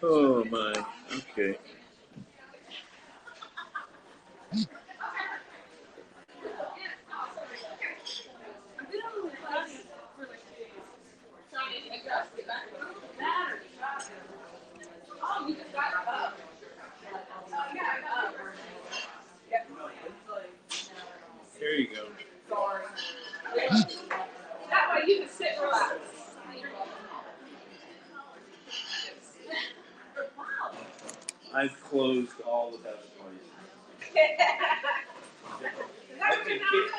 Oh my. Okay. There you go. That way you can sit and relax. I've closed all the best places. I've been kicked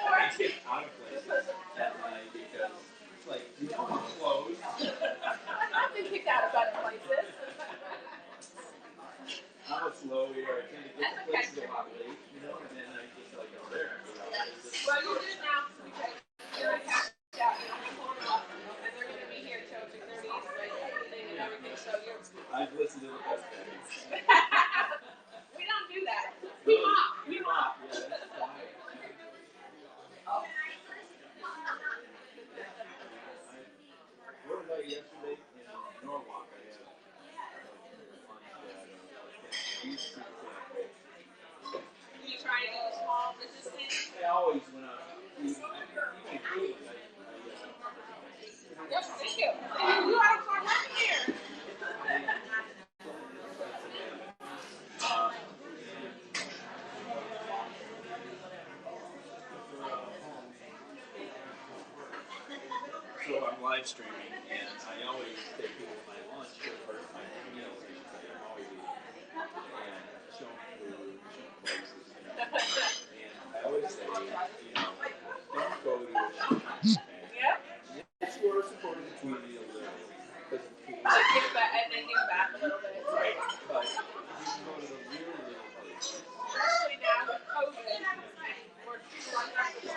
out of places that night because it's like, you know, it's closed. I've been kicked out of better places. I'm a slow eater. I tend to get to places a lot late, you know, and then I just like go there. Well, you do now because you're a cash out. You don't have to hold them up, and they're going to be here till 2:30 and everything. So you're. I've listened to the best days. We don't do that. We mop. We mop. Yeah, that's fine. What about yesterday in Norwalk? I had lunch at you try to do a small business thing? I always went out. Even food. Yep, thank you. You are working here. So I'm live streaming, and I always take people to my lunch or my meals. I'm always eating and showing food, showing places. And I always say, you know, don't go to a shopping yeah. It's worth supporting the community a little because the food. Give back and then give back a little bit. Right, but you can go to the really little places. Especially now with COVID, we're lucky.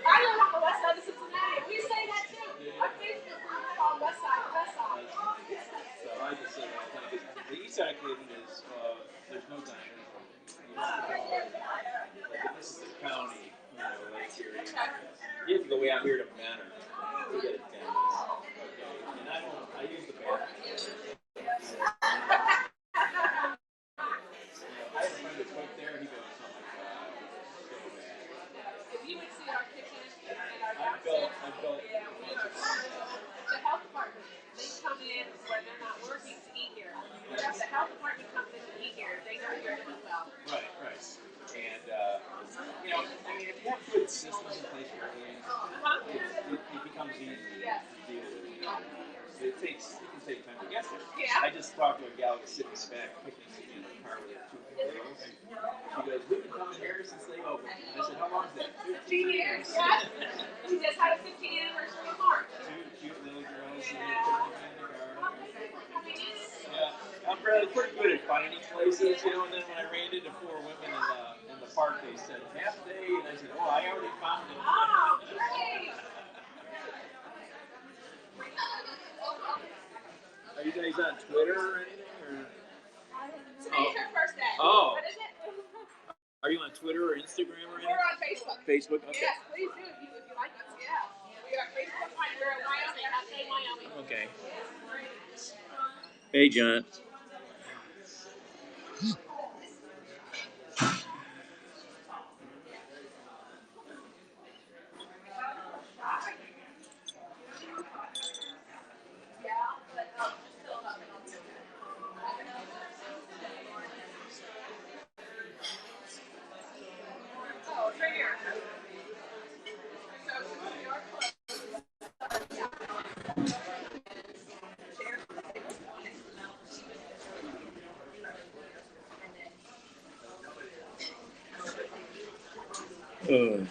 I live on the west side of Cincinnati. We say that too. Our Facebook group is called West Side, West Side. So I just say that the east side of Cleveland is, there's no diner. This is the county, you know, like here. You have to go way out here to Manor to get it down. Okay. And I use the bathroom. I have a friend that's right there, he goes, oh my God, so bad. If you would see our kitchen and our downstairs, I built the health department, they come in when they're not working to eat here. Yes. The health department comes in to eat here, they know you're doing well. Right, right. And, you know, I mean, if you have good systems in place for everything, it becomes easy to deal with. You know? It can take time to get there. Yeah. I just talked to a gal who's sitting back picking in the car with her 2 girls. She goes, we've been coming here since they opened. And I said, how long is that? 15 years. Yeah. She just had a 15th anniversary in March. 2 cute little girls. Yeah. Yeah. I'm pretty good at finding places, you know, and then when I ran into 4 women in the park, they said, half day, and I said, oh, I already found it. Oh, great. Are you guys on Twitter or anything? Or? Today's her first day. Oh. What is it? Are you on Twitter or Instagram or anything? We're on Facebook. Facebook? Okay. Yes, please do if you like us. Yeah. We are Facebook. We're in Wyoming. Not saying Wyoming. Okay. Hey, John. Uh,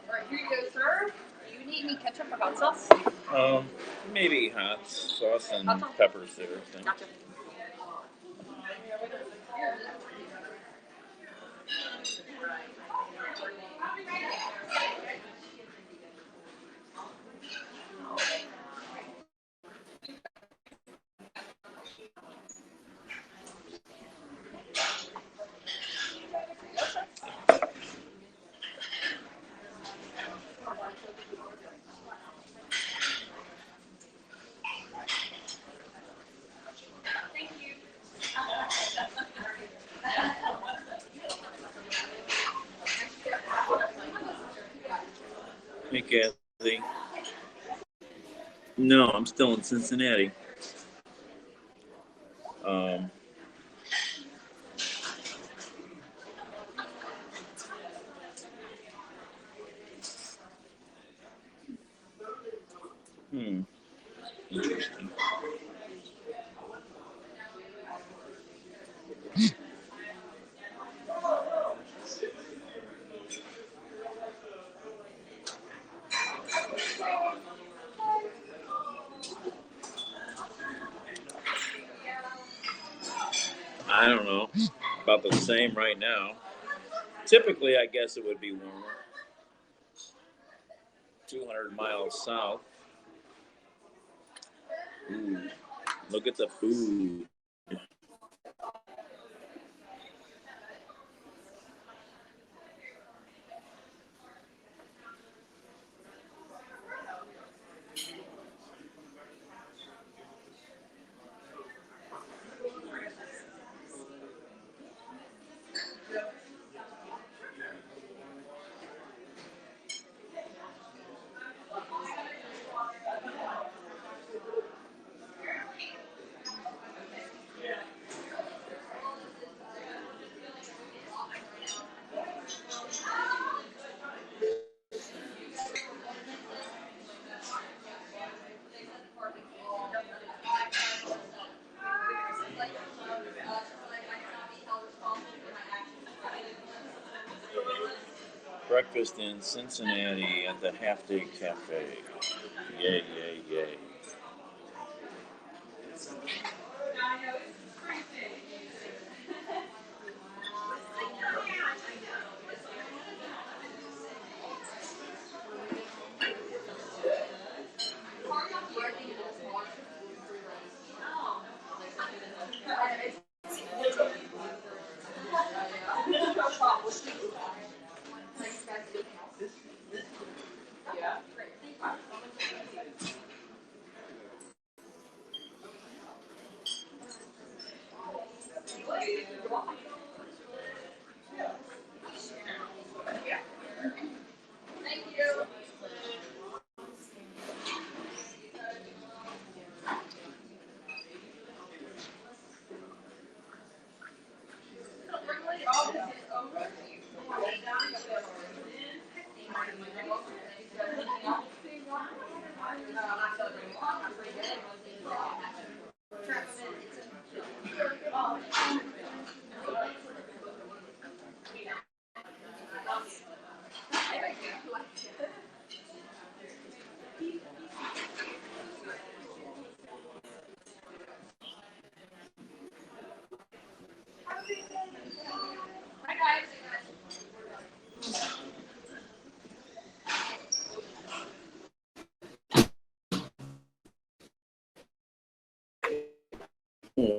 Alright, here you go, sir. Do you need any ketchup or hot sauce? um, maybe hot sauce and Hot sauce? peppers there. I think. Gotcha. Hey, Kathy. No, I'm still in Cincinnati. Um, hmm. Interesting. I don't know. About the same right now. Typically, I guess it would be warmer. 200 miles south. Ooh, look at the food. Breakfast in Cincinnati at the Half Day Cafe. Yay, yay, yay.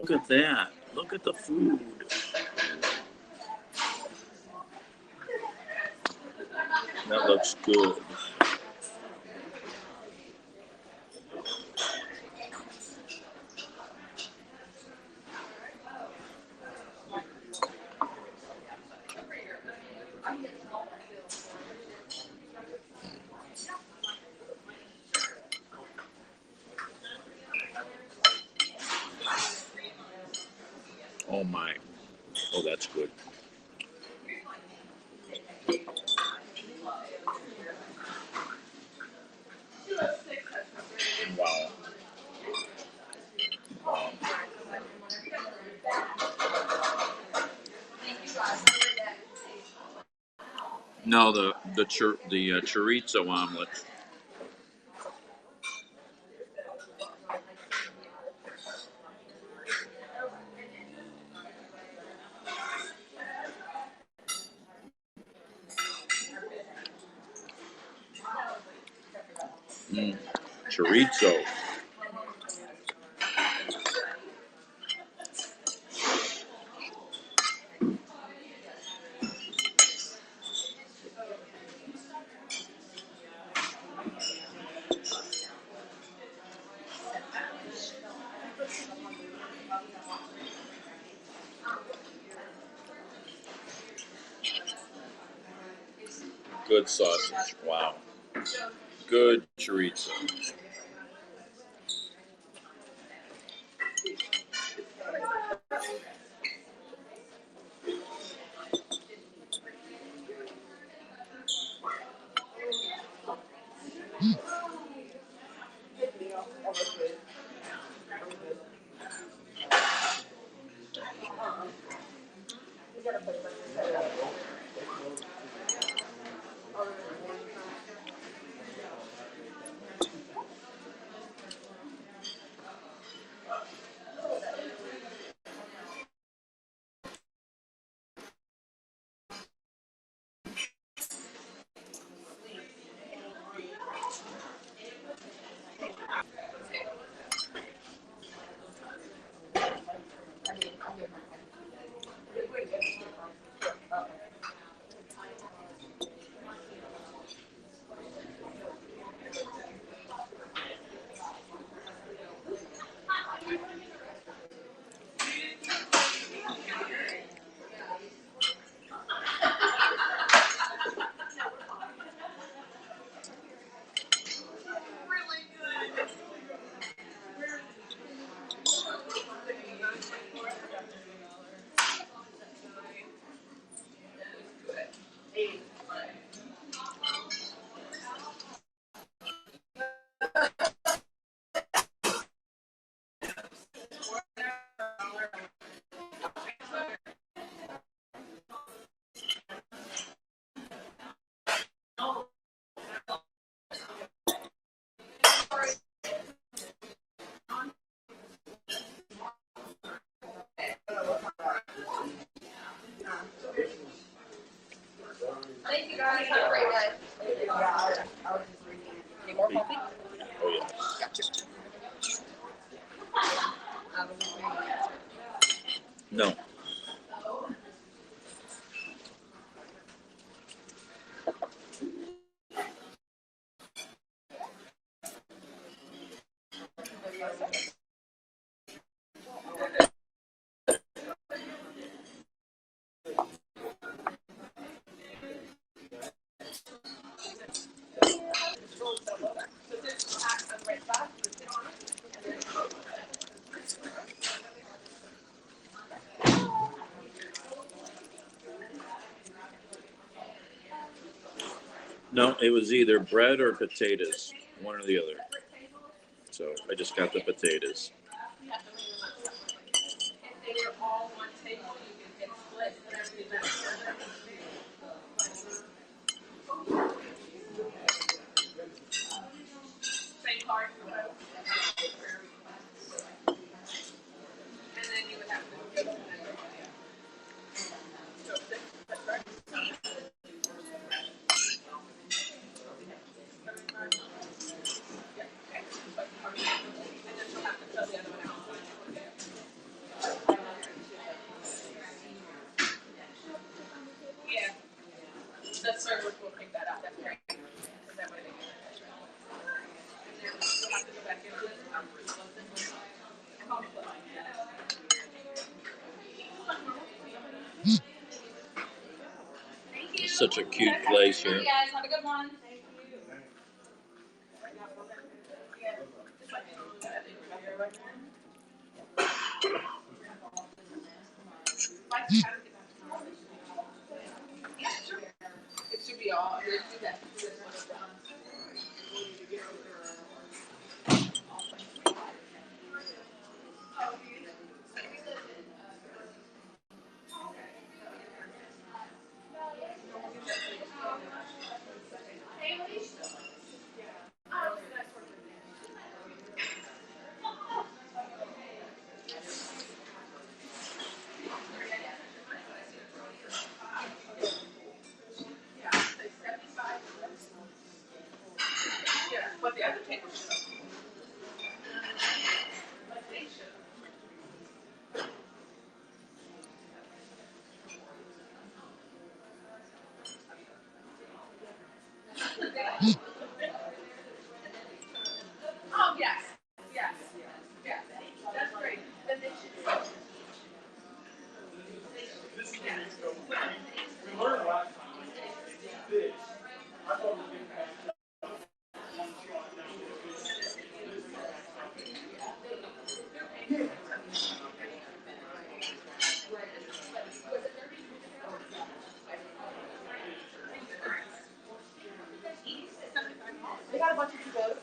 Look at that. Look at the food. That looks good. Oh my. Oh, that's good. Wow. Wow. No, the chorizo omelet. Mm. Chorizo. Good sausage. Wow. Good chorizo. Thank you guys. Have a great day. Any more coffee? Oh yeah. No. No, it was either bread or potatoes, one or the other. So I just got the potatoes. Same card. And then you would have to go. Such a cute place here. Thank you guys. Have a good one. It should be all. But the other table should. Oh, yes. Yes. Yes. That's great. Then they should. We learned last time. Fish. I thought we didn't have one shot down They got a bunch of to-go.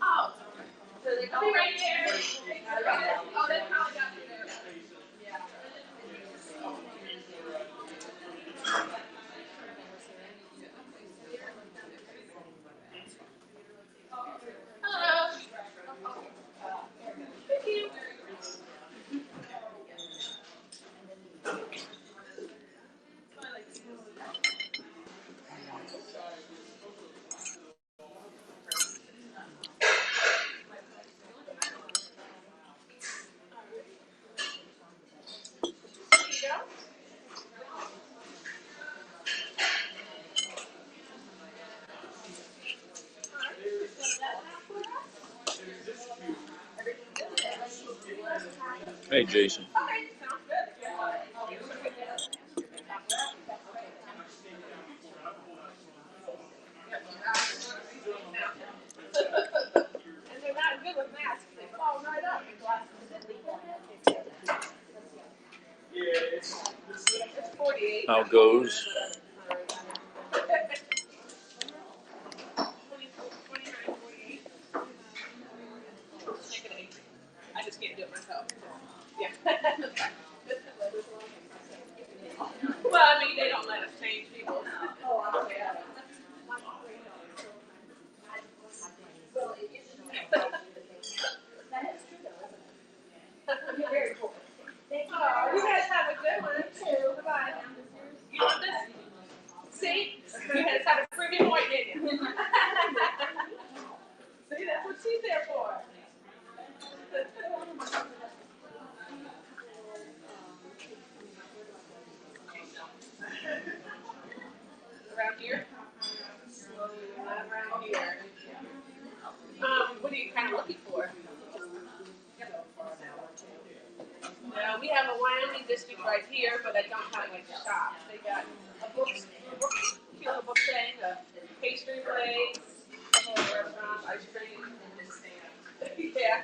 Oh. So they go right there. Oh, they probably got you there. Yeah. Hello. Thank you. Hey, Jason. Okay, sounds good. And they're not good with masks. They fall right up. Yeah, It's 48. How goes? I just can't do it myself. Yeah. Well, I mean, they don't let us change people. Oh, yeah. Very cool. Oh, you guys have a good one too. Bye. You want this? See? You guys had a pretty point, didn't you? See, that's what she's there for. Around here? Around here. What are you kind of looking for? No, we have a Wyoming district right here, but I don't have like shops. They got a kilo book thing, a pastry place, a whole restaurant, ice cream. Yeah.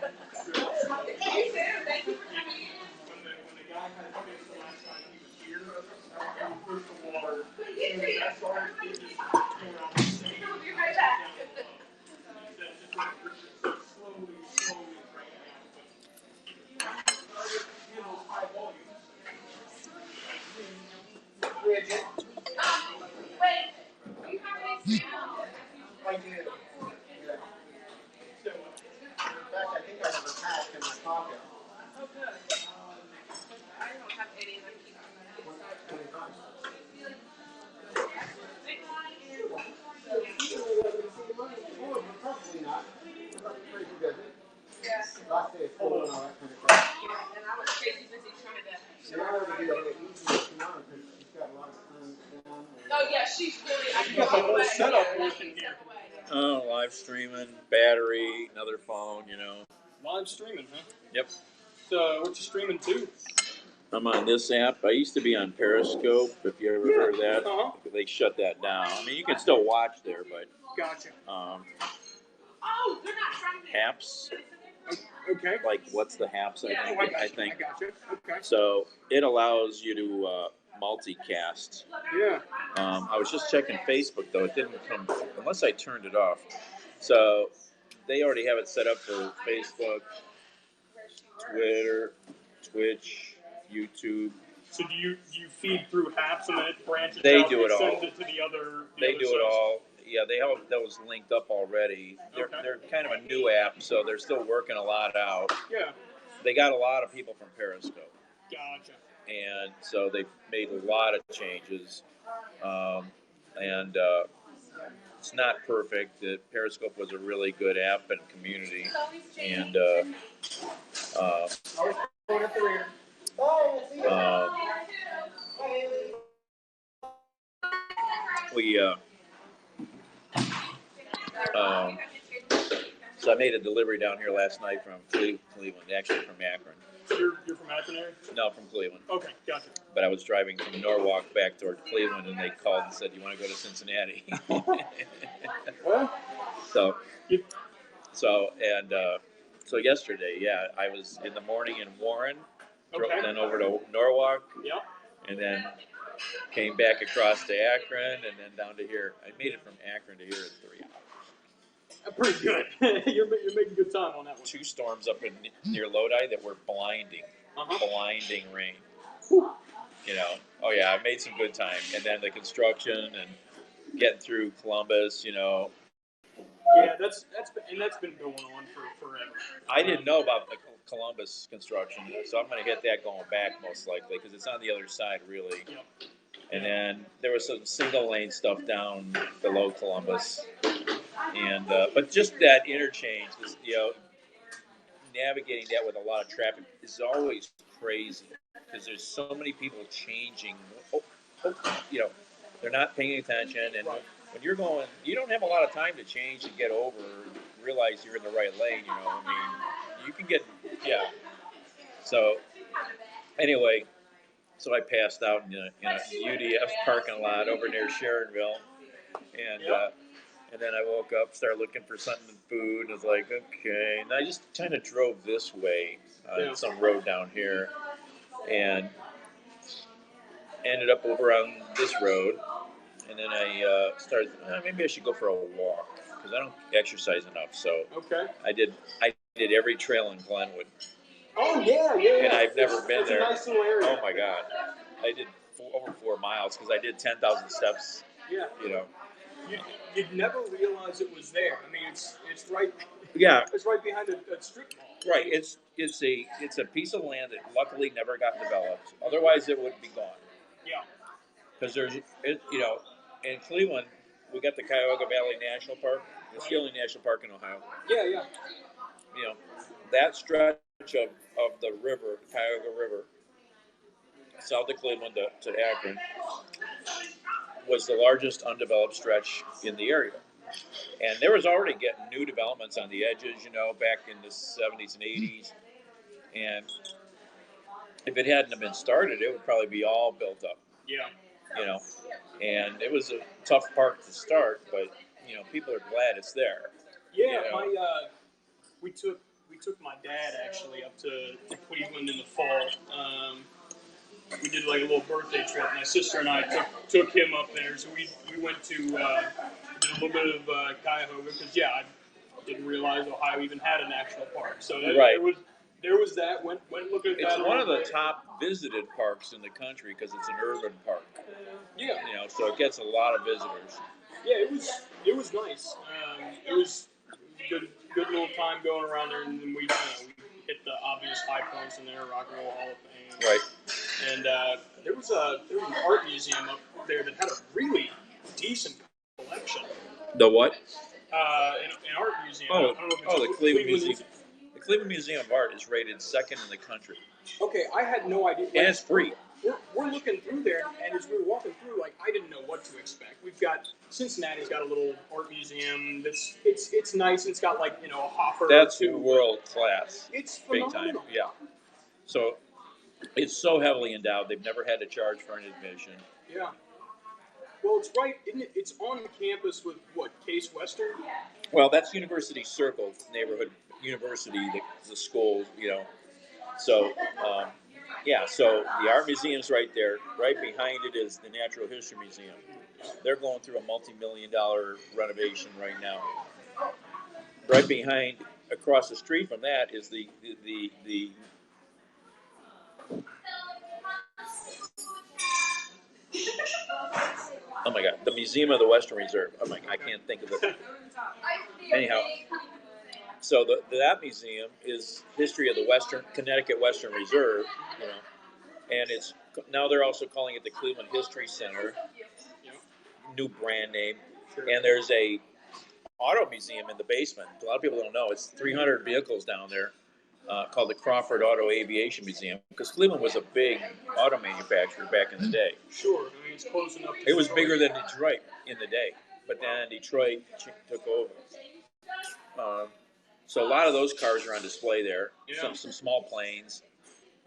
Hey Sam, thank you for coming in. when the guy had fish the last time he was here, he pushed the water. And I started thinking, We'll be right back. slowly high volumes. Wait, do you have any samples? I do. Yeah. So, In fact, I think I have a pack in my pocket. Oh, good. I don't have any, and I keep $25. Oh, probably not. Pretty good. Yeah. Last day of school and all that kind of crap. And I was crazy busy trying to. You're not going to do that easy tomorrow because she's got a lot of time down. Oh yeah, she's really. I got the whole setup Yeah, working here. Oh, live streaming, battery, another phone, you know. live streaming, huh? Yep. So, what you streaming to? I'm on this app. I used to be on Periscope. If you ever heard of that, they shut that down. I mean, you can still watch there, but Gotcha. Haps, Okay. like what's the Haps? I think. I gotcha. Okay. So it allows you to multicast. Yeah. I was just checking Facebook though; it didn't come unless I turned it off. So they already have it set up for Facebook, Twitter, Twitch, YouTube. So do you feed through apps and then it branches They out do and it sends all. it to the other? They do it all. Yeah, they have those linked up already. They're kind of a new app, so they're still working a lot out. Yeah. They got a lot of people from Periscope. Gotcha. And so they've made a lot of changes. And it's not perfect. Periscope was a really good app and community. And we so I made a delivery down here last night from Cleveland, actually from Akron. You're from Akron area? No, from Cleveland. Okay, gotcha. But I was driving from Norwalk back toward Cleveland, and they called and said, "You want to go to Cincinnati?" Well, so yesterday, yeah, I was in the morning in Warren, okay. then over to Norwalk, Yep. and then came back across to Akron, and then down to here. I made it from Akron to here in 3 hours. Pretty good. You're making good time on that one. 2 storms up near Lodi that were blinding rain. Whew. You know, oh yeah, I made some good time. And then the construction and getting through Columbus, you know. Yeah, that's been going on for forever. I didn't know about the Columbus construction, so I'm going to get that going back most likely because it's on the other side, really. Yep. And then there was some single lane stuff down below Columbus, and but just that interchange, navigating that with a lot of traffic is always crazy because there's so many people changing. They're not paying attention, and when you're going, you don't have a lot of time to change and get over, realize you're in the right lane. I mean, you can get So anyway. So I passed out in a UDF parking lot over near Sharonville, and then I woke up, started looking for something food, and was like, okay. And I just kind of drove this way on some road down here, and ended up over on this road. And then I started, maybe I should go for a walk because I don't exercise enough. So I did every trail in Glenwood. Oh yeah. And I've never been there. It's a nice little area. Oh my God, I did over 4 miles because I did 10,000 steps. Yeah. You'd never realize it was there. I mean, it's right. Yeah. It's right behind a strip mall. Right. It's a piece of land that luckily never got developed. Otherwise, it would be gone. Yeah. Because in Cleveland, we got the Cuyahoga Valley National Park. It's the only national park in Ohio. Yeah. That stretch of the river, Cuyahoga River, south of Cleveland to Akron, was the largest undeveloped stretch in the area. And there was already getting new developments on the edges, back in the 70s and 80s. And if it hadn't have been started, it would probably be all built up. Yeah. And it was a tough park to start, but, people are glad it's there. Yeah, we took my dad actually up to Cleveland in the fall. We did like a little birthday trip. My sister and I took him up there, so we went to did a little bit of Cuyahoga because I didn't realize Ohio even had a national park. So there was that. Went looking at that. It's one of the top visited parks in the country because it's an urban park. Yeah. So it gets a lot of visitors. Yeah, it was nice. It was good little time going around there, and then we hit the obvious high points in there, Rock and Roll Hall of Fame. Right. And there was an art museum up there that had a really decent collection. The what? An art museum. Oh, I don't know if it's the Cleveland Museum. The Cleveland Museum of Art is rated 2nd in the country. Okay, I had no idea. And it's free. We're looking through there, and as we were walking through, I didn't know what to expect. We've got Cincinnati's got a little art museum that's it's nice, and it's got a hopper. That's world class. It's big phenomenal. time. Yeah. So It's so heavily endowed. They've never had to charge for an admission. Yeah. Well, it's right, isn't it? It's on campus with what, Case Western? Well, that's University Circle neighborhood university, the school, So, yeah, so the art museum's right there. Right behind it is the Natural History Museum. They're going through a multi-million-dollar renovation right now. Right behind, across the street from that, is the oh my God, the Museum of the Western Reserve. Oh my, I can't think of it. Anyhow, so that museum is history of the Western Connecticut Western Reserve, and it's now they're also calling it the Cleveland History Center, new brand name, and there's a auto museum in the basement. A lot of people don't know it's 300 vehicles down there, called the Crawford Auto Aviation Museum, because Cleveland was a big auto manufacturer back in the day. Sure, I mean it's close enough. It was bigger than Detroit in the day, but then Detroit took over. So a lot of those cars are on display there. Yeah. Some small planes.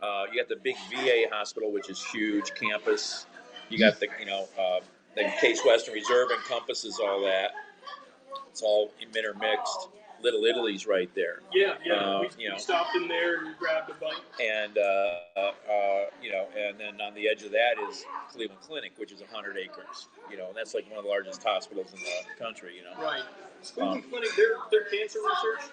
You got the big VA hospital, which is huge campus. You got the Case Western Reserve encompasses all that. It's all intermixed. Little Italy's right there. Yeah. We stopped in there and we grabbed a bite. And and then on the edge of that is Cleveland Clinic, which is 100 acres. And that's like one of the largest hospitals in the country. Right. Cleveland Clinic, their cancer research.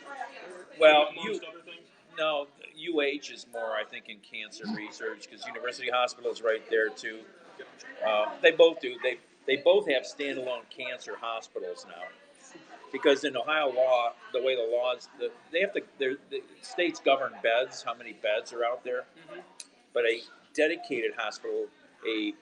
Well, other things. No, UH is more, I think, in cancer research because University Hospital is right there too. They both do. They both have standalone cancer hospitals now. Because in Ohio law, the way the laws, the states govern beds, how many beds are out there. Mm-hmm. But a dedicated hospital, a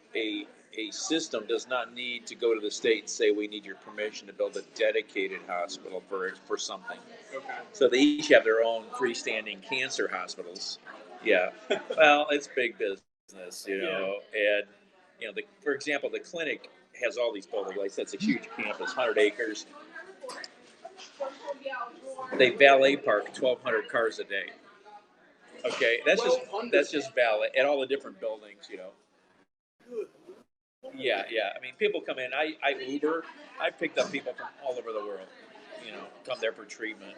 system does not need to go to the state and say we need your permission to build a dedicated hospital for something. Okay. So they each have their own freestanding cancer hospitals. Yeah. Well, it's big business, and for example, the clinic has all these buildings. Like I said, it's a huge campus, 100 acres. They valet park 1,200 cars a day. Okay, that's just valet at all the different buildings, Yeah. I mean, people come in. I Uber. I picked up people from all over the world. Come there for treatment.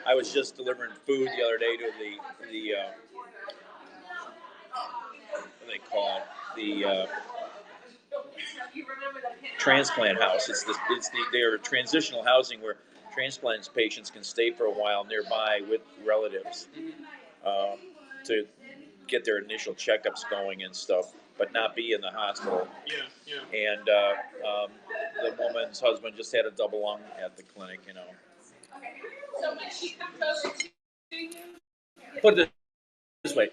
I was just delivering food the other day to the what do they call it? The transplant house. They're transitional housing where transplant patients can stay for a while nearby with relatives to get their initial checkups going and stuff, but not be in the hospital. Yeah. And the woman's husband just had a double lung at the clinic. So when she comes over to you, Put it this way.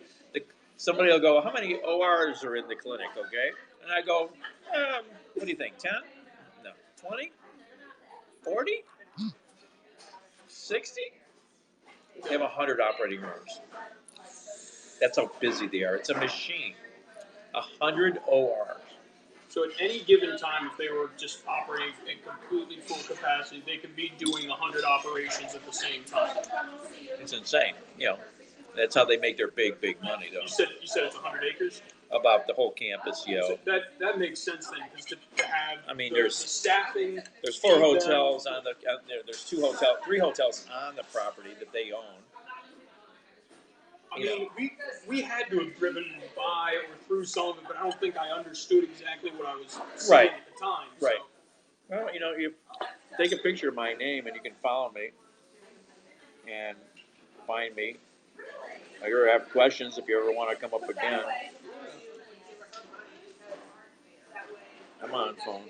Somebody will go, how many ORs are in the clinic, okay? And I go, what do you think, 10? No. 20? 40? 60? They have 100 operating rooms. That's how busy they are. It's a machine. 100 ORs. So at any given time, if they were just operating at completely full capacity, they could be doing 100 operations at the same time. It's insane. That's how they make their big money, though. You said it's 100 acres? About the whole campus, So that makes sense then, because to have there's the staffing. There's 4 hotels on the. There's 3 hotels on the property that they own. I mean, we had to have driven by or through some of it, but I don't think I understood exactly what I was saying at the time. Right. So. Well, you take a picture of my name and you can follow me and find me. If you ever have questions, if you ever want to come up again, I'm on phone.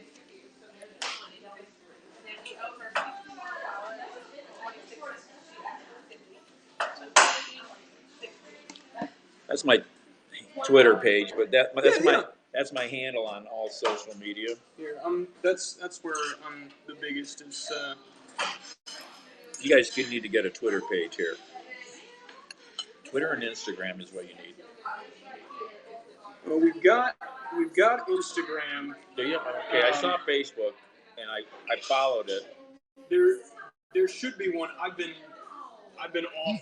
That's my Twitter page, but that's my handle on all social media. Here, that's where I'm the biggest. Is you guys need to get a Twitter page here. Twitter and Instagram is what you need. Well, we've got Instagram. Do you? Okay, I saw Facebook and I followed it. There should be one. I've been off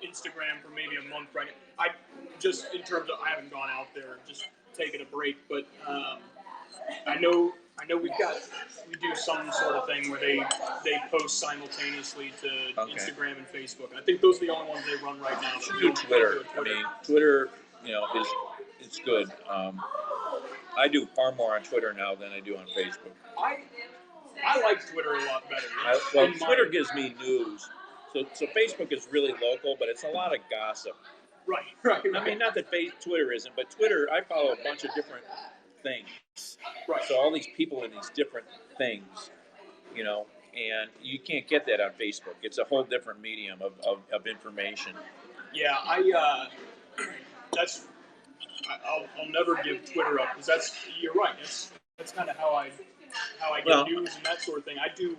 Instagram for maybe a month right now. I just in terms of I haven't gone out there, just taking a break, but I know we do some sort of thing where they post simultaneously to Okay. Instagram and Facebook. I think those are the only ones they run right now. Should do Twitter. I mean, Twitter, it's good. I do far more on Twitter now than I do on Facebook. I like Twitter a lot better. Well, Twitter gives me news. So Facebook is really local, but it's a lot of gossip. Right. I mean, not that Twitter isn't, but Twitter, I follow a bunch of different things. Right. So all these people in these different things, and you can't get that on Facebook. It's a whole different medium of information. Yeah, I'll never give Twitter up because you're right. That's kind of how I get news and that sort of thing. I do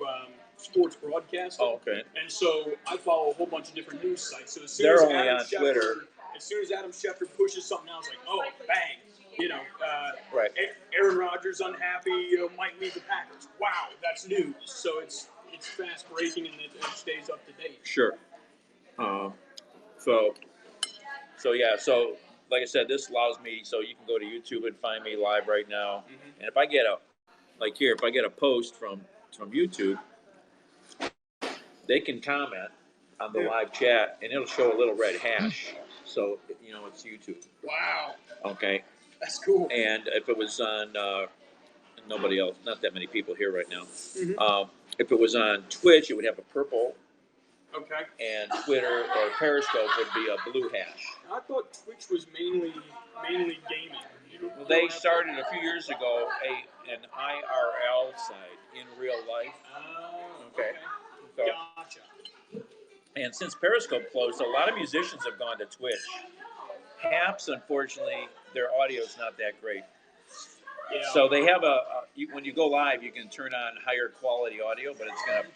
sports broadcasting. Oh, okay. And so I follow a whole bunch of different news sites. So They're only on Twitter. As soon as Adam Schefter pushes something out, it's like, oh, bang. Right. Aaron Rodgers unhappy, might leave the Packers. Wow, that's news. So it's fast breaking and it stays up to date. Sure. So like I said, this allows me, so you can go to YouTube and find me live right now. Mm-hmm. And if I get a post from YouTube, they can comment on the live chat and it'll show a little red hash. So, it's YouTube. Wow. Okay. That's cool. And if it was on, nobody else, not that many people here right now. Mm-hmm. If it was on Twitch, it would have a purple. Okay. And Twitter or Periscope would be a blue hash. I thought Twitch was mainly gaming. Well, they started a few years ago an IRL site, in real life. Okay. So, Gotcha. and since Periscope closed, a lot of musicians have gone to Twitch. Haps, unfortunately, their audio is not that great. Yeah. So they have when you go live, you can turn on higher quality audio, but it's going to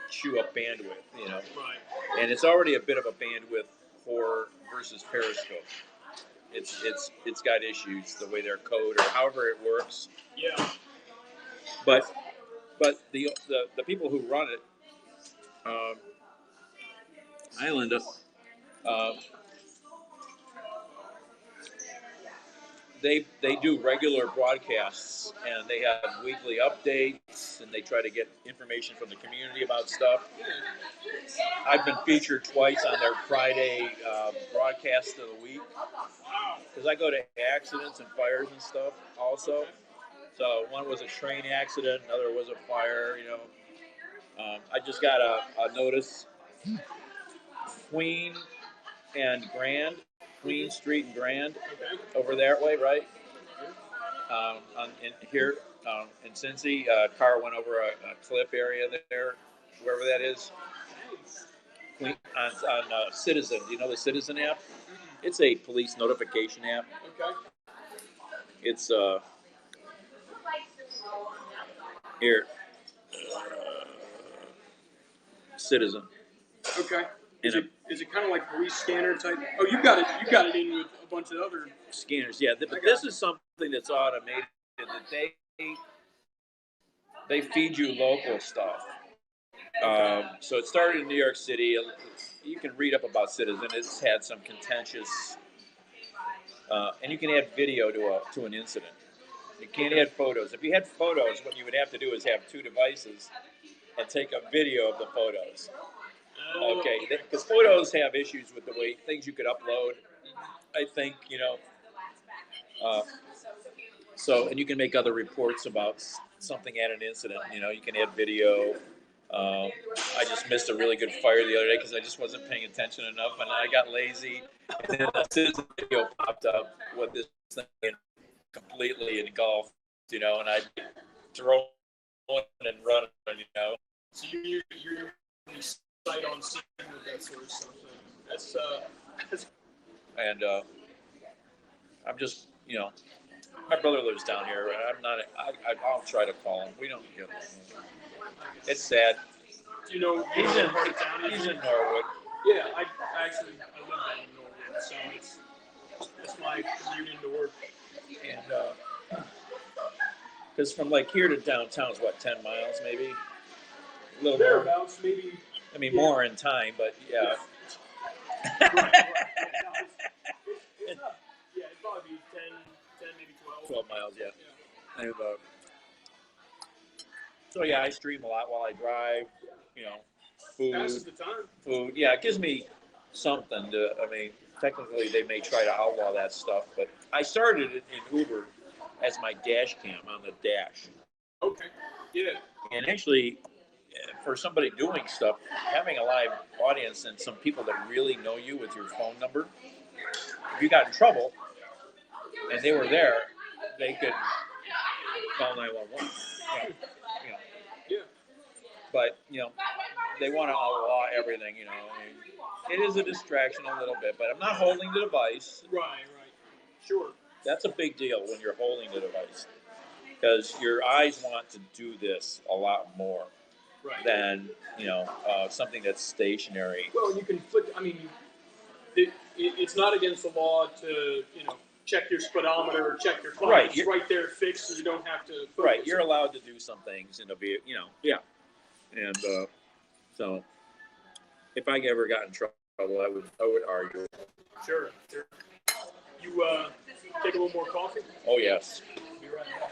chew up bandwidth, Right. And it's already a bit of a bandwidth whore versus Periscope. It's got issues the way their code or however it works. Yeah. But the people who run it, hi Linda. They do regular broadcasts and they have weekly updates and they try to get information from the community about stuff. I've been featured twice on their Friday broadcast of the week because I go to accidents and fires and stuff also. So one was a train accident, another was a fire. I just got a notice. Queen Street and Grand, over that way, right? In Cincy, a car went over a cliff area there, wherever that is. On Citizen, do you know the Citizen app? It's a police notification app. Okay. It's here, Citizen. Okay. Is it kind of like police scanner type? Oh, you got it in with a bunch of other scanners. Yeah, but this is something that's automated. That they feed you local stuff. So it started in New York City. You can read up about Citizen. It's had some contentious, and you can add video to an incident. You can't add photos. If you had photos, what you would have to do is have two devices and take a video of the photos. Okay, because photos have issues with the way things you could upload. I think and you can make other reports about something at an incident. You can add video. I just missed a really good fire the other day because I just wasn't paying attention enough, and I got lazy. And then a Citizen video popped up with this thing completely engulfed, and I throw it and run it, So you're sight on scene with that sort of stuff. That's and I'm just, my brother lives down here, and I'm not. I'll try to call him. We don't get along. It's sad. Do you know He's in part of town? He's in Norwood. Yeah, I live down in Norwood, so it's my commute into work. And because from here to downtown is 10 miles maybe, a little thereabouts, maybe. I mean, more in time, but yeah. It's not, yeah, it'd probably be 10 maybe 12. 12 miles, yeah. Yeah. And, so yeah, I stream a lot while I drive. You know, Passes the time. food. Yeah, it gives me something to. I mean, technically they may try to outlaw that stuff, but I started it in Uber as my dash cam on the dash. Okay. Yeah. And actually, for somebody doing stuff, having a live audience and some people that really know you with your phone number, if you got in trouble and they were there, they could call 911. You know, Yeah. but they want to outlaw everything. I mean, it is a distraction a little bit, but I'm not holding the device. Right. Sure. That's a big deal when you're holding the device because your eyes want to do this a lot more than something that's stationary. Well, you can flick. I mean, it's not against the law to check your speedometer or check your clock. Right. It's right there fixed, so you don't have to. Right. You're allowed to do some things in a vehicle. Yeah. And so, if I ever got in trouble, I would argue. Sure. You take a little more coffee? Oh yes. Be right back.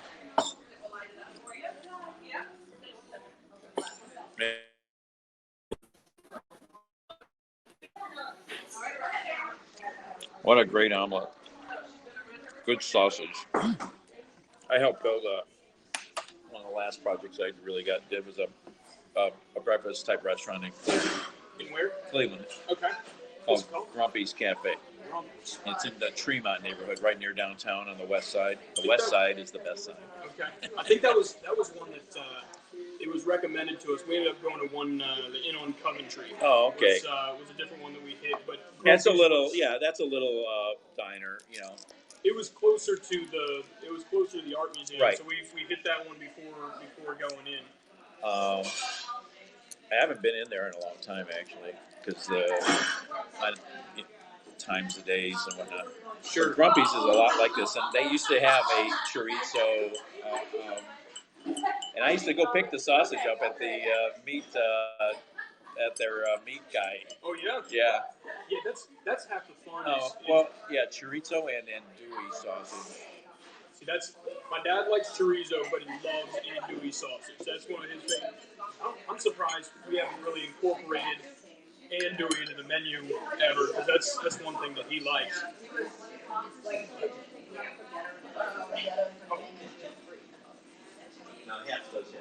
What a great omelet. Good sausage. I helped build one of the last projects I really did was a breakfast type restaurant in Cleveland. In where? Cleveland. Okay. What's Called it called? Grumpy's Cafe. Grumpy's. It's in the Tremont neighborhood, right near downtown on the west side. The west side is the best side. Okay. I think that was one that it was recommended to us. We ended up going to one the Inn on Coventry. Oh, okay. Was a different one that we hit, but That's a little diner. It was closer to the art museum. Right. So we hit that one before going in. I haven't been in there in a long time actually, because times of days and whatnot. Sure. But Grumpy's is a lot like this, and they used to have a chorizo, and I used to go pick the sausage up at the meat at their meat guy. Oh yeah. Yeah. Yeah, that's half the fun. Chorizo and andouille sausage. See, my dad likes chorizo, but he loves andouille sausage. That's one of his favorites. I'm surprised we haven't really incorporated andouille into the menu ever, because that's one thing that he likes. No, yeah, it does, yeah.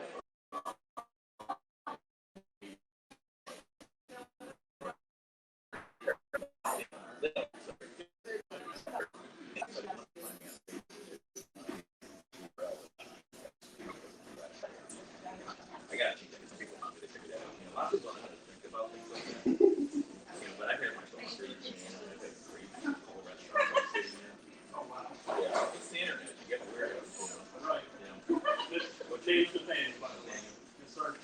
I got you. People want me to figure that out. A lot of people don't know how to think about things like that. But I hear myself streets and I've had great cool restaurants I'm sitting in. Oh wow. Yeah, it's the internet. You get weirdos, Right. What Dave's the fan, by the way. Yes, sir.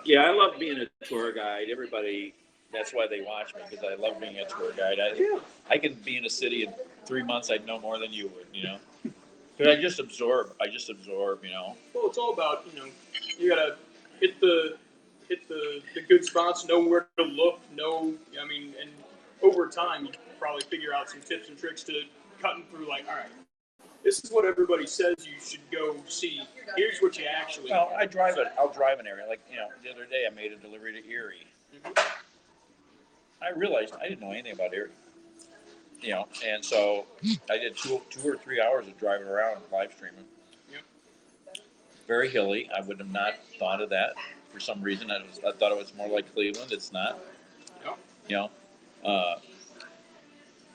Yeah, I love being a tour guide. Everybody, that's why they watch me, because I love being a tour guide. I can be in a city in 3 months, I'd know more than you would, Because I just absorb, Well, it's all about, you gotta hit the good spots, know where to look, and over time you probably figure out some tips and tricks to cutting through. Like, all right, this is what everybody says you should go see. Here's what you actually. Well, I'll drive an area. Like, the other day I made a delivery to Erie. Mm-hmm. I realized I didn't know anything about Erie. And so I did 2 or 3 hours of driving around live streaming. Yep. Very hilly. I would have not thought of that for some reason. I thought it was more like Cleveland. It's not. Yep.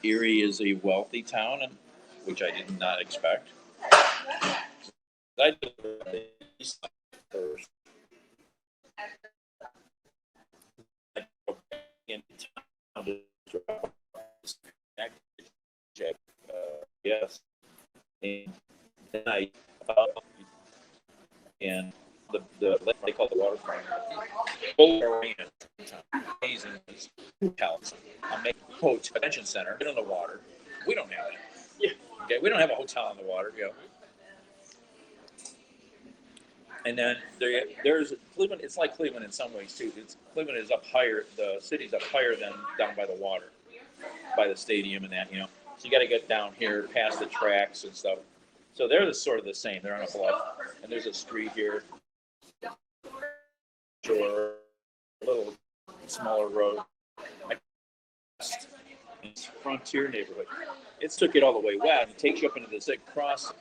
Erie is a wealthy town, which I did not expect. I did the east side first. I drove into town to drop check, yes, and then I and the they call the waterfront full arena, amazing hotels. I'm making a convention center, been on the water. We don't have that. Yeah. Okay, we don't have a hotel on the water. And then there's Cleveland. It's like Cleveland in some ways too. Cleveland is up higher. The city's up higher than down by the water, by the stadium and that. So you got to get down here past the tracks and stuff. So they're sort of the same. They're on a bluff, and there's a street here, or a little smaller road. It's Frontier neighborhood. It took it all the way west. It takes you up into this cross.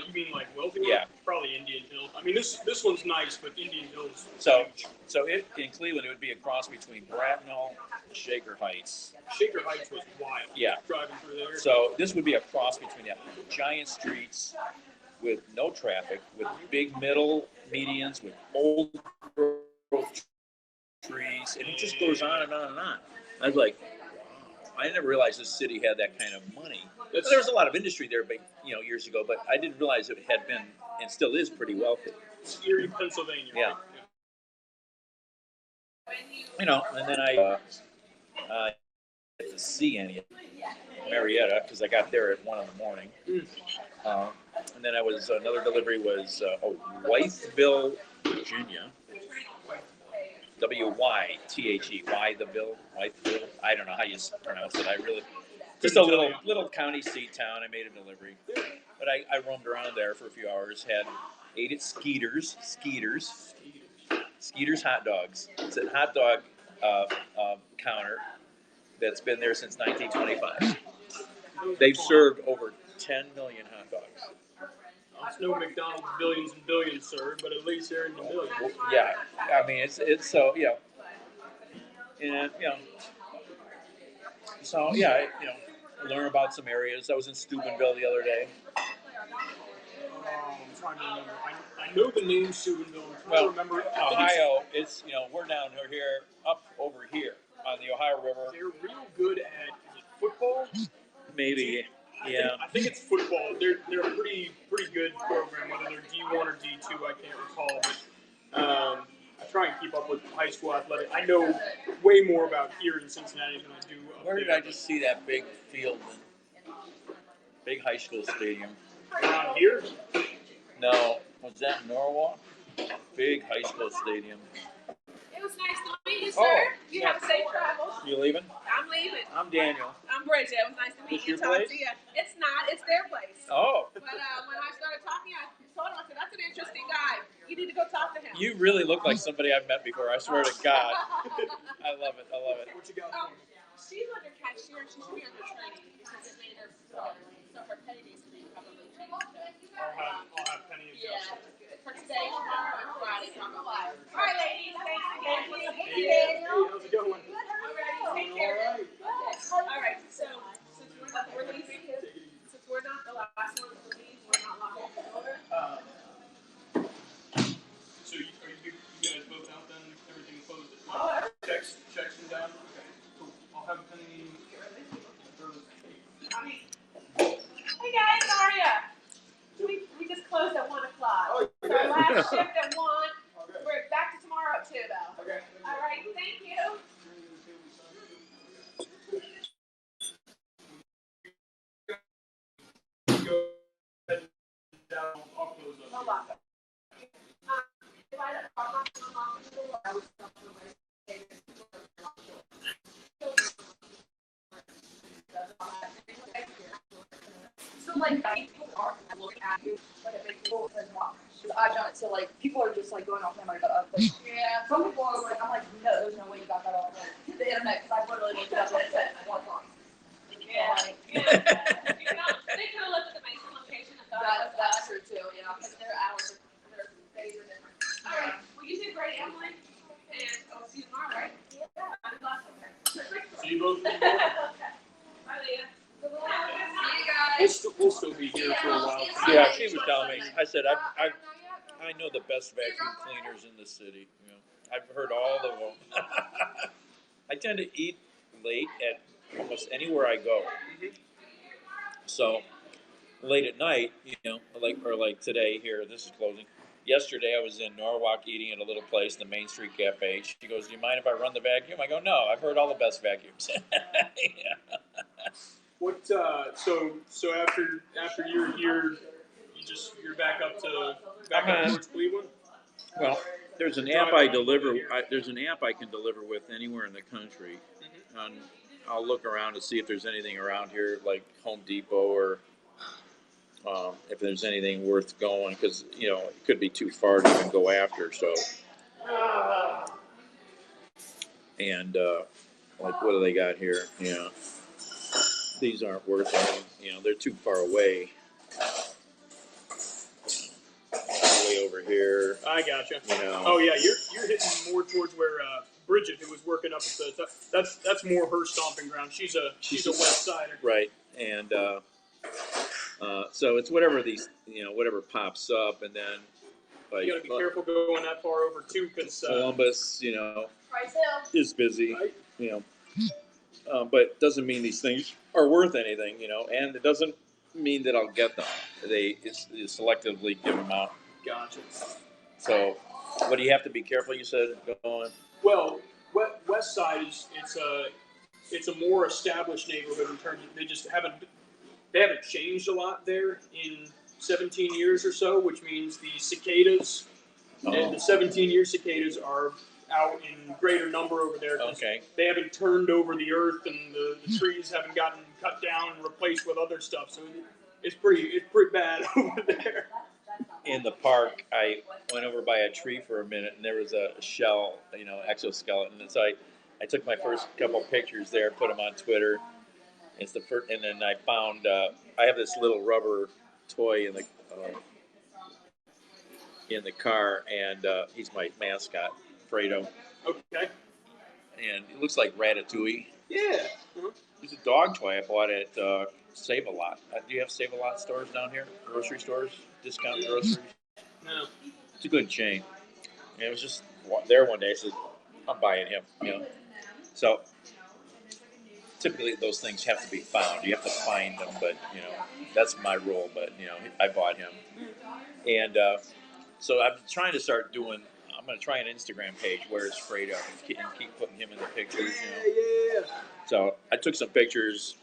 You mean like Wealthy? Yeah. Probably Indian Hills. I mean, this one's nice, but Indian Hills. So in Cleveland, it would be a cross between Bratnell and Shaker Heights. Shaker Heights was wild. Yeah. Driving through there. So this would be a cross between that giant streets with no traffic, with big middle medians, with old growth trees, and it just goes on and on and on. I was like, I never realized this city had that kind of money. There was a lot of industry there, but years ago. But I didn't realize it had been and still is pretty wealthy. Erie, Pennsylvania. Yeah. And then I didn't see any of Marietta because I got there at 1 a.m. And then another delivery was Wytheville, Virginia. Wythe, Wytheville. I don't know how you pronounce it. Just a little county seat town. I made a delivery, but I roamed around there for a few hours. Ate at Skeeter's hot dogs. It's a hot dog counter that's been there since 1925. They've served over 10 million hot dogs. It's no McDonald's billions and billions, sir, but at least they're in the millions. Yeah, I mean it's so and so learn about some areas. I was in Steubenville the other day. I'm trying to remember. I know the name Steubenville. I'm trying to remember. Ohio. It's we're down here, up over here on the Ohio River. They're real good at football. Maybe. I think it's football. They're a pretty good program, whether they're D1 or D2, I can't recall. But I try and keep up with high school athletics. I know way more about here in Cincinnati than I do up Where did there. I just see that big field? Big high school stadium. Around here? No. Was that Norwalk? Big high school stadium. It was nice to meet you, sir. You have safe travels. You leaving? I'm leaving. I'm Daniel. I'm Bridget. It was nice to meet This you. your Talk place? to you. It's not. It's their place. Oh. But when I started talking, I told him, I said, that's an interesting guy. You need to go talk to him. You really look like somebody I've met before. I swear to God. I love it. What you got? She's under cashier. She should be under training because it made her so her pay needs to be probably changed. I'll have Penny adjust. For today, tomorrow, and Friday. All right, ladies. Thanks again. Hey, how's it going? Take care. All right. So since we're leaving, since we're not the last one to leave, we're not locking the door. So are you guys both out then? Everything closed at 12? Checks and done? Okay, cool. I'll have Penny. Hey guys, how are ya? We just closed at 1 o'clock. So our last shift at 1. We're back to tomorrow at 2 though. Okay. All right, thank you. Go ahead and down. I'll close up. No lock. If I don't lock the door, I would stop the So like people are looking at you, but it makes people watch. I've done it, so like people are just like going off camera, like yeah. some people are like, I'm like, no, there's no way you got that off like, the internet because I literally looked it up and it said 1 o'clock. Yeah. They could have looked at the Mason location and thought That's true too, yeah. Because their hours, their days are different. all right. Well, you did great, Emily. And I'll see you tomorrow, right? Yeah. I'm glad. See you both. Bye, Leah. See you guys. We'll still be here for a while. Yeah, she was telling me. I said I know the best vacuum cleaners in the city. I've heard all of them. I tend to eat late at almost anywhere I go. So late at night, like today here, this is closing. Yesterday I was in Norwalk eating at a little place, the Main Street Cafe. She goes, "Do you mind if I run the vacuum?" I go, "No, I've heard all the best vacuums." Yeah. What? So after you're here, you're back up I'm towards Cleveland. Well, there's an app there's an app I can deliver with anywhere in the country. And I'll look around to see if there's anything around here like Home Depot or if there's anything worth going, because it could be too far to even go after. So, and like, what do they got here? Yeah, these aren't worth anything. They're too far away. Way over here. I gotcha. Oh yeah, you're hitting more towards where Bridget, who was working up at the that's more her stomping ground. She's a West Sider. Right, and so it's whatever whatever pops up, and then like you got to be careful going that far over too, because Columbus, is busy. Right. But it doesn't mean these things are worth anything, and it doesn't mean that I'll get them. They selectively give them out. Gotcha. So, what do you have to be careful? You said going. Well, West Side it's a more established neighborhood in terms of they haven't changed a lot there in 17 years or so, which means the cicadas and the 17-year cicadas are out in greater number over there. Okay. They haven't turned over the earth, and the trees haven't gotten cut down and replaced with other stuff. So it's pretty bad over there. In the park, I went over by a tree for a minute, and there was a shell, exoskeleton. And so I took my first couple pictures there, put them on Twitter. It's the first, and then I found I have this little rubber toy in the car, and he's my mascot, Fredo. Okay. And it looks like Ratatouille. Yeah. It's a dog toy I bought at Save-A-Lot. Do you have Save-A-Lot stores down here? Grocery stores? Discount groceries? No. It's a good chain. And it was just there one day. I said, I'm buying him. So typically those things have to be found. You have to find them, but that's my rule. But I bought him, and so I'm trying to start doing. I'm going to try an Instagram page. Where's Fredo? And keep putting him in the pictures. Yeah. So I took some pictures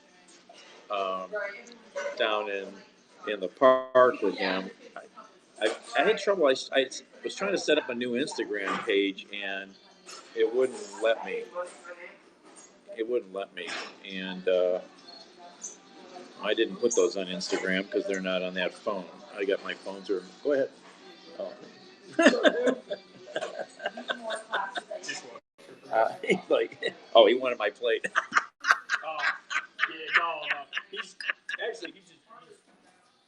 down in the park with him. I had trouble. I was trying to set up a new Instagram page, and it wouldn't let me. And I didn't put those on Instagram because they're not on that phone. I got my phones. Go ahead. Oh. He's like, he wanted my plate. No. He's just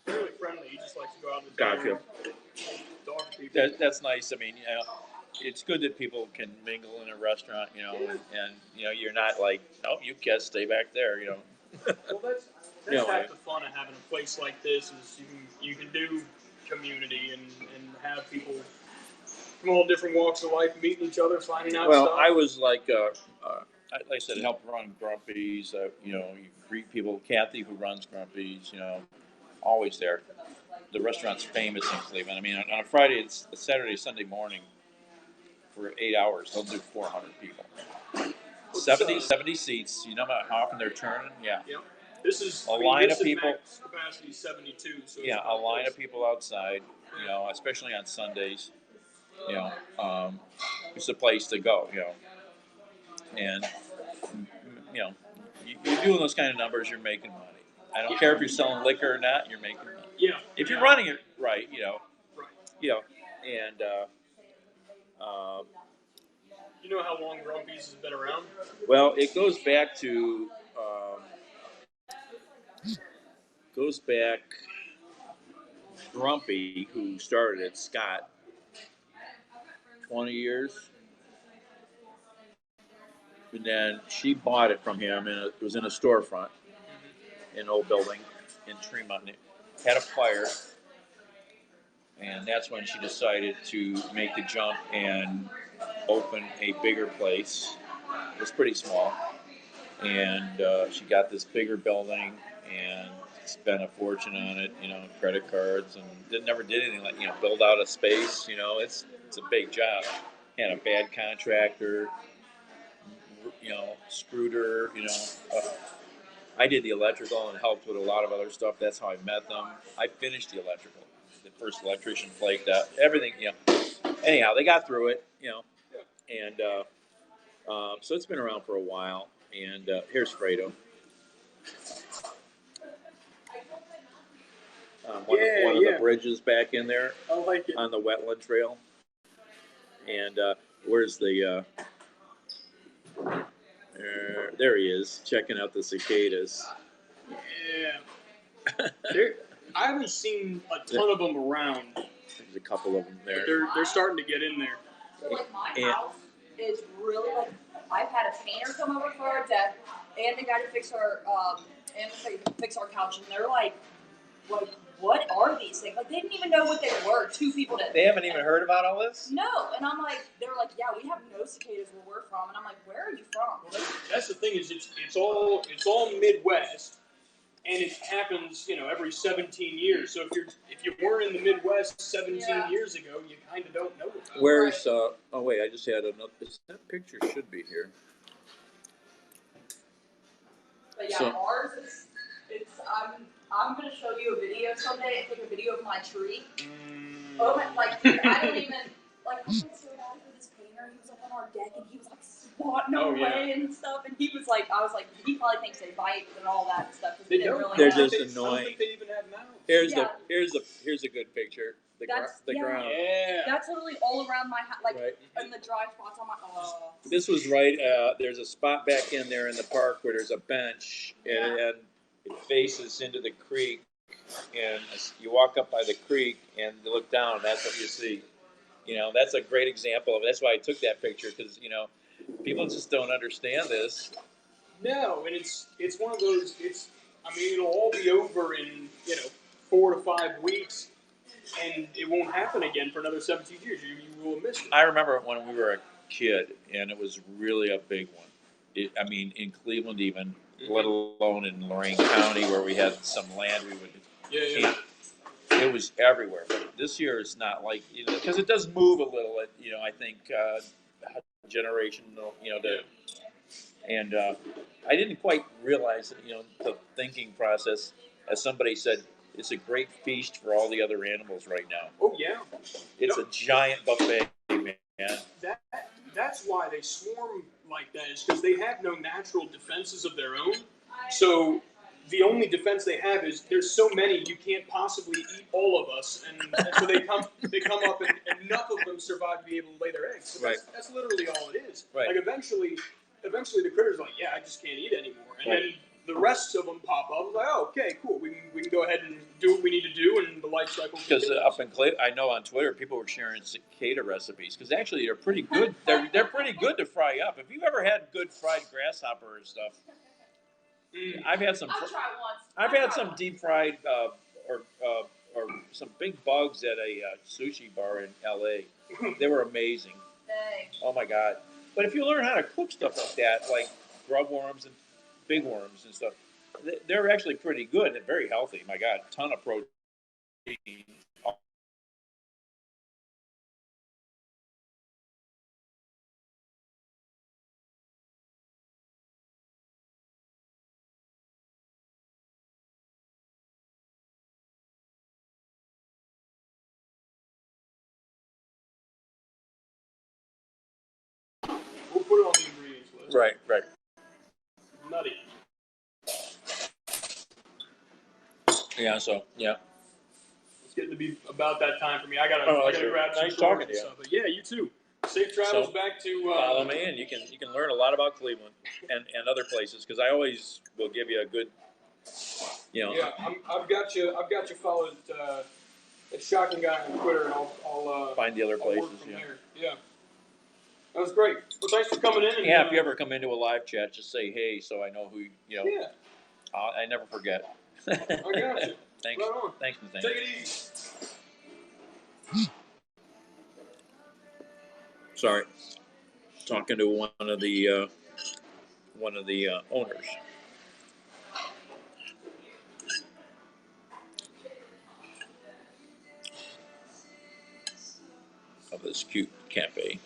really friendly. He just likes to go out and Gotcha. Talk to people. That's nice. I mean, it's good that people can mingle in a restaurant, and you're not like, you guys stay back there, Well, that's half the fun of having a place like this is you can do community and have people from all different walks of life meeting each other, finding out stuff. Well, I was like I said, help run Grumpy's. You greet people. Kathy, who runs Grumpy's, always there. The restaurant's famous in Cleveland. I mean, on a Friday, it's a Saturday, Sunday morning for 8 hours. They'll do 400 people. 70 seats. You know how often they're turning? Yeah. Yep. This is a line of people. Max capacity is 72. So yeah, a line of people outside. Especially on Sundays. It's a place to go. And you're doing those kind of numbers, you're making money. I don't care if you're selling liquor or not, you're making money. Yeah. If you're running it right, Right. And you know how long Grumpy's has been around? Well, it goes back to Grumpy, who started it, Scott, 20 years. And then she bought it from him, and it was in a storefront in an old building in Tremont. It had a fire, and that's when she decided to make the jump and open a bigger place. It was pretty small, and she got this bigger building and spent a fortune on it, credit cards, and never did anything like, build out a space. It's a big job. Had a bad contractor, screwed her, I did the electrical and helped with a lot of other stuff. That's how I met them. I finished the electrical. the first electrician flaked out. Everything, Anyhow, they got through it, and so it's been around for a while. And here's Fredo. One of the bridges back in there. I like it. On the wetland trail. And where's the? There he is, checking out the cicadas. Yeah. I haven't seen a ton of them around. There's a couple of them there. They're starting to get in there. So like my house is really like I've had a painter come over for our deck and the guy to fix our couch, and they're like, what are these things? Like they didn't even know what they were. Two people did. They haven't even heard about all this? No, and I'm like, they were like, yeah, we have no cicadas where we're from, and I'm like, where are you from? Well, that's the thing is it's all Midwest, and it happens every 17 years. So if you weren't in the Midwest 17 years ago, you kind of don't know about it. Where's oh wait, I just had another. That picture should be here. But yeah, So- ours is I'm gonna show you a video someday. I take a video of my tree. Oh my, like I don't even like. I feel so bad for this painter. He was up on our deck and he was like swatting away and stuff. And he was like, I was like, he probably thinks they bite and all that stuff. They didn't don't. really They're know. just I don't annoying. think they even have mouths. Here's Yeah. a good picture. The Yeah. ground. Yeah. That's literally all around my house, like Right. in the dry spots on my. This was right. There's a spot back in there in the park where there's a bench, and it faces into the creek. And you walk up by the creek and you look down, and that's what you see. That's a great example of it. That's why I took that picture, because people just don't understand this. No, and it's one of those. It'll all be over in 4 to 5 weeks, and it won't happen again for another 17 years. You will miss it. I remember when we were a kid, and it was really a big one. In Cleveland even, let alone in Lorain County, where we had some land we would camp. It was everywhere. But this year it's not like, because it does move a little. I think generational. And I didn't quite realize the thinking process. As somebody said, it's a great feast for all the other animals right now. Oh yeah. It's a giant buffet, man. That's why they swarm like that, is because they have no natural defenses of their own. So the only defense they have is there's so many you can't possibly eat all of us, and so they come up and enough of them survive to be able to lay their eggs. So that's literally all it is. Right. Like eventually the critter's like, yeah, I just can't eat anymore, and then the rest of them pop up. Like, oh, okay, cool. We can go ahead and do what we need to do, and the life cycle. Because up in Cleveland, I know on Twitter people were sharing cicada recipes, because actually they're pretty good. They're pretty good to fry up. If you've ever had good fried grasshopper and stuff, I've had some. I'll try once. I've had some deep fried or some big bugs at a sushi bar in L.A. They were amazing. Dang. Oh my god! But if you learn how to cook stuff like that, like grub worms and big worms and stuff, they're actually pretty good and very healthy. My god, ton of protein. We'll put it on the ingredients list. Right. Nutty. Yeah. So yeah. It's getting to be about that time for me. I gotta grab some nice talking to you. stuff. But yeah, you too. Safe travels back to. Follow me, and you can learn a lot about Cleveland and other places, because I always will give you a good. Yeah, I've got you followed at Shocking Guy on Twitter, and I'll find the other I'll work places. from Yeah. there. Yeah. That was great. Well, thanks for coming in. And, Yeah, if you ever come into a live chat, just say hey, so I know who Yeah, I never forget. I got you. Thanks. Right on. Thanks, Nathaniel. Take it easy. Sorry, talking to one of the owners. Of this cute cafe.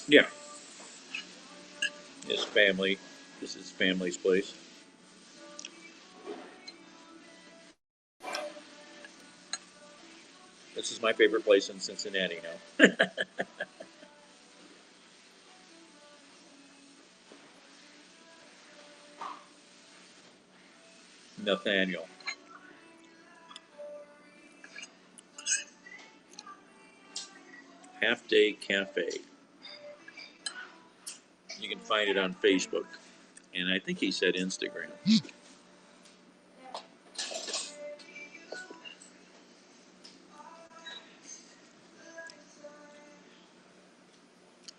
Yeah. His family. This is his family's place. This is my favorite place in Cincinnati now. Nathaniel. Half Day Cafe. You can find it on Facebook. And I think he said Instagram.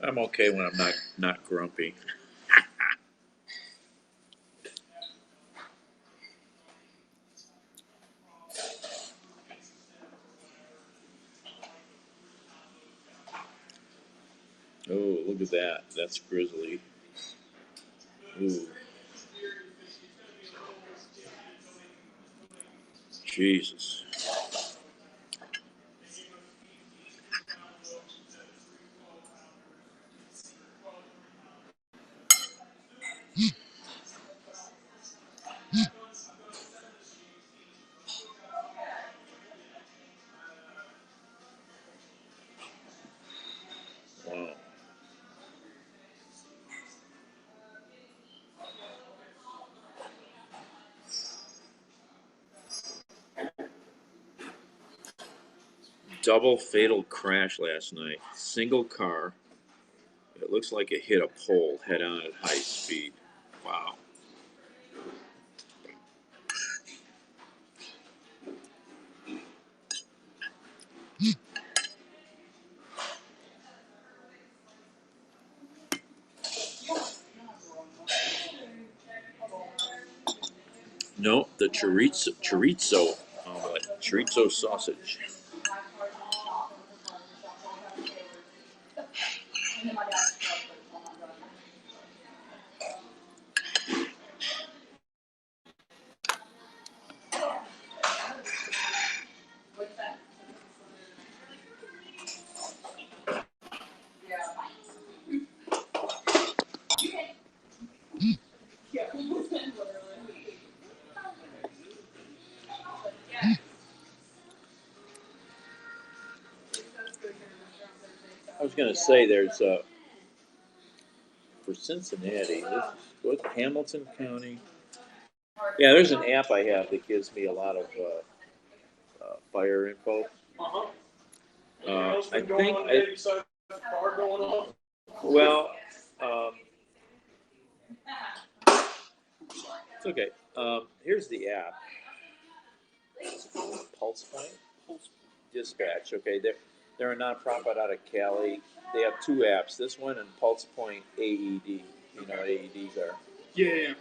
I'm okay when I'm not grumpy. Oh, look at that. That's grizzly. Ooh. Jesus. Wow. Double fatal crash last night. Single car. It looks like it hit a pole head on at high speed. Wow. No, the chorizo omelet. Chorizo sausage. I was going to say there's for Cincinnati, what's Hamilton County? Yeah, there's an app I have that gives me a lot of fire info. Uh-huh. I think besides the car going off? well, it's okay. Here's the app. Pulse Point Dispatch. Okay, they're a nonprofit out of Cali. They have two apps. This one and Pulse Point AED. You know what AEDs are. Yeah.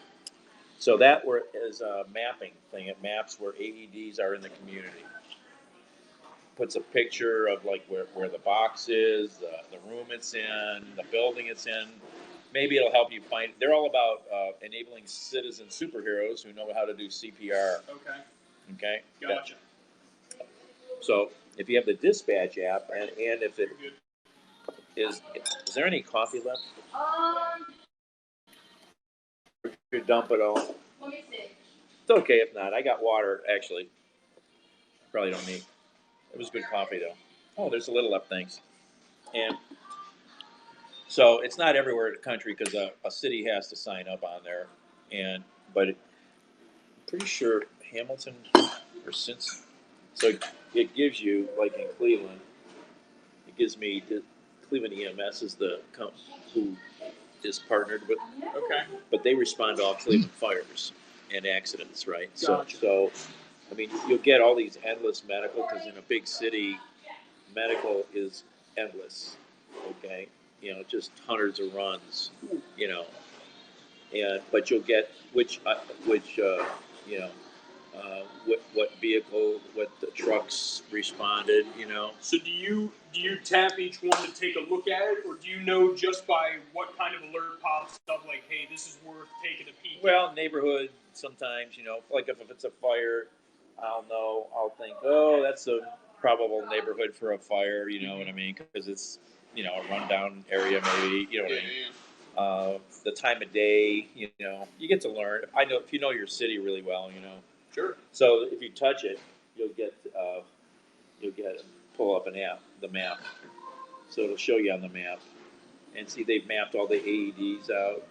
So that is a mapping thing. It maps where AEDs are in the community. Puts a picture of like where the box is, the room it's in, the building it's in. Maybe it'll help you find. They're all about enabling citizen superheroes who know how to do CPR. Okay. Okay. Gotcha. So if you have the dispatch app, and if it is there any coffee left? You dump it all. Let me see. It's okay if not. I got water actually. Probably don't need. It was good coffee though. Oh, there's a little left. Thanks. And so it's not everywhere in the country because a city has to sign up on there, but I'm pretty sure Hamilton or since. So it gives you like in Cleveland. It gives me Cleveland EMS is the company who is partnered with. Okay. But they respond to all Cleveland fires and accidents, right? Gotcha. So I mean, you'll get all these endless medical because in a big city, medical is endless. Okay, just hundreds of runs. You know, but you'll get what vehicle, what the trucks responded. So do you tap each one to take a look at it, or do you know just by what kind of alert pops up, like, hey, this is worth taking a peek? Well, neighborhood sometimes, like if it's a fire, I'll know. I'll think, oh, that's a probable neighborhood for a fire. You know what I mean? Because it's a rundown area, maybe. You know what I mean? The time of day, you get to learn. I know if you know your city really well, Sure. So if you touch it, you'll get pull up the map. So it'll show you on the map. And see, they've mapped all the AEDs out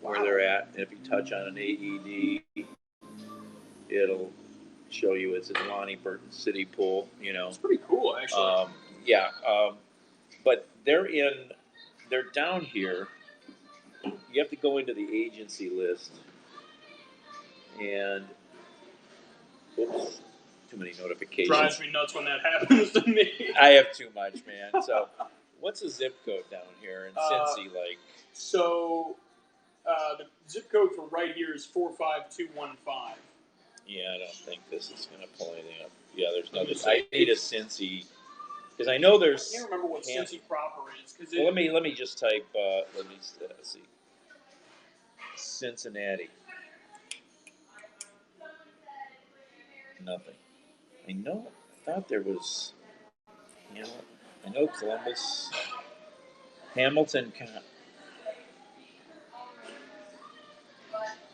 where they're at. And if you touch on an AED, it'll show you it's in Lonnie Burton City Pool, you know. It's pretty cool, actually. Yeah. But they're down here. You have to go into the agency list. And, oops, too many notifications. Drives me nuts when that happens to me. I have too much, man. So, what's the zip code down here in Cincy? Like, so the zip code for right here is 45215. yeah, I don't think this is gonna pull anything up. Yeah, there's nothing. I need a Cincy because I know there's. I can't remember what Cincy proper is. Well, let me just type. Let me see. Cincinnati. Nothing. I know. I thought there was. You know, I know Columbus, Hamilton.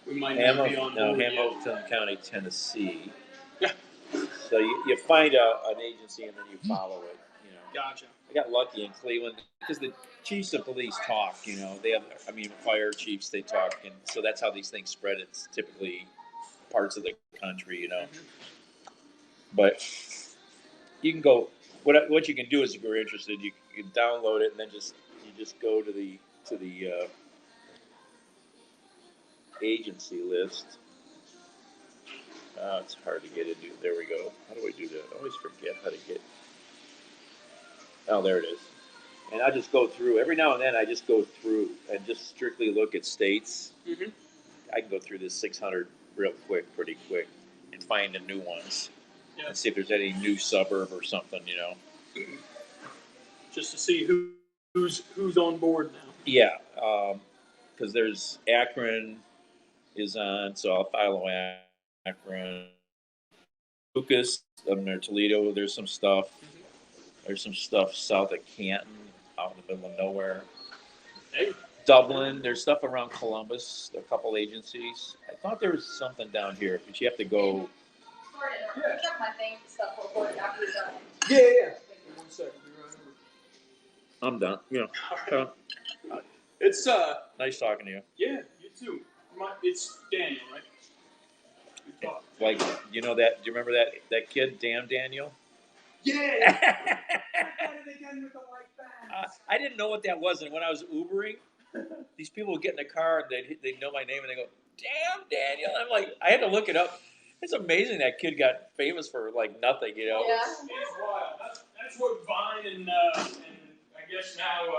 We might not be on board Hamilton yet. County, Tennessee. So you find an agency and then you follow it. You know. Gotcha. I got lucky in Cleveland because the chiefs of police talk. You know, they have. I mean, fire chiefs they talk, and so that's how these things spread. It's typically parts of the country. You know, but you can go. What you can do is if you're interested, you can download it and then you just go to the agency list. It's hard to get into. There we go. How do I do that? I always forget how to get. Oh, there it is. And I just go through. Every now and then I just go through and just strictly look at states. Mm-hmm. I can go through this 600 pretty quick, and find the new ones. Yeah. And see if there's any new suburb or something, you know. Just to see who's on board now. Yeah, because there's Akron is on, so I'll follow Akron. Lucas, up near Toledo, there's some stuff. There's some stuff south of Canton, out in the middle of nowhere. Hey. Dublin, there's stuff around Columbus, a couple agencies. I thought there was something down here, but you have to go. Yeah. Check my thing stuff before after you're done. Yeah. 1 second. I'm done. Yeah. It's Nice talking to you. Yeah, you too. It's Daniel, right? Good talk. Like, you know that? Do you remember that kid, Damn Daniel? Yeah. I didn't know what that was, and when I was Ubering, these people would get in the car and they'd know my name and they go, "Damn Daniel!" I'm like, I had to look it up. It's amazing that kid got famous for like nothing, you know. Yeah. It's wild. That's what Vine and I guess now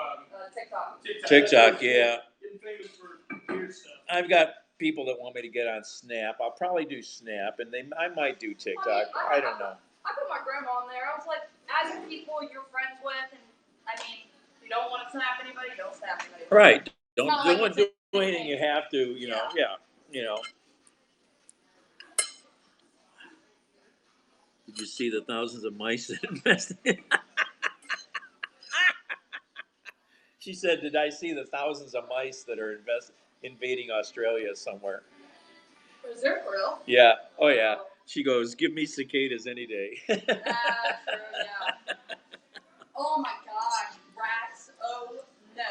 TikTok, yeah. Getting famous for weird stuff. I've got people that want me to get on Snap. I'll probably do Snap, and I might do TikTok. I don't know. I put my grandma on there. I was like, as people you're friends with, and I mean, if you don't want to snap anybody, don't snap anybody. Right. Don't Like do anything you have to, you know. Yeah, you know. Did you see the thousands of mice that invested? She said, "Did I see the thousands of mice that are invading Australia somewhere?" Is there for real? Yeah. Oh yeah. She goes, "Give me cicadas any day." True, yeah. Oh my gosh, rats. Oh no.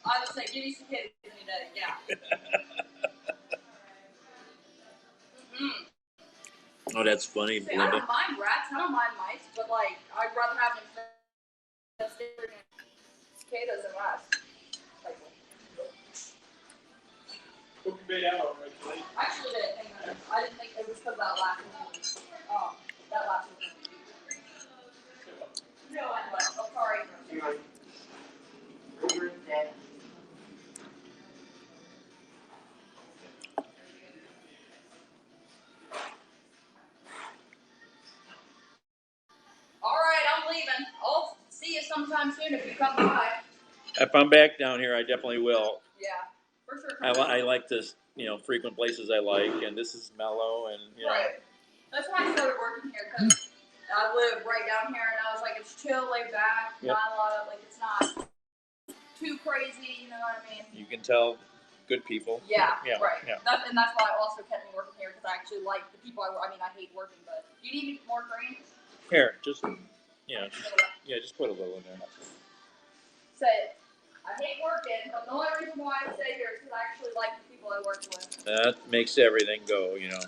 I would say give me some kids any day. Yeah. Oh, that's funny, See, I Linda. don't mind rats. I don't mind mice, but like I'd rather have them than cicadas and rats. Like, Hope you made out all right today. I actually didn't think that. I didn't think it was because that last one. That last one. No, I know. Oh, sorry. All right, I'm leaving. I'll see you sometime soon if you come by. If I'm back down here, I definitely will. Yeah, for sure. I like this, you know, frequent places I like, and this is mellow, and you know. Right. That's why I started working here, because I live right down here, and I was like, it's chill, laid back, Yep. not a lot of, like, it's not too crazy, you know what I mean? You can tell good people. Yeah, Yeah. right. Yeah. And that's why I also kept me working here, because I actually like the people I hate working, but do you need more green? Here, just just put a little in there. Say, I hate working, but the only reason why I stay here is because I actually like the people I work with. That makes everything go, you know.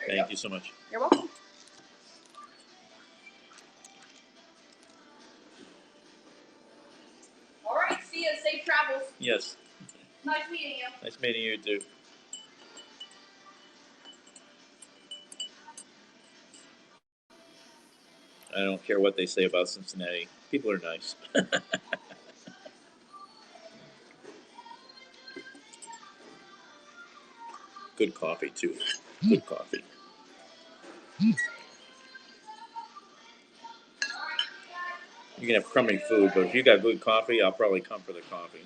Thank you so much. You're welcome. All right, see you. Safe travels. Yes. Nice meeting you. Nice meeting you too. I don't care what they say about Cincinnati. People are nice. Good coffee too. Good coffee. You can have crummy food, but if you got good coffee, I'll probably come for the coffee.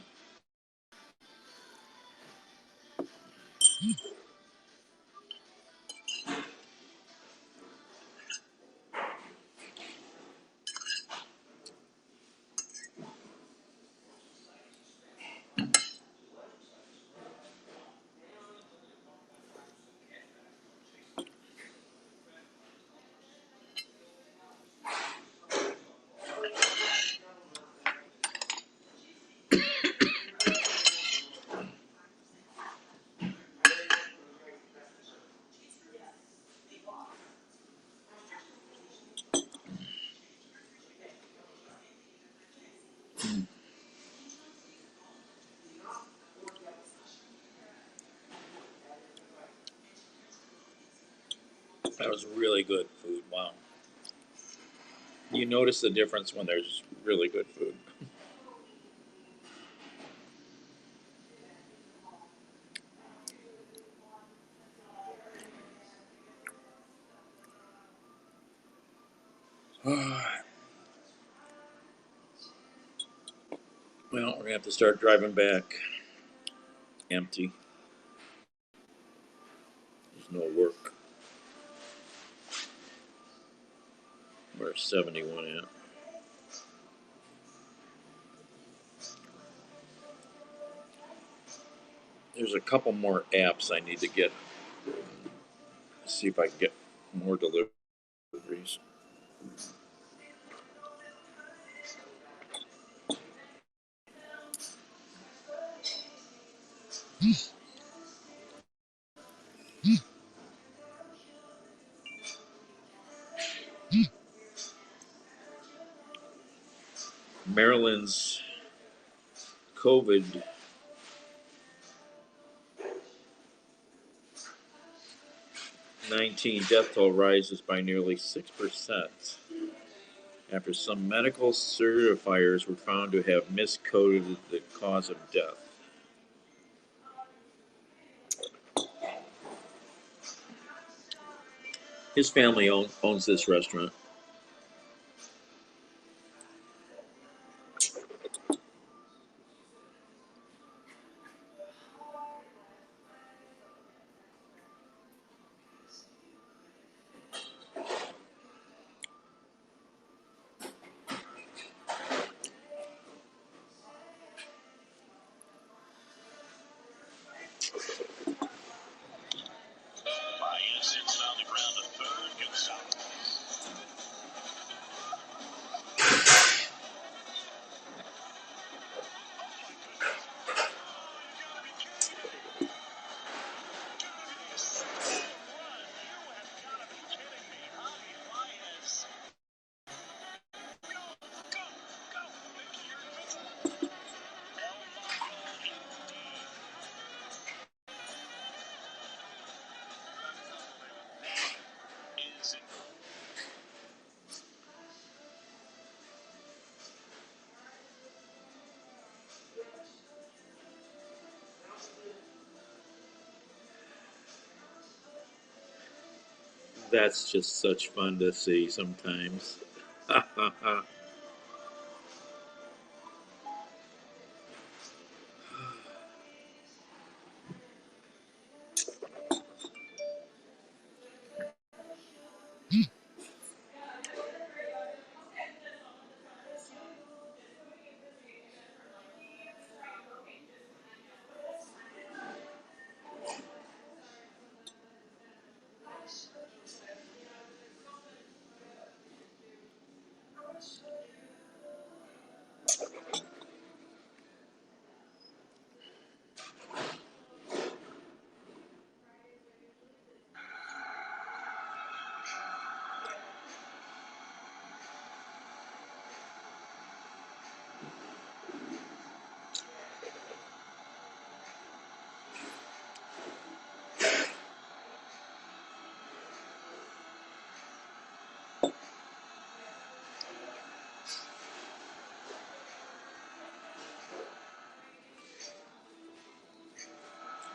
That was really good food. Wow. You notice the difference when there's really good food. Well, we're going to have to start driving back empty. There's no work. Where's 71 at? There's a couple more apps I need to get. See if I can get more deliveries. Maryland's COVID -19 death toll rises by nearly 6% after some medical certifiers were found to have miscoded the cause of death. His family owns this restaurant. That's just such fun to see sometimes.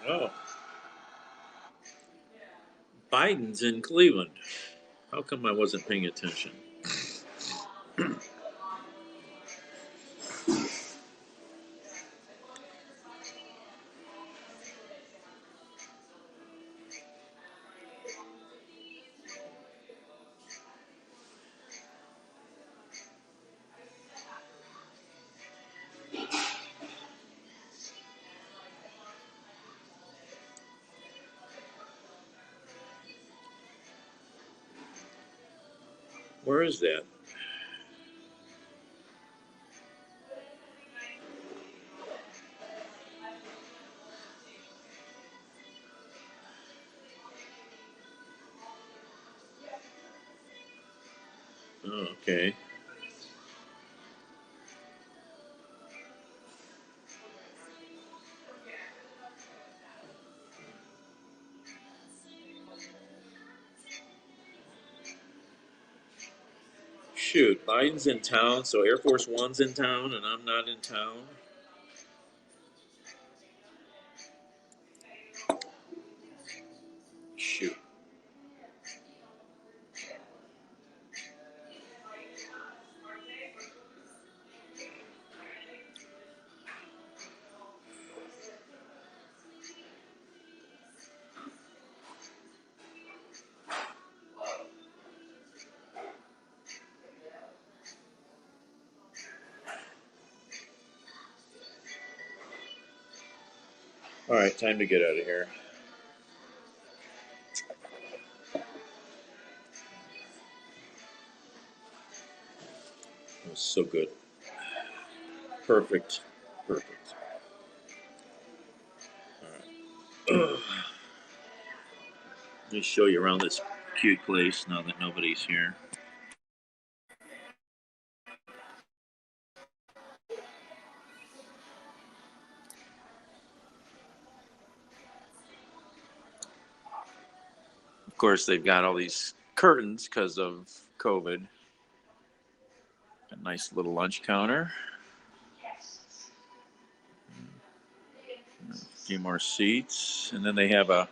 Oh, Biden's in Cleveland. How come I wasn't paying attention? Where is that? Oh, okay. Shoot, Biden's in town, so Air Force One's in town, and I'm not in town. Shoot. All right, time to get out of here. It was so good. Perfect. Perfect. All right. Let me show you around this cute place now that nobody's here. Of course, they've got all these curtains because of COVID. A nice little lunch counter. A few more seats. And then they have a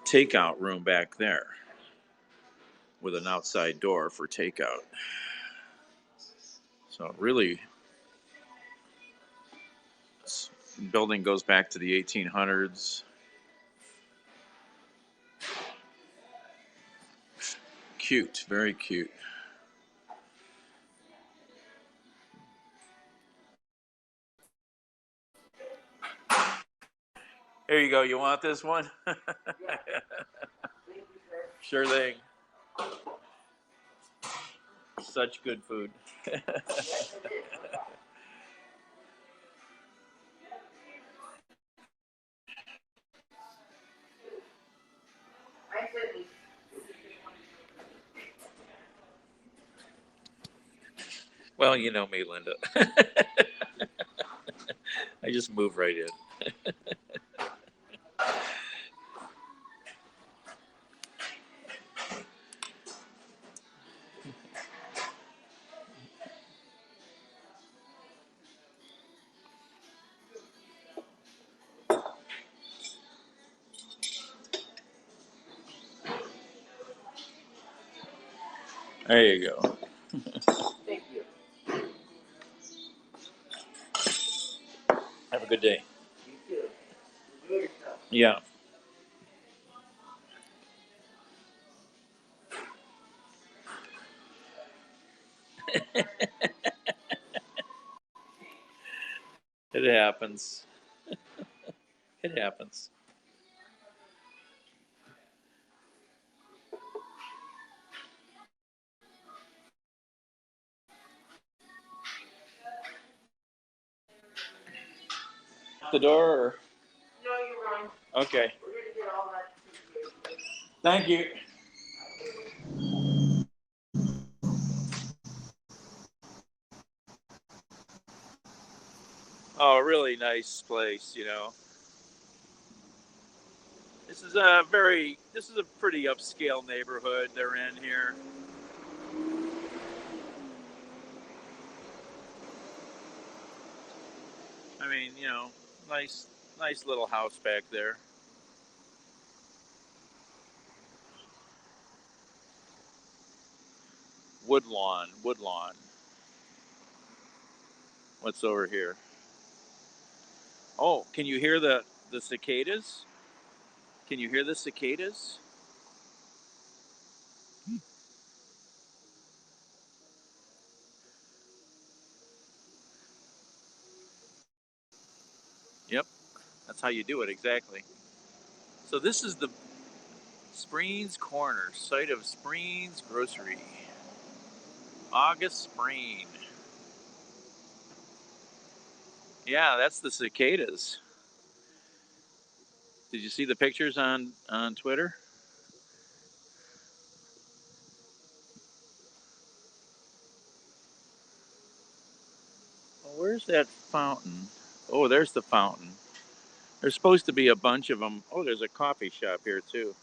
takeout room back there with an outside door for takeout. So really, this building goes back to the 1800s. Cute, very cute. Here you go. You want this one? Sure thing. Such good food. Well, you know me, Linda. I just move right in. There you go. Thank you. Have a good day. You too. Enjoy yourself. Yeah. It happens. It happens. The door? Or? No, you're wrong. Okay. We're gonna get all that. Thank you. Oh, really nice place, you know. This is a pretty upscale neighborhood they're in here. I mean, you know, nice Nice little house back there. Woodlawn, woodlawn. What's over here? Oh, can you hear the cicadas? Can you hear the cicadas? Yep, that's how you do it exactly. So this is the Spreen's Corner, site of Spreen's Grocery. August Spreen. Yeah, that's the cicadas. Did you see the pictures on Twitter? Well, where's that fountain? Oh, there's the fountain. There's supposed to be a bunch of them. Oh, there's a coffee shop here too.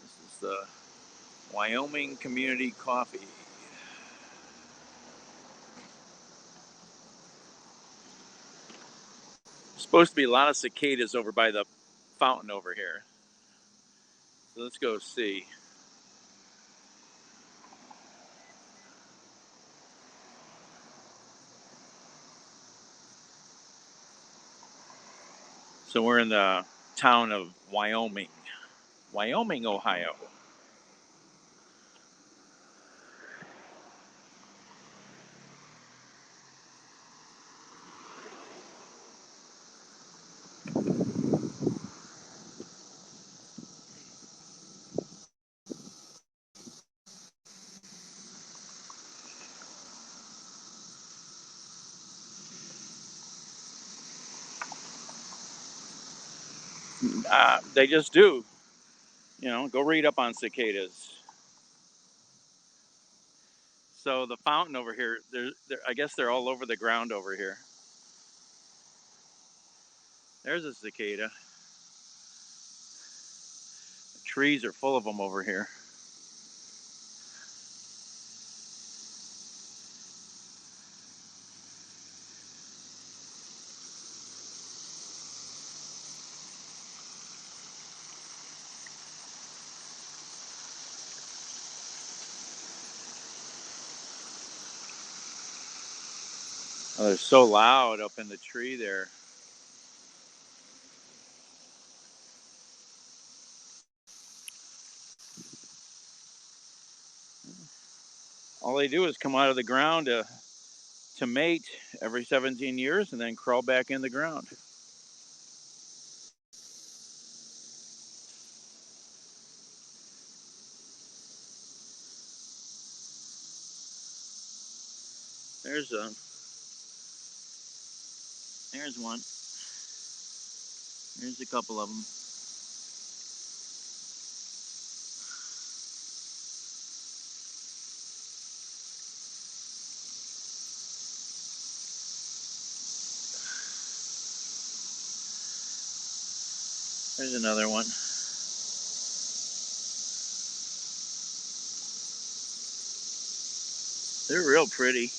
This is the Wyoming Community Coffee. There's supposed to be a lot of cicadas over by the fountain over here. So let's go see. So we're in the town of Wyoming, Ohio. They just do. You know, go read up on cicadas. So the fountain over here, I guess they're all over the ground over here. There's a cicada. The trees are full of them over here. Oh, they're so loud up in the tree there. All they do is come out of the ground to mate every 17 years and then crawl back in the ground. There's one. There's a couple of them. There's another one. They're real pretty.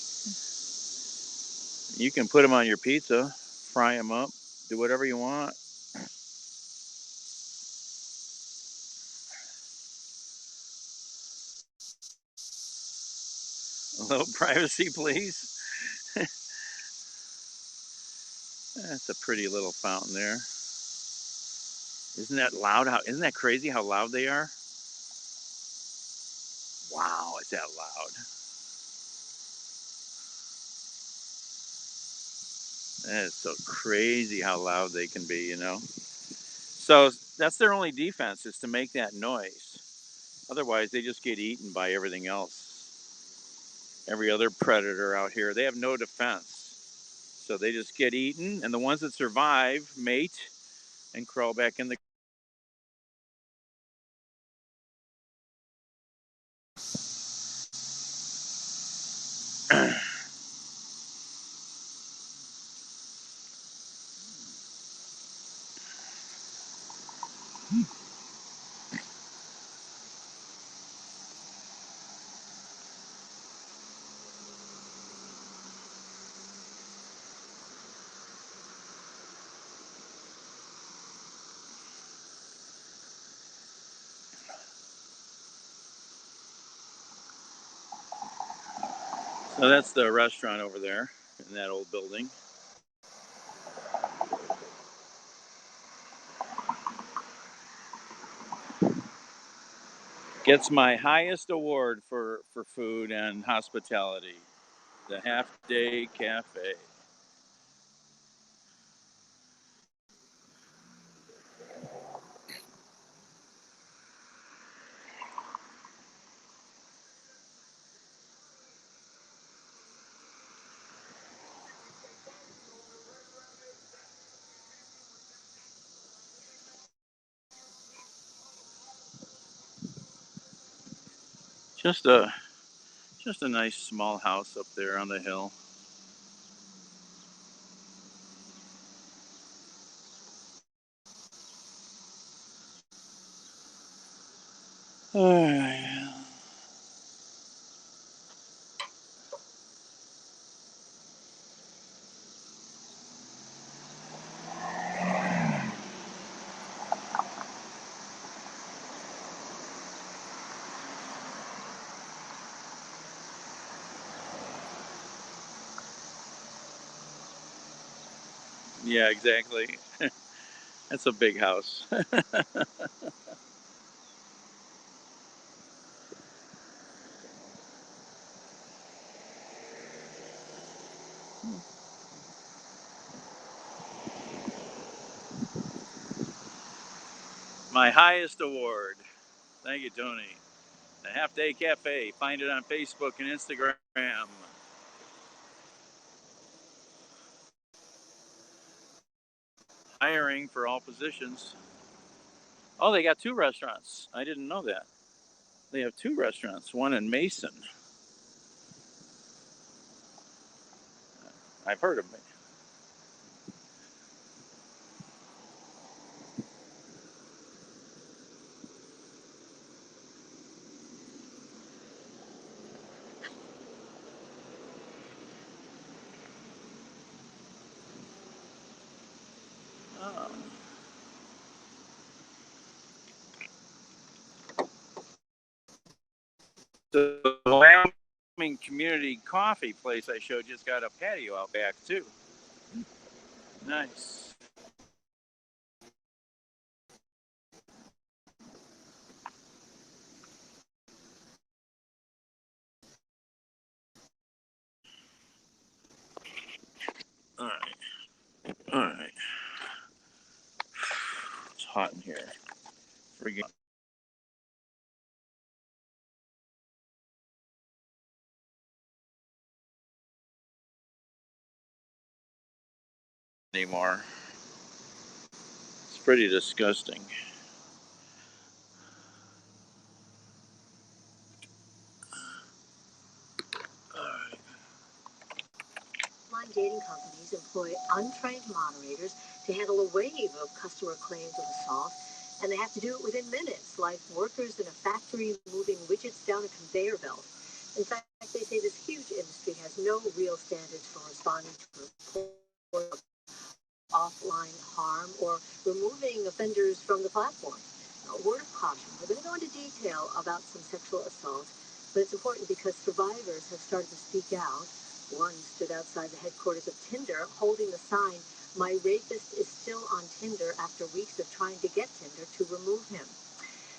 You can put them on your pizza, fry them up, do whatever you want. A little privacy, please. That's a pretty little fountain there. Isn't that loud? Isn't that crazy how loud they are? Wow, it's that loud. That is so crazy how loud they can be, you know? So that's their only defense, is to make that noise. Otherwise, they just get eaten by everything else. Every other predator out here, they have no defense. So they just get eaten, and the ones that survive mate and crawl back in the So that's the restaurant over there in that old building. Gets my highest award for food and hospitality, the Half Day Cafe. Just a nice small house up there on the hill. Yeah, exactly. That's a big house. My highest award. Thank you, Tony. The Half Day Cafe. Find it on Facebook and Instagram. Hiring for all positions. Oh, they got 2 restaurants. I didn't know that. They have 2 restaurants, one in Mason. I've heard of it. Oh. The Wyoming Community Coffee place I showed just got a patio out back too. Nice. All right. All right. It's hot in here. Friggin' anymore. It's pretty disgusting. Online dating companies employ untrained moderators to handle a wave of customer claims of assault, and they have to do it within minutes, like workers in a factory moving widgets down a conveyor belt. In fact, they say this huge industry has no real standards for responding to reports of offline harm or removing offenders from the platform. A word of caution, we're going to go into detail about some sexual assault, but it's important because survivors have started to speak out. One stood outside the headquarters of Tinder holding the sign, "My rapist is still on Tinder," after weeks of trying to get Tinder to remove him.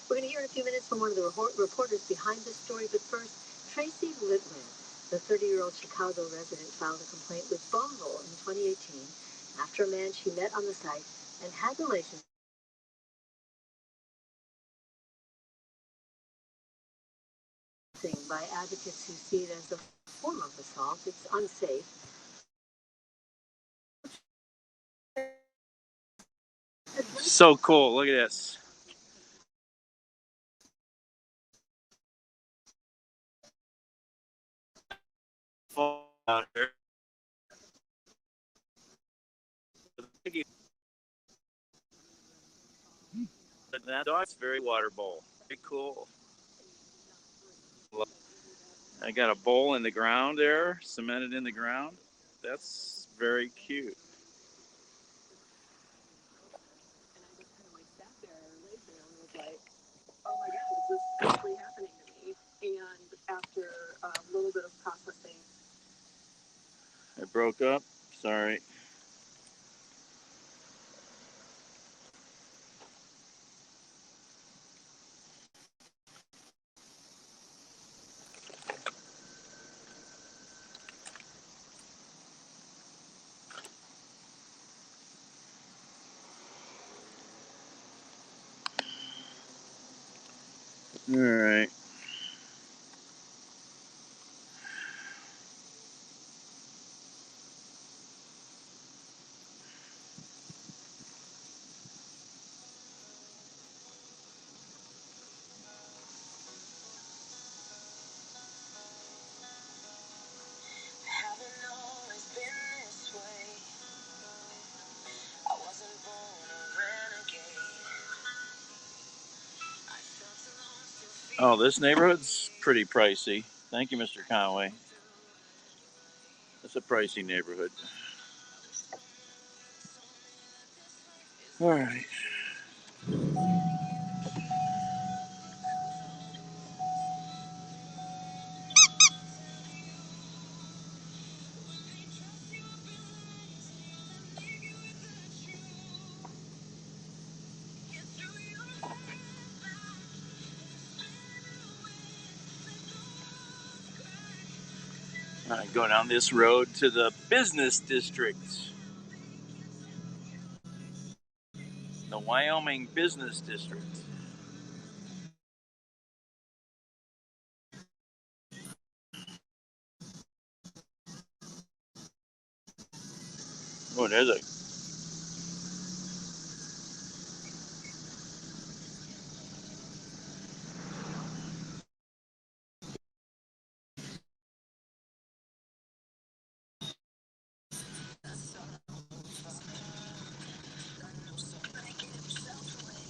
We're going to hear in a few minutes from one of the reporters behind this story, but first, Tracy Litwin, the 30-year-old Chicago resident, filed a complaint with Bumble in 2018 after a man she met on the site and had relations by advocates who see it as a form of assault. It's unsafe. So cool. Look at this. Out here. That dog's very water bowl. Very cool. I got a bowl in the ground there, cemented in the ground. That's very cute. Oh my God, is this actually happening to me? And after a little bit of processing, broke up. Sorry. All right. Oh, this neighborhood's pretty pricey. Thank you, Mr. Conway. It's a pricey neighborhood. All right. All right, go down this road to the business district. The Wyoming Business District. Oh, there's a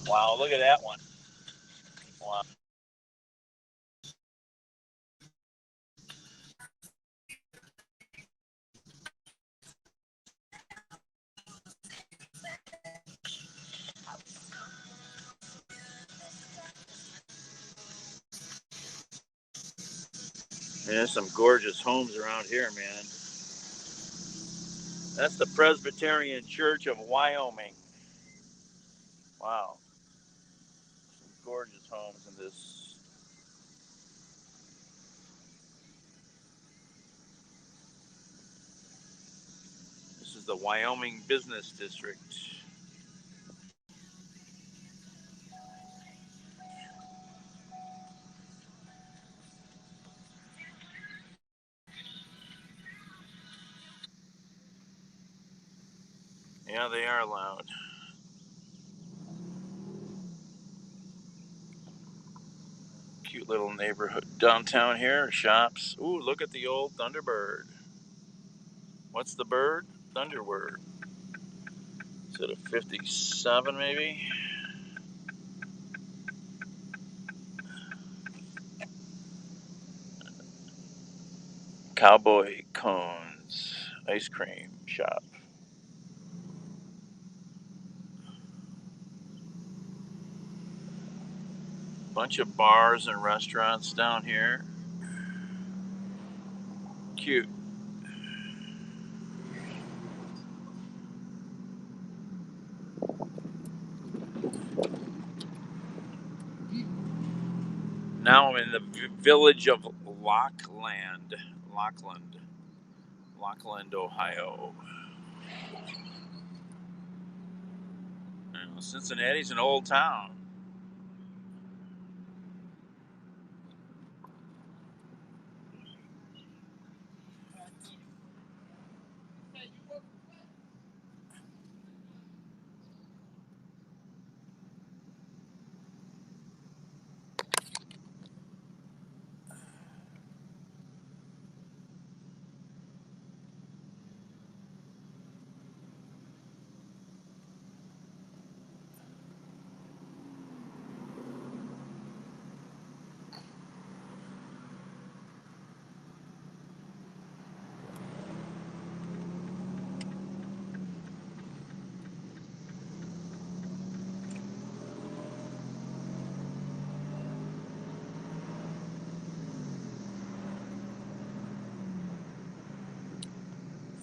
wow. Look at that one. Wow. There's some gorgeous homes around here, man. That's the Presbyterian Church of Wyoming. Wow. Some gorgeous homes in this. This is the Wyoming Business District. Yeah, they are loud. Cute little neighborhood downtown here. Shops. Ooh, look at the old Thunderbird. What's the bird? Thunderbird. Is it a 57 maybe? Cowboy Cones ice cream shop. Bunch of bars and restaurants down here. Cute. Now I'm in the village of Lockland, Ohio. Cincinnati's an old town.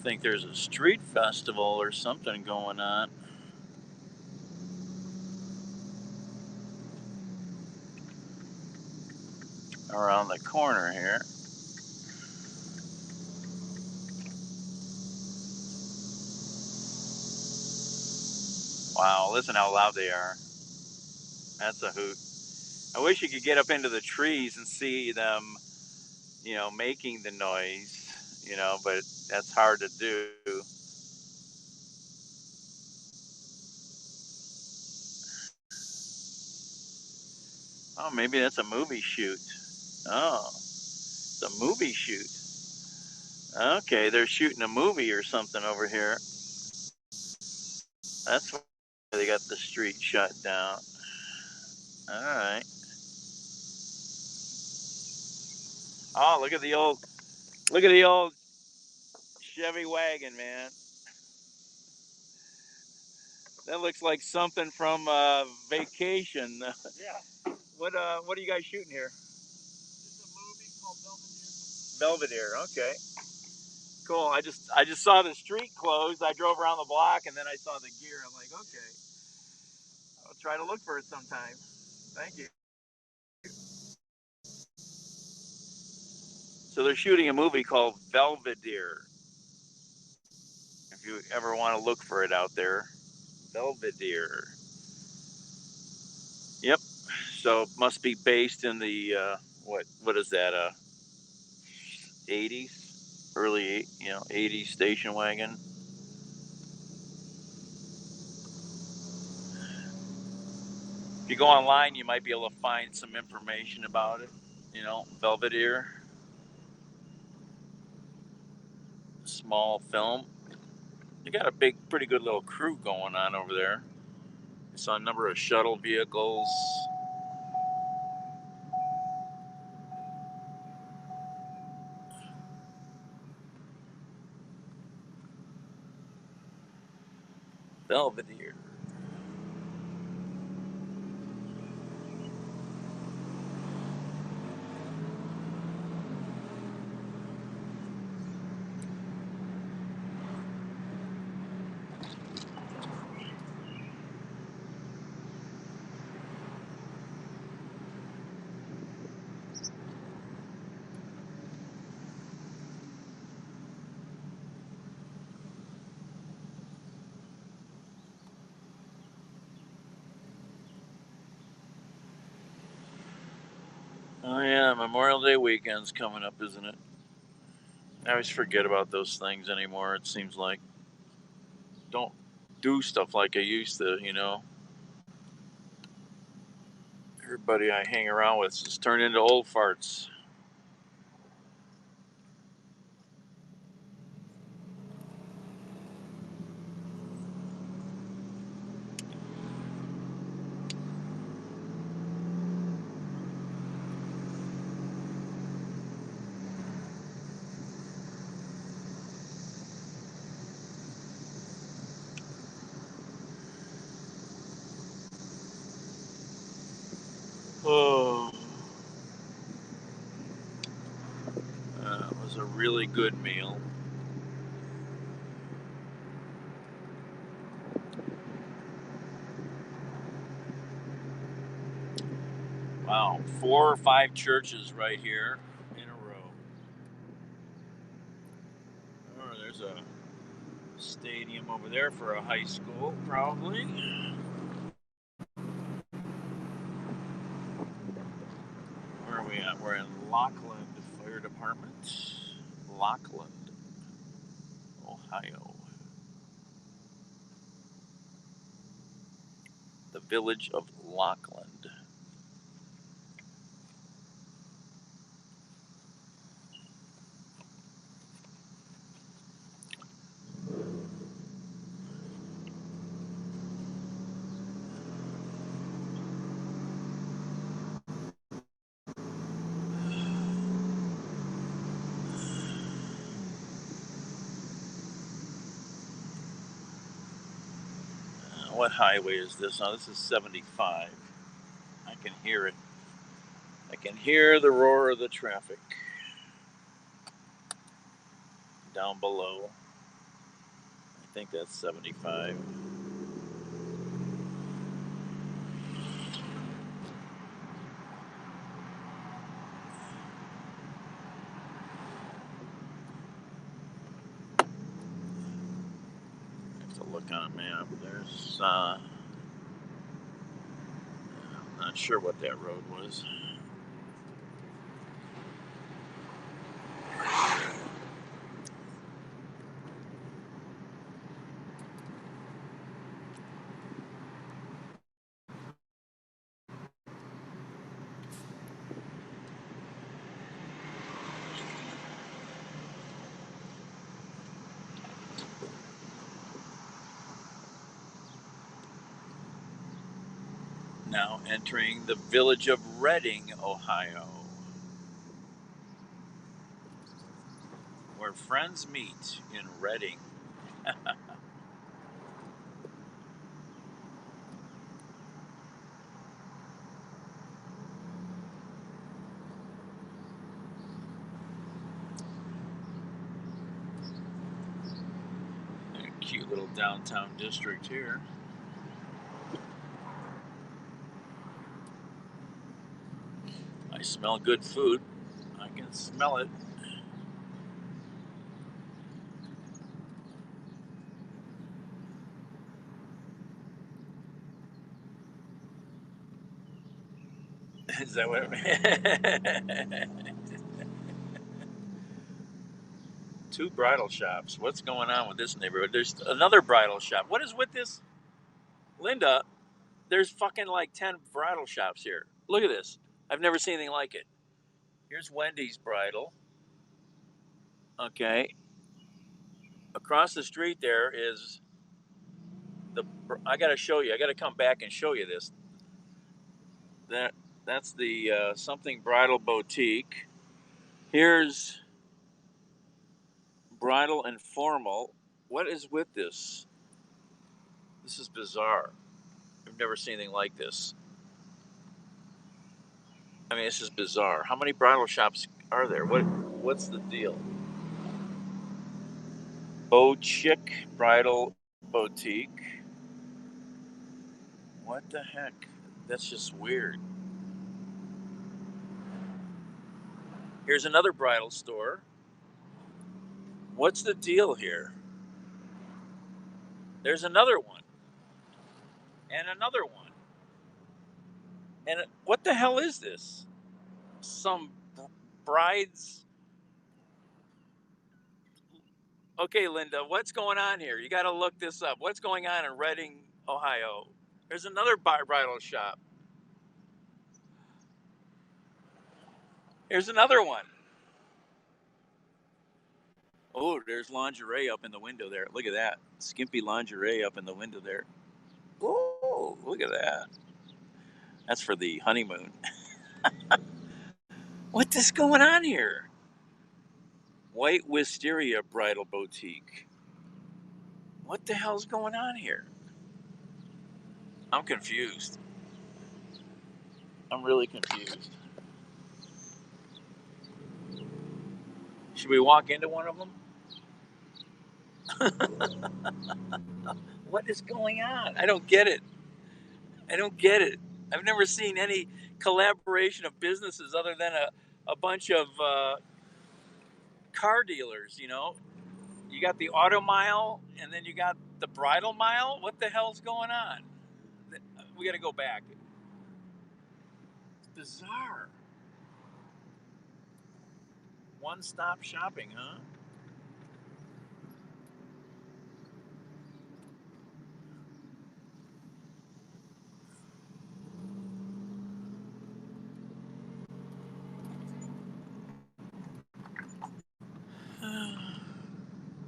think there's a street festival or something going on. Around the corner here. Wow, listen how loud they are. That's a hoot. I wish you could get up into the trees and see them, making the noise, but that's hard to do. Oh, maybe that's a movie shoot. Oh, it's a movie shoot. Okay, they're shooting a movie or something over here. That's why they got the street shut down. All right. Oh, look at the old Chevy wagon, man. That looks like something from Vacation. Yeah. What are you guys shooting here? It's a movie called Belvedere. Okay. Cool. I just saw the street closed. I drove around the block and then I saw the gear. I'm like, okay. I'll try to look for it sometime. Thank you. So they're shooting a movie called Belvedere. If you ever want to look for it out there, Belvedere. Yep. So it must be based in the what is that? 80s, early 80s station wagon. If you go online, you might be able to find some information about it. Belvedere, small film. You got a pretty good little crew going on over there. I saw a number of shuttle vehicles. Belvedere. Oh yeah, Memorial Day weekend's coming up, isn't it? I always forget about those things anymore. It seems like don't do stuff like I used to. Everybody I hang around with just turned into old farts. Oh, it was a really good meal. Wow, 4 or 5 churches right here in a row. Oh, there's a stadium over there for a high school, probably. Where are we at? We're in Lockland Fire Department. Lockland, Ohio. The village of Lockland. What highway is this? Oh, this is 75. I can hear it. I can hear the roar of the traffic down below. think that's 75. I have to look on a map. There's, I'm not sure what that road was. Now entering the village of Reading, Ohio, where friends meet in Reading. A cute little downtown district here. I smell good food. I can smell it. Is that what it Two bridal shops. What's going on with this neighborhood? There's another bridal shop. What is with this? Linda, there's fucking like 10 bridal shops here. Look at this. I've never seen anything like it. Here's Wendy's Bridal. Okay. Across the street there is I got to show you. I got to come back and show you this. That's the something bridal boutique. Here's bridal and formal. What is with this? This is bizarre. I've never seen anything like this. I mean, this is bizarre. How many bridal shops are there? What's the deal? Beau Chic Bridal Boutique. What the heck? That's just weird. Here's another bridal store. What's the deal here? There's another one. And another one. And what the hell is this? Some brides. Okay, Linda, what's going on here? You got to look this up. What's going on in Reading, Ohio? There's another bridal shop. Here's another one. Oh, there's lingerie up in the window there. Look at that. Skimpy lingerie up in the window there. Oh, look at that. That's for the honeymoon. What is going on here? White Wisteria Bridal Boutique. What the hell's going on here? I'm confused. I'm really confused. Should we walk into one of them? What is going on? I don't get it. I've never seen any collaboration of businesses other than a bunch of car dealers, you know? You got the auto mile and then you got the bridal mile. What the hell's going on? We got to go back. It's bizarre. One-stop shopping, huh?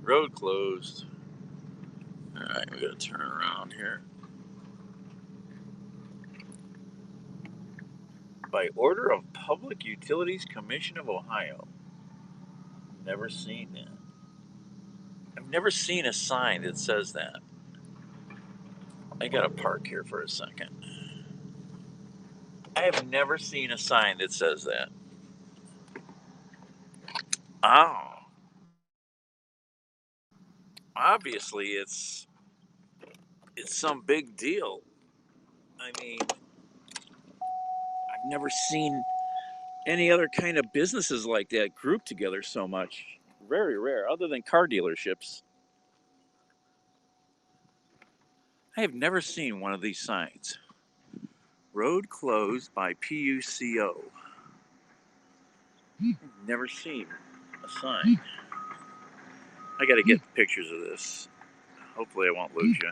Road closed. All right, we got to turn around here. By order of Public Utilities Commission of Ohio. Never seen that. I've never seen a sign that says that. I got to park here for a second. I have never seen a sign that says that. Oh. obviously it's some big deal. I mean, I've never seen any other kind of businesses like that grouped together so much. Very rare, other than car dealerships. I have never seen one of these signs. Road closed by PUCO. Never seen a sign. I gotta get pictures of this. Hopefully I won't lose you.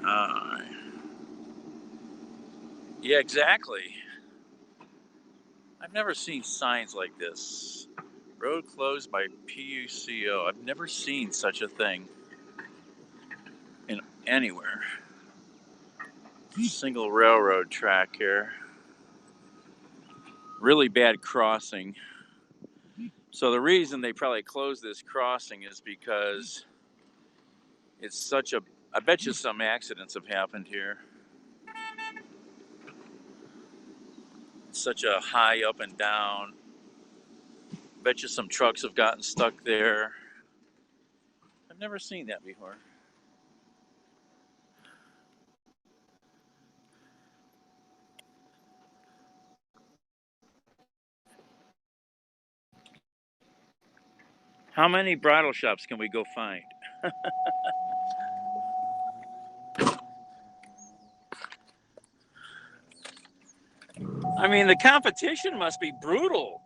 Uh, yeah, exactly. I've never seen signs like this. Road closed by PUCO. I've never seen such a thing in anywhere. Single railroad track here. Really bad crossing. So the reason they probably closed this crossing is because it's such a. I bet you some accidents have happened here. It's such a high up and down. Bet you some trucks have gotten stuck there. I've never seen that before. How many bridal shops can we go find? I mean, the competition must be brutal.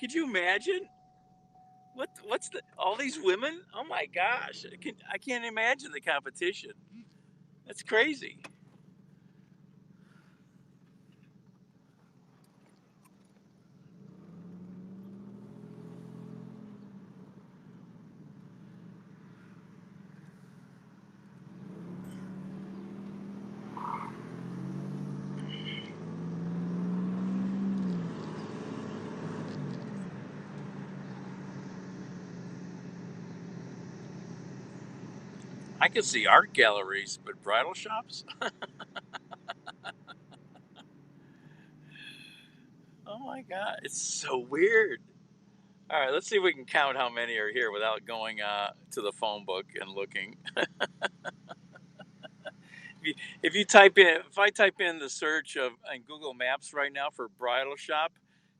Could you imagine? What's all these women? Oh my gosh! I can't imagine the competition. That's crazy. I could see art galleries, but bridal shops? Oh my god, it's so weird. All right, let's see if we can count how many are here without going to the phone book and looking. If I type in the search of in Google Maps right now for bridal shop,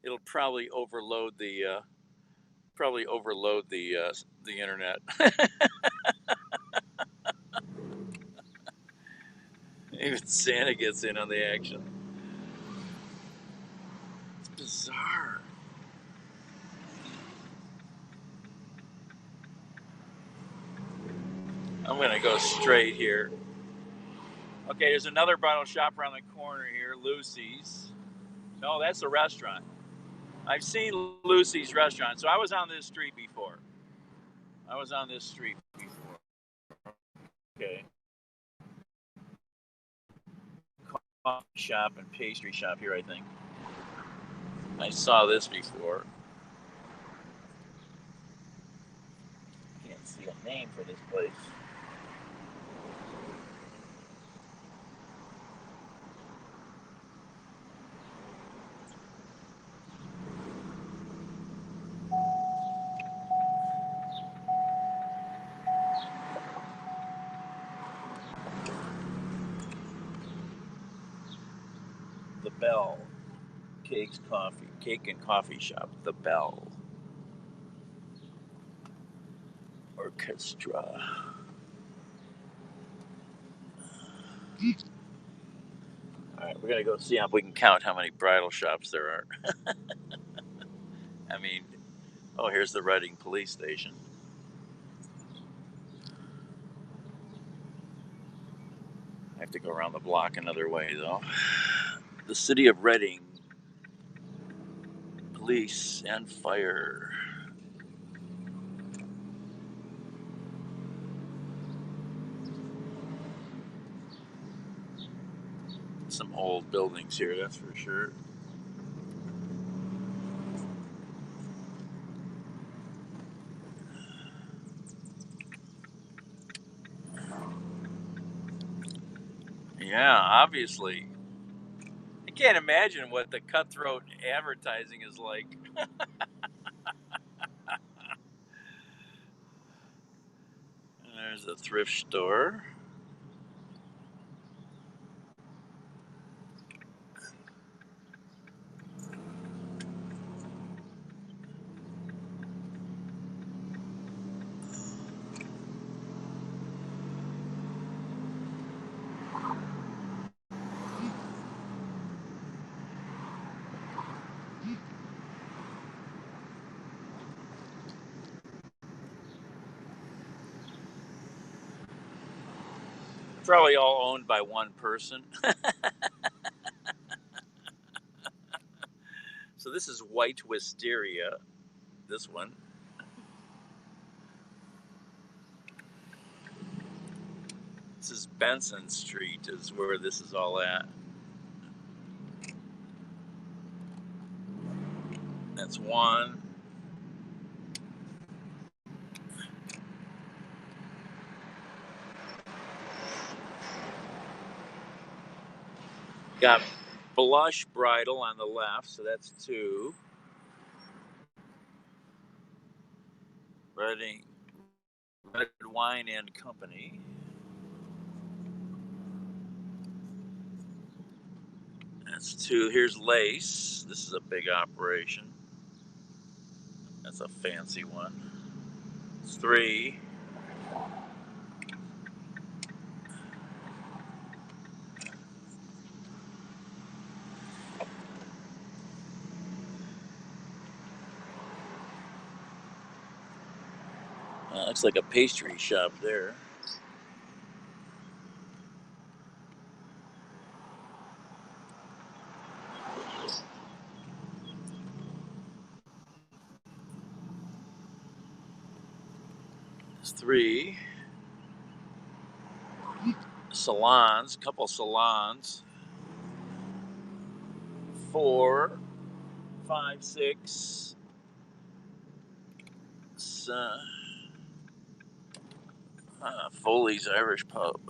it'll probably overload the internet. Even Santa gets in on the action. It's bizarre. I'm gonna go straight here. Okay, there's another bridal shop around the corner here, Lucy's. No, that's a restaurant. I've seen Lucy's restaurant, so I was on this street before. Okay. Coffee shop and pastry shop here, I think. I saw this before. Can't see a name for this place. The Bell. Cake and coffee shop. The Bell. Orchestra. All right, we're gonna go see if we can count how many bridal shops there are. I mean, oh, here's the Reading Police Station. I have to go around the block another way, though. The City of Reading Police and Fire. old buildings here, that's for sure. Yeah, obviously. I can't imagine what the cutthroat advertising is like. There's a thrift store. Probably all owned by one person. So this is White Wisteria, this one. This is Benson Street is where this is all at. That's one. Got Blush Bridal on the left, so that's two. Red Wine and Company. That's two. Here's Lace. This is a big operation. That's a fancy one. It's three. Looks like a pastry shop there. There's three. Salons, a couple salons. 4, 5, 6. Foley's Irish Pub.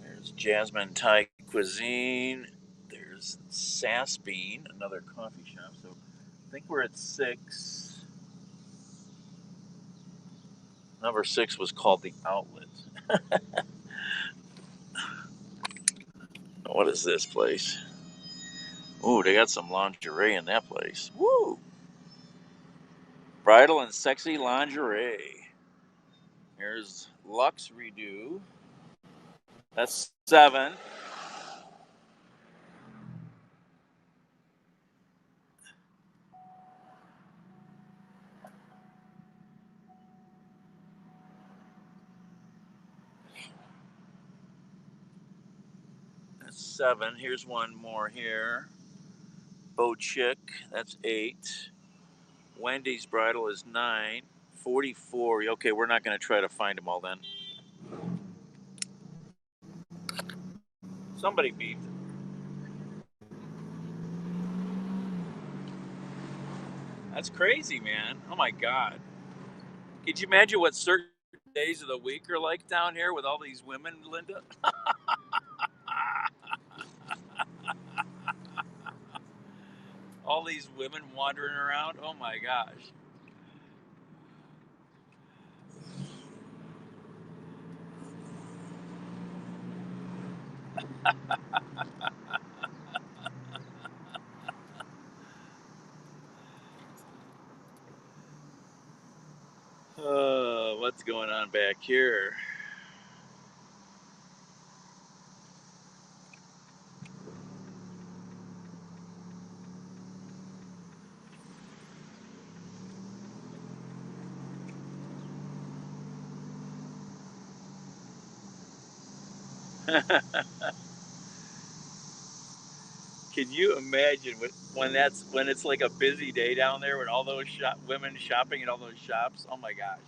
There's Jasmine Thai Cuisine. There's Sassbean, another coffee shop. So I think we're at 6. Number 6 was called The Outlet. What is this place? Ooh, they got some lingerie in that place. Woo! Bridal and sexy lingerie. Here's Luxe Redo. That's 7. That's 7. Here's one more here. Beau Chick. That's 8. Wendy's Bridal is 9. 44. Okay, we're not going to try to find them all then. Somebody beeped. That's crazy, man. Oh my God. Could you imagine what certain days of the week are like down here with all these women, Linda? All these women wandering around. Oh my gosh. What's going on back here? Can you imagine when it's like a busy day down there with all those women shopping in all those shops? Oh my gosh!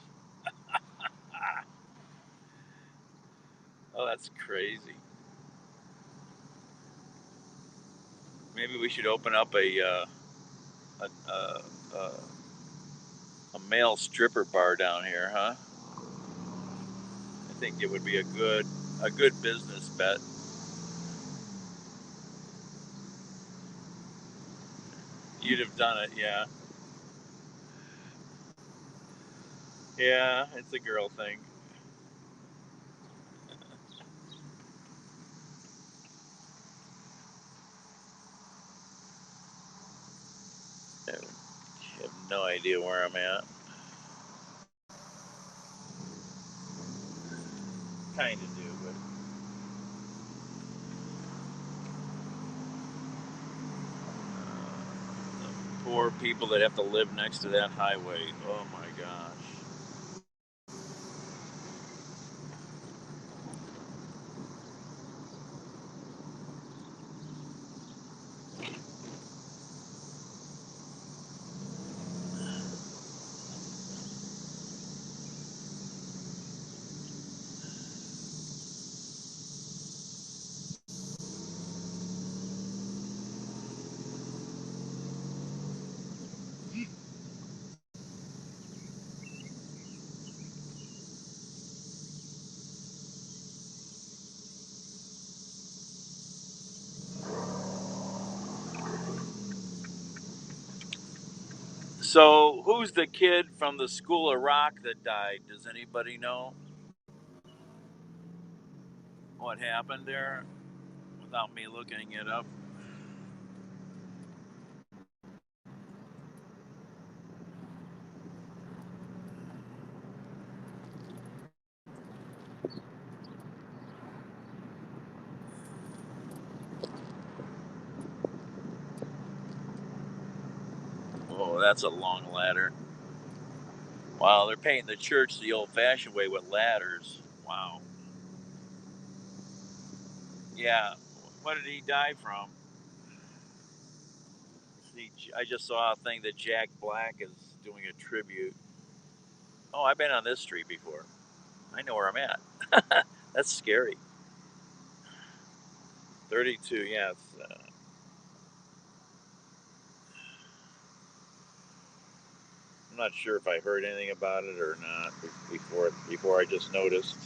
Oh, that's crazy. Maybe we should open up a, a, a, a male stripper bar down here, huh? I think it would be a good business bet. You'd have done it, yeah. Yeah, it's a girl thing. I have no idea where I'm at. Kind of do, but the poor people that have to live next to that highway. Oh my gosh. So, who's the kid from the School of Rock that died? Does anybody know what happened there? Without me looking it up. Oh, that's a long ladder. Wow, they're painting the church the old-fashioned way with ladders. Wow. Yeah. What did he die from? See, I just saw a thing that Jack Black is doing a tribute. Oh, I've been on this street before. I know where I'm at. That's scary. 32, yeah. I'm not sure if I heard anything about it or not before I just noticed.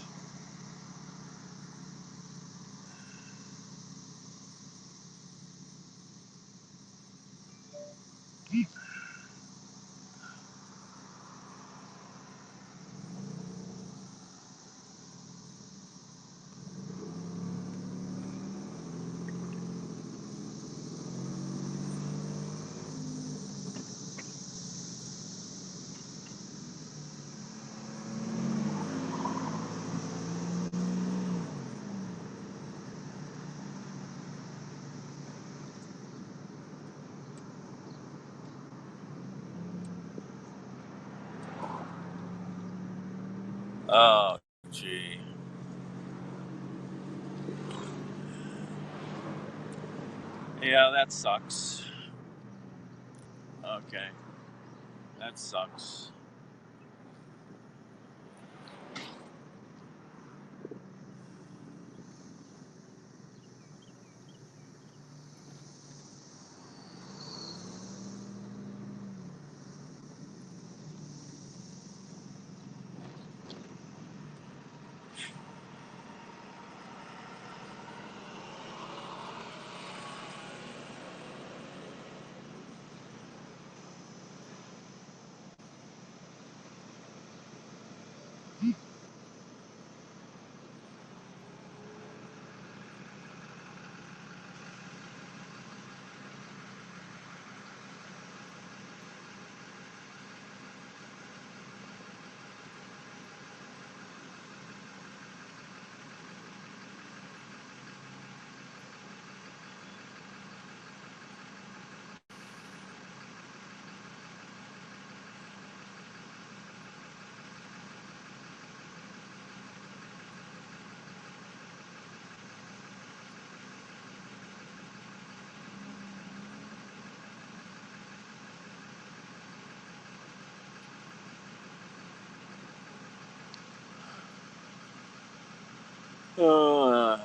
Oh, gee. Yeah, that sucks. Okay, that sucks. Uh,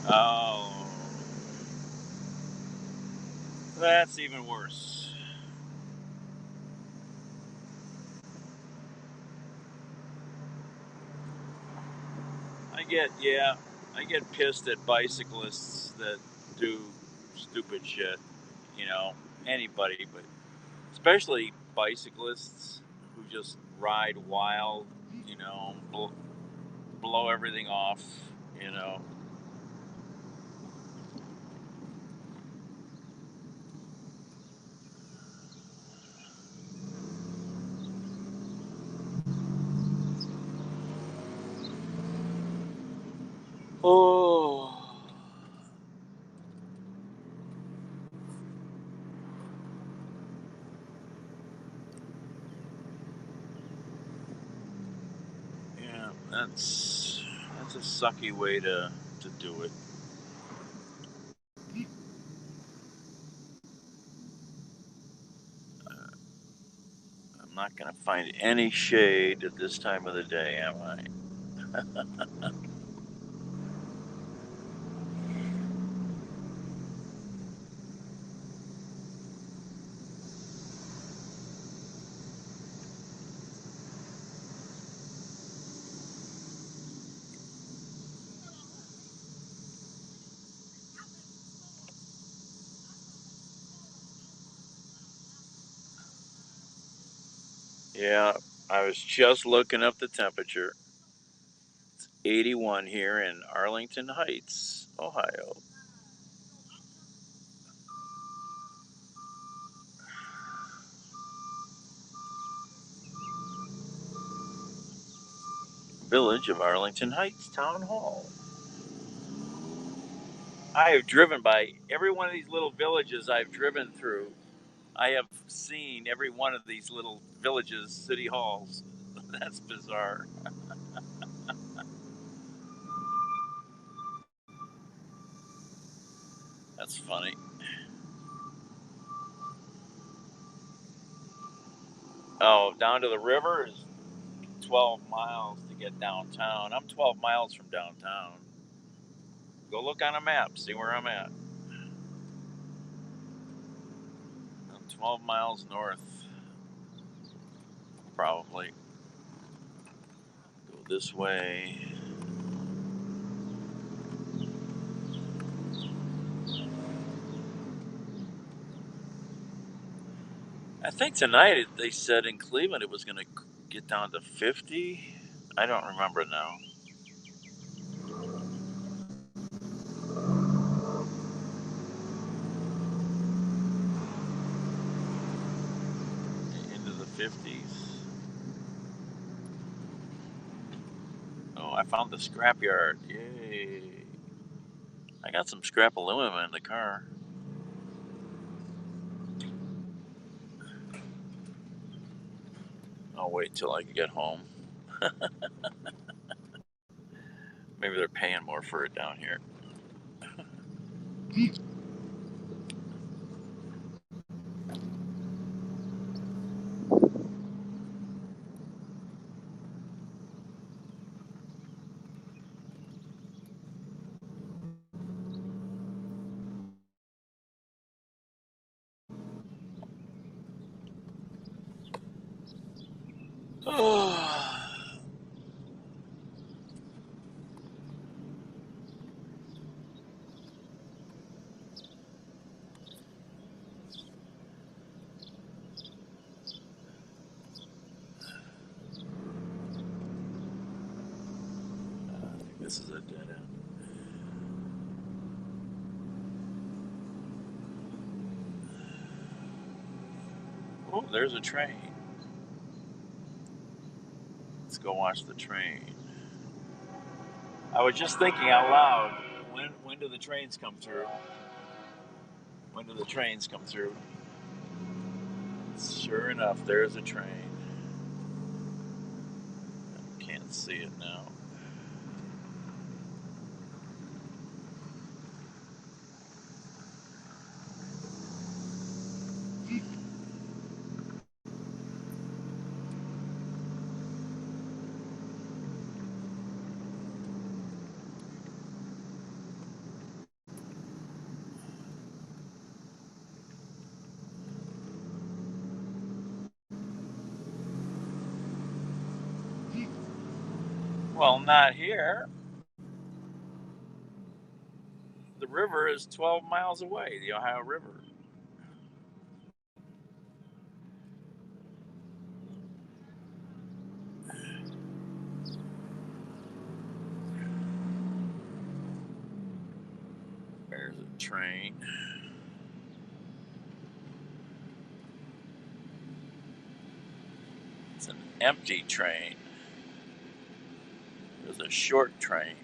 oh, that's even worse. I get pissed at bicyclists that do stupid shit. You know, anybody, but especially bicyclists who just ride wild. You know, blow everything off. You know. Oh. Yeah, that's a sucky way to do it. I'm not gonna find any shade at this time of the day, am I? Yeah, I was just looking up the temperature. 81 here in Arlington Heights, Ohio. Village of Arlington Heights Town Hall. I have driven by every one of these little villages I've driven through. I have seen every one of these little villages, city halls. That's bizarre. That's funny. Oh, down to the river is 12 miles to get downtown. I'm 12 miles from downtown. Go look on a map, see where I'm at. I'm 12 miles north, probably. Go this way. I think tonight they said in Cleveland it was going to get down to 50. I don't remember now. Into the 50s. Oh, I found the scrapyard. Yay. I got some scrap aluminum in the car. I'll wait till I get home. Maybe they're paying more for it down here. Oh. I think this is a dead end. Oh, there's a train. Let's go watch the train. I was just thinking out loud, when do the trains come through? When do the trains come through? Sure enough, there's a train. Can't see it now. Well, not here. The river is 12 miles away, the Ohio River. There's a train. It's an empty train. There's a short train.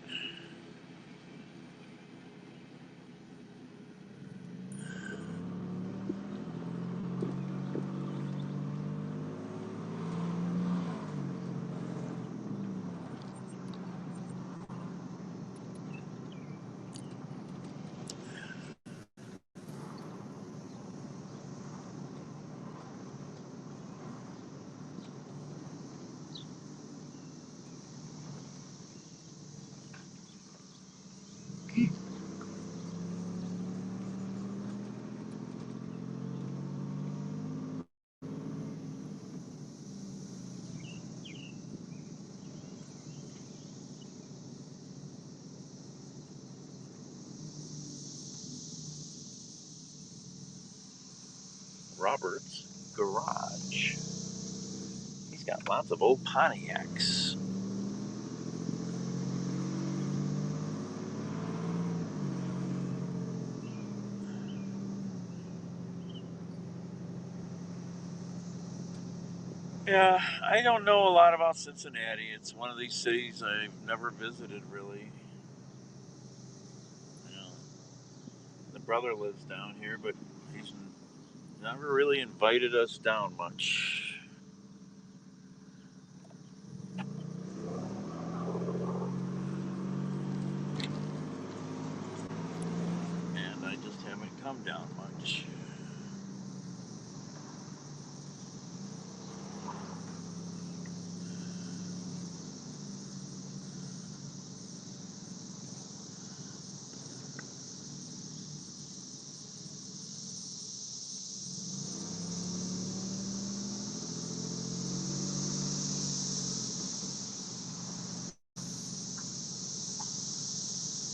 Robert's Garage. He's got lots of old Pontiacs. Yeah, I don't know a lot about Cincinnati. It's one of these cities I've never visited, really. You know, the brother lives down here, but he's never really invited us down much. And I just haven't come down much.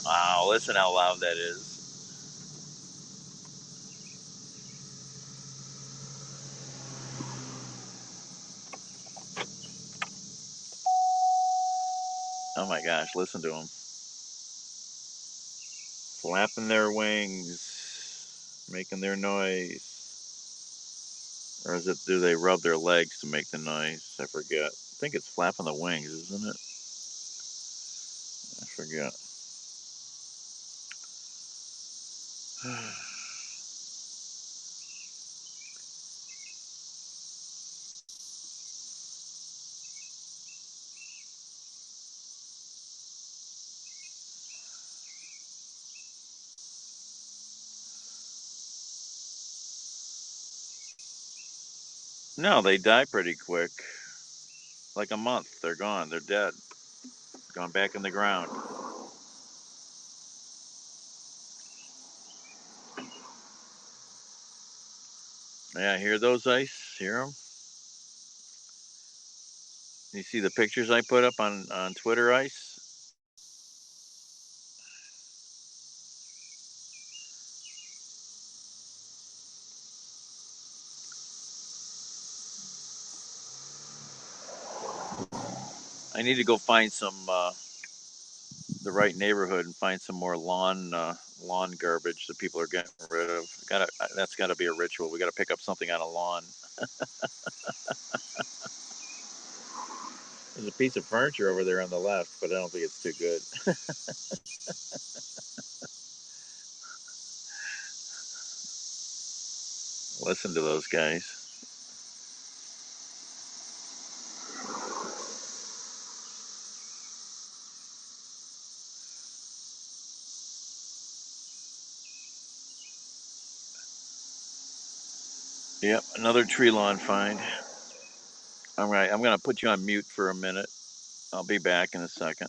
Wow, listen how loud that is. Oh my gosh, listen to them. Flapping their wings, making their noise. Or is it, do they rub their legs to make the noise? I forget. I think it's flapping the wings, isn't it? I forget. No, they die pretty quick. Like a month, they're gone. They're dead. Gone back in the ground. Yeah, hear those ice? Hear them? You see the pictures I put up on Twitter, Ice? I need to go find some the right neighborhood and find some more lawn garbage that people are getting rid of. That's got to be a ritual. We got to pick up something on a lawn. There's a piece of furniture over there on the left, but I don't think it's too good. Listen to those guys. Yep, another tree lawn find. All right, I'm gonna put you on mute for a minute. I'll be back in a second.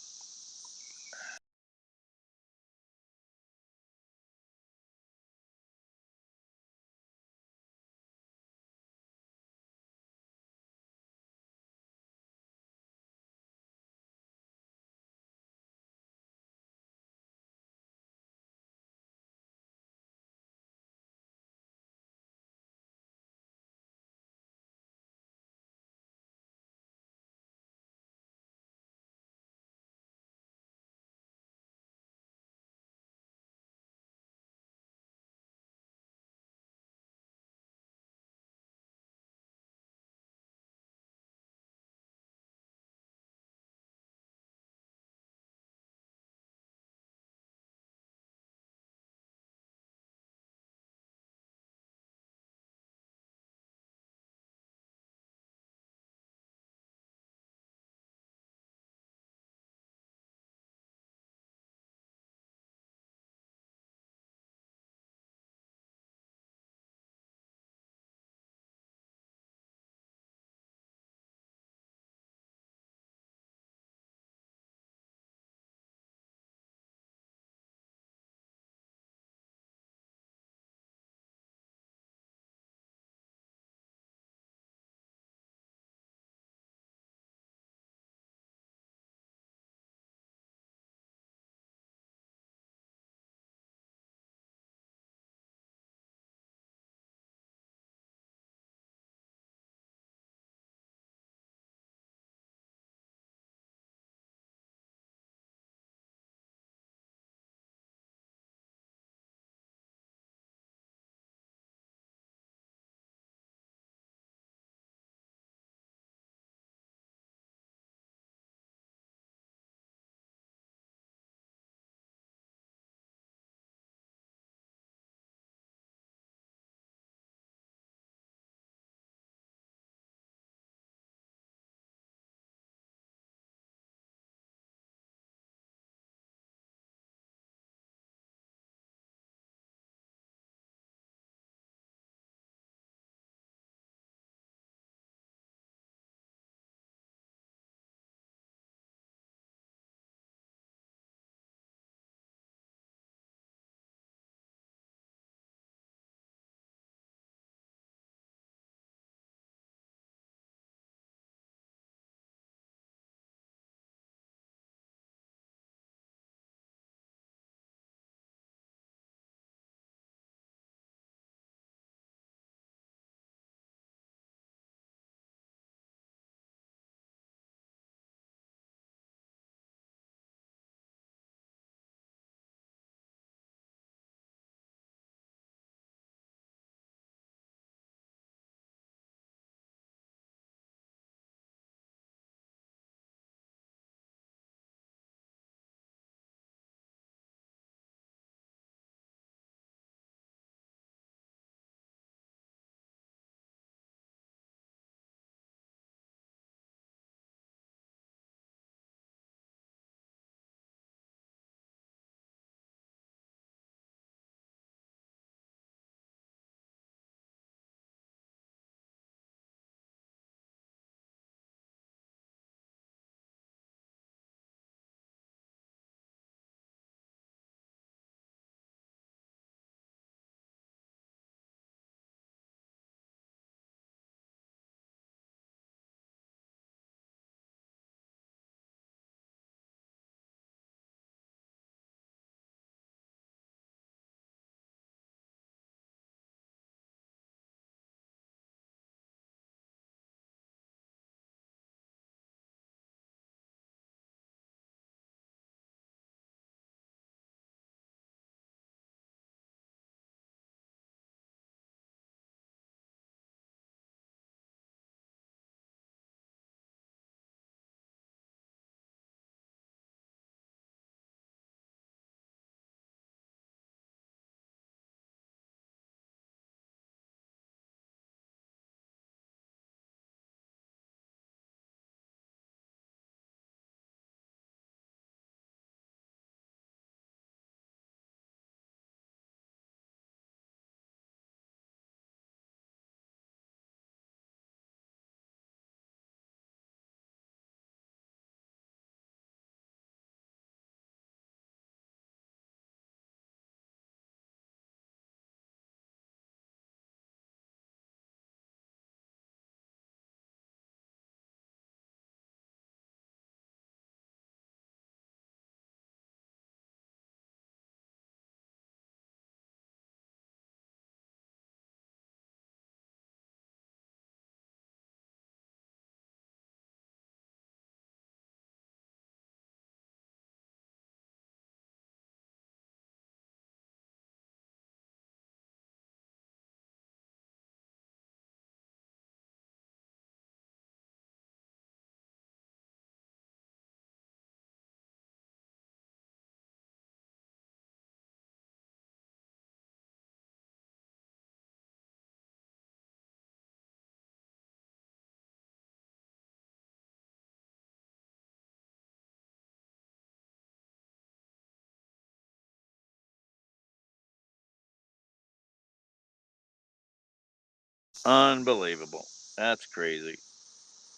Unbelievable. That's crazy.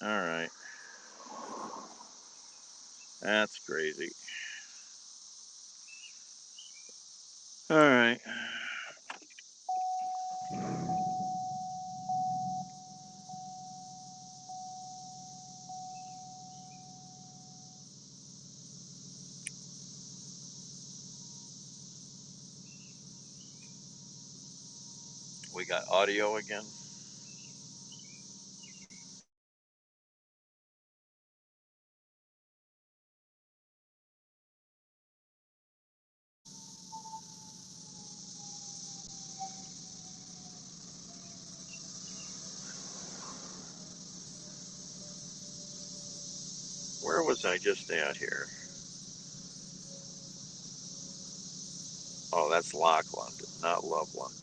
All right. That's crazy. All right. We got audio again. Where was I just at here? Oh, that's Lockland, not Loveland.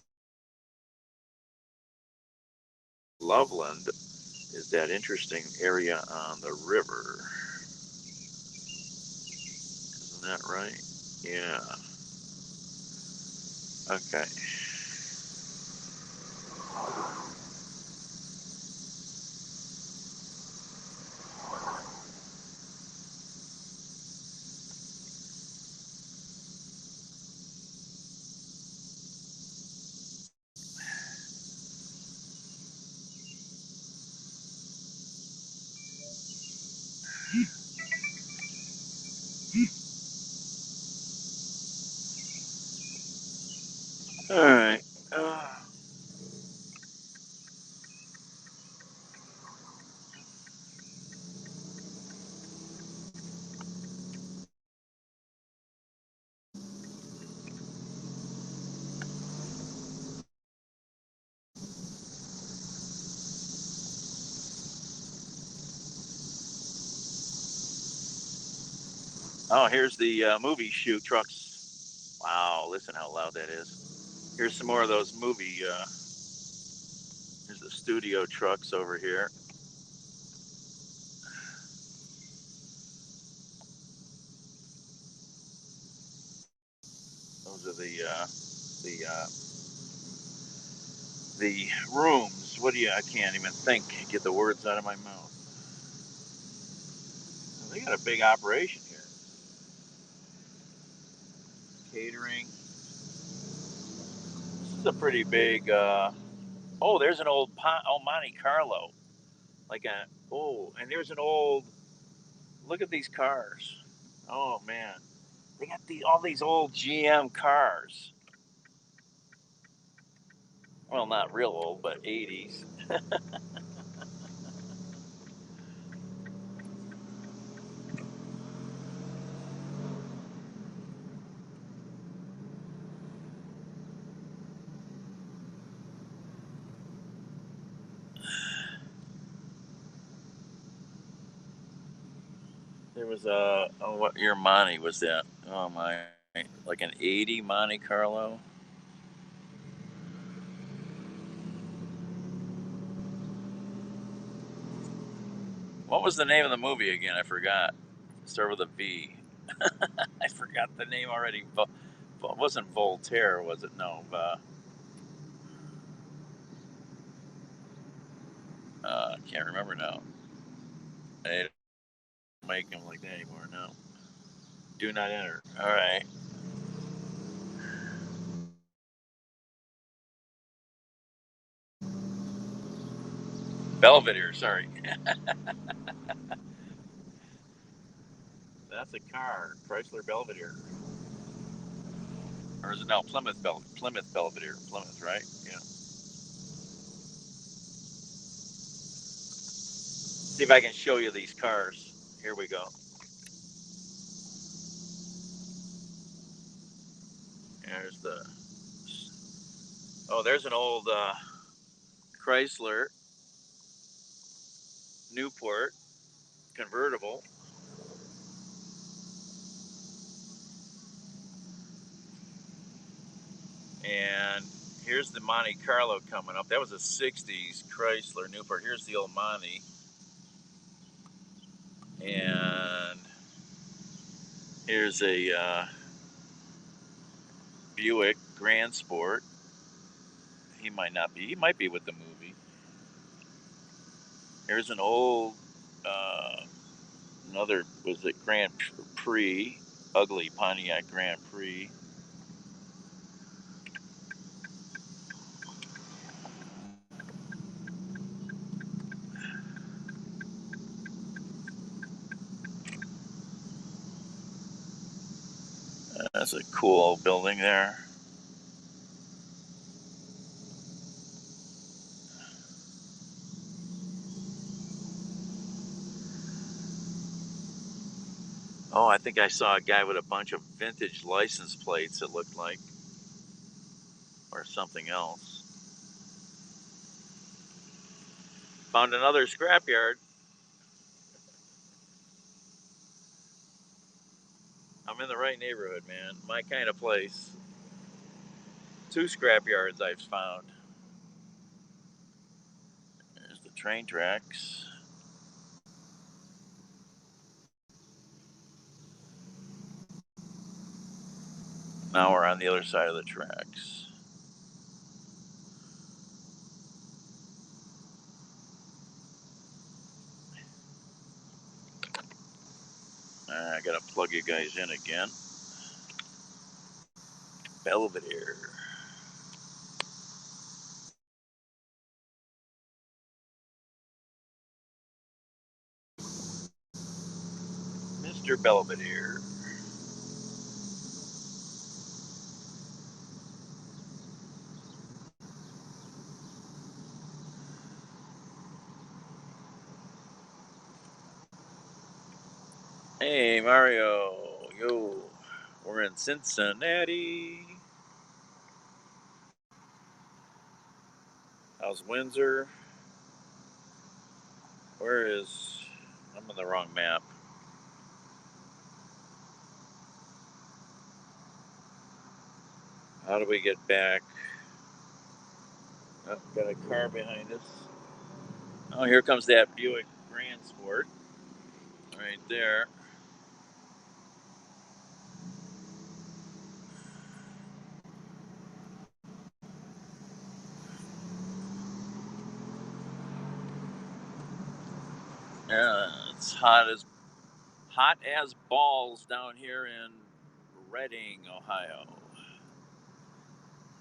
Loveland is that interesting area on the river. Isn't that right? Yeah. Okay. All right. Oh, here's the movie shoot trucks. Wow, listen how loud that is. Here's some more of those movie. Here's the studio trucks over here. Those are the rooms. What do you? I can't even think. Get the words out of my mouth. They got a big operation here. Catering. This is a pretty big. Oh, there's an old Monte Carlo. And there's an old. Look at these cars. Oh man, they got all these old GM cars. Well, not real old, but 80s. There was what year Monte was that? Oh my, like an 80 Monte Carlo. What was the name of the movie again? I forgot. Start with a V. I forgot the name already. It wasn't Voltaire, was it? No. Can't remember now. They don't make them like that anymore. No. Do not enter. All right. Belvedere. Sorry. That's a car. Chrysler Belvedere. Or is it no Plymouth Belvedere? Plymouth, right? Yeah. See if I can show you these cars. Here we go. There's the. Oh, there's an old Chrysler Newport convertible. And here's the Monte Carlo coming up. That was a 60s Chrysler Newport. Here's the old Monte. And here's a Buick Grand Sport. He might not be. He might be with the movie. Here's an old, another, was it Grand Prix? Ugly Pontiac Grand Prix. That's a cool old building there. Oh, I think I saw a guy with a bunch of vintage license plates, it looked like, or something else. Found another scrapyard. I'm in the right neighborhood, man. My kind of place. 2 scrapyards I've found. There's the train tracks. Now we're on the other side of the tracks. I gotta plug you guys in again. Belvedere. Mr. Belvedere. Hey, Mario. Yo. We're in Cincinnati. How's Windsor? Where is... I'm on the wrong map. How do we get back? Oh, got a car behind us. Oh, here comes that Buick Grand Sport. Right there. Yeah, it's hot as balls down here in Reading, Ohio.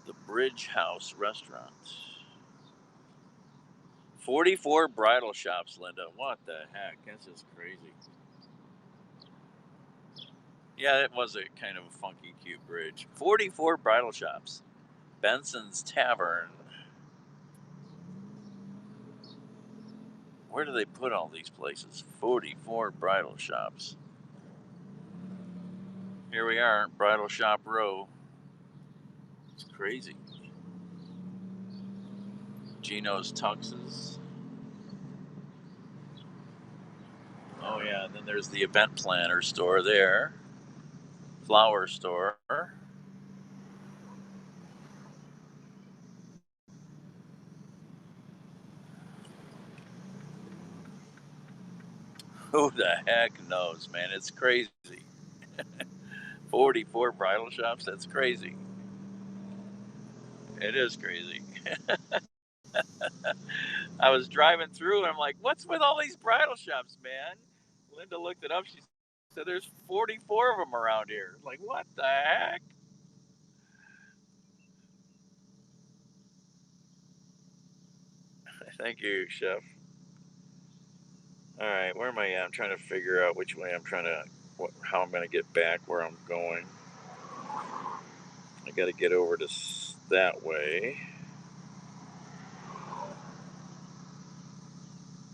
The Bridge House Restaurant. 44 bridal shops, Linda. What the heck? That's just crazy. Yeah, it was a kind of a funky, cute bridge. 44 bridal shops. Benson's Tavern. Where do they put all these places? 44 bridal shops. Here we are, Bridal Shop Row. It's crazy. Gino's Tuxes. Oh yeah, and then there's the event planner store there. Flower store. Who the heck knows, man? It's crazy. 44 bridal shops? That's crazy. It is crazy. I was driving through and I'm like, what's with all these bridal shops, man? Linda looked it up. She said there's 44 of them around here. Like, what the heck? Thank you, Chef. All right, where am I at? I'm trying to figure out which way how I'm going to get back where I'm going. I got to get over to that way.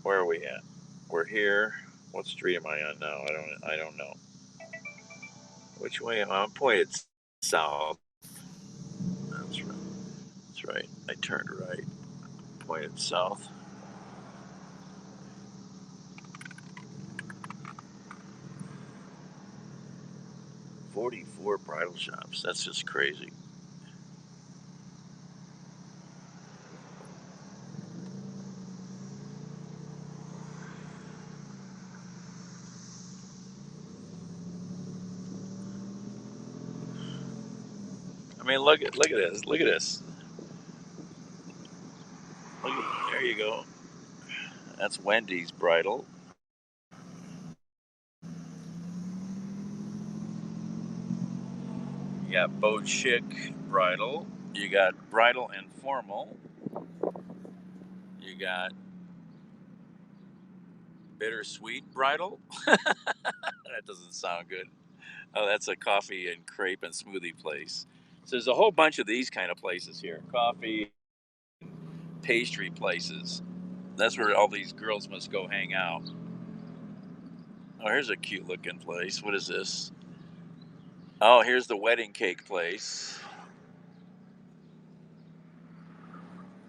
Where are we at? We're here. What street am I on now? I don't know. Which way am I? I'm pointed south. That's right. That's right. I turned right. Pointed south. "44 bridal shops. That's just crazy." I mean, look at this. Look at this. There you go. That's Wendy's Bridal. You got Beau Chic Bridal. You got Bridal and Formal. You got Bittersweet Bridal. That doesn't sound good. Oh, that's a coffee and crepe and smoothie place. So there's a whole bunch of these kind of places here. Coffee, pastry places. That's where all these girls must go hang out. Oh, here's a cute looking place. What is this? Oh, here's the wedding cake place.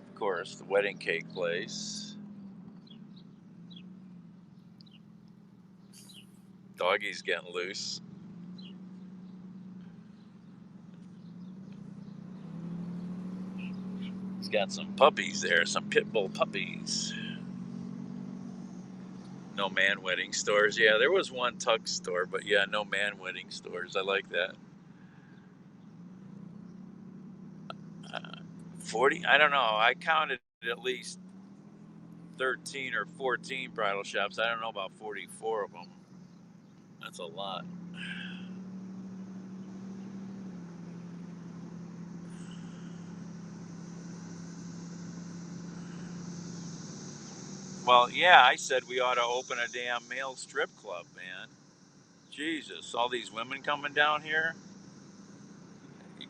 Of course, the wedding cake place. Doggy's getting loose. He's got some puppies there, some pit bull puppies. No man wedding stores. Yeah, there was one tuck store, but yeah, no man wedding stores. I like that. 40? I don't know. I counted at least 13 or 14 bridal shops. I don't know about 44 of them. That's a lot. Well, yeah, I said we ought to open a damn male strip club, man. Jesus, all these women coming down here.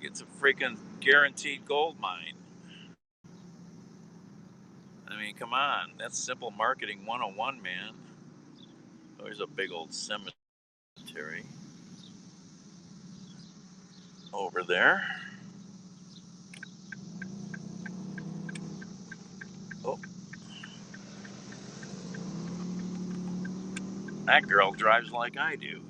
It's a freaking guaranteed gold mine. I mean, come on. That's simple marketing 101, man. Oh, there's a big old cemetery over there. Oh, that girl drives like I do.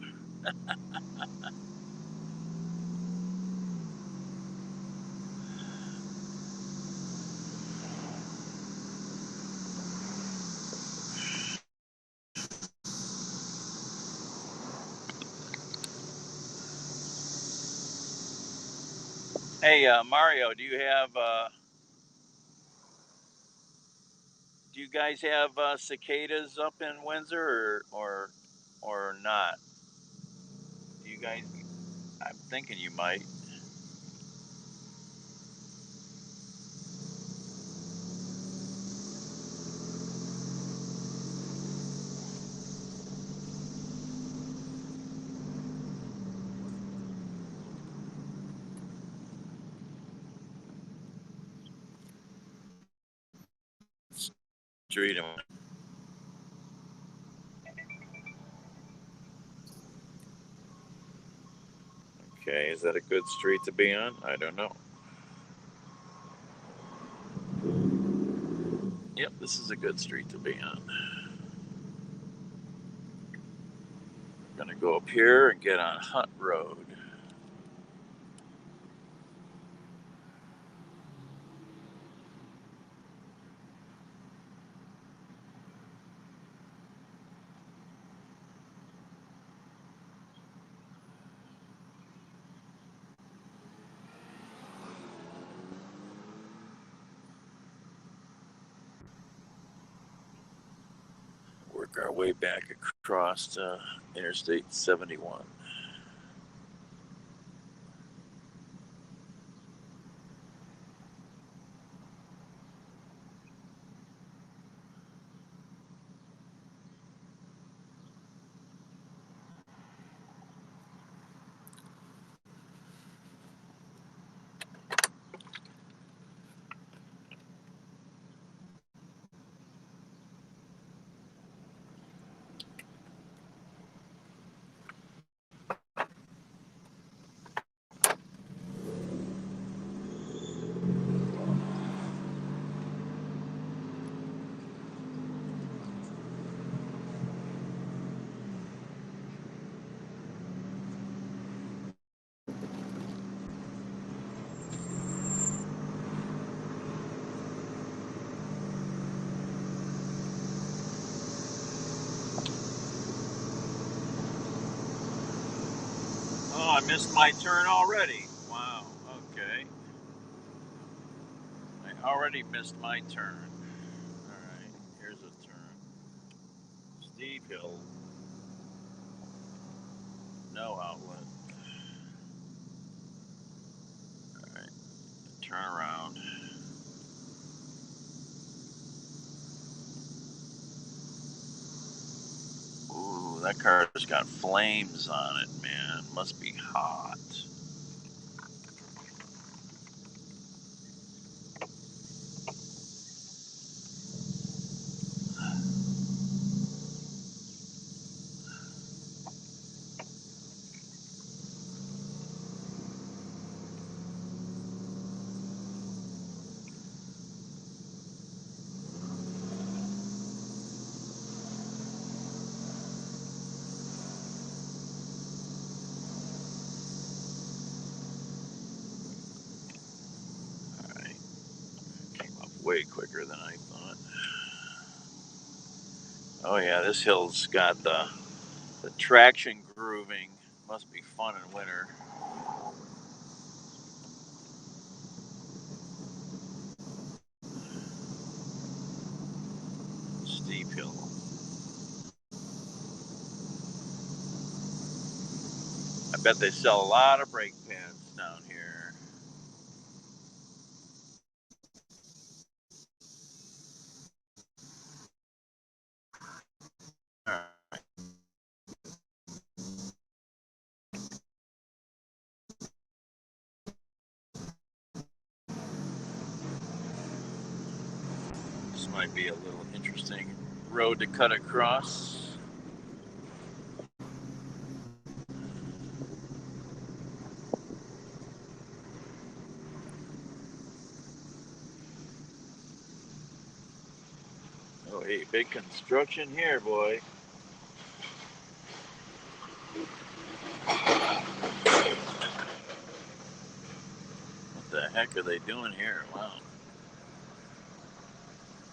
Hey, Mario, do you guys have cicadas up in Windsor or not? Do you guys? I'm thinking you might. Street. Okay, is that a good street to be on? I don't know. Yep, this is a good street to be on. Gonna go up here and get on Hunt Road. Work our way back across Interstate 71. Oh, I missed my turn already. Wow, okay. I already missed my turn. Alright, here's a turn. Steep hill. No outlet. Alright. Turn around. Ooh, that car's got flames on it, man. Must be hot. Alright. Came up way quicker than I thought. Oh yeah, this hill's got the traction grooving. Must be fun in winter. Steep hill. I bet they sell a lot of brake pads down here. Alright. This might be a little interesting road to cut across. Oh, hey, big construction here, boy. What the heck are they doing here? Wow.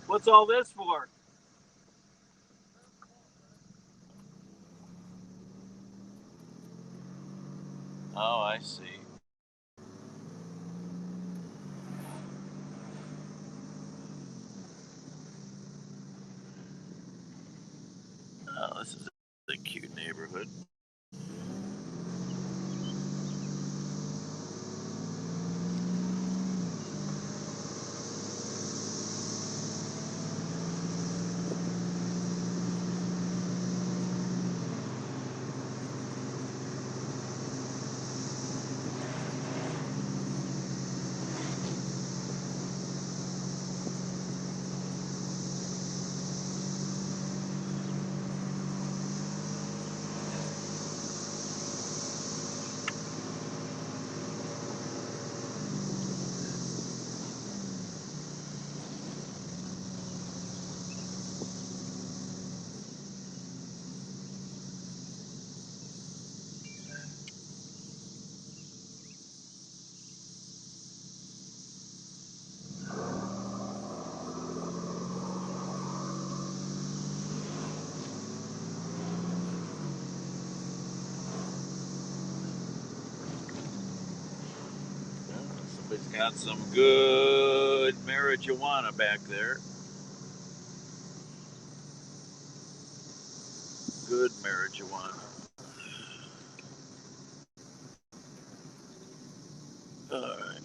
What's all this for? Oh, I see. Oh, this is a cute neighborhood. Somebody's got some good marijuana back there. Good marijuana. All right.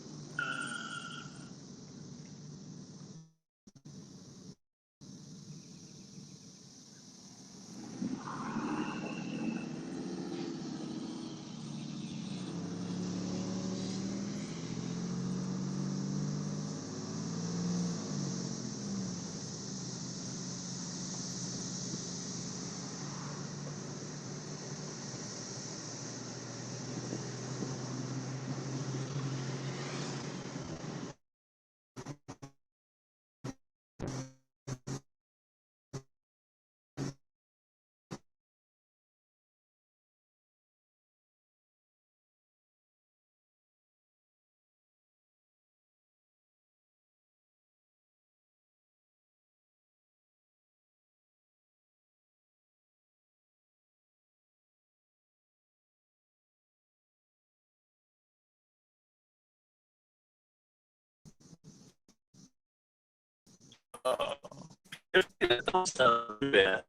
That don't sound too bad.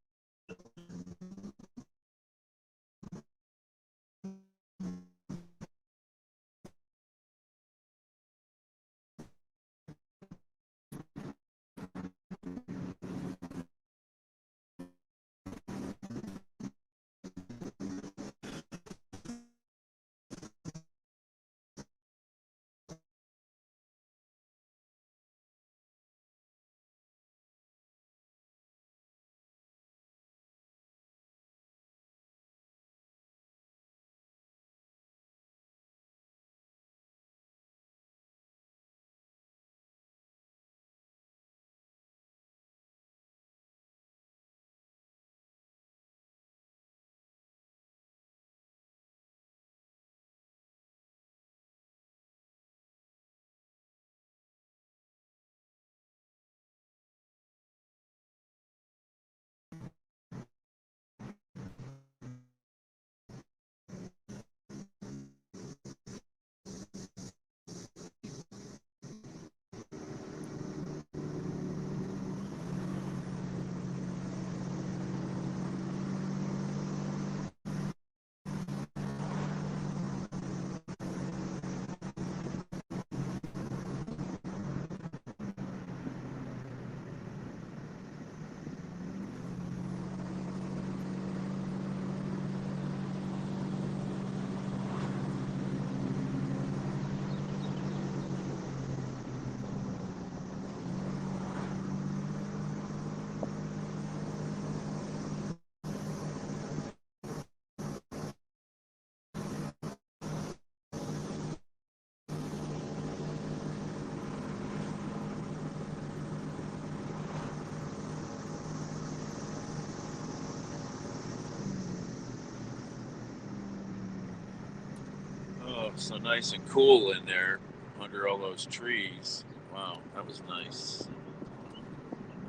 Oh, it's so nice and cool in there under all those trees. Wow, that was nice.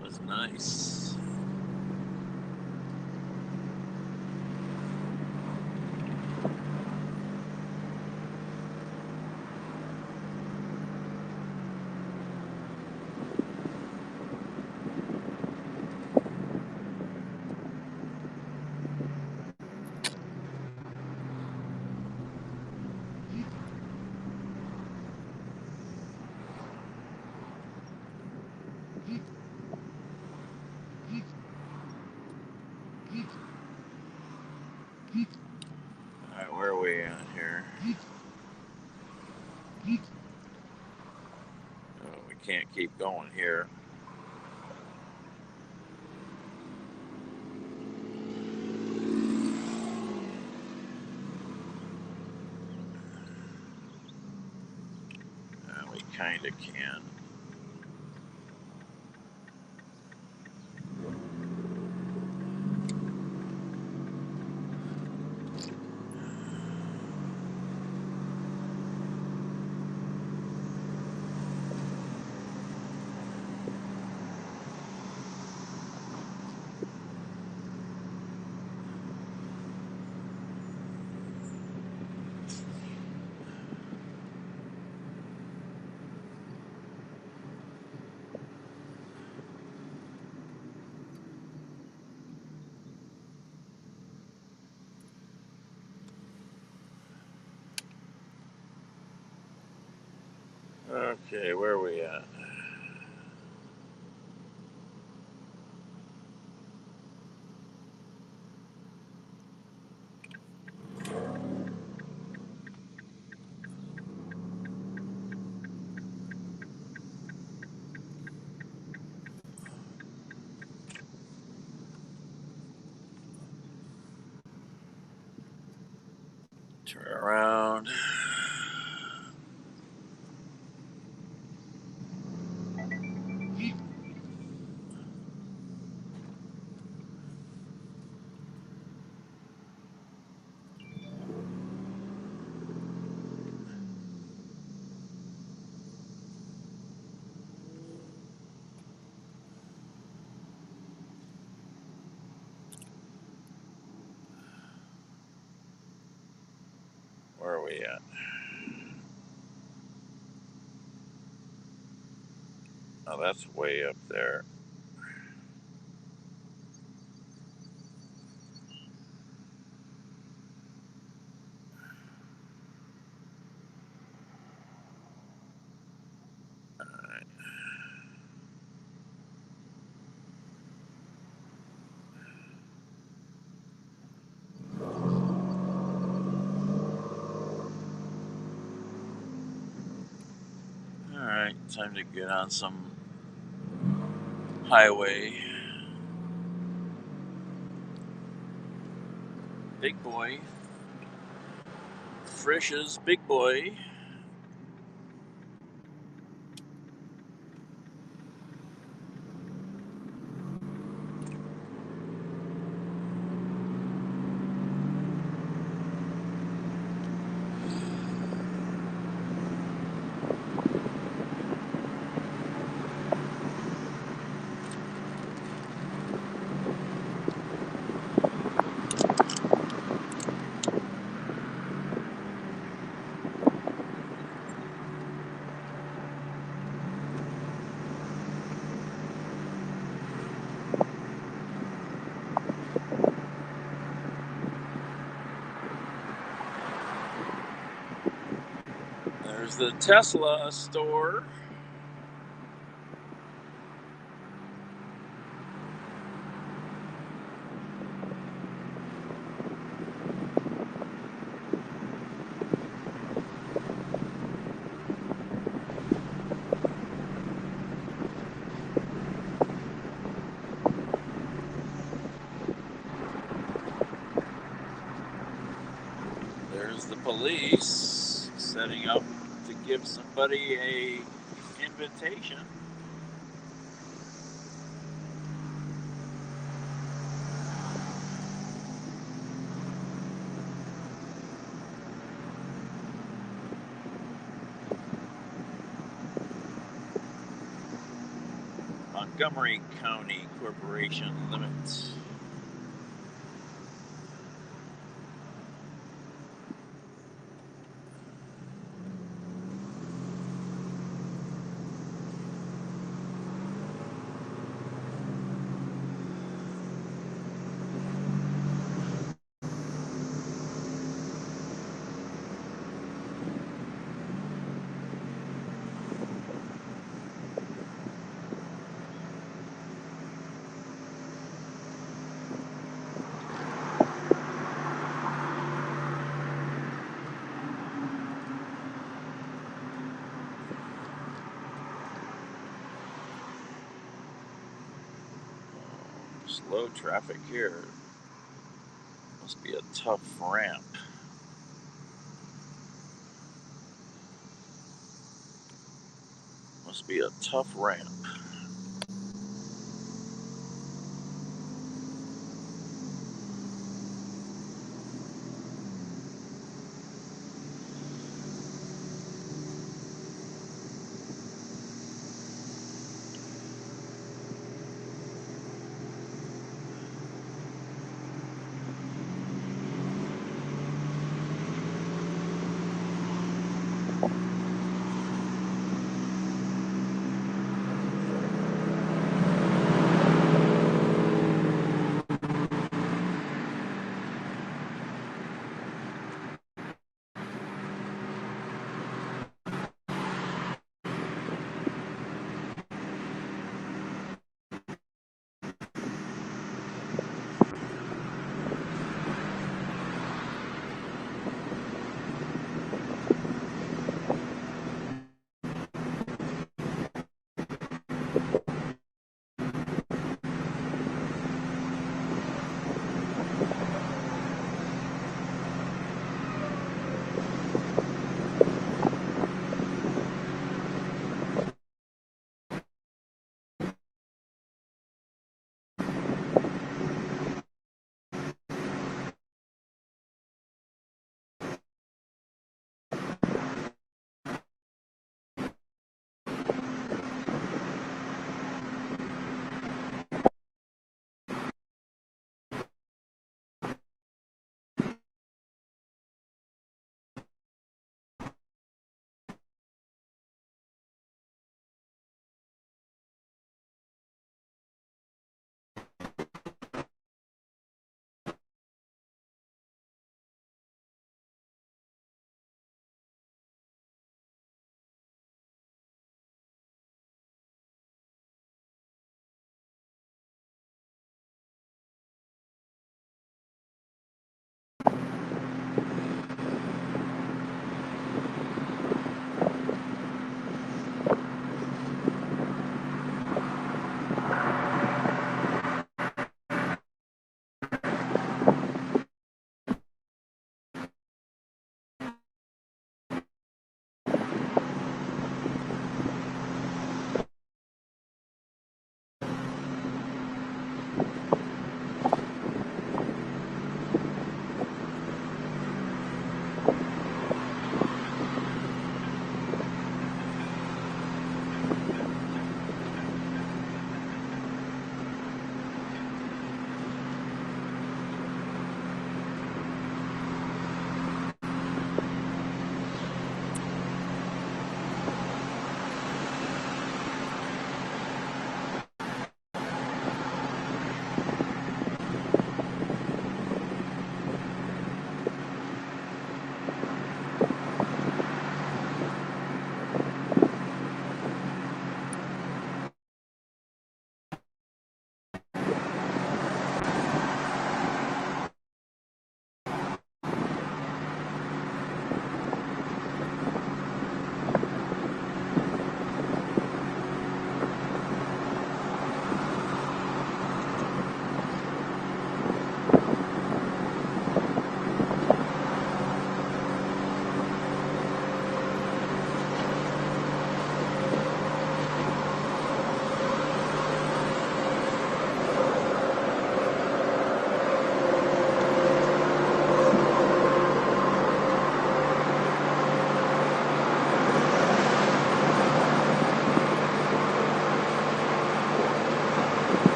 It was nice. All right, where are we at here? Oh, we can't keep going here. We kind of can. Okay, where are we at? Turn around. Where are we at? Oh, that's way up there. All right, time to get on some highway. Big boy. Frisch's big boy. There's the Tesla store. There's the police setting up to give somebody a invitation. Montgomery County Corporation limits. Slow traffic here. Must be a tough ramp. Must be a tough ramp.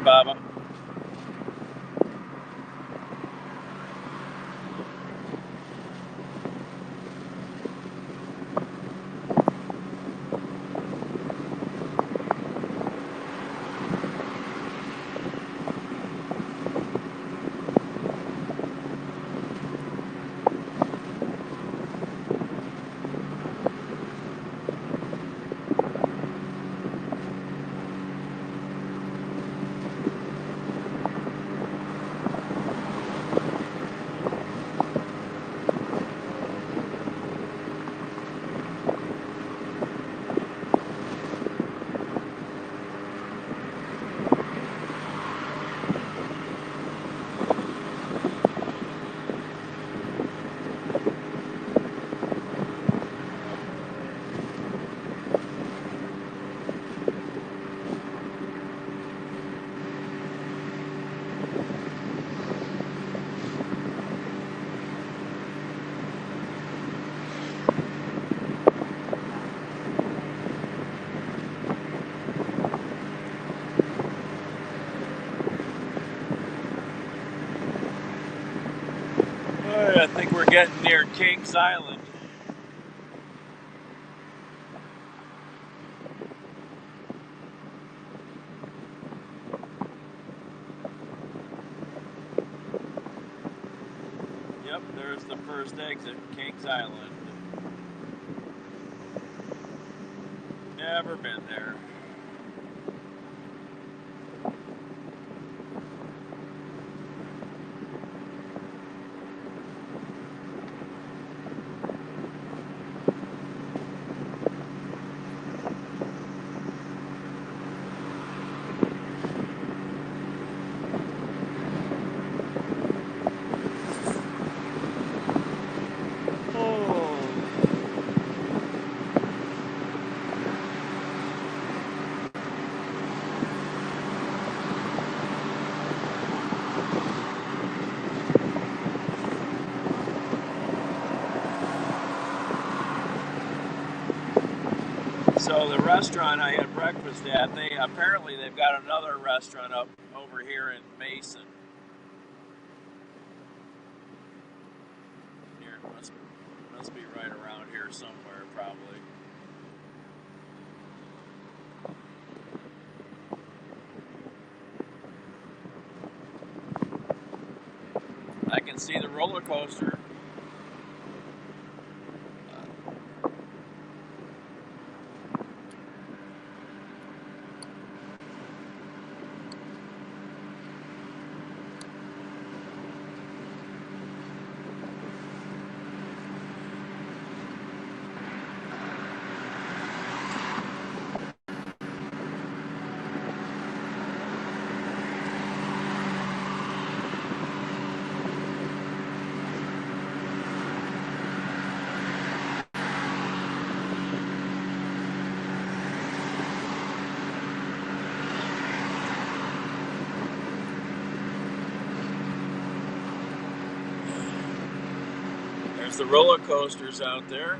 Baba. I think we're getting near Kings Island. Yep, there's the first exit, Kings Island. Never been there. So the restaurant I had breakfast at, they've got another restaurant up over here in Mason. Here, must be right around here somewhere, probably. I can see the roller coaster. There's the roller coasters out there.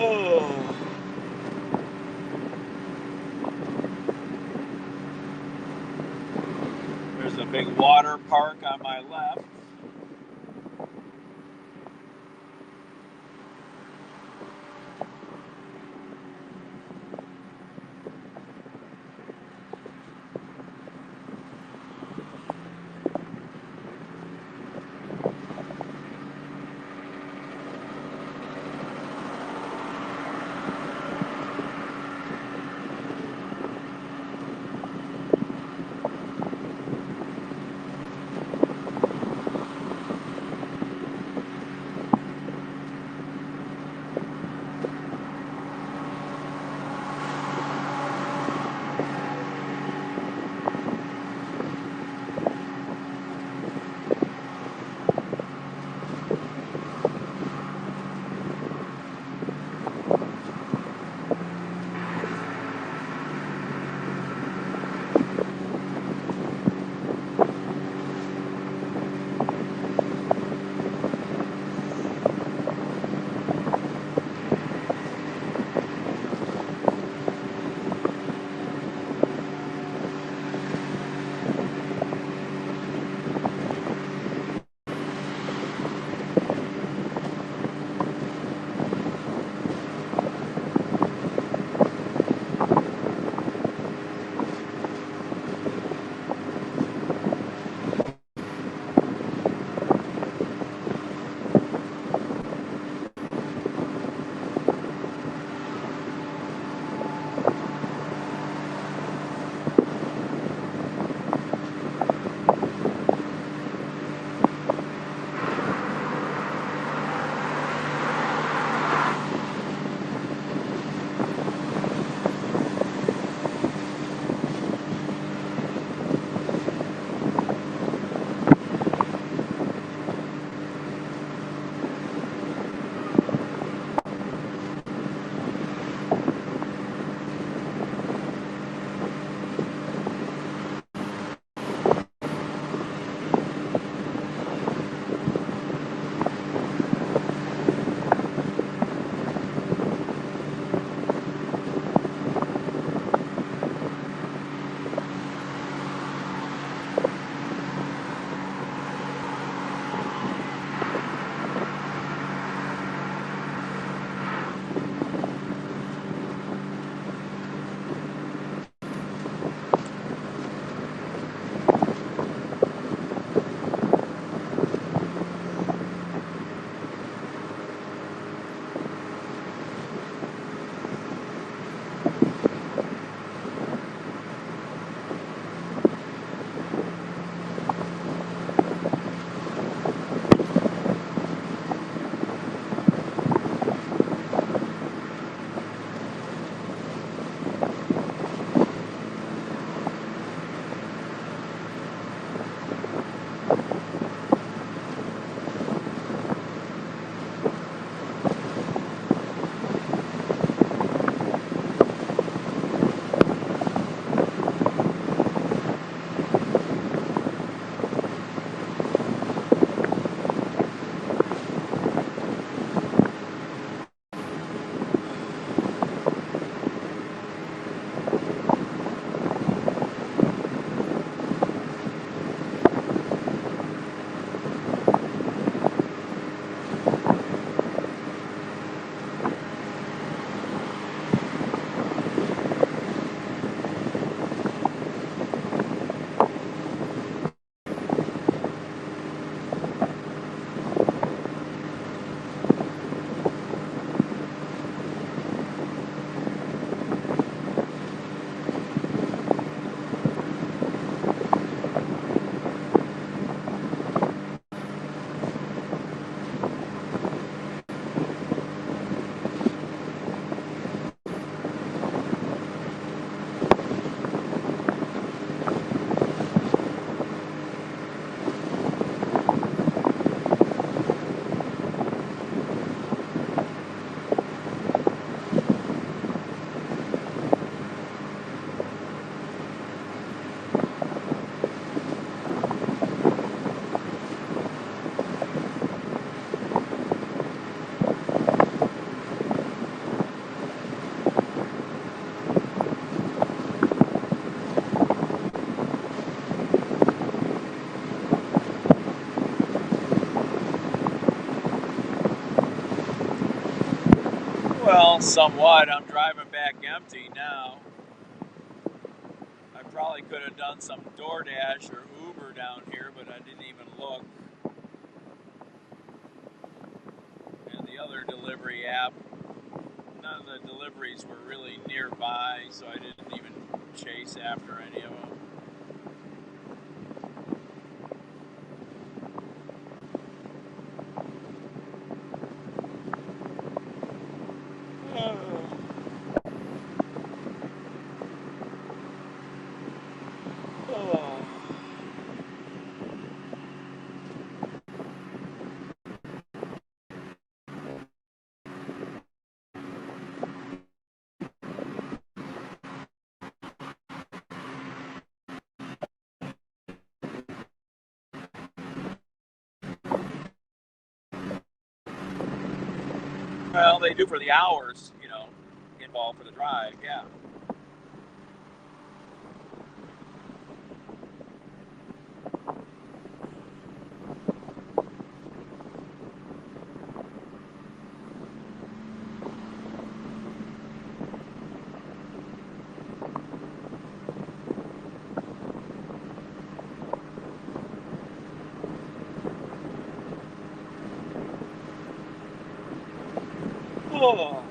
Oh. There's a big water park on my left. somewhat. I'm driving back empty now. I probably could have done some DoorDash or Uber down here, but I didn't even look. And the other delivery app, none of the deliveries were really nearby, so I didn't even chase after any of them. Well, they do for the hours, involved for the drive, yeah. Oh.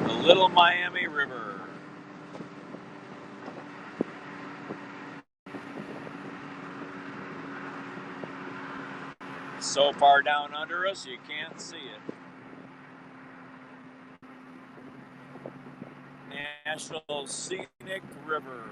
The Little Miami River. It's so far down under us, you can't see it. National Scenic River.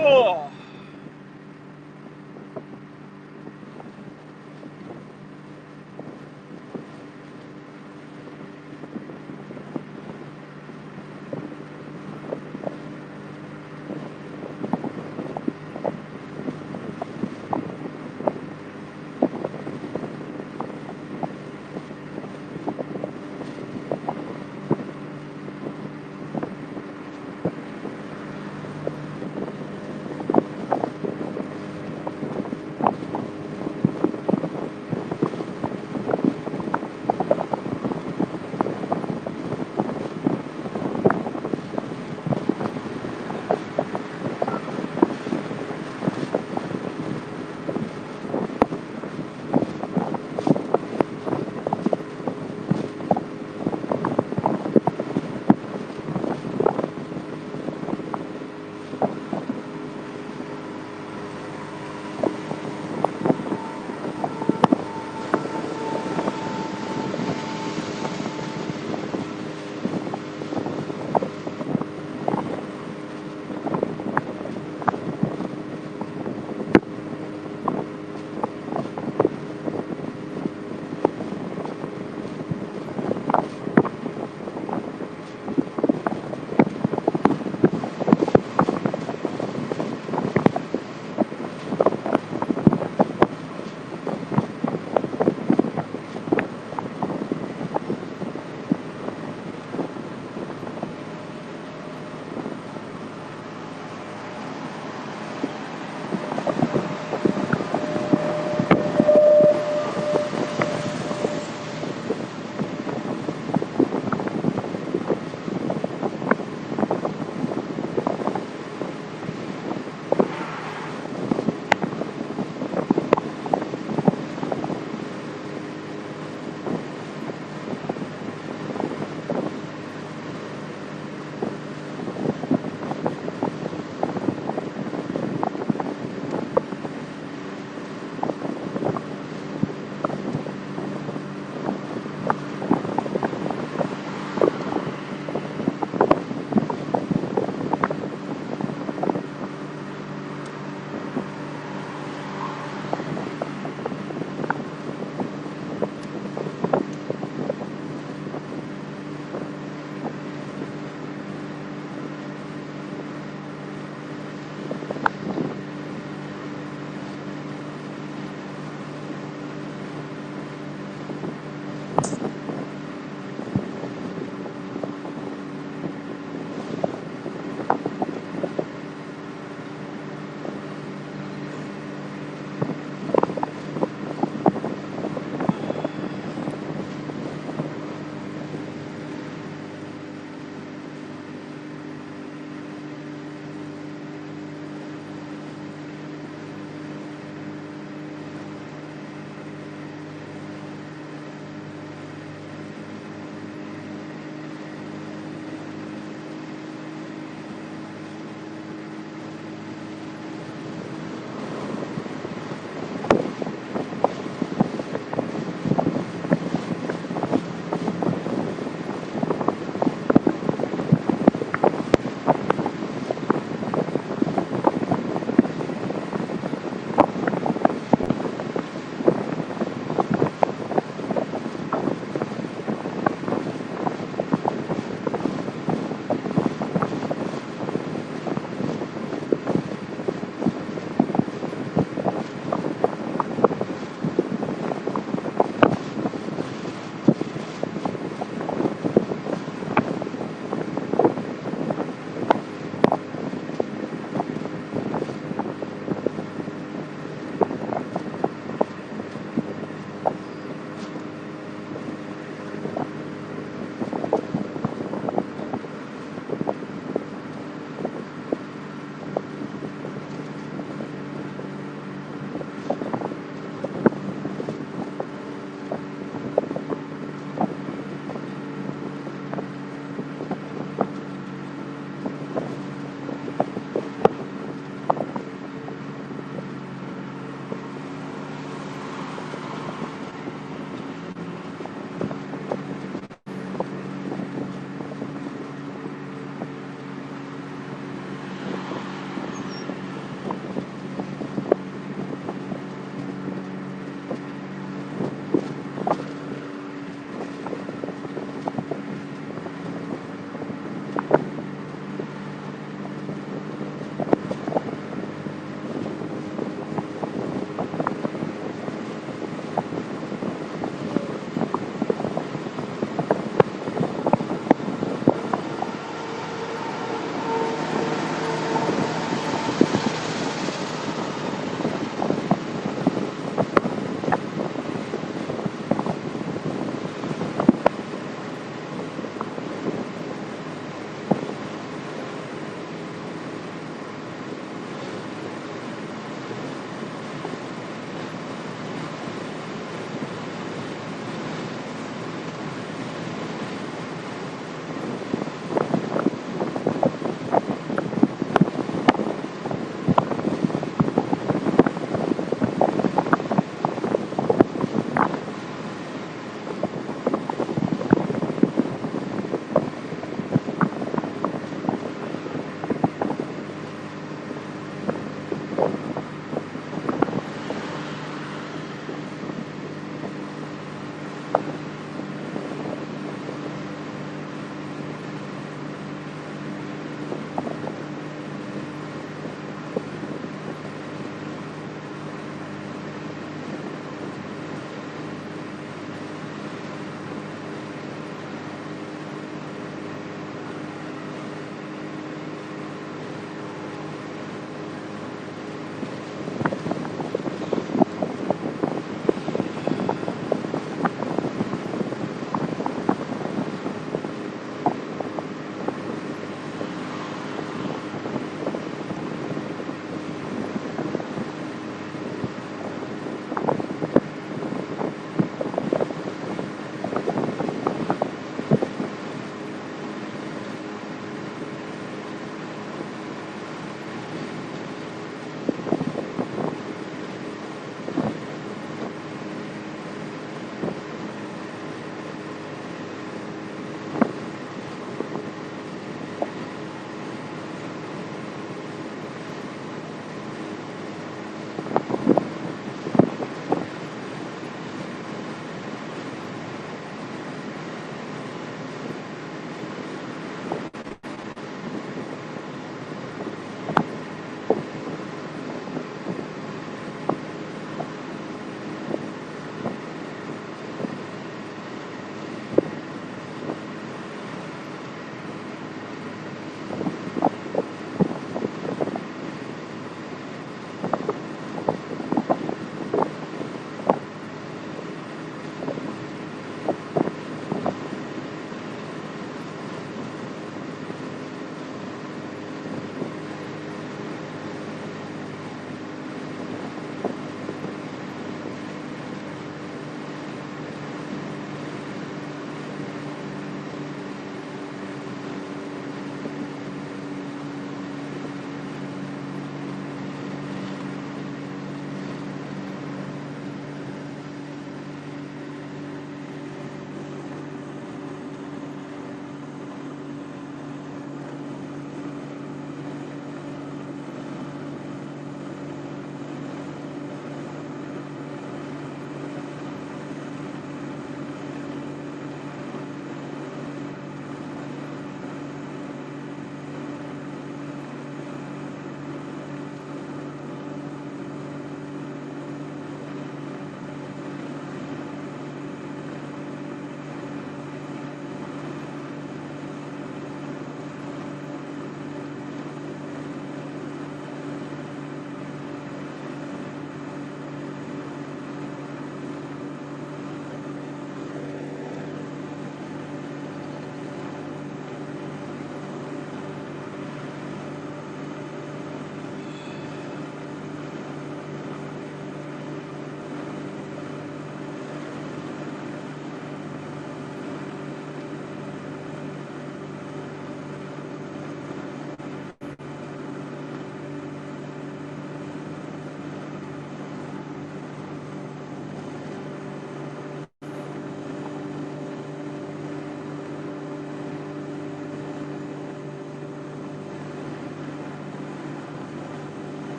Oh.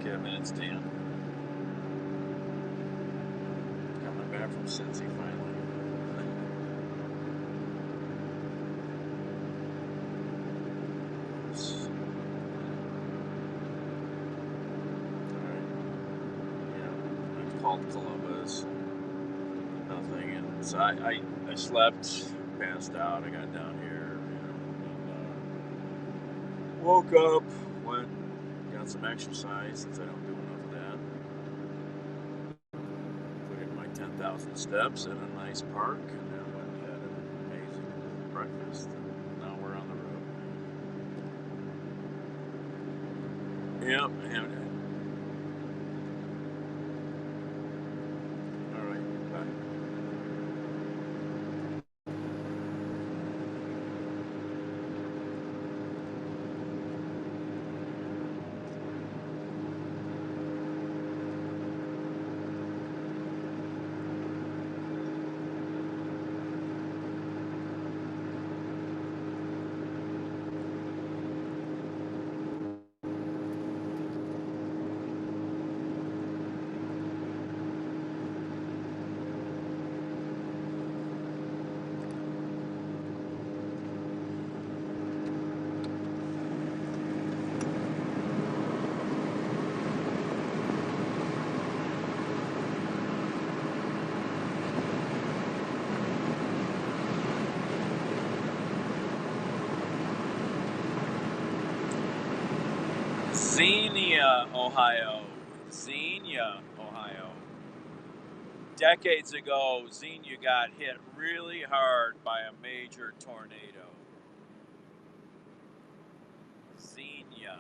Okay, a minute's 10. Coming back from Cincy finally. Alright. Yeah. I've called Columbus. Nothing. And so I slept, passed out, I got down here, and woke up, went, got some exercise since I don't do enough of that. Put in my 10,000 steps at a nice park, and then went and had an amazing breakfast. And now we're on the road. Yep. All right. Bye. Xenia, Ohio. Xenia, Ohio. Decades ago, Xenia got hit really hard by a major tornado. Xenia.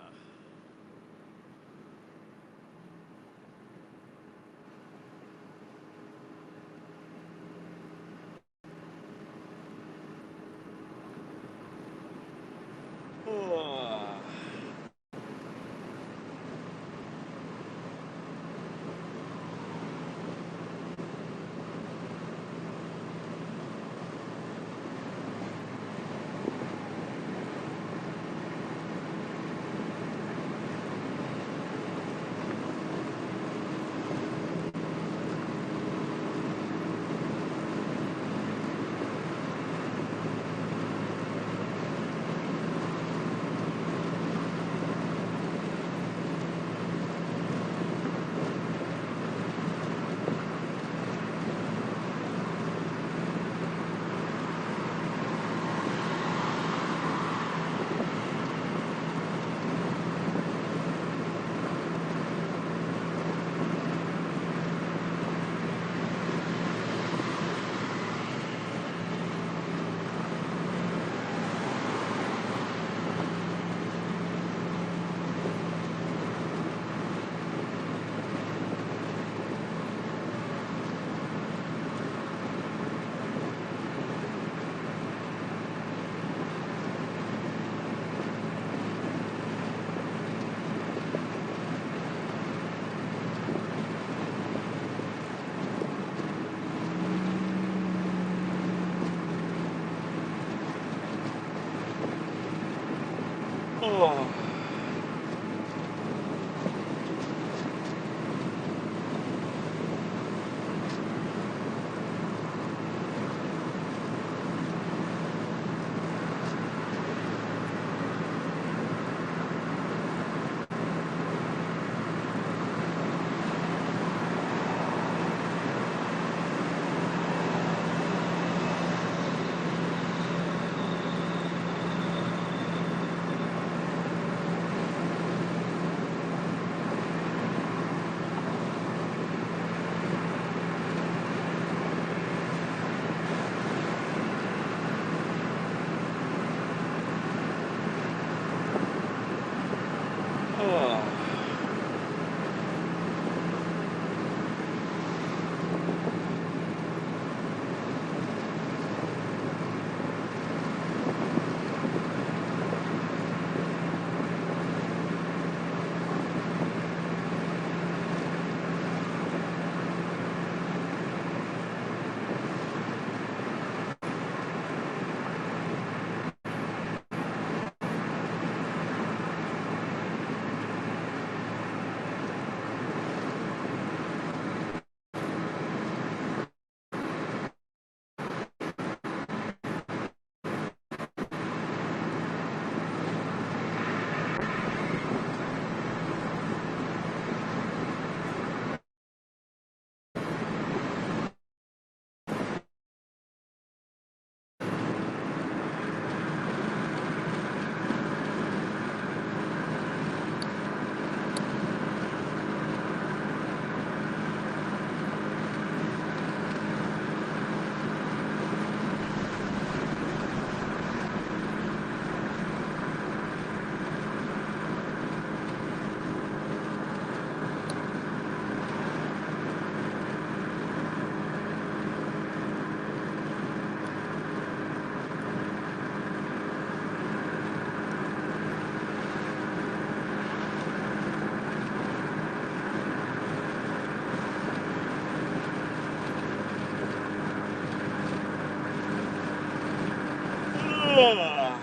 Oh. Ugh.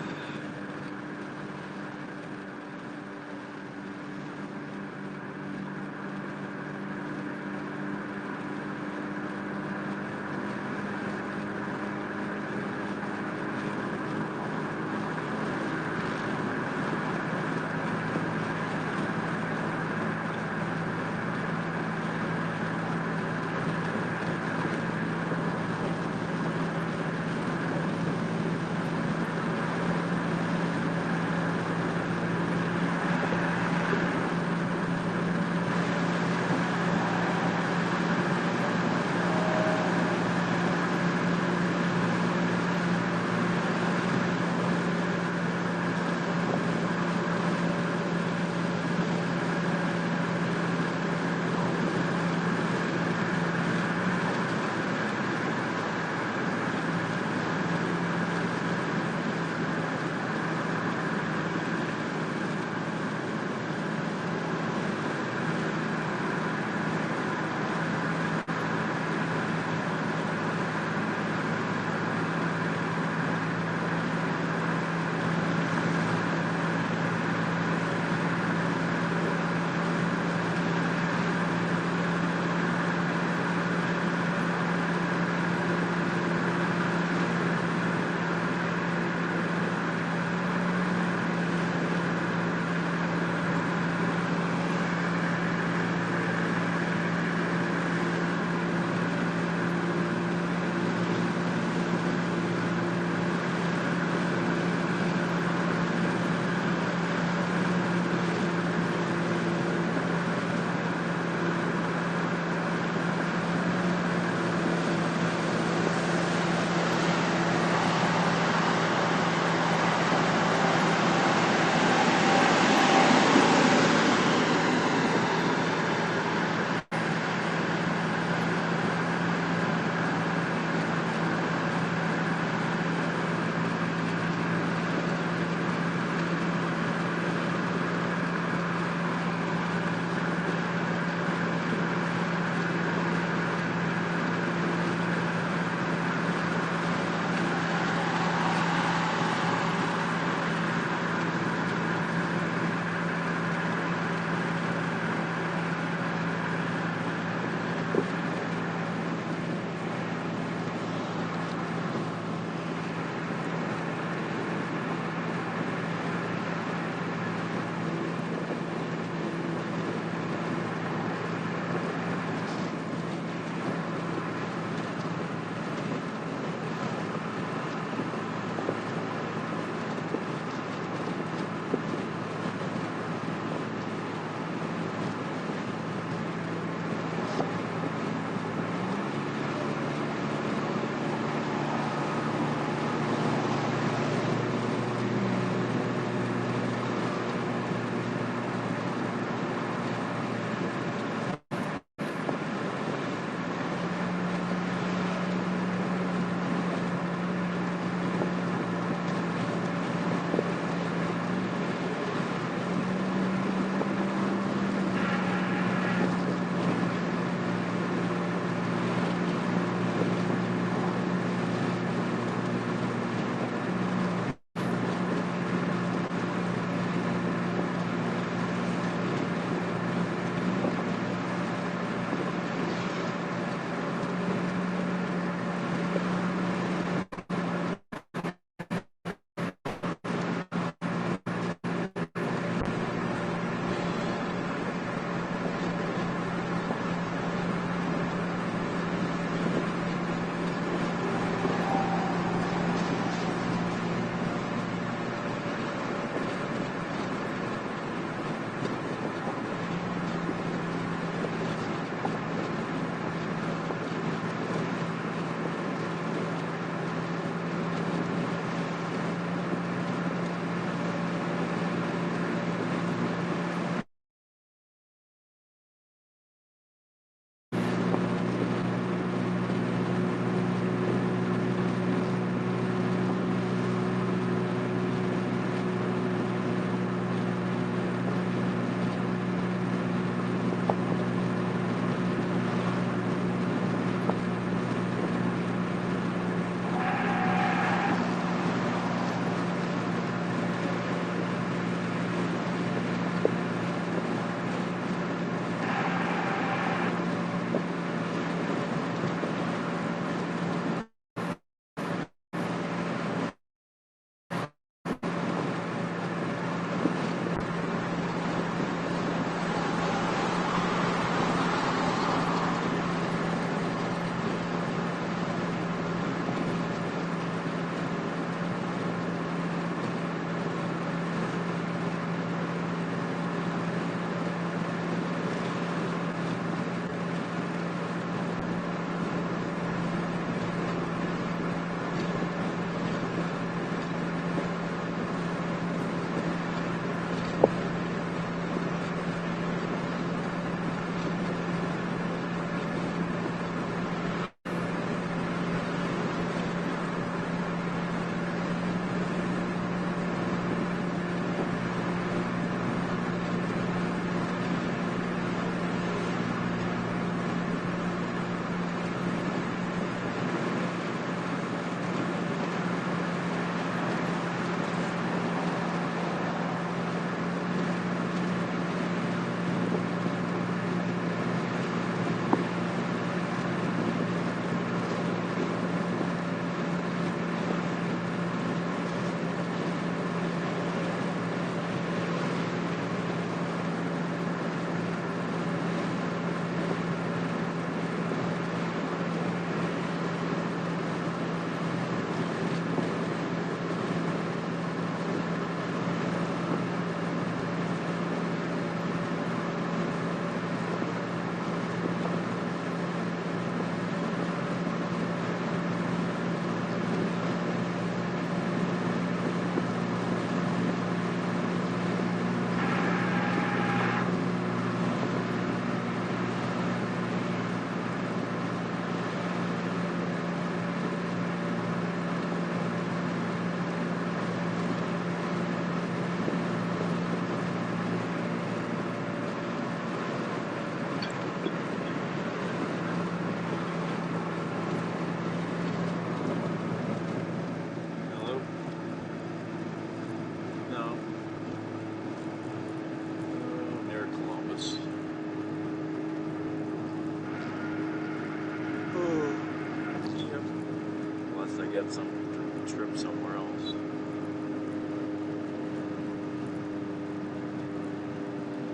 get some trip somewhere else.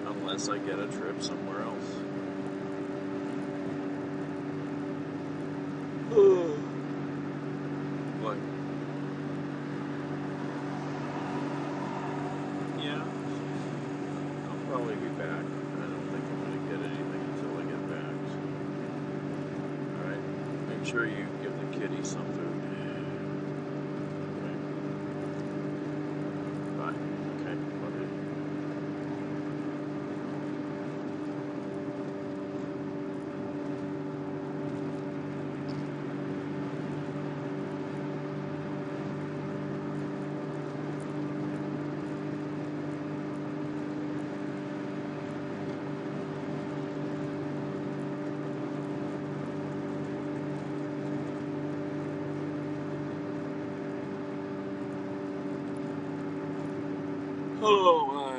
Unless I get a trip somewhere else. What? Yeah, I'll probably be back. I don't think I'm going to get anything until I get back. So. Alright, make sure you give the kitty some food. Okay. Bye. Okay, love you. Oh my.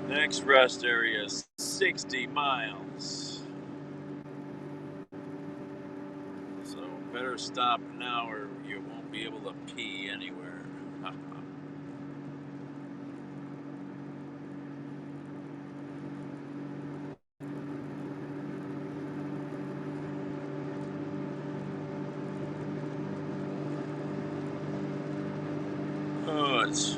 Next rest area is 60 miles. So better stop now or you won't be able to pee anywhere. Oh, it's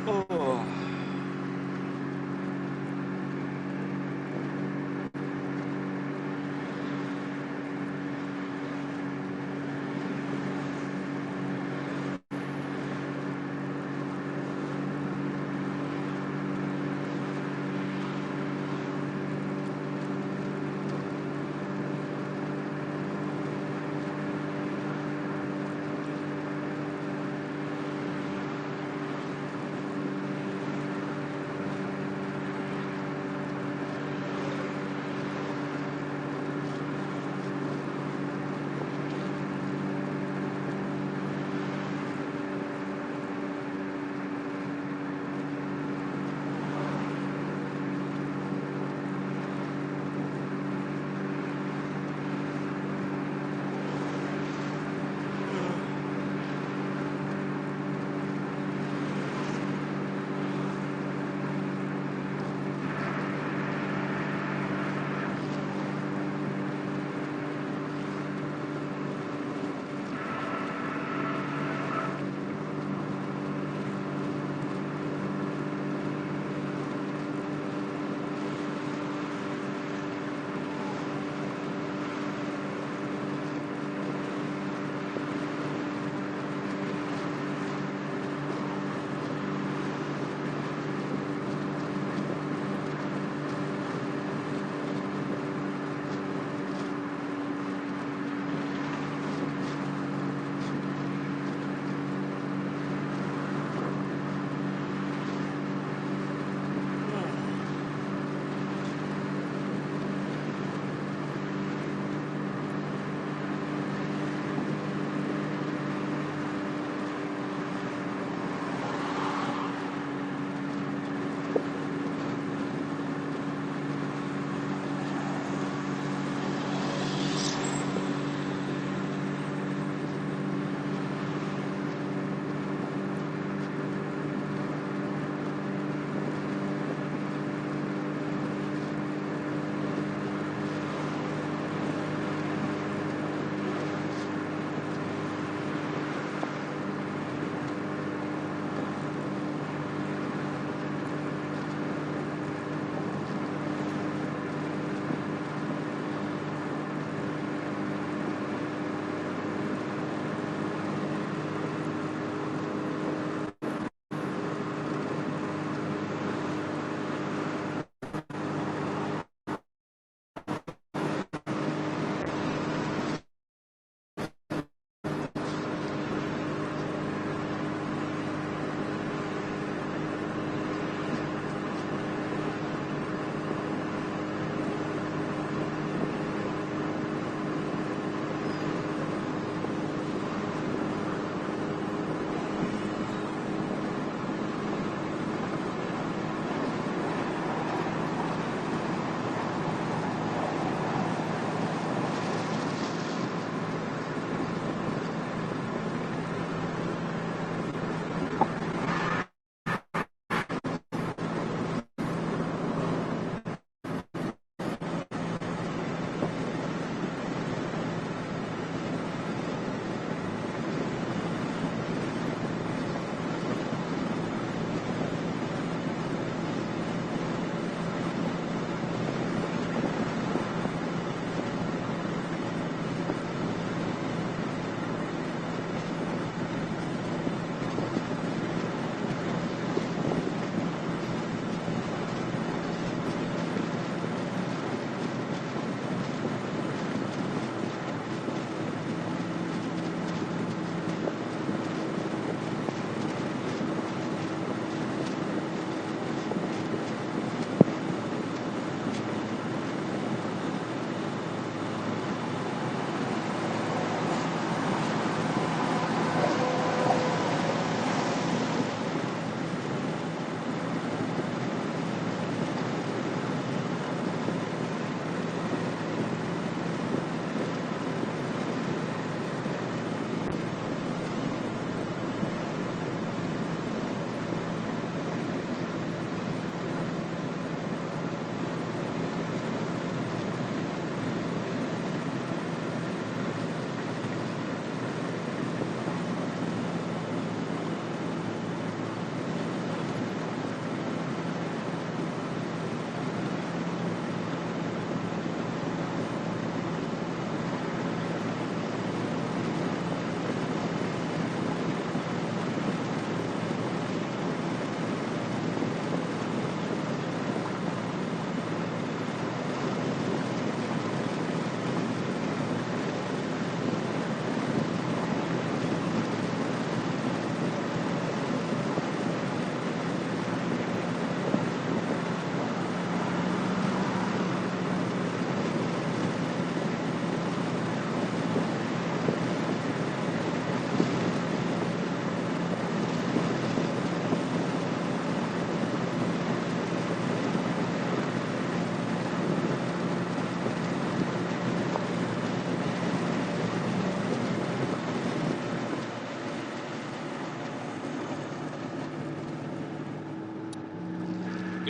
oh.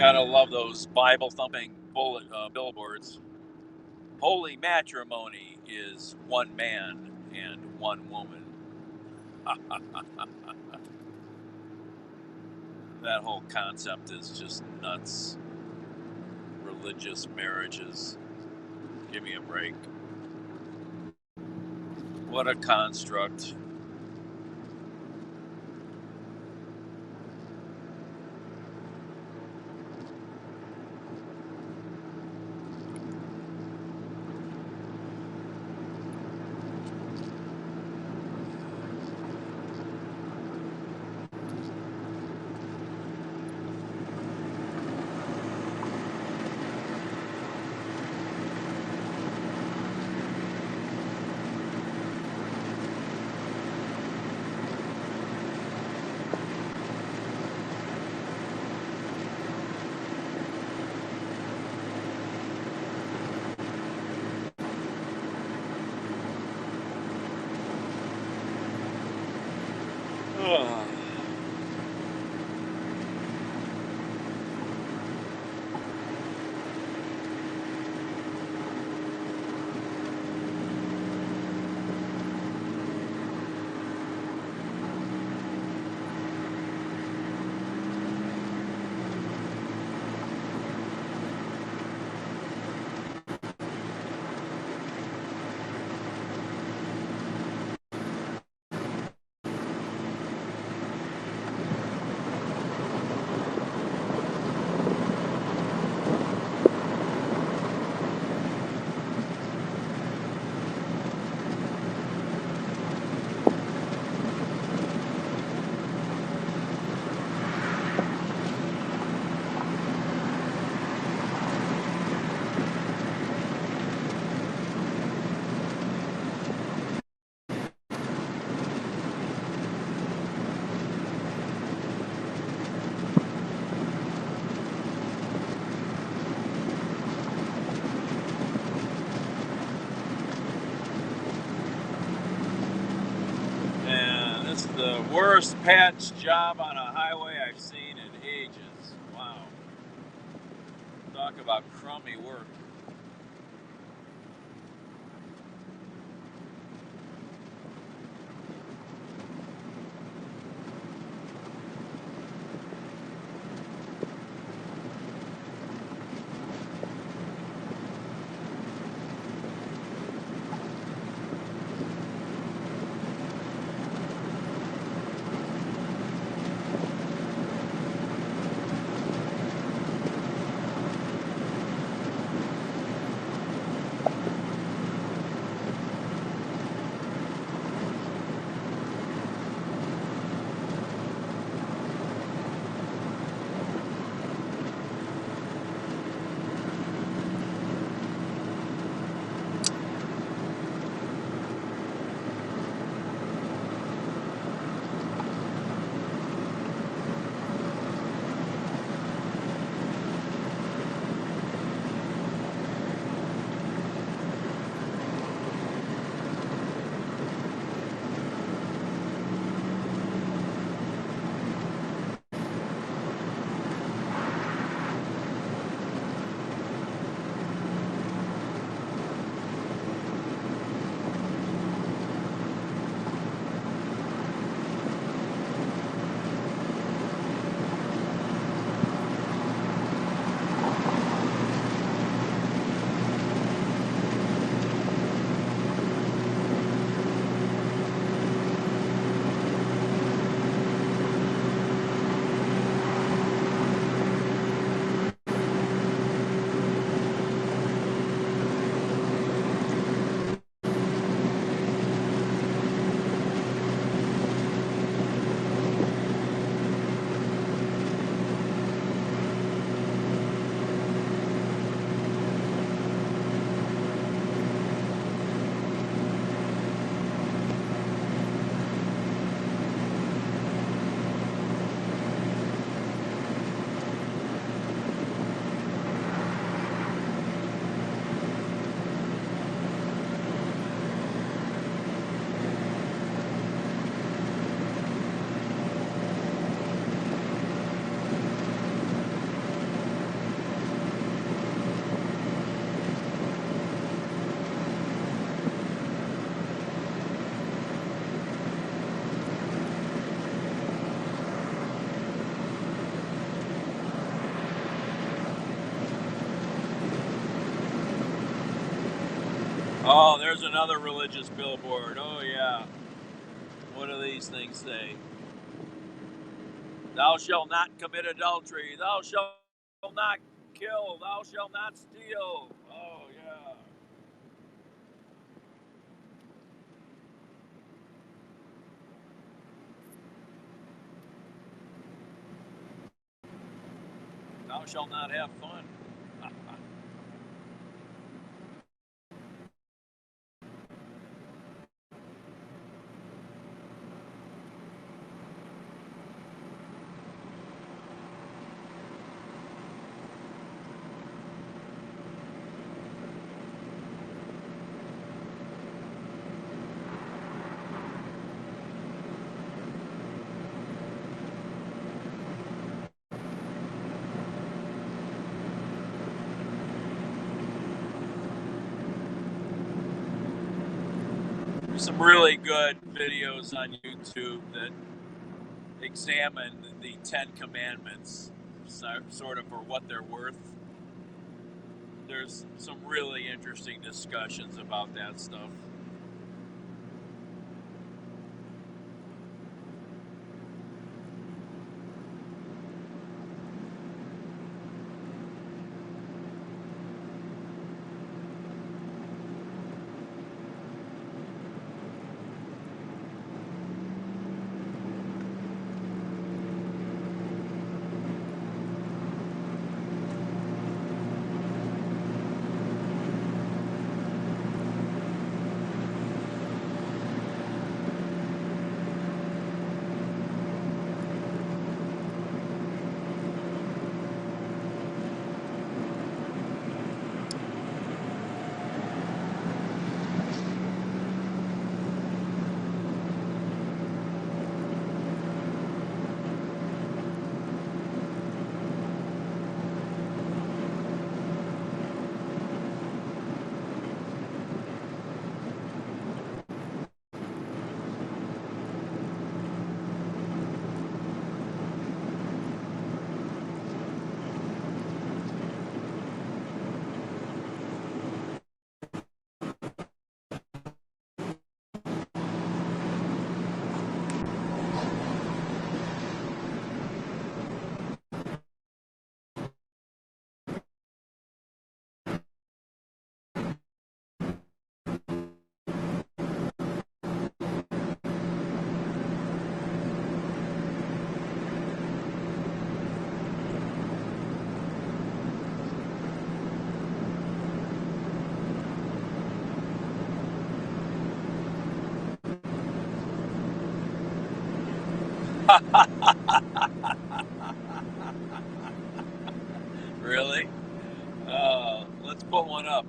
Gotta love those Bible thumping billboards. Holy matrimony is one man and one woman. That whole concept is just nuts. Religious marriages. Give me a break. What a construct. Ugh. And this is the worst patch job on a highway I've seen in ages. Wow. Talk about crummy work. Oh, there's another religious billboard. Oh, yeah. What do these things say? Thou shalt not commit adultery. Thou shalt not kill. Thou shalt not steal. Oh, yeah. Thou shalt not have fun. There's some really good videos on YouTube that examine the Ten Commandments, sort of for what they're worth. There's some really interesting discussions about that stuff. Really? Let's put one up.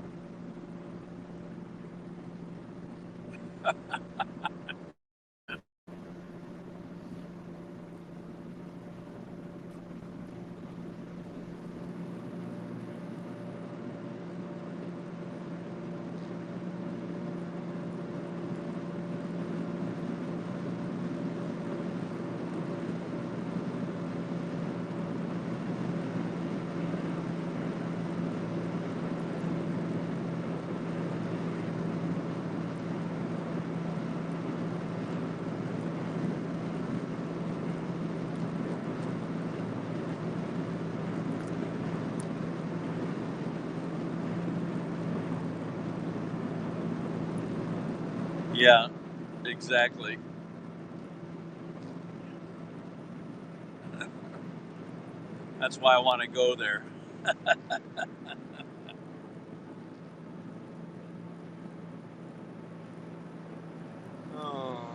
Yeah, exactly. That's why I want to go there. Oh.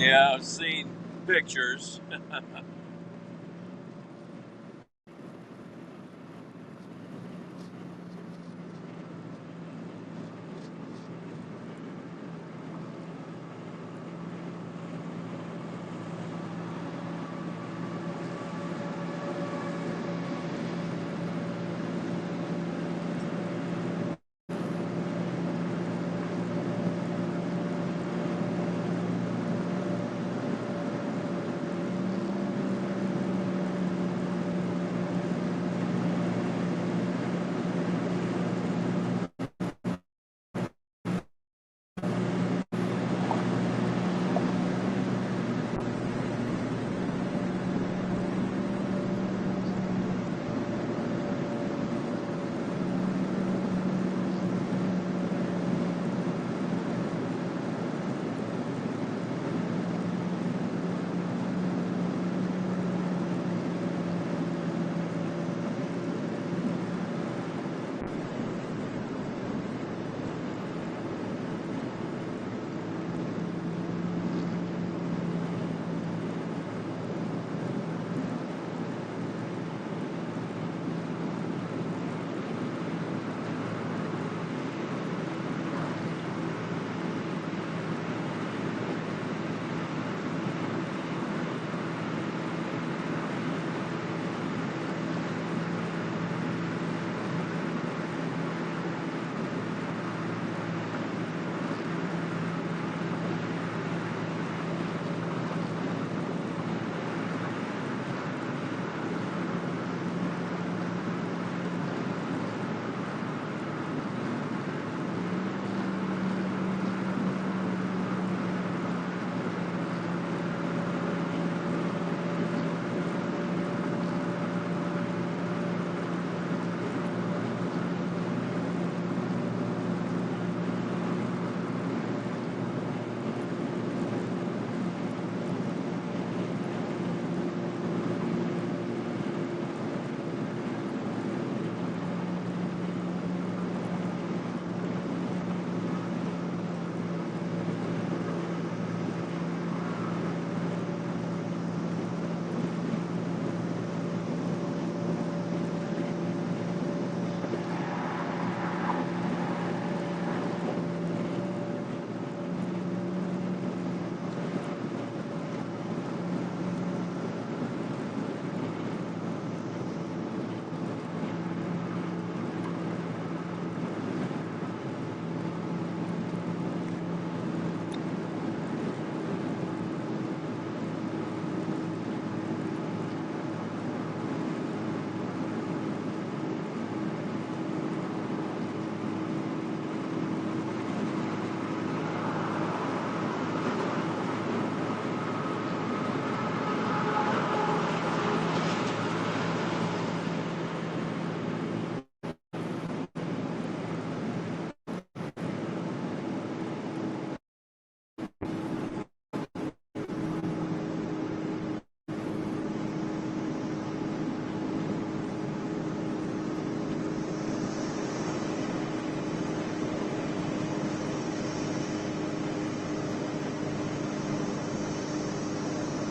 Yeah, I've seen pictures.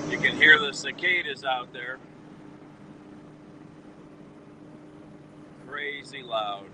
You can hear the cicadas out there. Crazy loud.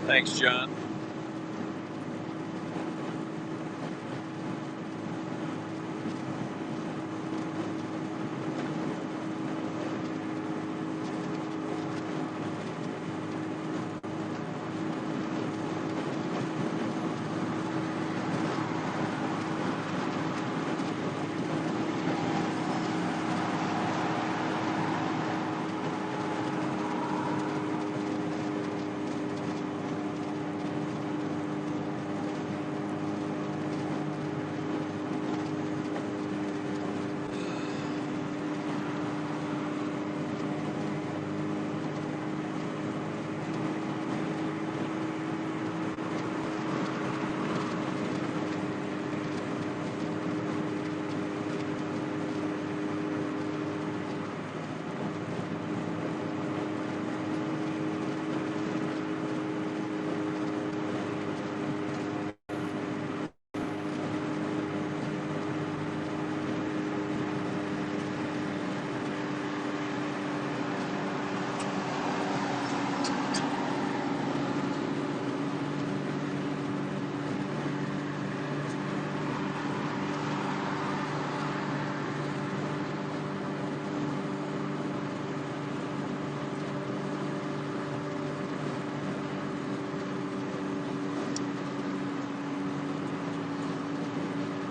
Thanks, John.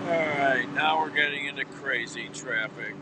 All right, now we're getting into crazy traffic.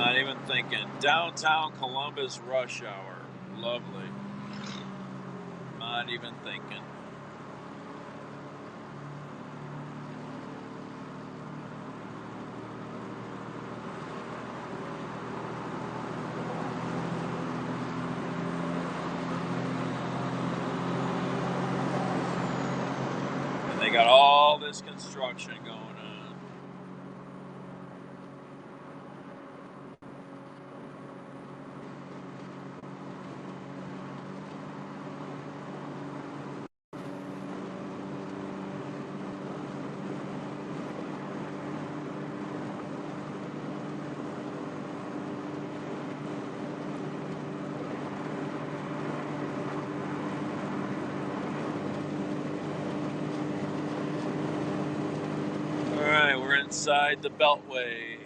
Not even thinking. Downtown Columbus rush hour. Lovely. Not even thinking. And they got all this construction going on. All right, we're inside the Beltway.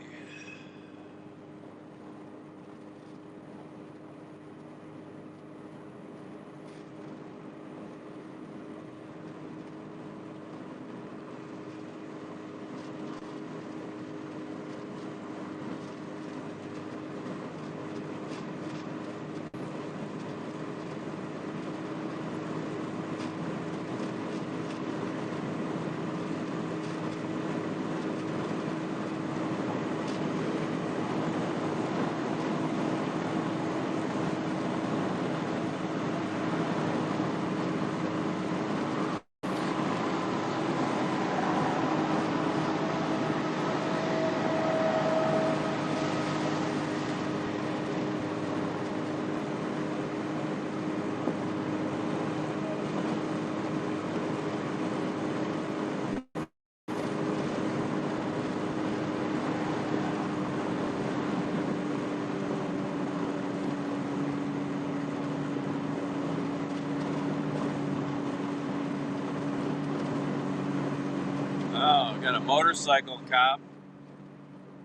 got a motorcycle cop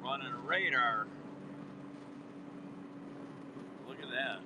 running a radar. Look at that.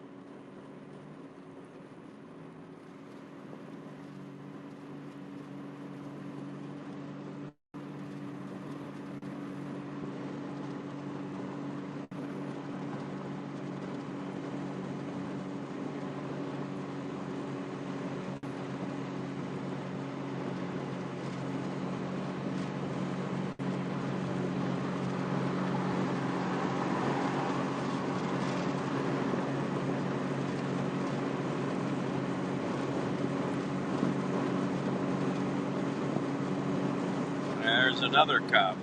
There's another cop.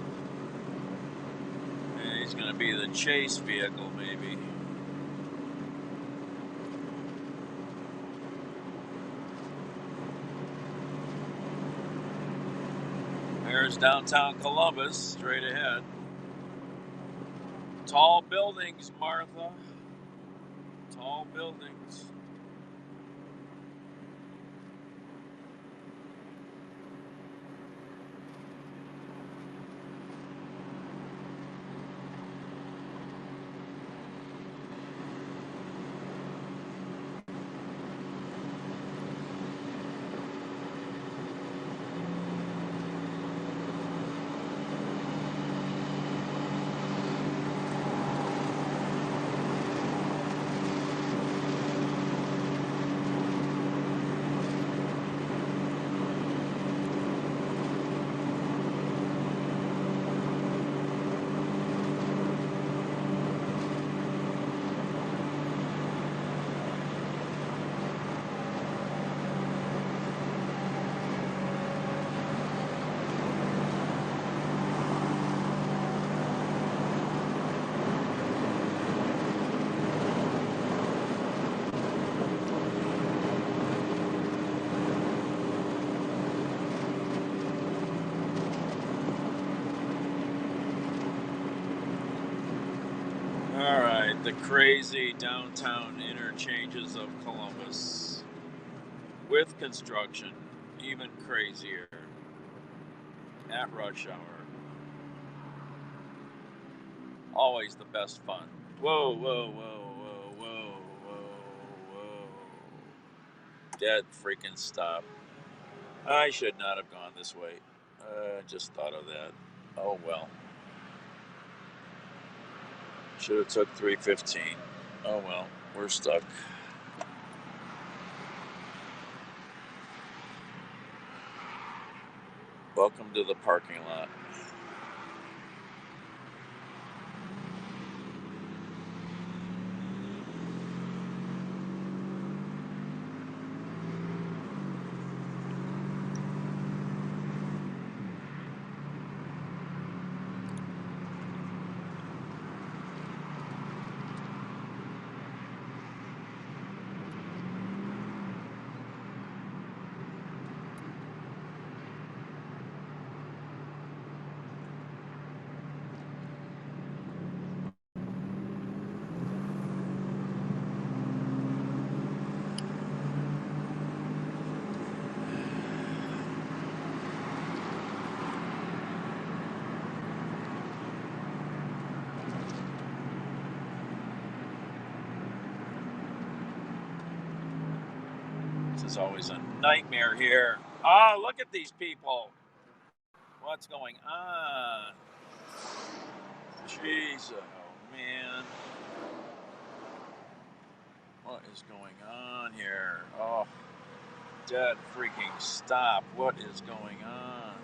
And he's going to be the chase vehicle, maybe. There's downtown Columbus, straight ahead. Tall buildings, Martha. Tall buildings. All right, the crazy downtown interchanges of Columbus. With construction, even crazier. At rush hour. Always the best fun. Whoa, whoa, whoa, whoa, whoa, whoa, whoa. Dead freaking stop. I should not have gone this way. Just thought of that. Oh well. Should have took 315. Oh well, we're stuck. Welcome to the parking lot. This is always a nightmare here. Oh, look at these people. What's going on? Jeez, oh man. What is going on here? Oh, dead freaking stop. What is going on?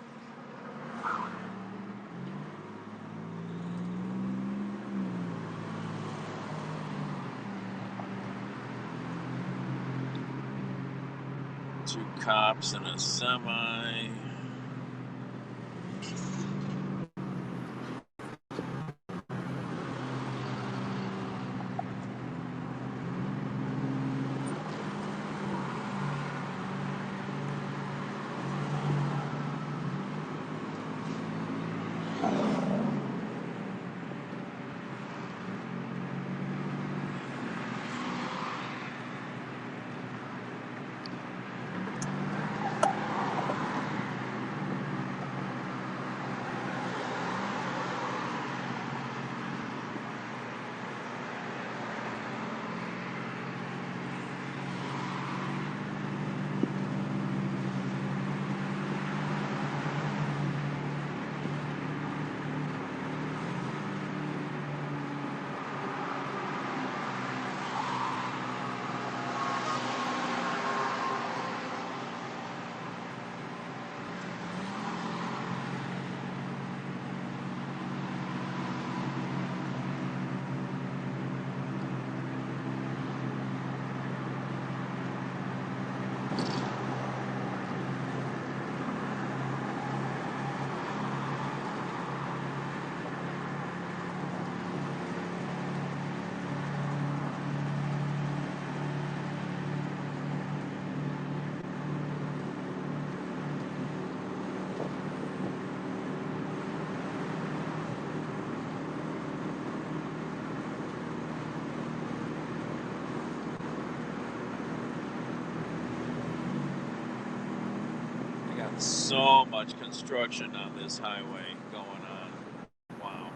Two cops and a semi. got so much construction on this highway going on. Wow.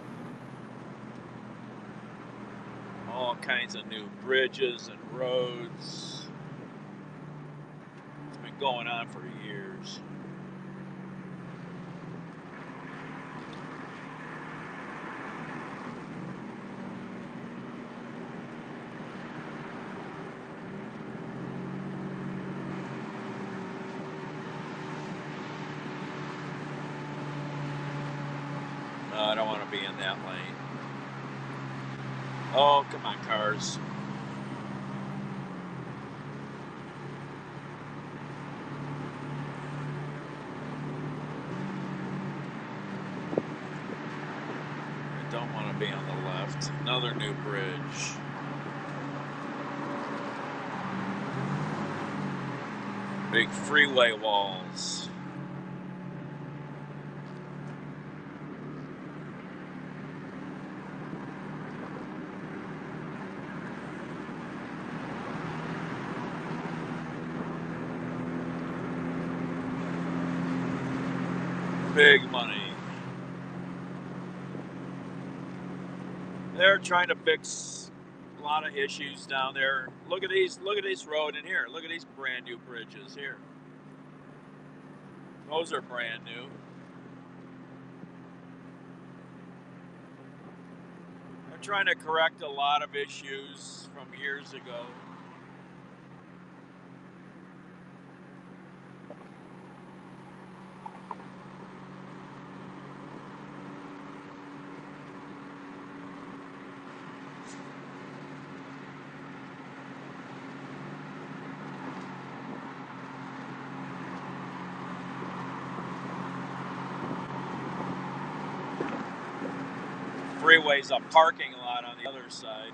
All kinds of new bridges and roads. It's been going on for years. I don't want to be in that lane. Oh, come on, cars. I don't want to be on the left. Another new bridge. Big freeway walls. Big money. They're trying to fix a lot of issues down there. Look at this road in here. Look at these brand new bridges here. Those are brand new. They're trying to correct a lot of issues from years ago. Freeway's a parking lot on the other side.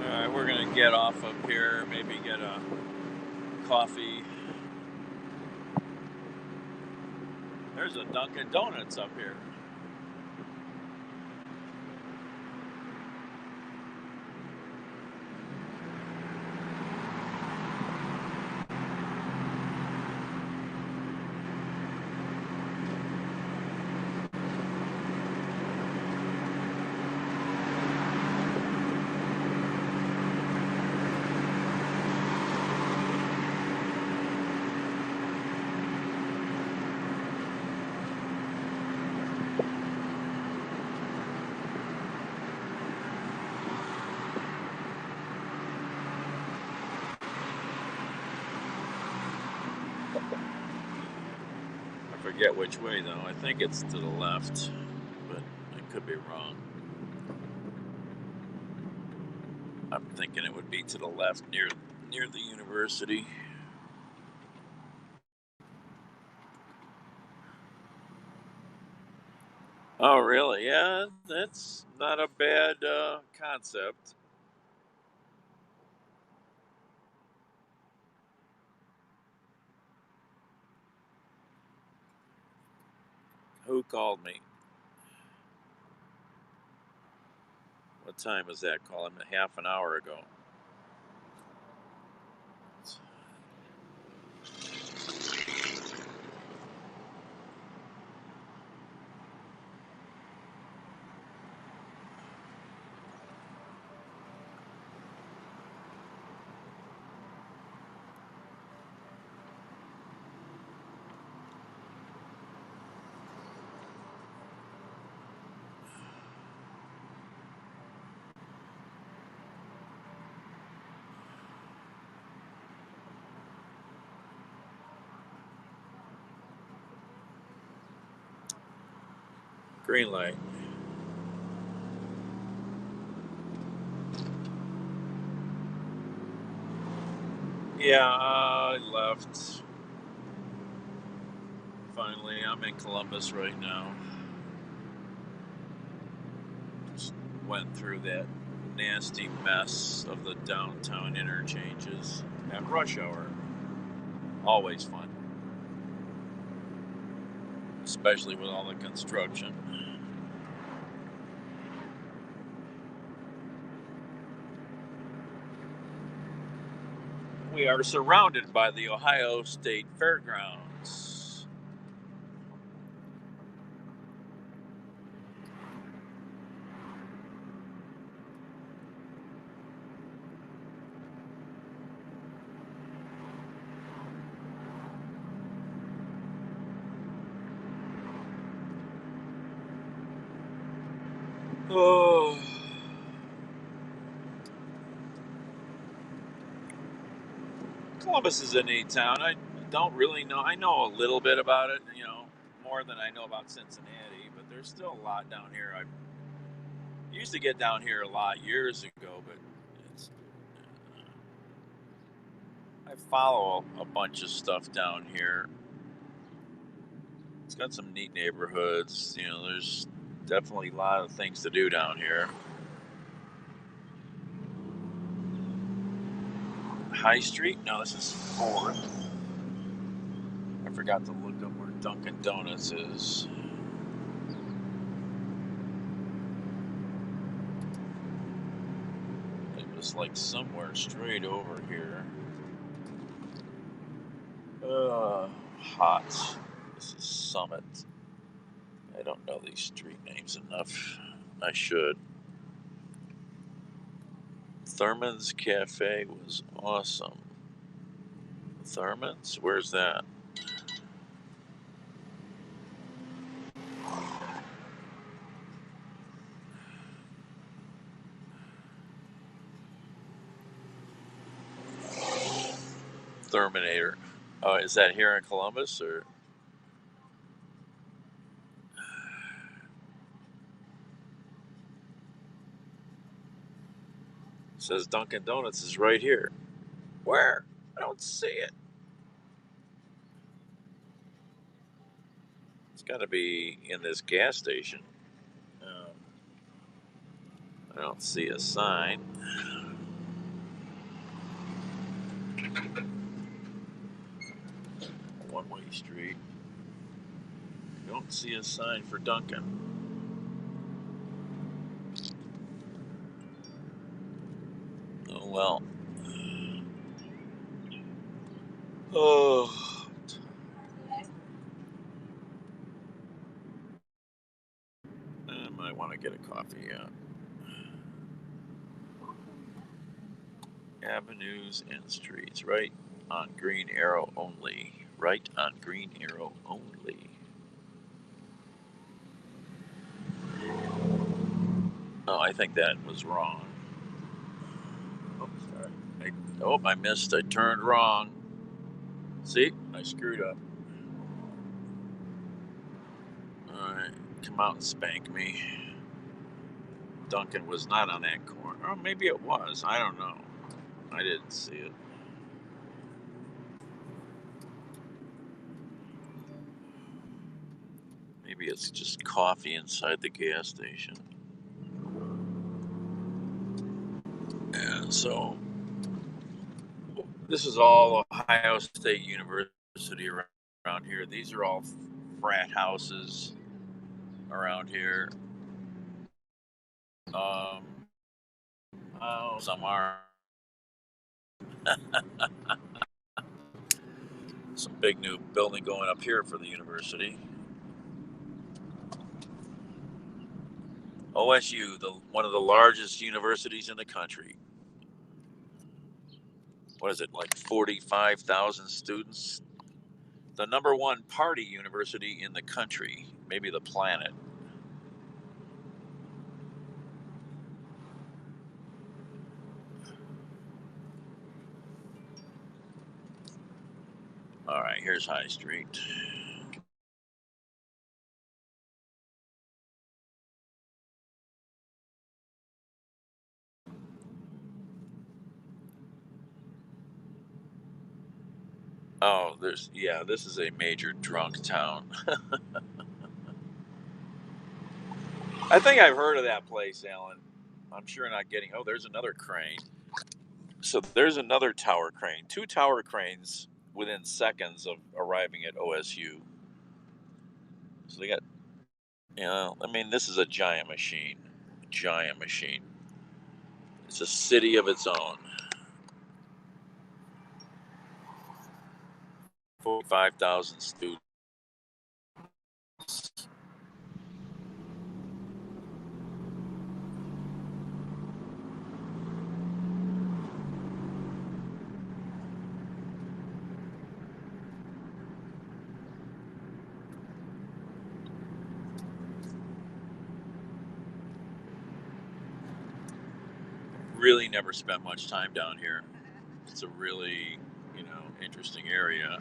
Alright, we're gonna get off up here, maybe get a coffee. There's a Dunkin' Donuts up here. I forget which way though. I think it's to the left, but I could be wrong. I'm thinking it would be to the left near the university. Oh, really? Yeah, that's not a bad concept. Who called me? What time was that? Calling me half an hour ago. Green light. Yeah, I left. Finally, I'm in Columbus right now. Just went through that nasty mess of the downtown interchanges at rush hour. Always fun, especially with all the construction. We are surrounded by the Ohio State Fairgrounds. Oh. Columbus is a neat town. I don't really know. I know a little bit about it, more than I know about Cincinnati, but there's still a lot down here. I used to get down here a lot years ago, but I follow a bunch of stuff down here. It's got some neat neighborhoods. There's definitely a lot of things to do down here. High Street? No, this is 4th. I forgot to look up where Dunkin' Donuts is. It was like somewhere straight over here. Hot. This is Summit. I don't know these street names enough. I should. Thurman's Cafe was awesome. Thurman's? Where's that? Terminator. Oh, is that here in Columbus or? It says Dunkin' Donuts is right here. Where? I don't see it. It's got to be in this gas station. I don't see a sign. One-way street. Don't see a sign for Dunkin'. Oh well. Oh. I might want to get a coffee, yeah. Avenues and streets, right on green arrow only. Right on green arrow only. Oh, I think that was wrong. Oh, sorry. I missed. I turned wrong. See? I screwed up. Alright, come out and spank me. Duncan was not on that corner. Oh, maybe it was. I don't know. I didn't see it. Maybe it's just coffee inside the gas station. And so, this is all Ohio State University around here. These are all frat houses around here. Some are. Some big new building going up here for the university. OSU, one of the largest universities in the country. What is it, like 45,000 students? The number one party university in the country, maybe the planet. All right, here's High Street. Oh, this is a major drunk town. I think I've heard of that place, Alan. I'm sure not getting. Oh, there's another crane. So there's another tower crane. 2 tower cranes within seconds of arriving at OSU. So they got, I mean, this is a giant machine. Giant machine. It's a city of its own. 45,000 students. Really never spent much time down here. It's a really, interesting area.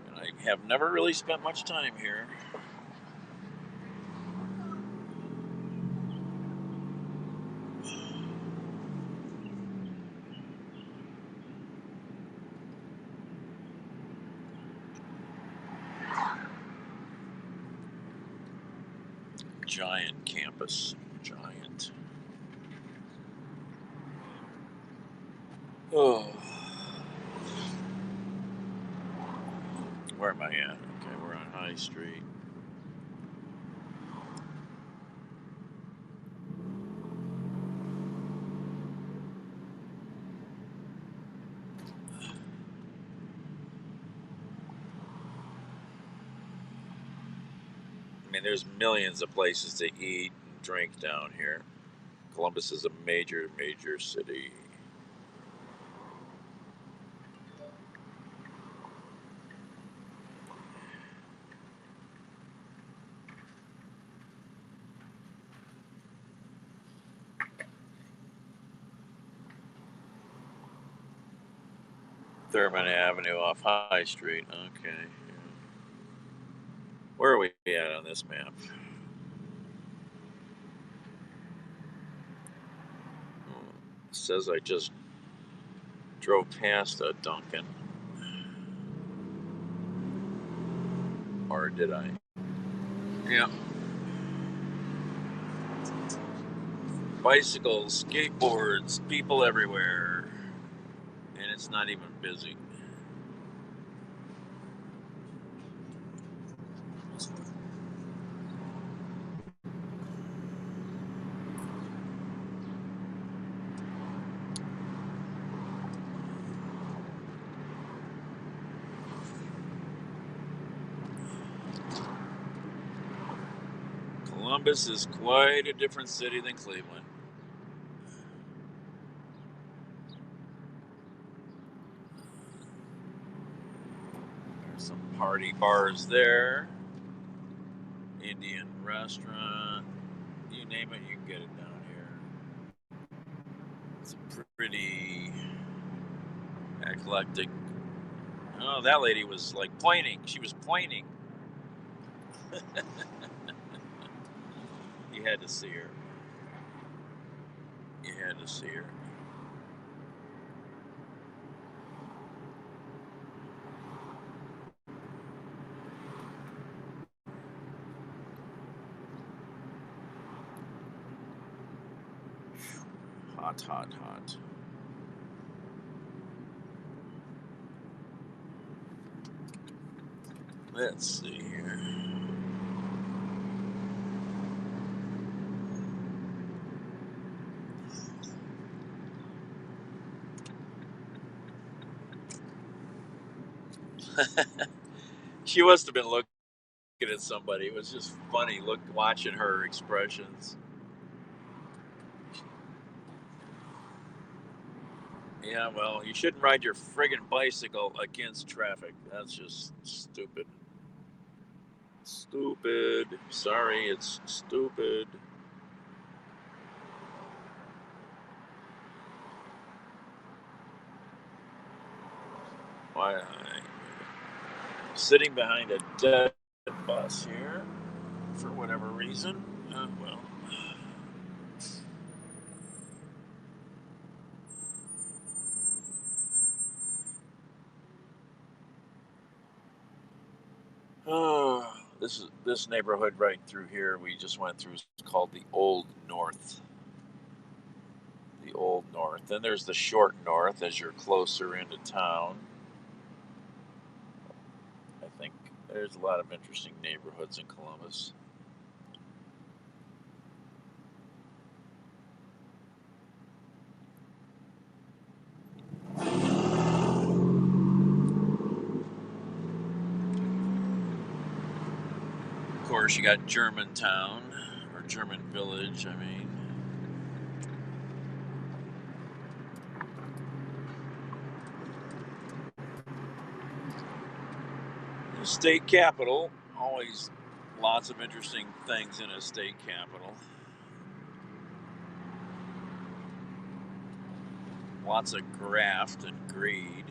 And I have never really spent much time here. Giant campus. Giant. Oh. Where am I at? Okay, we're on High Street. I mean, there's millions of places to eat and drink down here. Columbus is a major, major city. Thurman Avenue off High Street. Okay. Where are we at on this map? It says I just drove past a Dunkin'. Or did I? Yeah. Bicycles, skateboards, people everywhere. And it's not even busy. Columbus is quite a different city than Cleveland. There's some party bars there. Indian restaurant. You name it, you can get it down here. It's a pretty eclectic. Oh, that lady was like pointing. She was pointing. You had to see her. You had to see her. Hot, hot, hot. Let's see here. She must have been looking at somebody. It was just funny watching her expressions. Yeah, well, you shouldn't ride your friggin' bicycle against traffic. That's just stupid. Stupid. Sorry, it's stupid. Why? Sitting behind a dead bus here for whatever reason. Well. Oh, this neighborhood right through here we just went through is called the Old North. the old north. Then there's the short north as you're closer into town. I think there's a lot of interesting neighborhoods in Columbus. Of course, you got Germantown, or German Village, I mean. The state capital, always lots of interesting things in a state capital. Lots of graft and greed.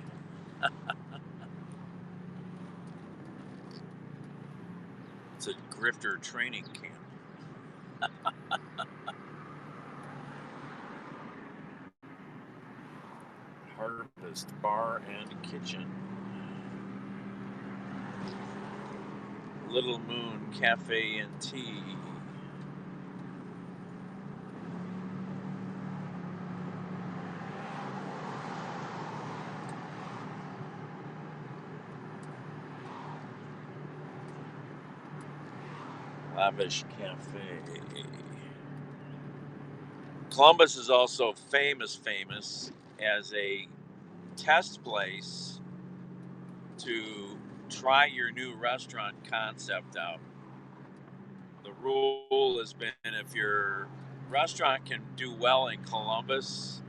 It's a grifter training camp. Harvest Bar and Kitchen. Little Moon Cafe and Tea. Lavish Cafe. Columbus is also famous as a test place to try your new restaurant concept out. The rule has been if your restaurant can do well in Columbus,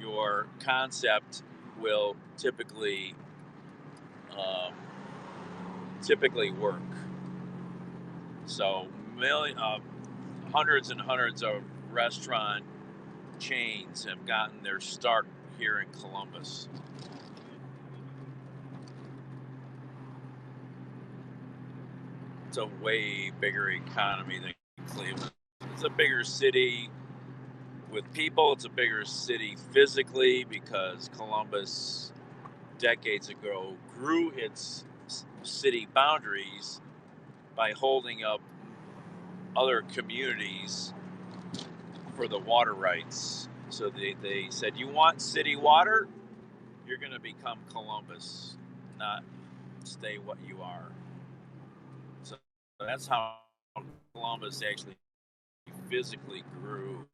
your concept will typically work. So hundreds and hundreds of restaurant chains have gotten their start here in Columbus. It's a way bigger economy than Cleveland. It's a bigger city with people. It's a bigger city physically because Columbus, decades ago, grew its city boundaries by holding up other communities for the water rights. So they said, you want city water? You're going to become Columbus, not stay what you are. So that's how Columbus actually physically grew.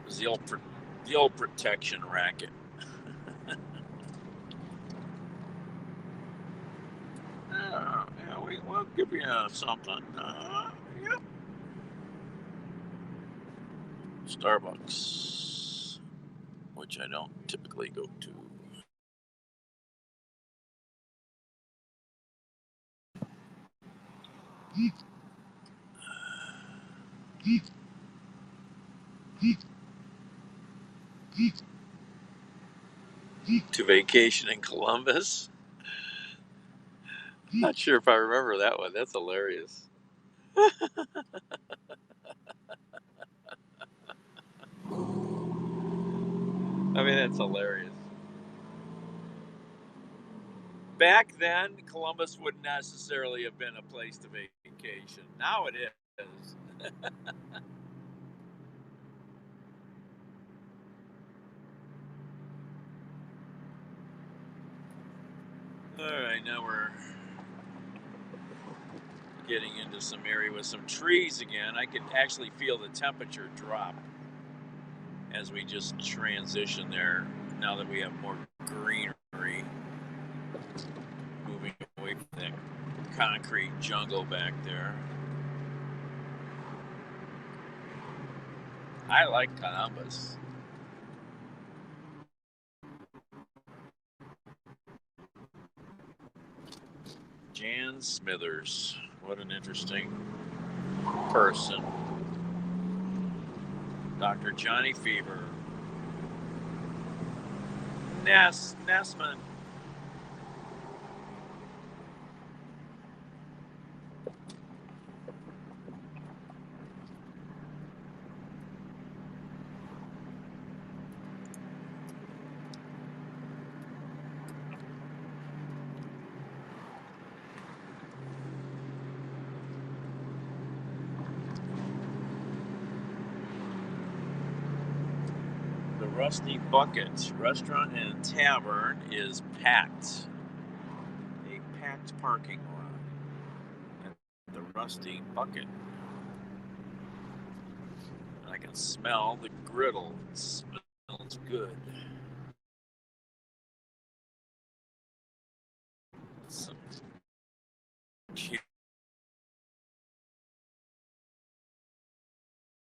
It was the old protection racket. Yeah, we'll give you something. Yep. Starbucks, which I don't typically go to. To vacation in Columbus. Not sure if I remember that one. That's hilarious. I mean, that's hilarious. Back then, Columbus wouldn't necessarily have been a place to vacation. Now it is. All right, now we're getting into some area with some trees again. I can actually feel the temperature drop as we just transition there now that we have more greenery, moving away from that concrete jungle back there. I like Columbus. Jan Smithers, what an interesting person. Dr. Johnny Fever. Nessman. Rusty Bucket Restaurant and Tavern is packed. A packed parking lot at the Rusty Bucket. I can smell the griddle. It smells good. Some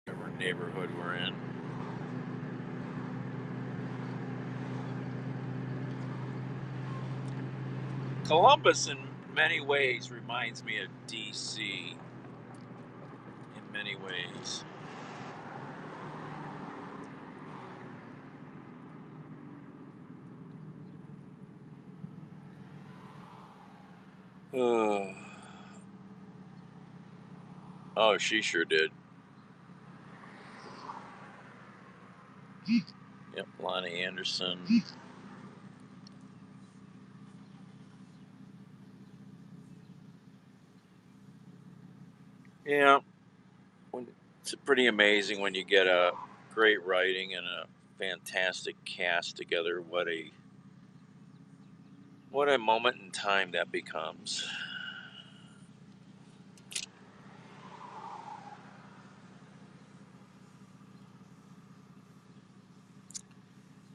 whatever neighborhood we're in. Columbus, in many ways, reminds me of DC. In many ways. Oh, she sure did. Yep, Lonnie Anderson. Yeah, it's pretty amazing when you get a great writing and a fantastic cast together. What a moment in time that becomes.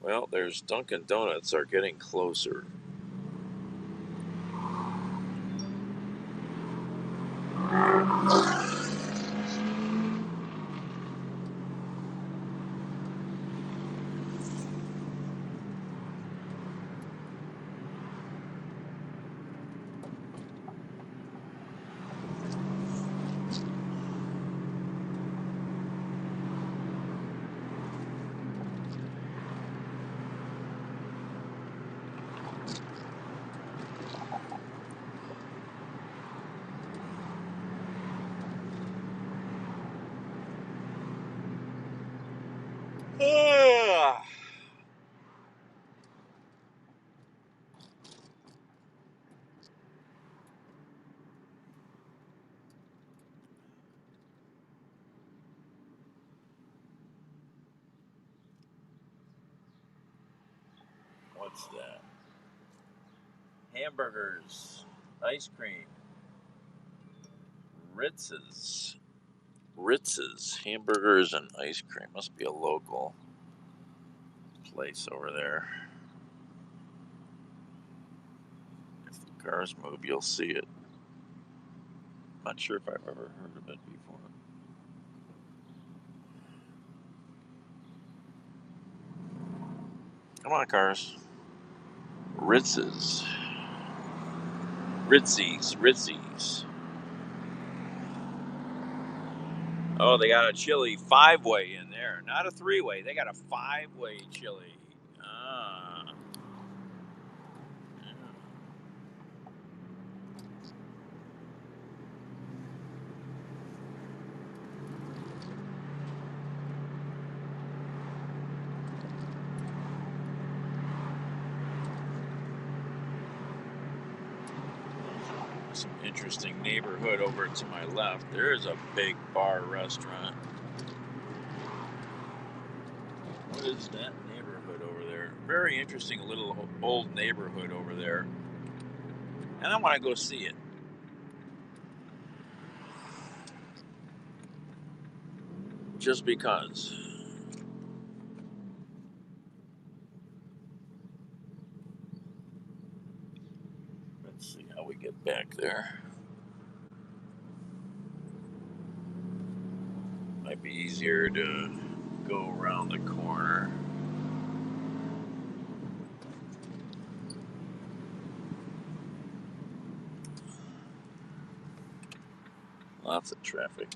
Well, there's Dunkin' Donuts are getting closer. What's that? Hamburgers, ice cream, Ritz's, hamburgers and ice cream. Must be a local place over there. If the cars move, you'll see it. Not sure if I've ever heard of it before. Come on, cars. Ritzy's. Oh, they got a chili 5-way in there. Not a 3-way. They got a 5-way chili. Ah. Yeah. Some interesting neighborhood over to my left. There's a big bar restaurant. What is that neighborhood over there? Very interesting little old neighborhood over there. And I want to go see it. Just because. Let's see how we get back there. Might be easier to go around the corner. Lots of traffic.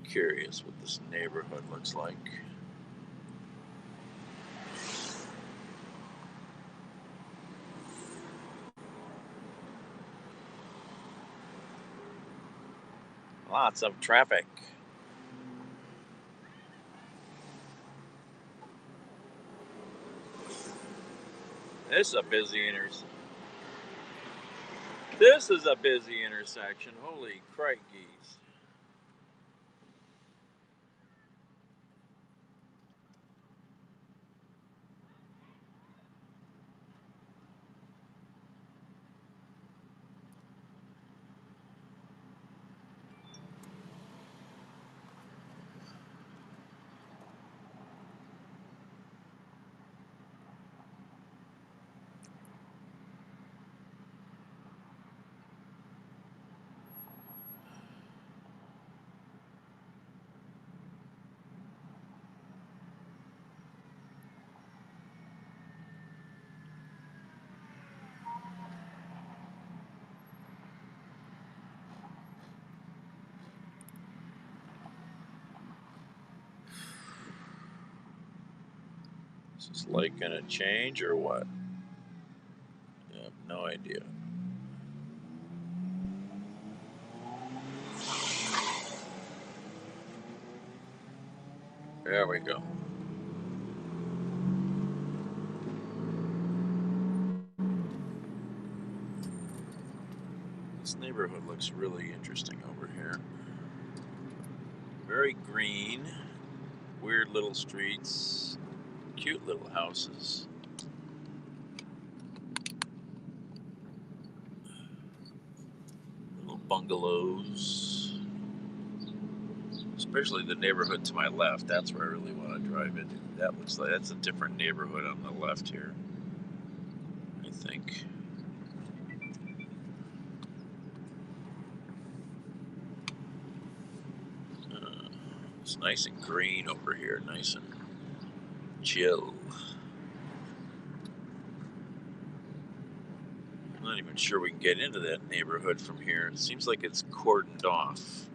Curious what this neighborhood looks like. Lots of traffic. This is a busy intersection. This is a busy intersection. Holy crikeys. Is this light gonna change or what? I have no idea. There we go. This neighborhood looks really interesting over here. Very green, weird little streets, cute little houses. Little bungalows. Especially the neighborhood to my left. That's where I really want to drive into. That looks like that's a different neighborhood on the left here, I think. It's nice and green over here, nice and chill. I'm not even sure we can get into that neighborhood from here. It seems like it's cordoned off.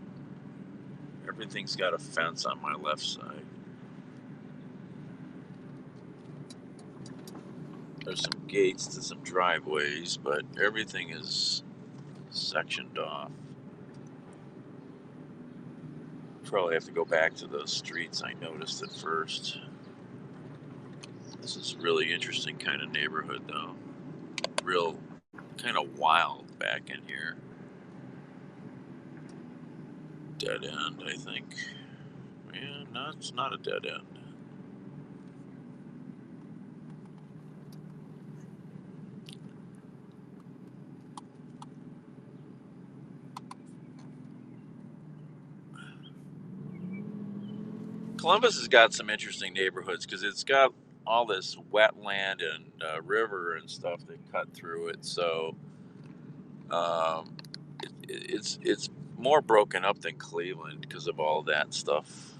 Everything's got a fence on my left side. There's some gates to some driveways, but everything is sectioned off. Probably have to go back to those streets I noticed at first. This is really interesting kind of neighborhood though. Real kind of wild back in here. Dead end, I think. Yeah, no, it's not a dead end. Columbus has got some interesting neighborhoods because it's got all this wetland and river and stuff that cut through it. So it's more broken up than Cleveland because of all that stuff.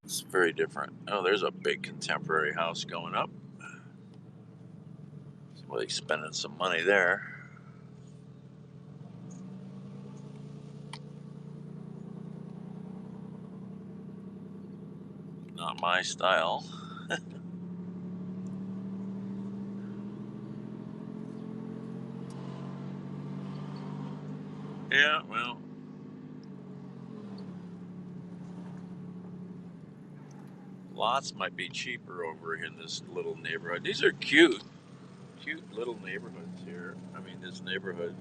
It's very different. Oh, there's a big contemporary house going up. Somebody's spending some money there. Not my style. Yeah, well, lots might be cheaper over in this little neighborhood. These are cute little neighborhoods here. I mean, this neighborhood.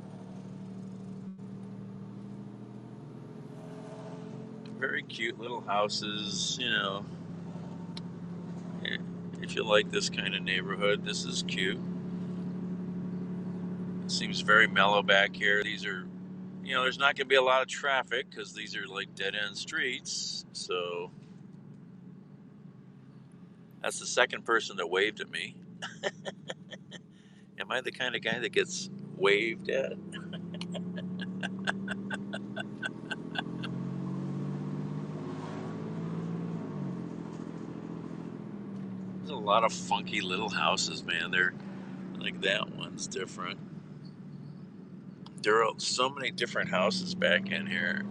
Very cute little houses, you know. If you like this kind of neighborhood, this is cute. It seems very mellow back here. These are, you know, there's not going to be a lot of traffic because these are like dead end streets. So that's the second person that waved at me. Am I the kind of guy that gets waved at? There's a lot of funky little houses, man. They're like that one's different. There are so many different houses back in here.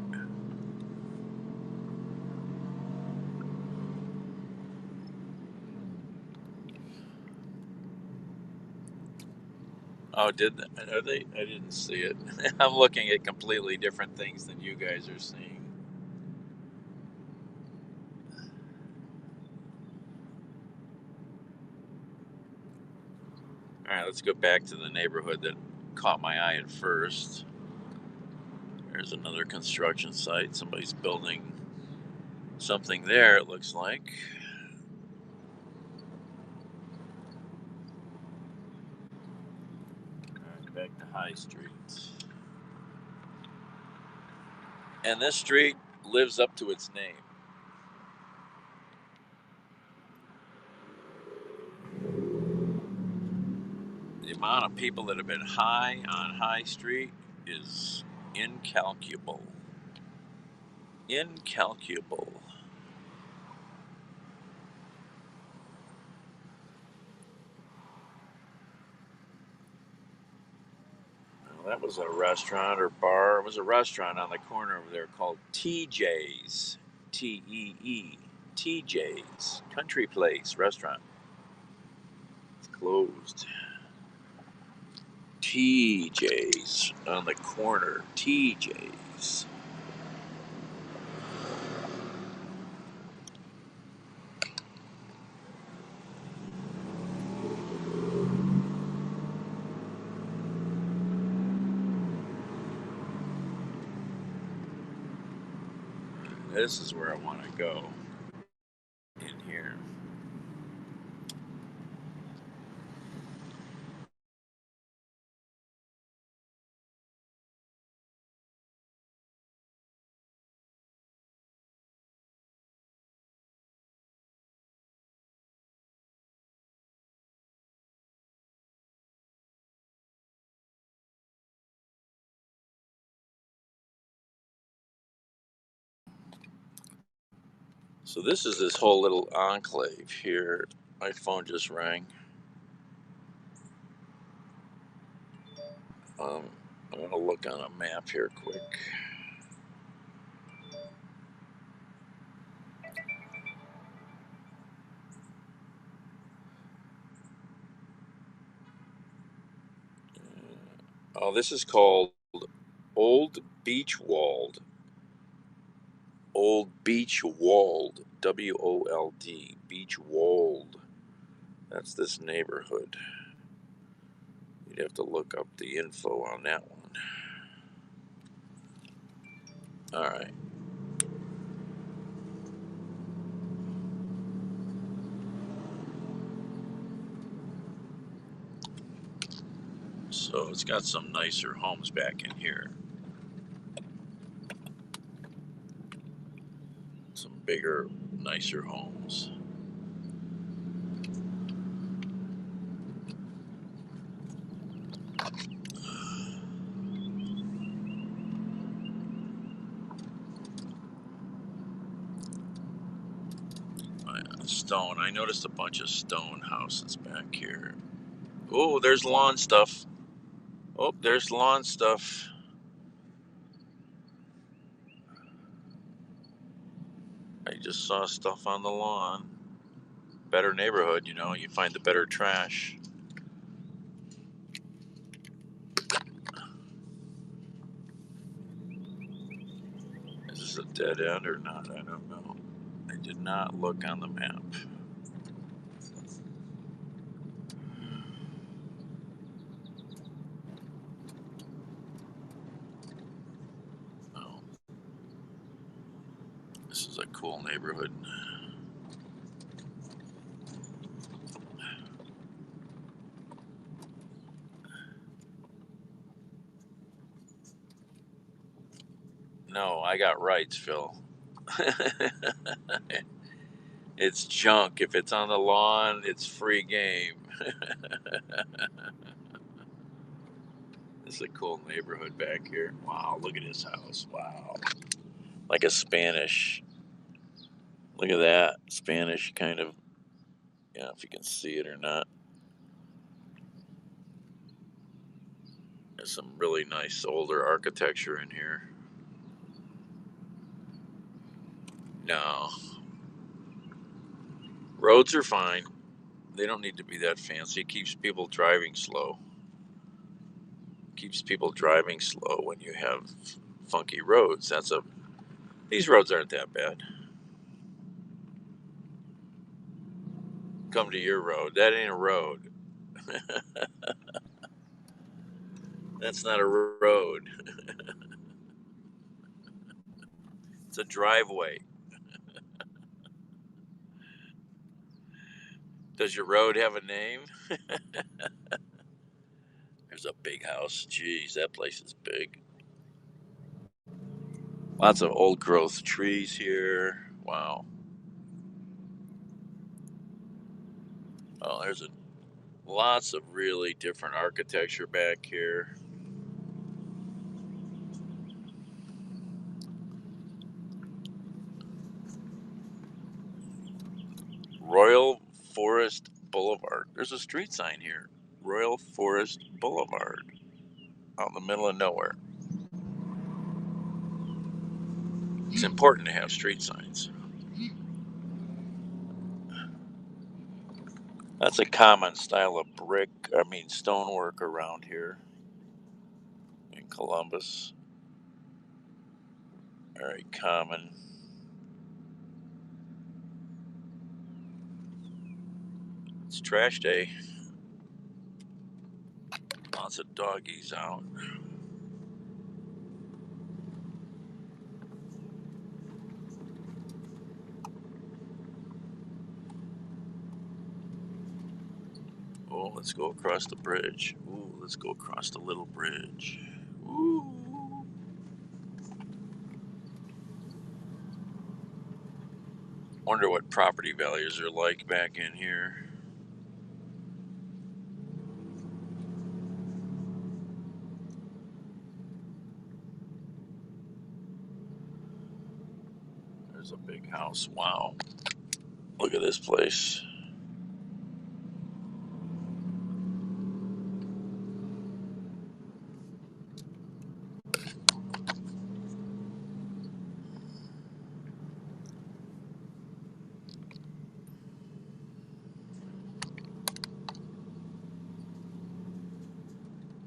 Oh, are they? I didn't see it. I'm looking at completely different things than you guys are seeing. All right, let's go back to the neighborhood that caught my eye at first. There's another construction site. Somebody's building something there, it looks like. Alright, back to High Street. And this street lives up to its name. The amount of people that have been high on High Street is incalculable. Incalculable. Well, that was a restaurant or bar. It was a restaurant on the corner over there called TJ's. TEE. TJ's. Country Place Restaurant. It's closed. TJ's on the corner. TJ's. This is where I want to go. In here. So this is this whole little enclave here. My phone just rang. I'm going to look on a map here quick. Oh, this is called Old Beach Walled. Old Beach Walled. WOLD. Beach Walled. That's this neighborhood. You'd have to look up the info on that one. All right. So it's got some nicer homes back in here. Some bigger, nicer homes. Stone. I noticed a bunch of stone houses back here. Oh, there's lawn stuff. Oh, there's lawn stuff. I just saw stuff on the lawn. Better neighborhood, you know, you find the better trash. Is this a dead end or not? I don't know. I did not look on the map. Oh, this is a cool neighborhood. No, I got rights, Phil. It's junk. If it's on the lawn, it's free game. It's a cool neighborhood back here. Wow, look at his house. Wow. Like a Spanish. Look at that. Spanish kind of. Yeah, if you can see it or not. There's some really nice older architecture in here. No. Roads are fine. They don't need to be that fancy. It keeps people driving slow. Keeps people driving slow when you have funky roads. These roads aren't that bad. Come to your road. That ain't a road. That's not a road. It's a driveway. Does your road have a name? There's a big house. Jeez, that place is big. Lots of old growth trees here. Wow. Oh, there's lots of really different architecture back here. Royal Forest Boulevard. There's a street sign here. Royal Forest Boulevard. Out in the middle of nowhere. It's important to have street signs. That's a common style of stonework around here in Columbus. Very common. It's trash day. Lots of doggies out. Oh, let's go across the bridge. Ooh, let's go across the little bridge. Ooh. Wonder what property values are like back in here. There's a big house. Wow. Look at this place.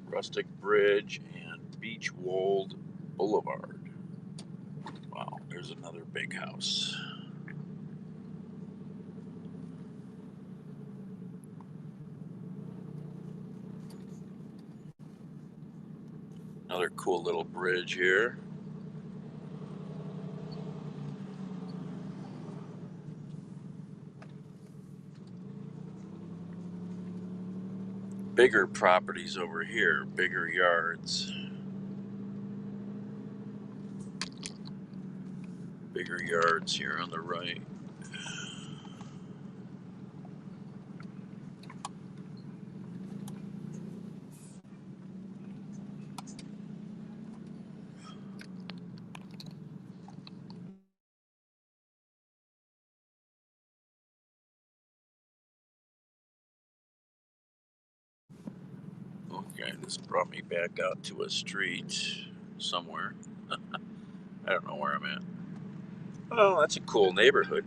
Rustic Bridge and Beach Wold Boulevard. Wow, there's another big house. Another cool little bridge here. Bigger properties over here, bigger yards. Bigger yards here on the right. Okay, this brought me back out to a street somewhere. I don't know where I'm at. Oh, that's a cool neighborhood.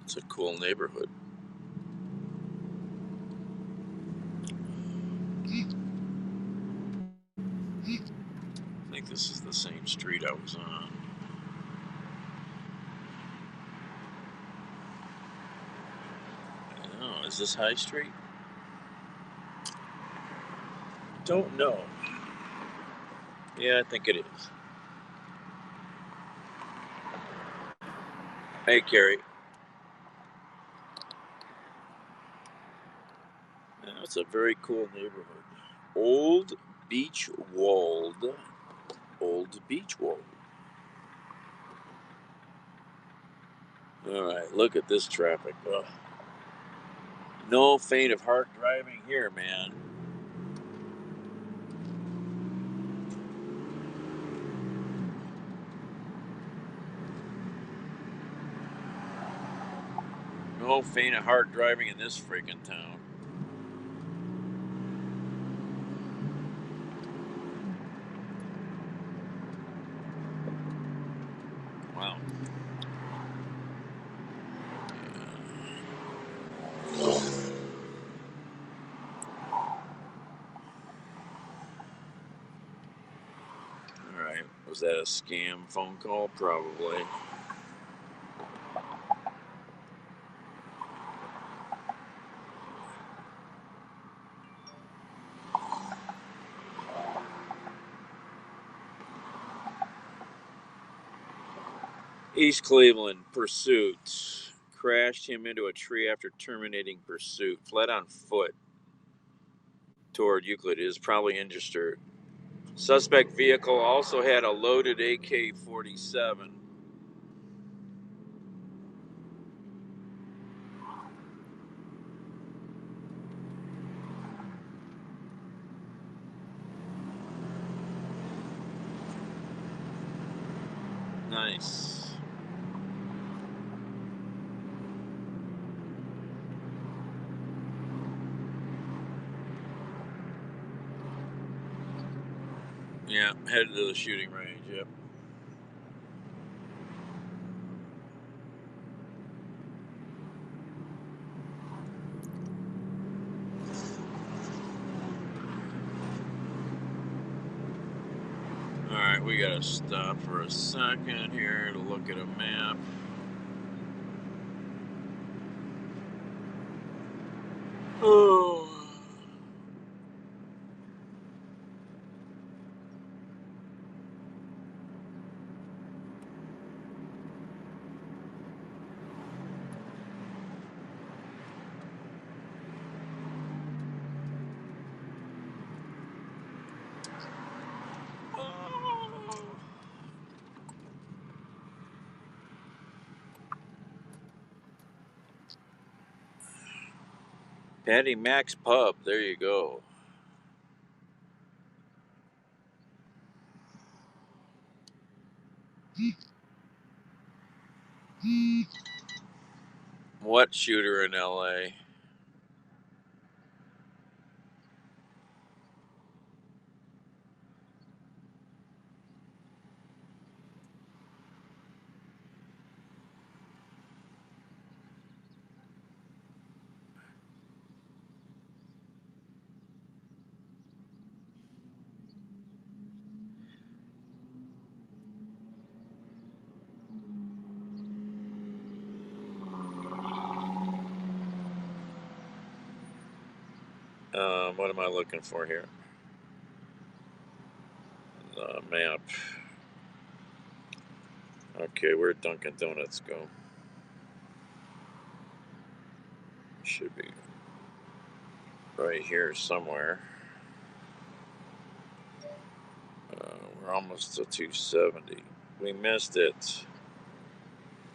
It's a cool neighborhood. I think this is the same street I was on. Oh, is this High Street? Don't know. Yeah, I think it is. Hey, Carrie. That's a very cool neighborhood. Old Beach Wold. Old Beach Wold. All right, look at this traffic. Ugh. No faint of heart driving here, man. No faint of heart driving in this freaking town. Wow. All right. Was that a scam phone call? Probably. East Cleveland, pursuit. Crashed him into a tree after terminating pursuit. Fled on foot toward Euclid. Is probably injured. Suspect vehicle also had a loaded AK-47. Nice. Yeah, headed to the shooting range, yep. Alright, we gotta stop for a second here to look at a map. Oh. Patty Mac's Pub, there you go. What shooter in LA? What am I looking for here? The map. Okay, where'd Dunkin' Donuts go? Should be right here somewhere. We're almost to 270. We missed it.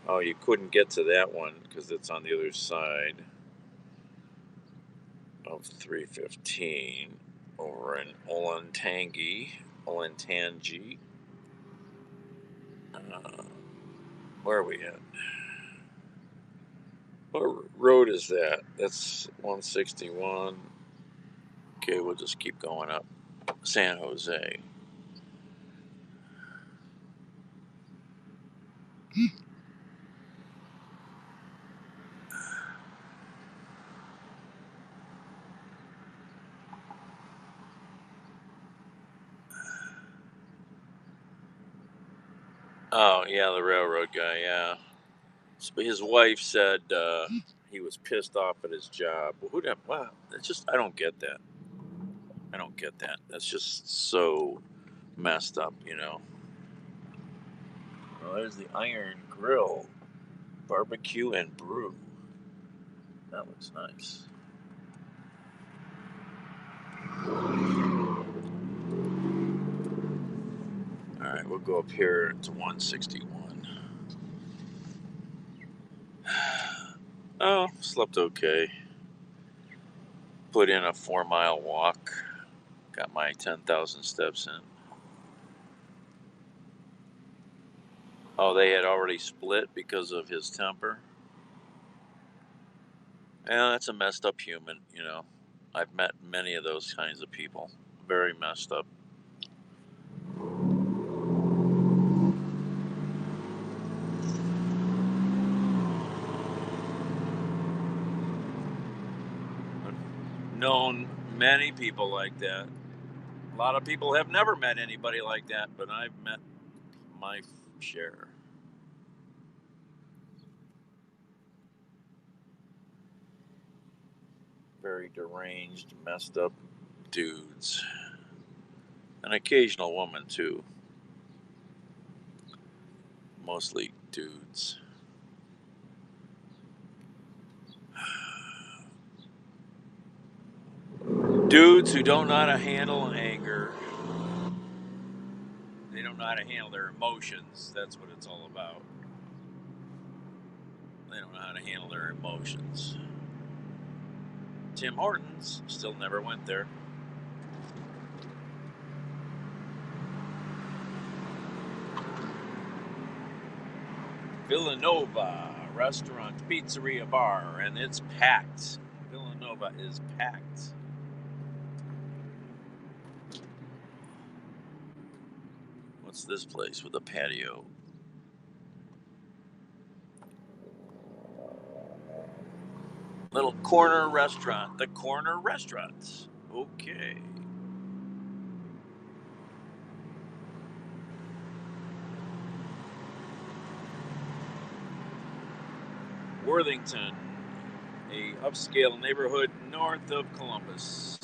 Oh, you couldn't get to that one because it's on the other side of 315 over in Olentangy. Where are we at? What road is that? That's 161. Okay, we'll just keep going up. San Jose. Oh, yeah, the railroad guy, yeah. His wife said he was pissed off at his job. Wow, it's just, I don't get that. I don't get that. That's just so messed up, you know. Well, there's the Iron Grill Barbecue and Brew. That looks nice. All right, we'll go up here to 161. Oh, slept okay. Put in a 4-mile walk. Got my 10,000 steps in. Oh, they had already split because of his temper. Yeah, that's a messed up human, you know. I've met many of those kinds of people. Very messed up. I've known many people like that. A lot of people have never met anybody like that, but I've met my share. Very deranged, messed up dudes. An occasional woman, too. Mostly dudes. Dudes who don't know how to handle anger. They don't know how to handle their emotions. That's what it's all about. They don't know how to handle their emotions. Tim Hortons still never went there. Villanova restaurant, pizzeria, bar, and it's packed. Villanova is packed. What's this place with a patio? Little corner restaurant. The corner restaurant. Okay. Worthington, a upscale neighborhood north of Columbus.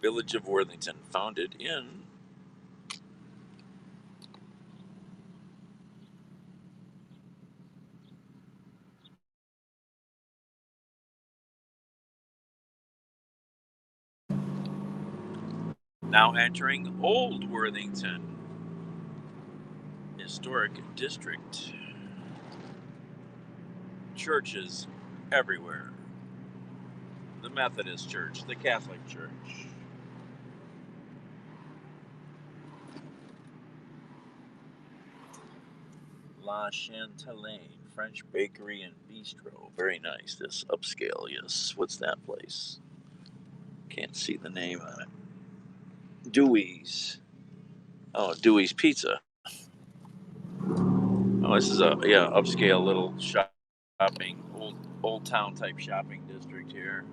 Village of Worthington, founded in now entering Old Worthington Historic District. Churches everywhere. The Methodist Church, the Catholic Church. La Chanteline, French bakery and bistro. Very nice. This upscale, yes. What's that place? Can't see the name on it. Dewey's. Oh, Dewey's Pizza. Oh, this is a upscale little shopping, old town type shopping district here.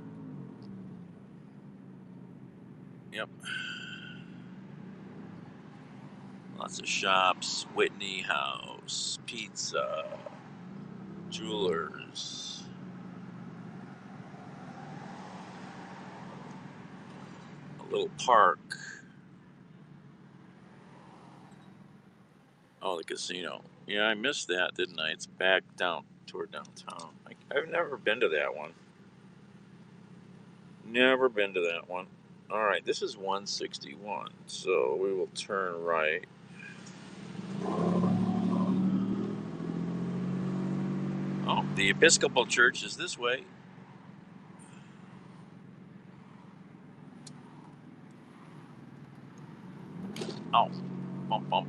Yep. Lots of shops. Whitney House, pizza, jewelers. A little park. Oh, the casino. Yeah, I missed that, didn't I? It's back down toward downtown. I've never been to that one. Never been to that one. All right, this is 161, so we will turn right. Oh, the Episcopal Church is this way. Oh, bump, bump.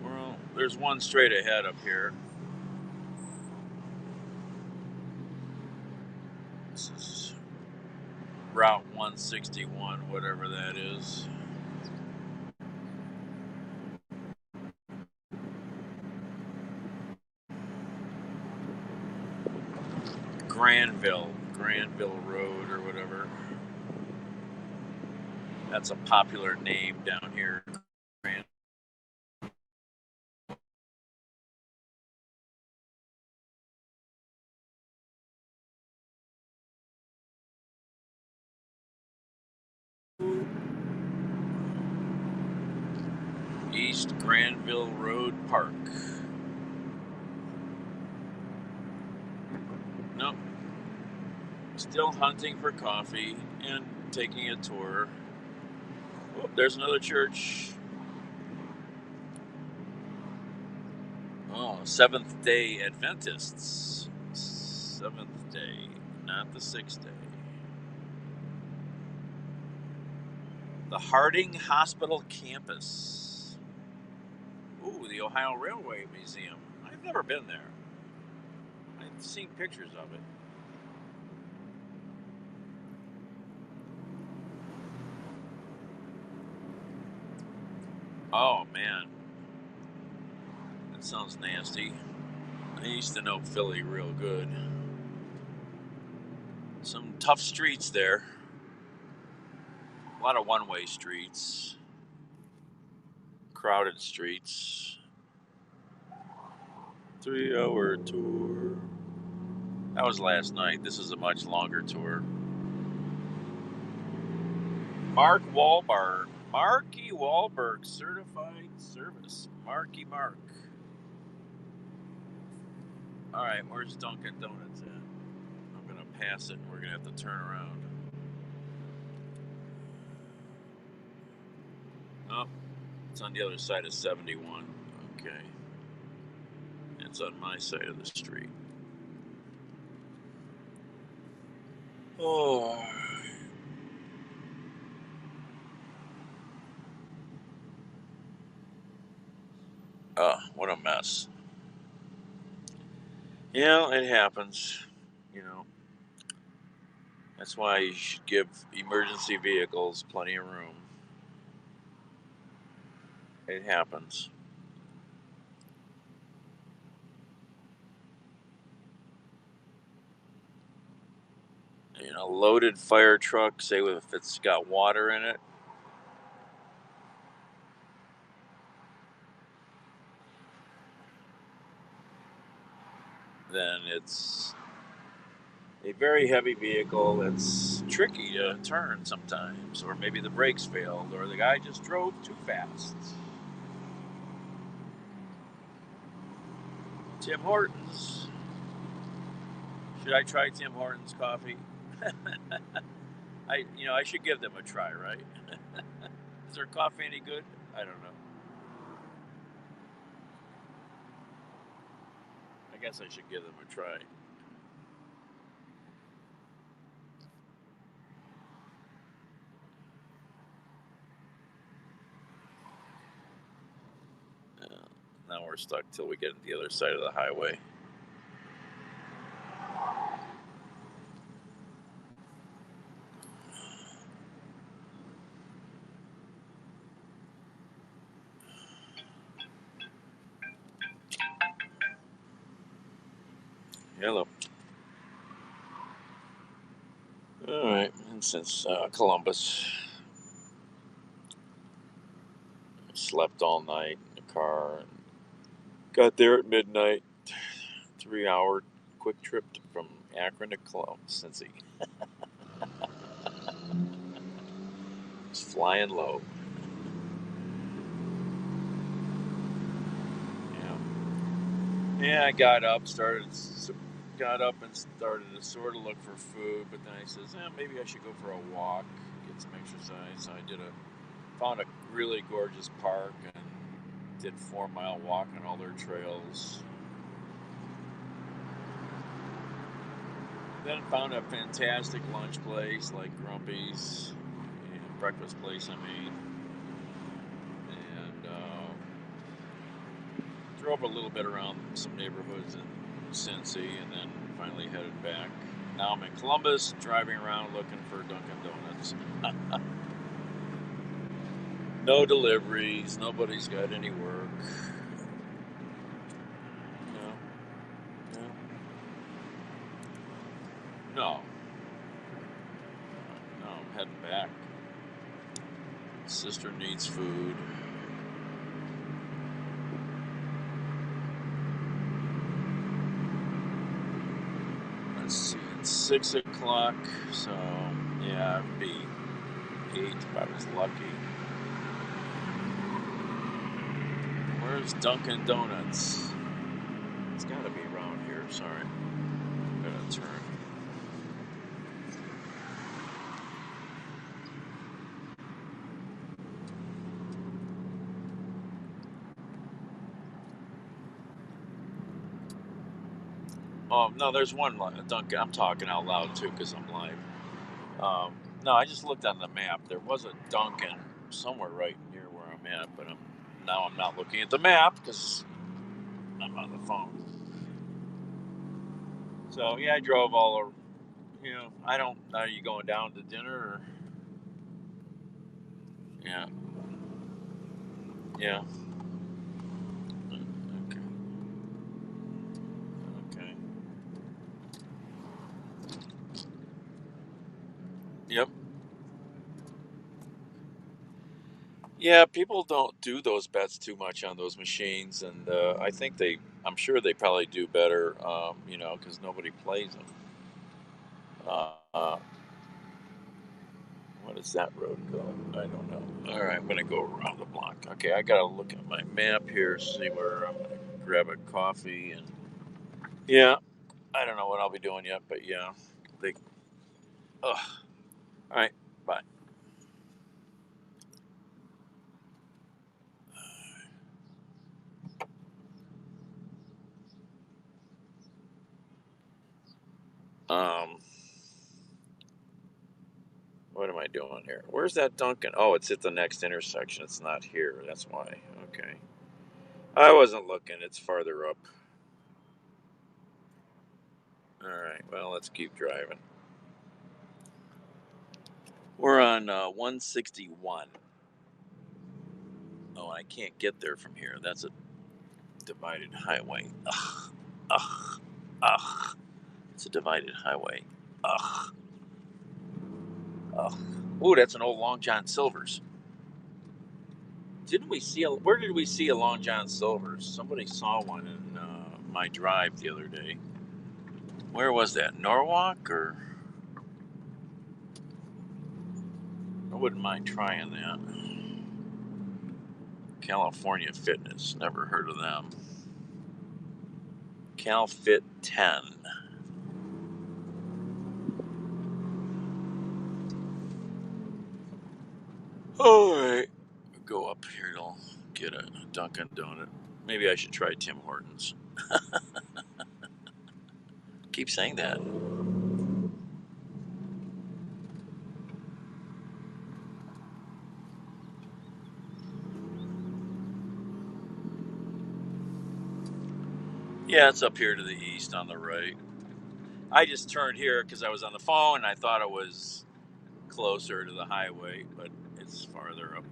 Well, there's one straight ahead up here. This is Route 161, whatever that is. Granville Road or whatever. That's a popular name down here. East Granville Road Park. Nope. Still hunting for coffee and taking a tour. Oh, there's another church. Oh, Seventh-day Adventists. Seventh day, not the sixth day. The Harding Hospital campus. Ooh, the Ohio Railway Museum. I've never been there. I've seen pictures of it. Oh man, that sounds nasty. I used to know Philly real good. Some tough streets there. A lot of one-way streets. Crowded streets. 3-hour tour. That was last night. This is a much longer tour. Marky Wahlberg certified service. Marky Mark. All right, where's Dunkin' Donuts at? I'm gonna pass it and we're gonna have to turn around. Oh, it's on the other side of 71. Okay. It's on my side of the street. Oh. What a mess. Yeah, it happens. You know, that's why you should give emergency vehicles plenty of room. It happens. You know, loaded fire truck, say if it's got water in it, then it's a very heavy vehicle that's tricky to turn sometimes, or maybe the brakes failed, or the guy just drove too fast. Tim Hortons. Should I try Tim Hortons coffee? I should give them a try, right? Is their coffee any good? I don't know. I guess I should give them a try. Now we're stuck till we get to the other side of the highway. Hello. All right, and since Columbus, I slept all night in the car and got there at midnight. 3-hour quick trip from Akron to Columbus, Cincy. It's flying low. Yeah, I got up and started to sort of look for food, but then I says, maybe I should go for a walk, get some exercise. So I found a really gorgeous park and did 4-mile walk on all their trails. Then found a fantastic lunch place like Grumpy's, breakfast place I mean, and drove a little bit around some neighborhoods in Cincy, and then finally headed back. Now I'm in Columbus, driving around looking for Dunkin' Donuts. No deliveries, nobody's got any work. No, I'm heading back. Sister needs food. Let's see, it's 6 o'clock, so yeah, it'd be 8 if I was lucky. Where's Dunkin' Donuts? It's gotta be around here, sorry. I'm gonna turn. Oh, no, there's one Dunkin'. I'm talking out loud too because I'm live. No, I just looked on the map. There was a Dunkin' somewhere right near where I'm at, but I'm now I'm not looking at the map because I'm on the phone. So yeah, I drove all over. You know, I don't. Are you going down to dinner? Or? Yeah, yeah. Okay, okay. Yep. Yeah, people don't do those bets too much on those machines, and I think they. I'm sure they probably do better. You know, because nobody plays them. Uh, what does that road go? I don't know. All right, I'm gonna go around the block. Okay, I gotta look at my map here, see where I'm gonna grab a coffee, and yeah, I don't know what I'll be doing yet, but yeah, they. Ugh. All right, bye. Um, what am I doing here? Where's that Dunkin'? Oh, it's at the next intersection. It's not here. That's why. Okay. I wasn't looking. It's farther up. All right. Well, let's keep driving. We're on 161. Oh, I can't get there from here. That's a divided highway. Ugh. Ugh. Ugh. It's a divided highway. Ugh. Ugh. Ooh, that's an old Long John Silver's. Didn't we see where did we see a Long John Silver's? Somebody saw one in my drive the other day. Where was that? Norwalk or? I wouldn't mind trying that. California Fitness. Never heard of them. CalFit 10. All right. Go up here to get a Dunkin' Donut. Maybe I should try Tim Hortons. Keep saying that. Yeah, it's up here to the east on the right. I just turned here because I was on the phone and I thought it was closer to the highway, but it's farther up.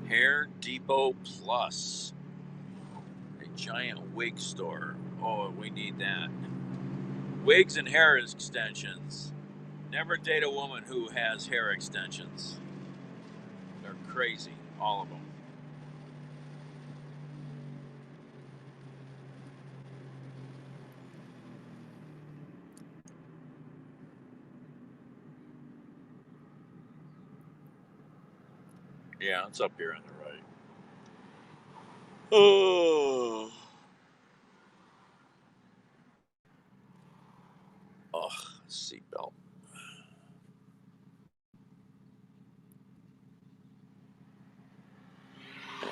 Hair Depot Plus, a giant wig store. Oh, we need that. Wigs and hair extensions. Never date a woman who has hair extensions. They're crazy, all of them. Yeah, it's up here on the right. Oh, ugh, seatbelt. Yeah.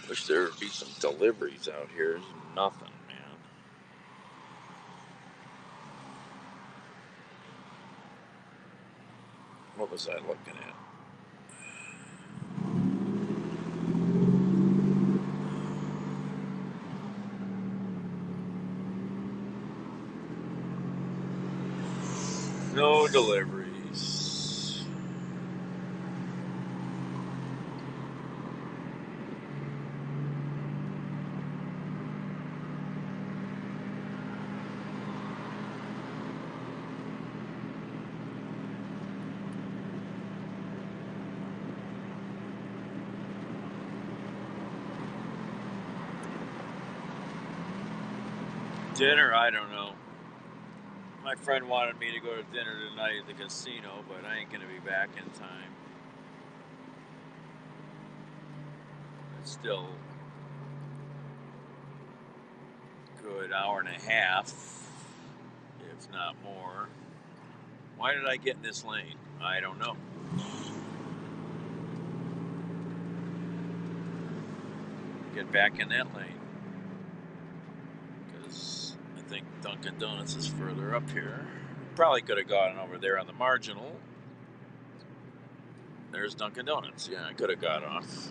Wish there would be some deliveries out here. There's nothing, man. What was I looking at? No deliveries. Dinner, I don't know. My friend wanted me to go to dinner tonight at the casino, but I ain't gonna be back in time. It's still a good hour and a half, if not more. Why did I get in this lane? I don't know. Get back in that lane. Because think Dunkin' Donuts is further up here. Probably could have gotten over there on the marginal. There's Dunkin' Donuts. Yeah, I could have got off.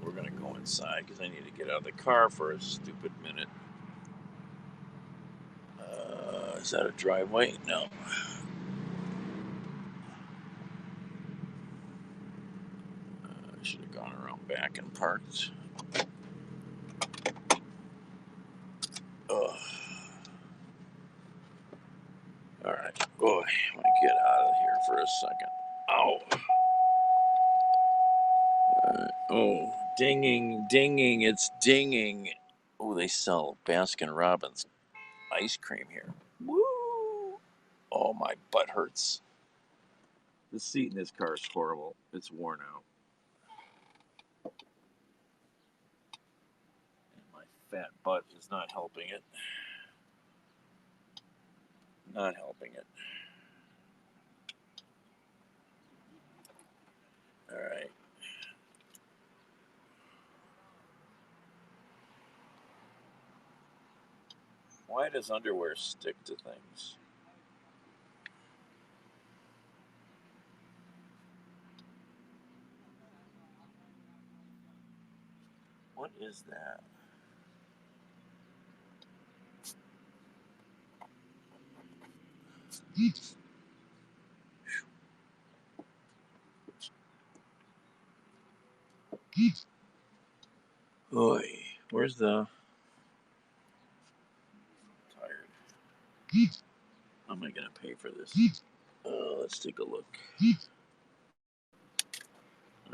We're going to go inside because I need to get out of the car for a stupid minute. Is that a driveway? No. I should have gone around back and parked. Ugh. All right. Boy, I want to get out of here for a second. Ow. Oh, dinging, dinging, it's dinging. Oh, they sell Baskin Robbins ice cream here. Woo! Oh, my butt hurts. The seat in this car is horrible. It's worn out. And my fat butt is not helping it. Not helping it. All right. Why does underwear stick to things? What is that? Oy, where's the... Tired. How am I going to pay for this? Let's take a look.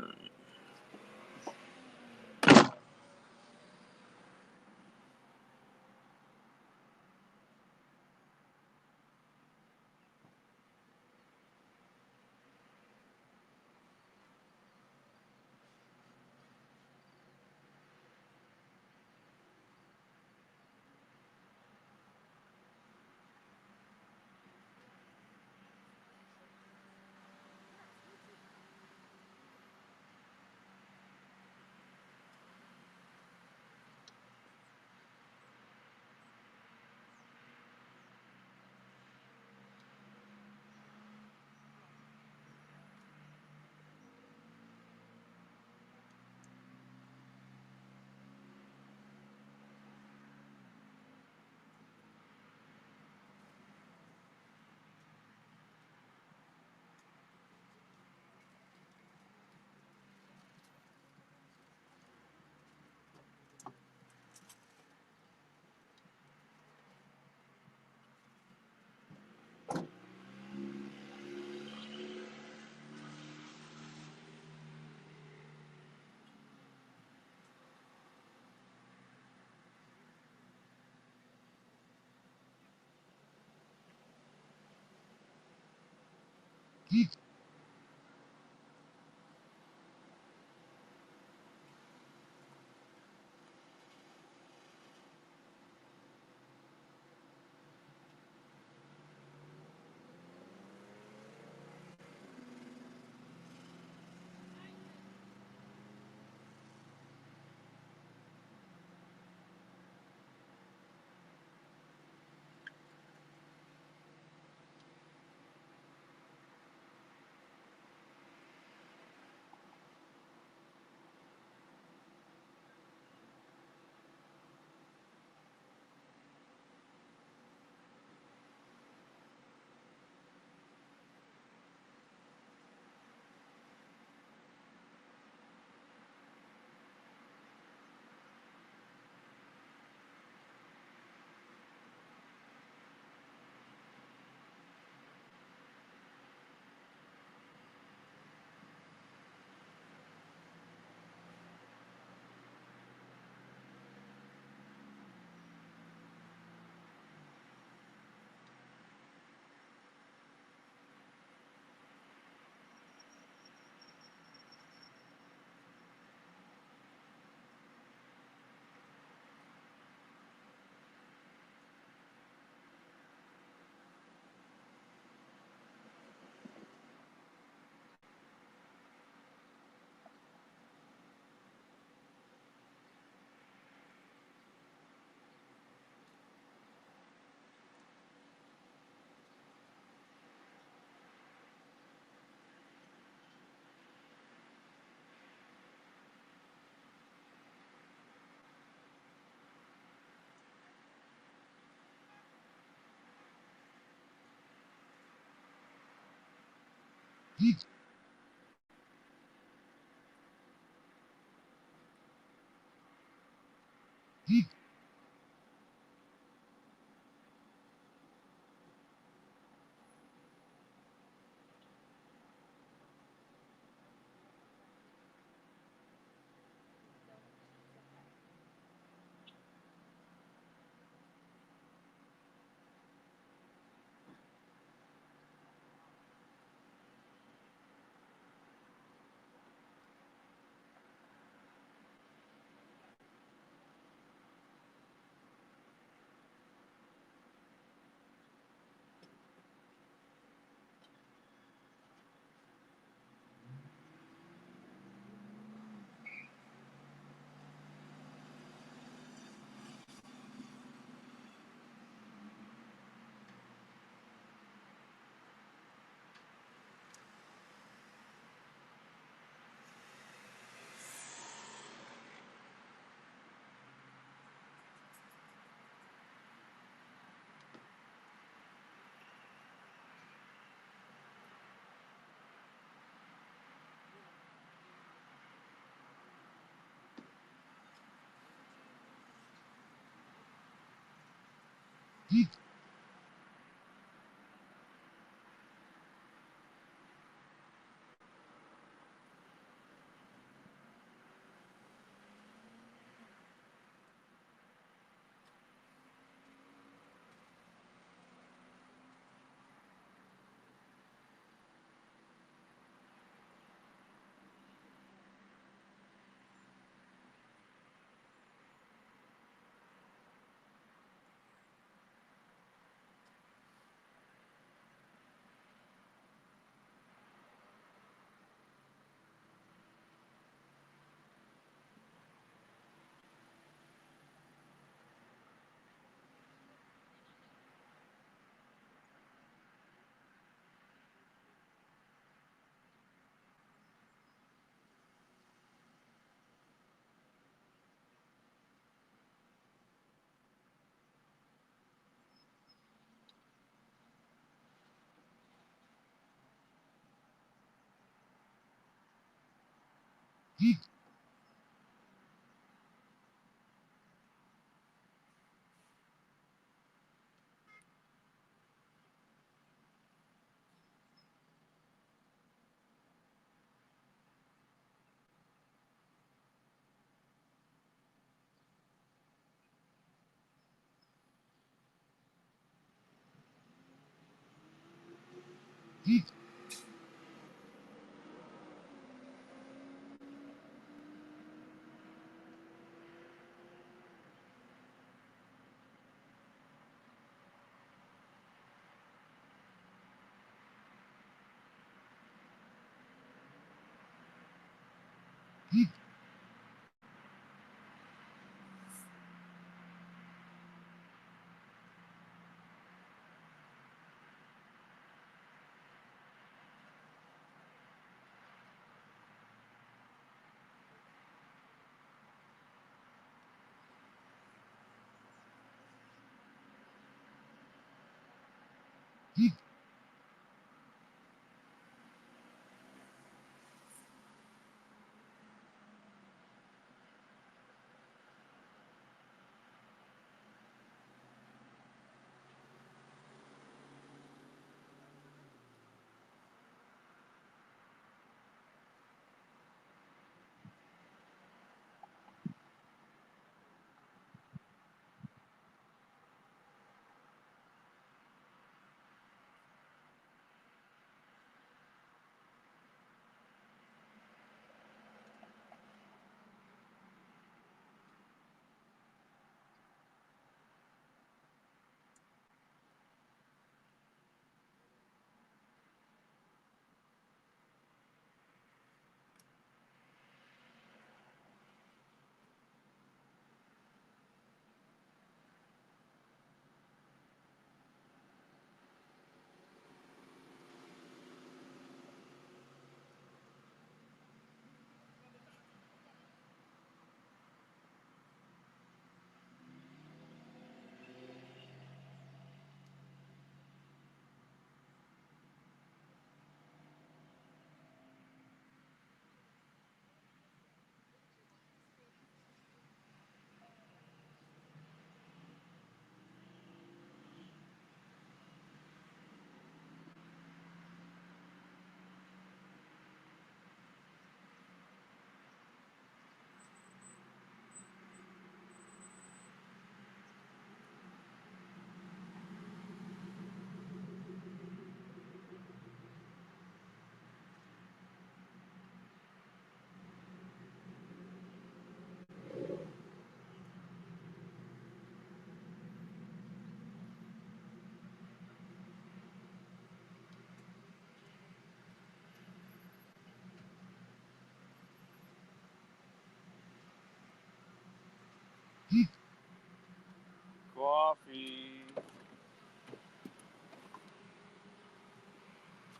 All right.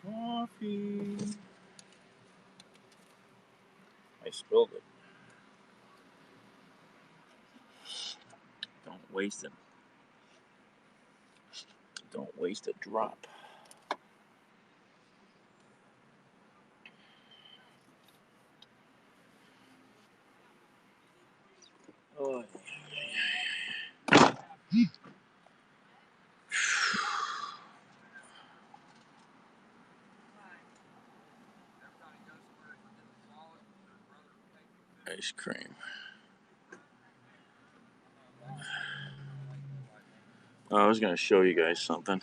Coffee. I spilled it. Don't waste it. Don't waste a drop. Oh. Ice cream. Oh, I was going to show you guys something.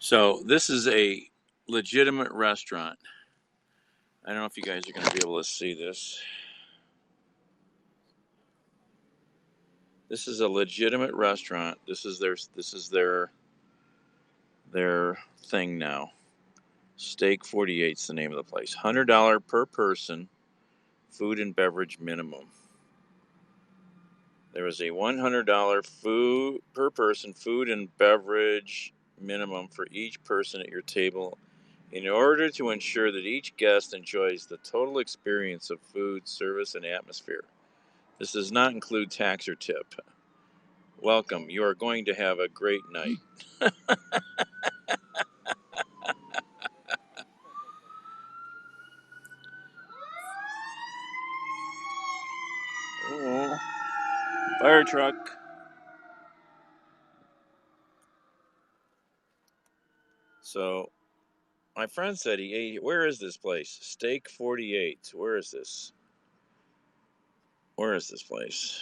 So this is a legitimate restaurant. I don't know if you guys are going to be able to see this. This is a legitimate restaurant. This is their thing now. Steak 48 is the name of the place. $100 per person, food and beverage minimum. There is a $100 food per person, food and beverage minimum for each person at your table in order to ensure that each guest enjoys the total experience of food, service, and atmosphere. This does not include tax or tip. Welcome. You are going to have a great night. Oh, fire truck. So, my friend said he ate. Where is this place? Steak 48. Where is this? Where is this place?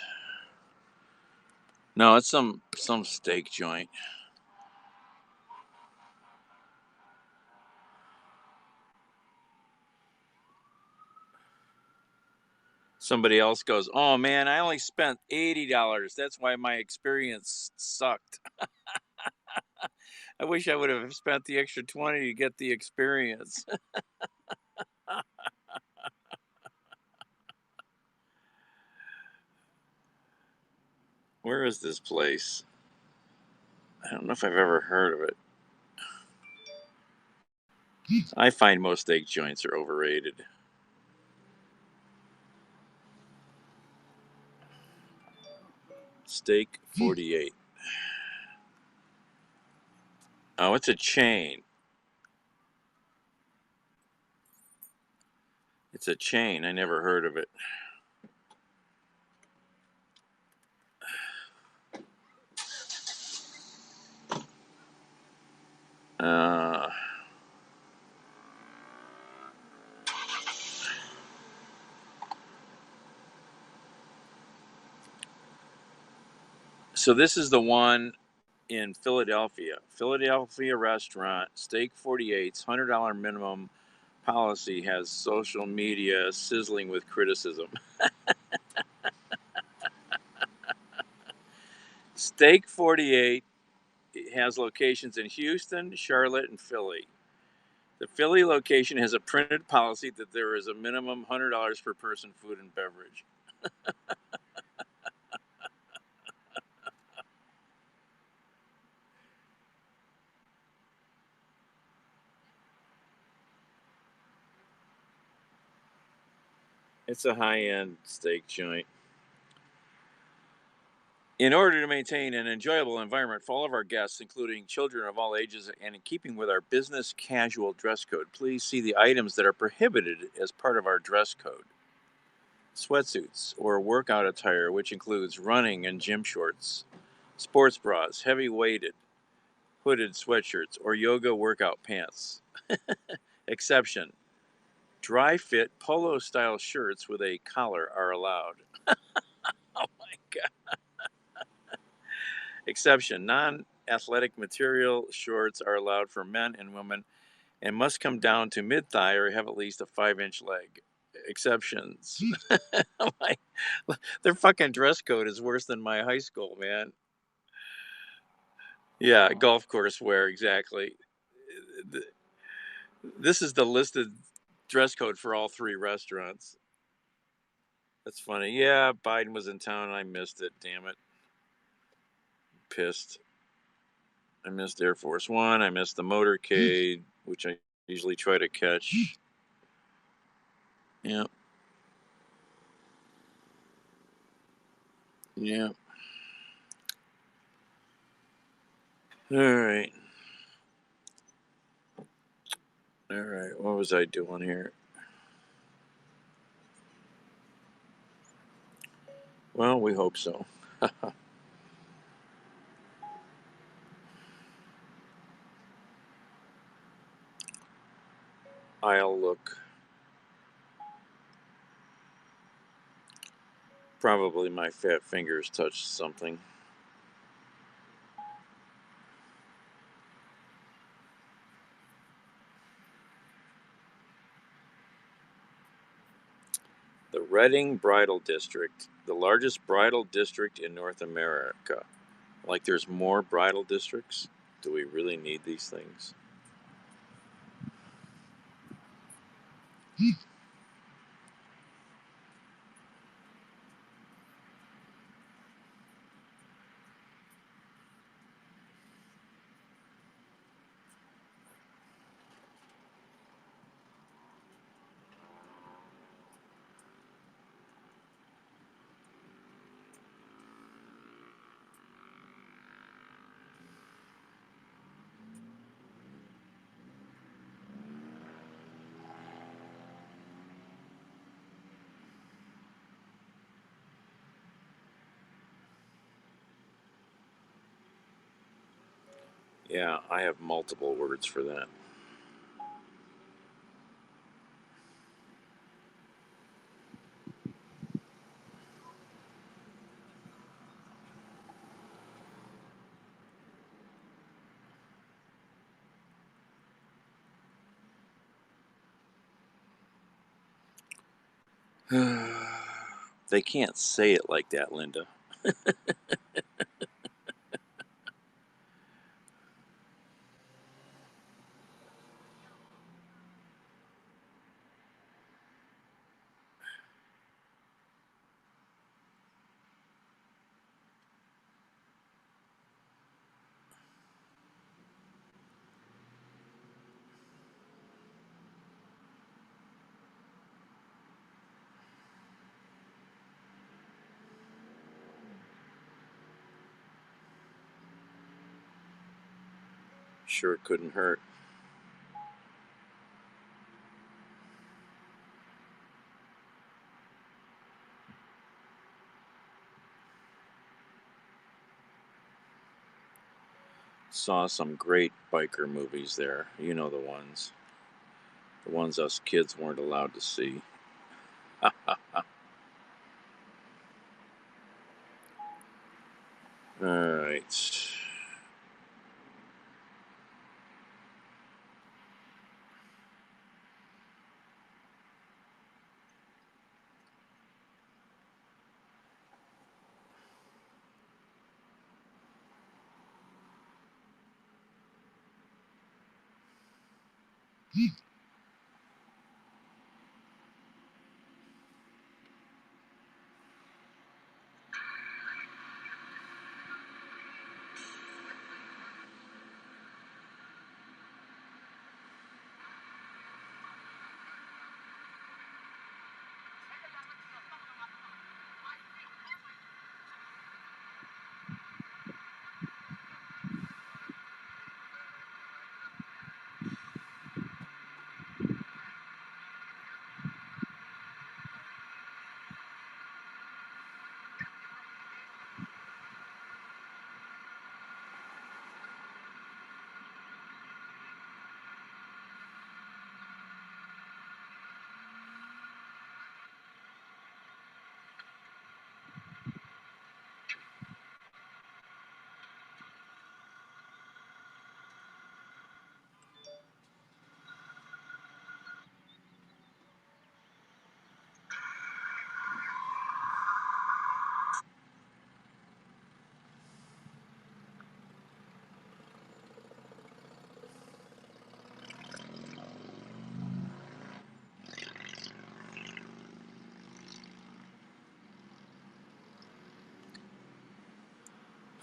No, it's some steak joint. Somebody else goes, "Oh man, I only spent $80. That's why my experience sucked. I wish I would have spent the extra 20 to get the experience." Where is this place? I don't know if I've ever heard of it. I find most steak joints are overrated. Steak 48. Oh, it's a chain. It's a chain. I never heard of it. Uh, so this is the one in Philadelphia. Philadelphia restaurant, Steak 48's $100 minimum policy has social media sizzling with criticism. Steak 48 has locations in Houston, Charlotte, and Philly. The Philly location has a printed policy that there is a minimum $100 per person food and beverage. It's a high-end steak joint. In order to maintain an enjoyable environment for all of our guests, including children of all ages, and in keeping with our business casual dress code, please see the items that are prohibited as part of our dress code. Sweatsuits or workout attire, which includes running and gym shorts, sports bras, heavy-weighted, hooded sweatshirts, or yoga workout pants. Exception: dry-fit polo-style shirts with a collar are allowed. Oh my God. Exception: non-athletic material shorts are allowed for men and women and must come down to mid-thigh or have at least a 5-inch leg. exceptions. Like, their fucking dress code is worse than my high school, man. Yeah, golf course wear, exactly. This is the listed dress code for all three restaurants. That's funny. Yeah, Biden was in town and I missed it. Damn it. Pissed. I missed Air Force One. I missed the motorcade, which I usually try to catch. Yeah. Yeah. All right. All right. What was I doing here? Well, we hope so. I'll look. Probably my fat fingers touched something. The Reading Bridal District, the largest bridal district in North America. Like there's more bridal districts? Do we really need these things? Yeah, I have multiple words for that. They can't say it like that, Linda. Sure couldn't hurt. Saw some great biker movies there. You know the ones. The ones us kids weren't allowed to see. Alright.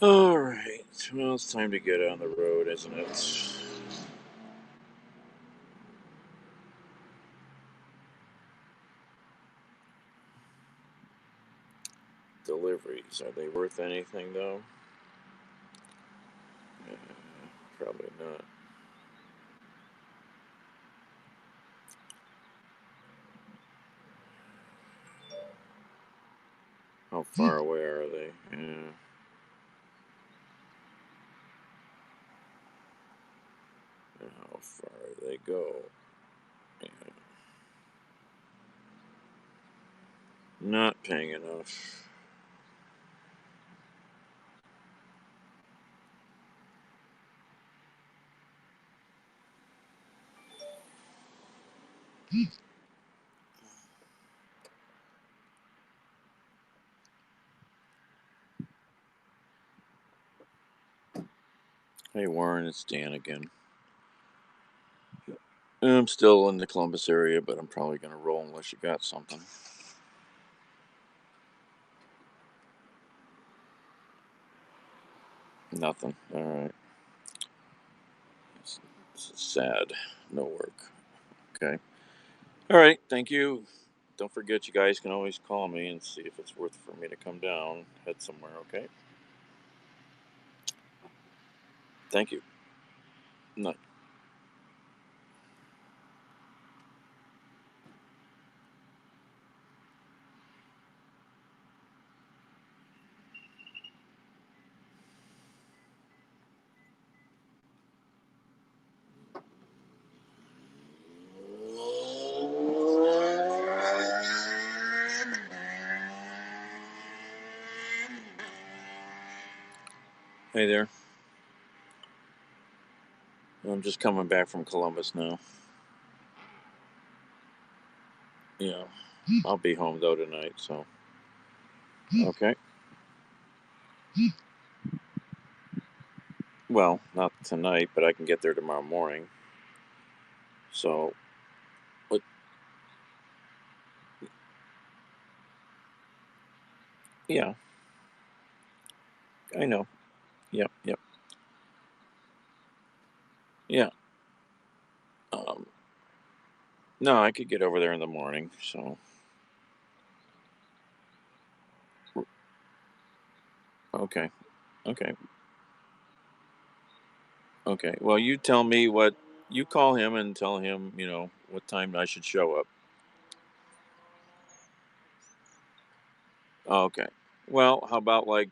All right. Well, it's time to get on the road, isn't it? Deliveries, are they worth anything though? Probably not. How far away are they? Yeah. How far they go? Yeah. Not paying enough. Hey Warren, it's Dan again. I'm still in the Columbus area, but I'm probably gonna roll unless you got something. Nothing. All right. It's sad. No work. Okay. All right. Thank you. Don't forget, you guys can always call me and see if it's worth for me to come down, head somewhere. Okay. Thank you. Night. Hey there. I'm just coming back from Columbus now. Yeah. I'll be home though tonight, so. Okay. Well, not tonight, but I can get there tomorrow morning. So, what? Yeah, I know. Yep, yep. Yeah. Um, no, I could get over there in the morning. So, okay, okay, okay. Well, you tell me what. You call him and tell him, what time I should show up. Oh, okay. Well, how about like?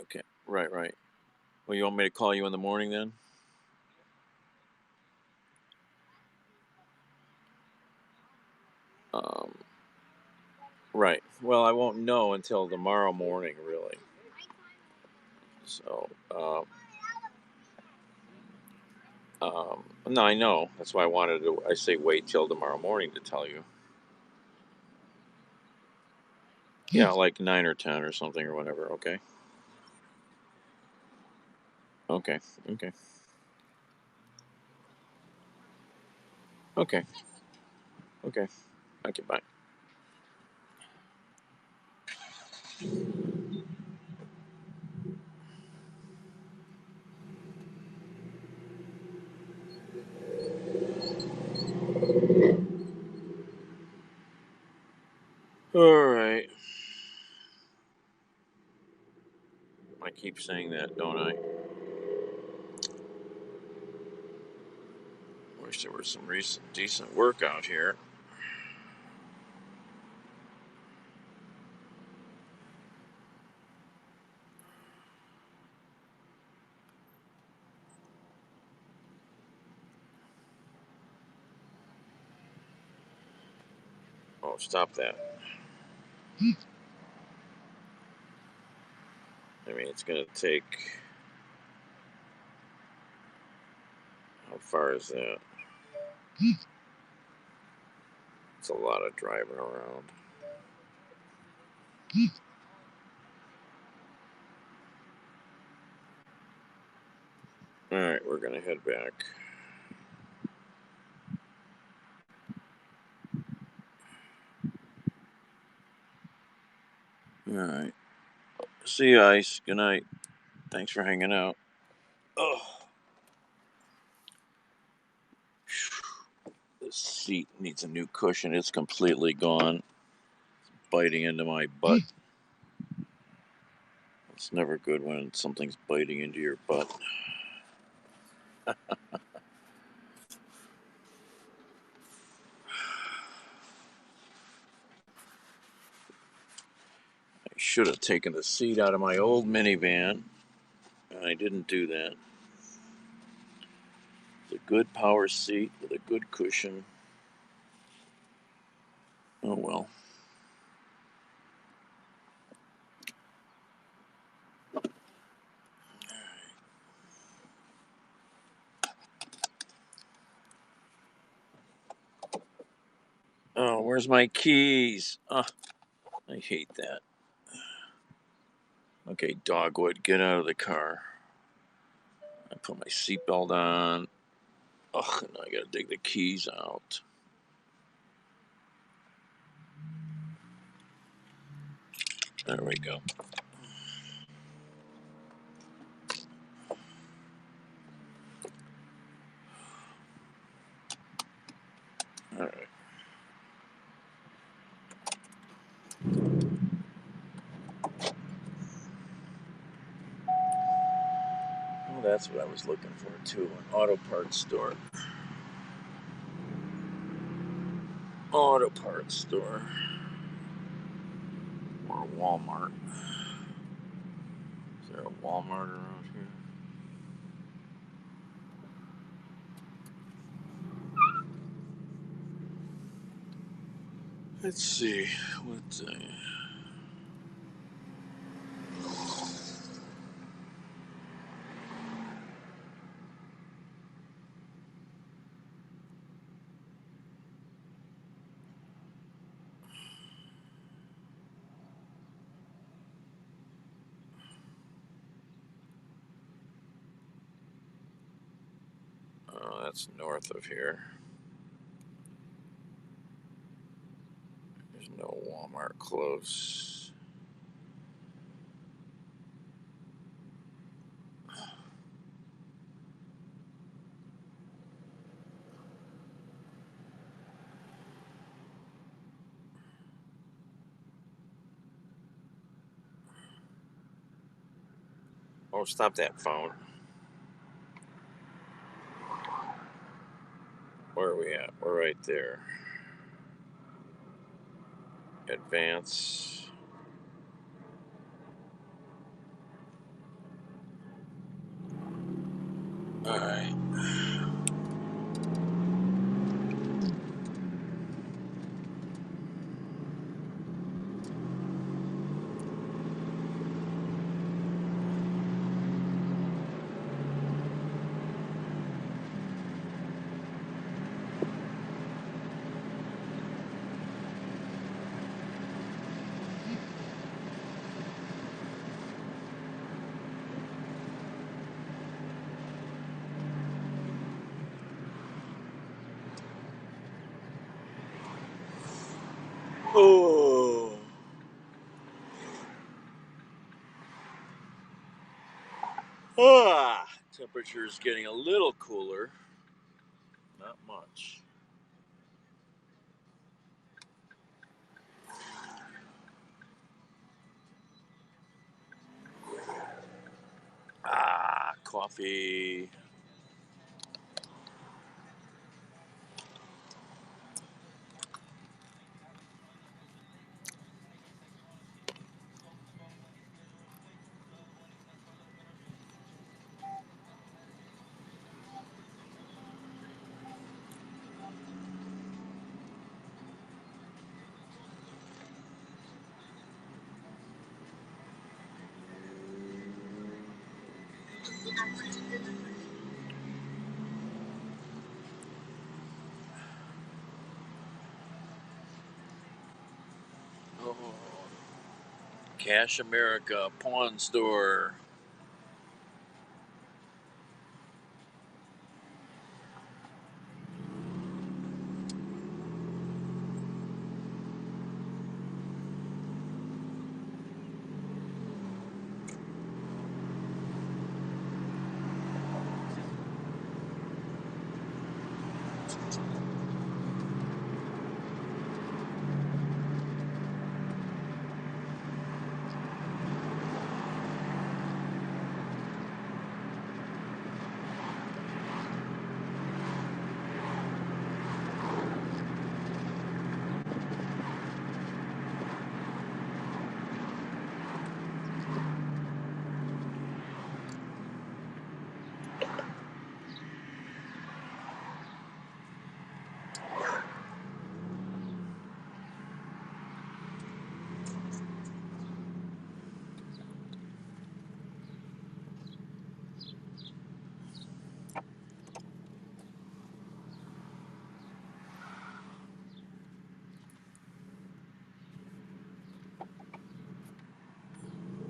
Okay, right, right. Well, you want me to call you in the morning then? Um, right. Well, I won't know until tomorrow morning, really. So, no, I know. That's why I wanted to. I say wait till tomorrow morning to tell you. Yeah, like 9 or 10 or something or whatever. Okay. Okay. Okay. Okay. Okay. Okay. Bye. All right. I keep saying that, don't I? Wish there was some recent decent work out here. Oh, stop that. I mean, it's gonna take. How far is that? It's a lot of driving around. All right, we're gonna head back. All right. See you, Ice. Good night. Thanks for hanging out. Oh, this seat needs a new cushion. It's completely gone. It's biting into my butt. It's never good when something's biting into your butt. I should have taken the seat out of my old minivan, and I didn't do that. It's a good power seat with a good cushion. Oh well. Oh, where's my keys? I hate that. Okay, Dogwood, get out of the car. I put my seatbelt on. Ugh, now I gotta dig the keys out. There we go. All right. Oh, that's what I was looking for too. An auto parts store. Auto parts store. Or a Walmart. Is there a Walmart around here? Let's see. What? Oh, that's north of here. There's no Walmart close. Oh, stop that phone. Where are we at? We're right there. Advance. Alright. Oh. Ah. Temperature is getting a little cooler. Not much. Ah, coffee. Oh. Cash America pawn store.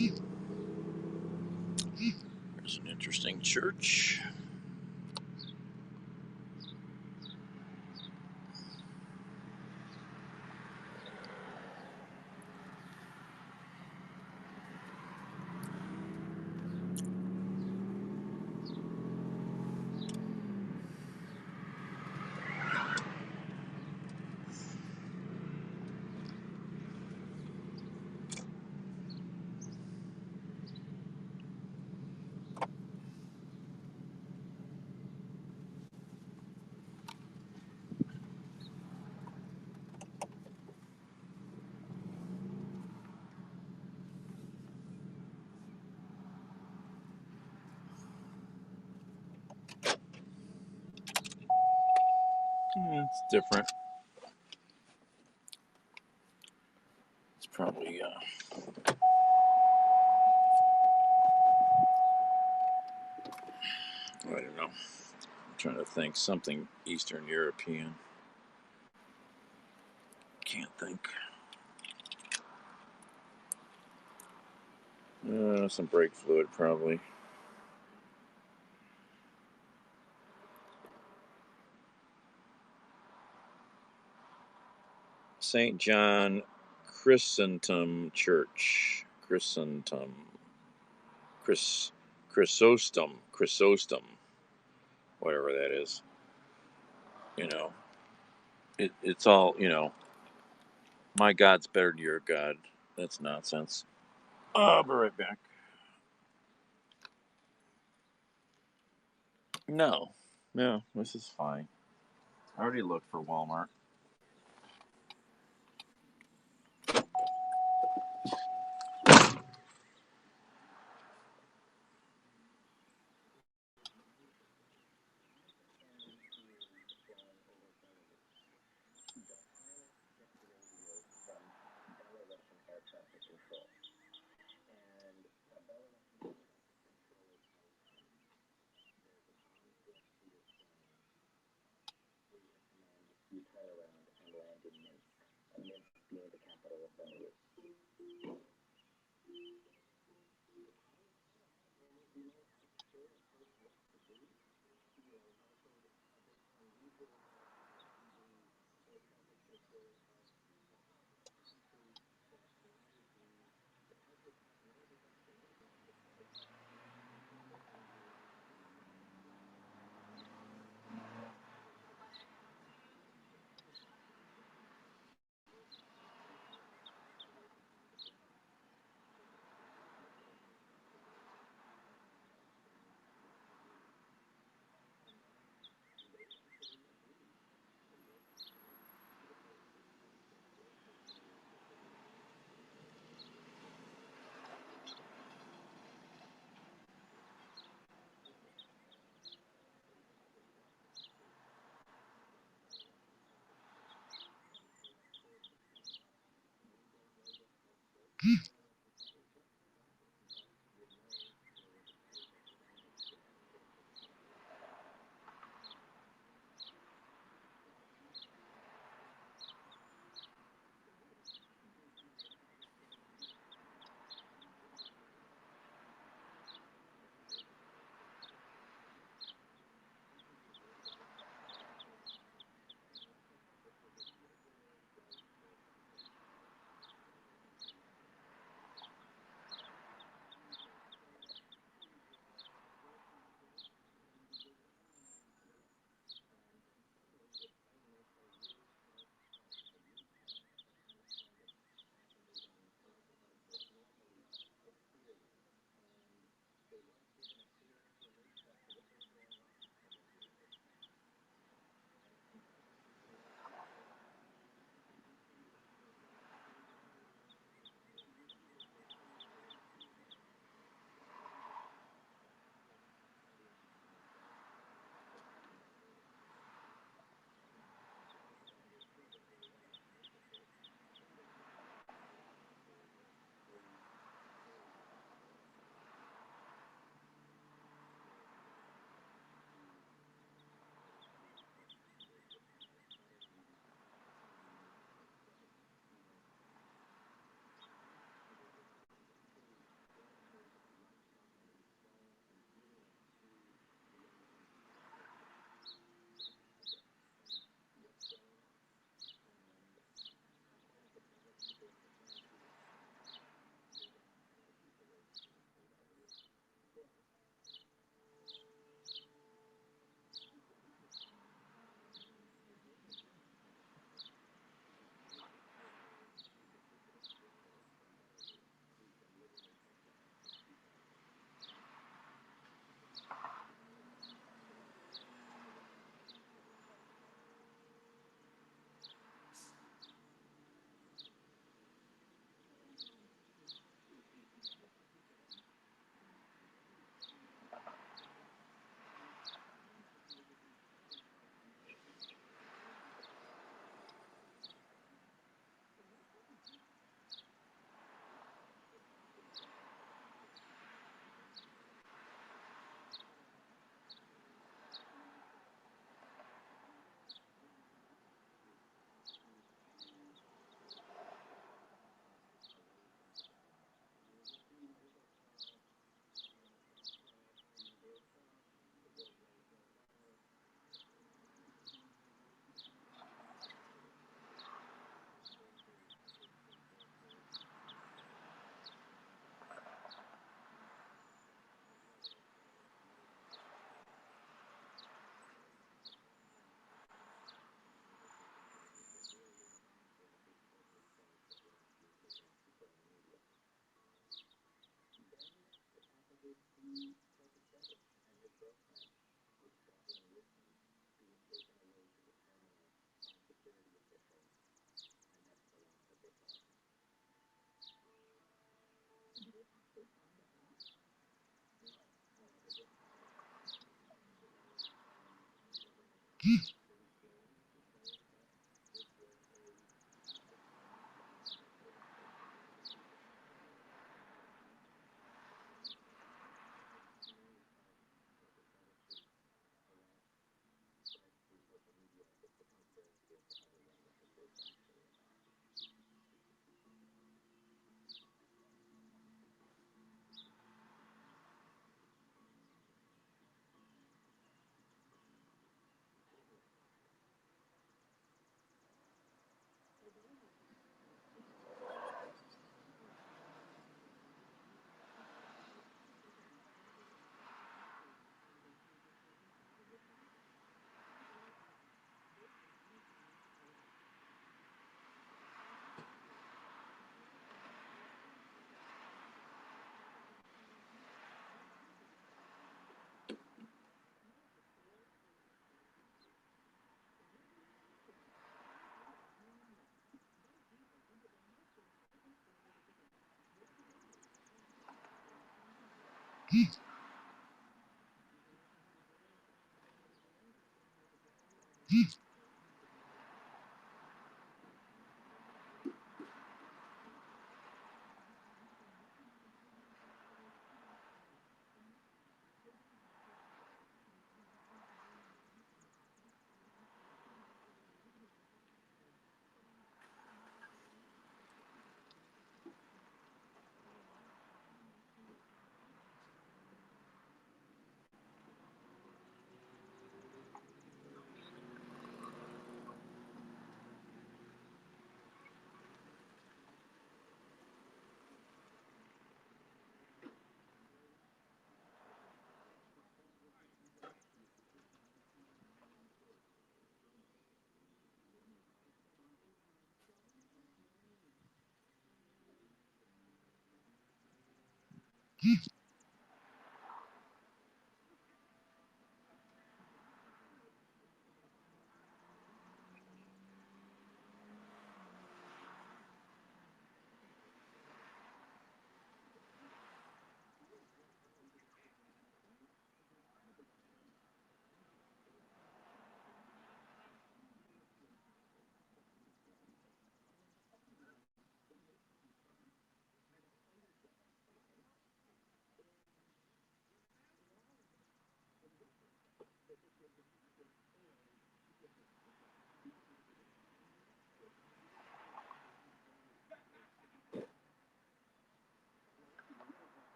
There's an interesting church. Yeah, it's different. It's probably, I don't know. I'm trying to think. Something Eastern European. Can't think. Some brake fluid, probably. St. John Chrysostom Church. Chrysostom, whatever that is. You know, it's all, my God's better than your God. That's nonsense. I'll be right back. No, this is fine. I already looked for Walmart.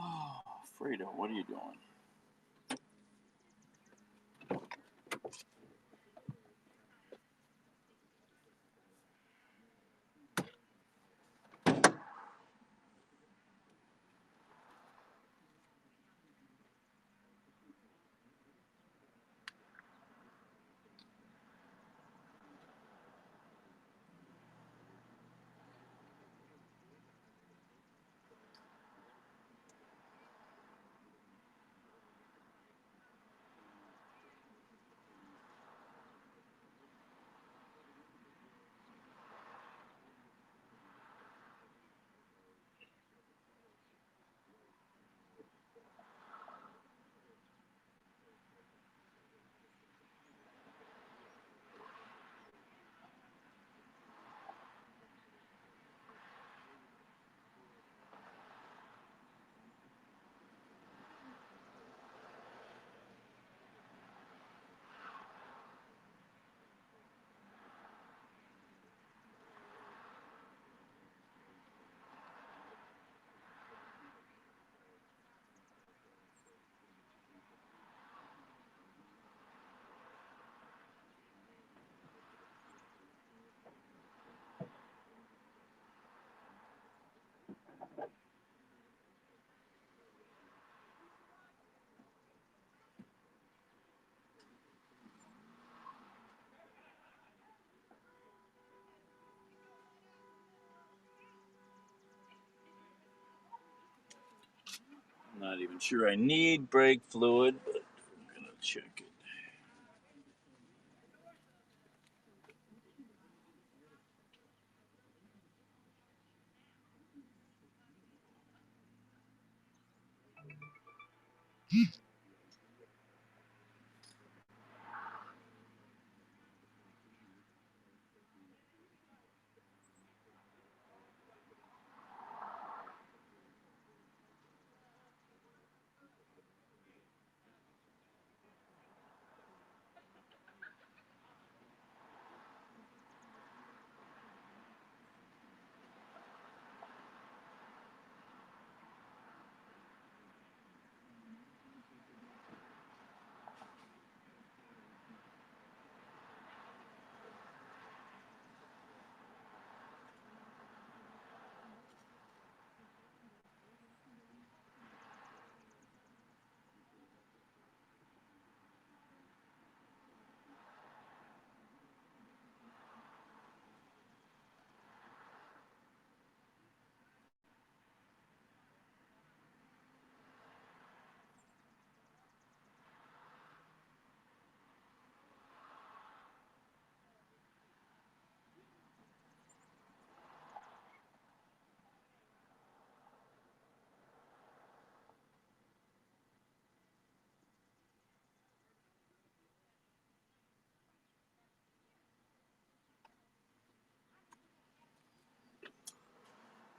Oh, Fredo, what are you doing? Not even sure I need brake fluid, but I'm gonna check it.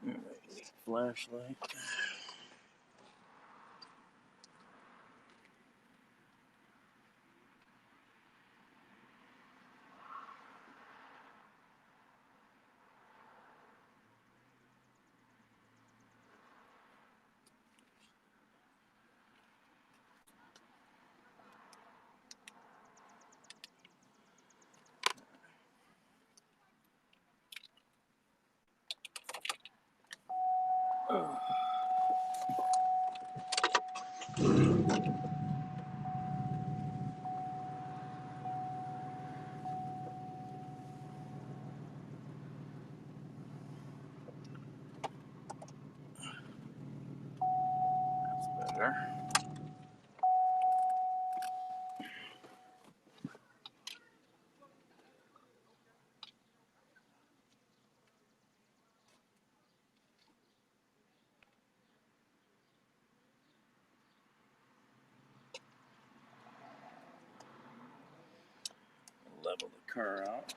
Alright, flashlight. That's better. Level the car out.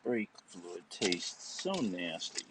Brake fluid tastes so nasty.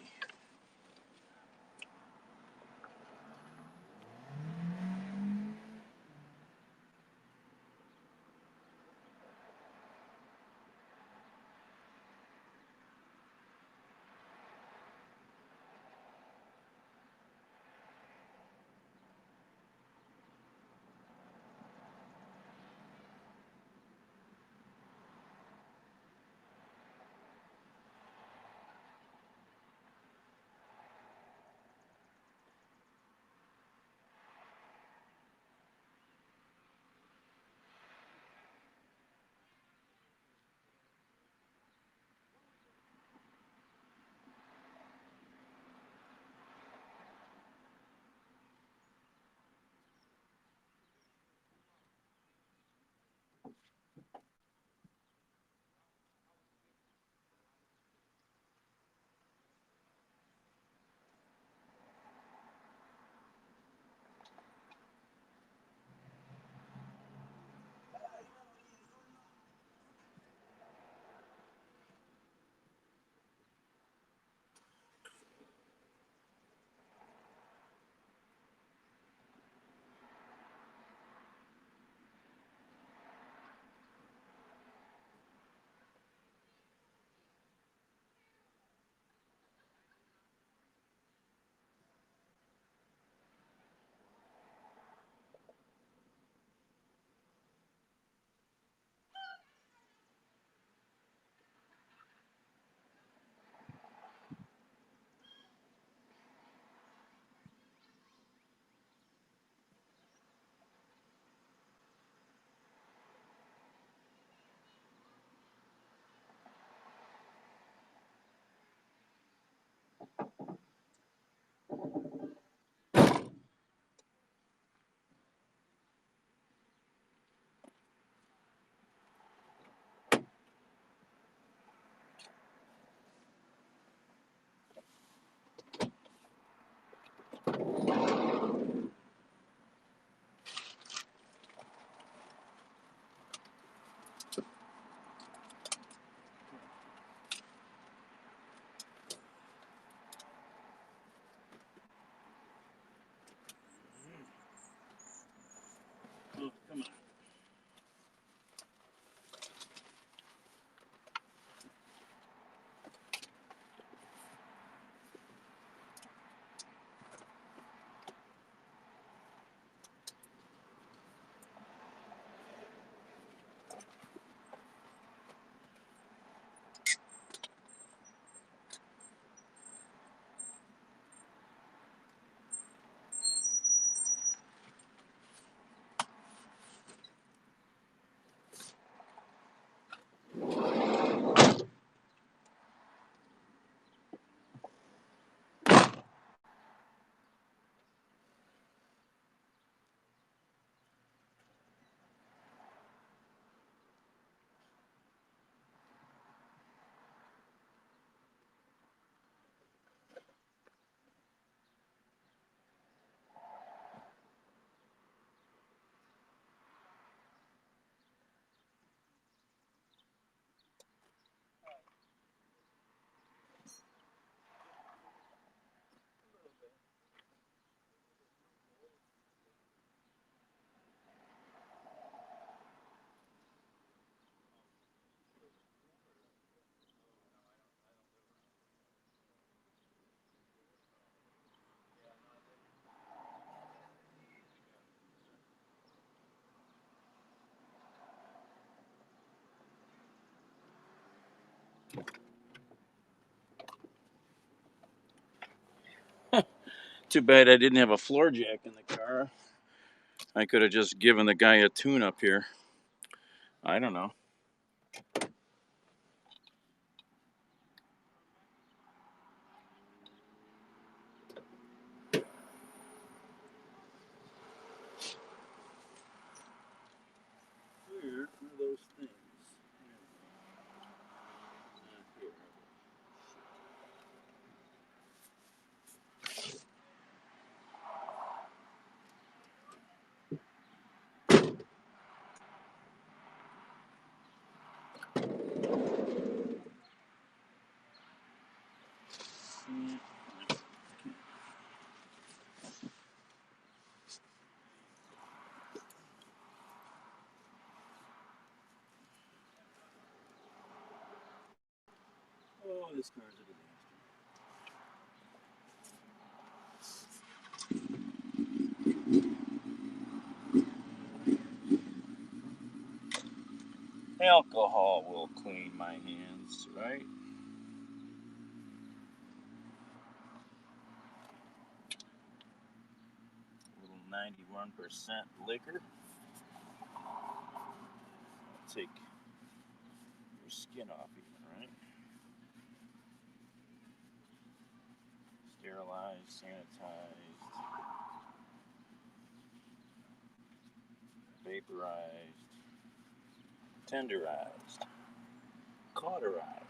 Too bad I didn't have a floor jack in the car. I could have just given the guy a tune up here. I don't know. Where are those things? Here. Oh, this car's a disaster. Alcohol will clean my hands, right? A little 91% liquor. Take your skin off even, right? Sterilized, sanitized, vaporized, tenderized, cauterized.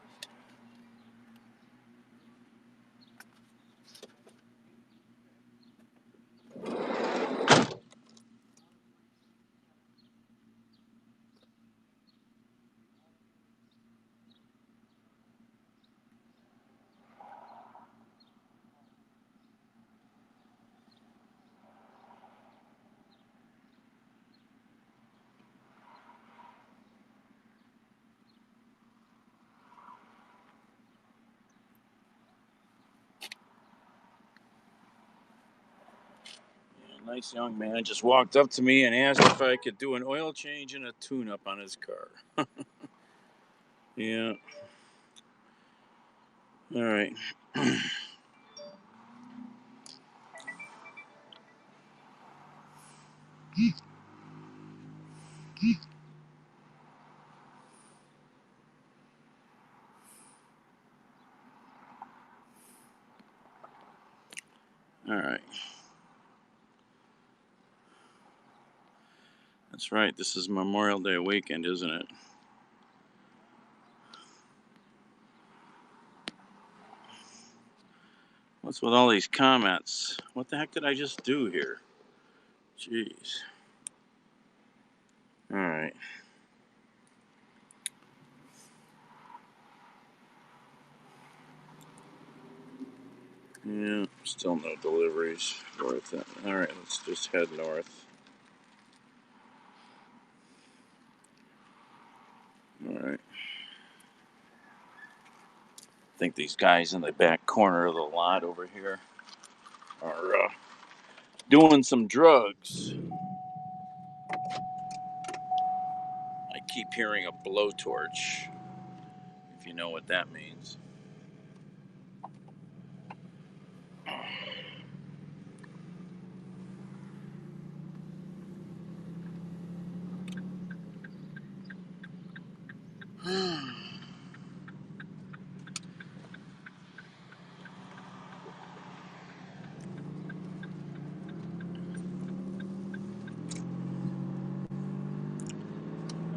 A nice young man just walked up to me and asked if I could do an oil change and a tune-up on his car. Yeah. All right. All right. That's right. This is Memorial Day weekend, isn't it? What's with all these comments? What the heck did I just do here? Jeez. All right. Yeah, still no deliveries worth it. All right, let's just head north. All right. I think these guys in the back corner of the lot over here are doing some drugs. I keep hearing a blowtorch, if you know what that means.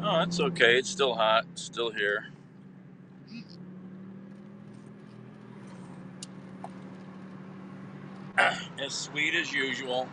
Oh, that's okay. It's still hot. It's still here. As sweet as usual.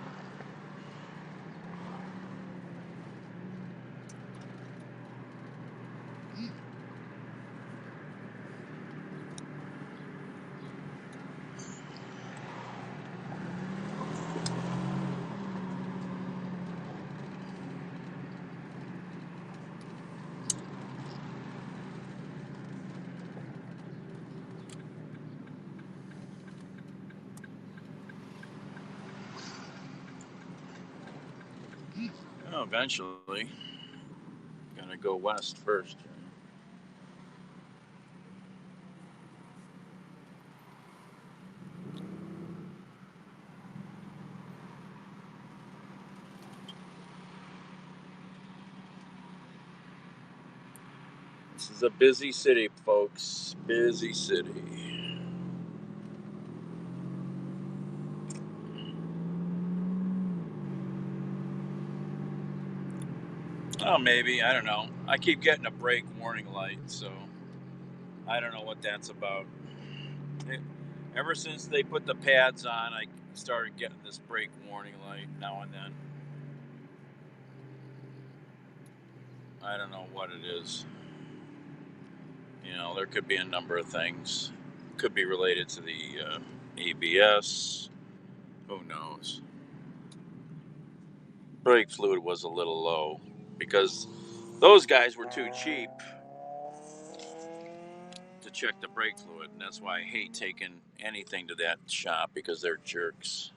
Oh, eventually. Gonna go west first. This is a busy city, folks. Busy city. Oh, maybe. I don't know. I keep getting a brake warning light, so I don't know what that's about. Ever since they put the pads on, I started getting this brake warning light now and then. I don't know what it is. You know, there could be a number of things. Could be related to the ABS. Who knows? Brake fluid was a little low because those guys were too cheap to check the brake fluid, and that's why I hate taking anything to that shop because they're jerks.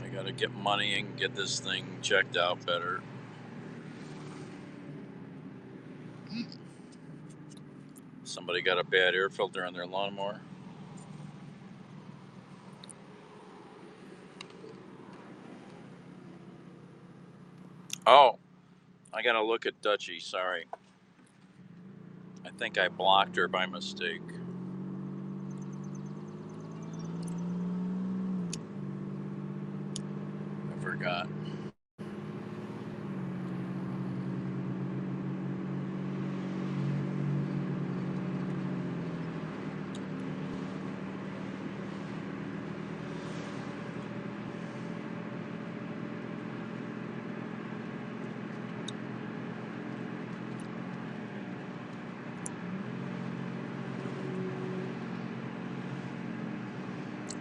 I gotta get money and get this thing checked out better. Somebody got a bad air filter on their lawnmower. Oh, I gotta look at Dutchie, sorry. I think I blocked her by mistake. I forgot.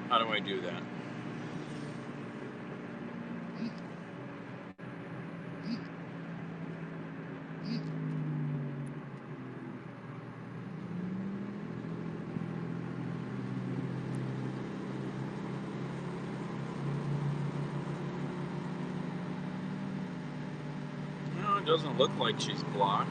How do I do that? No, it doesn't look like she's blocked.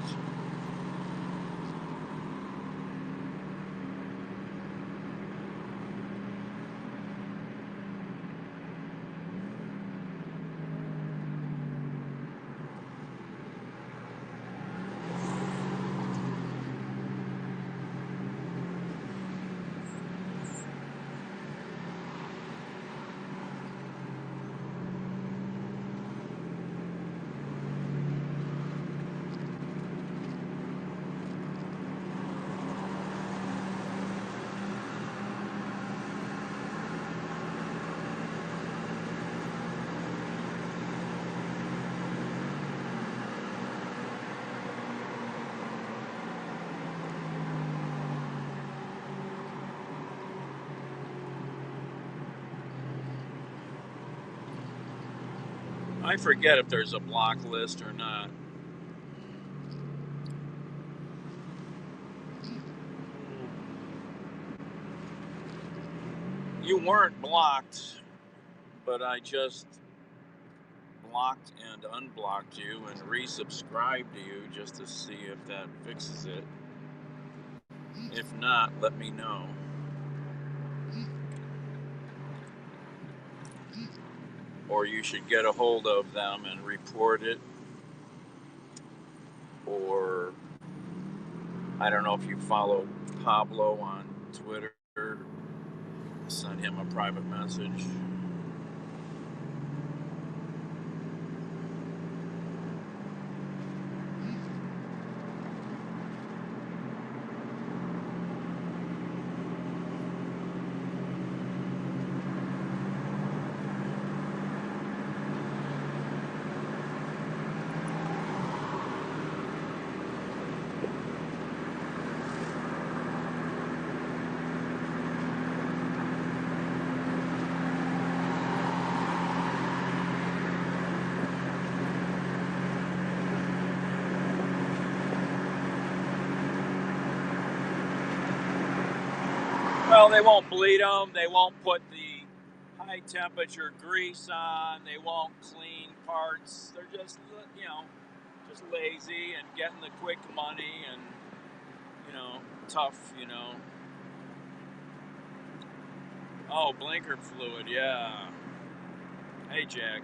I forget if there's a block list or not. You weren't blocked, but I just blocked and unblocked you and resubscribed to you just to see if that fixes it. If not, let me know. Or you should get a hold of them and report it. Or I don't know if you follow Pablo on Twitter, send him a private message. Well, they won't bleed them. They won't put the high temperature grease on. They won't clean parts. They're just, just lazy and getting the quick money and, tough, Oh, blinker fluid, yeah. Hey, Jack.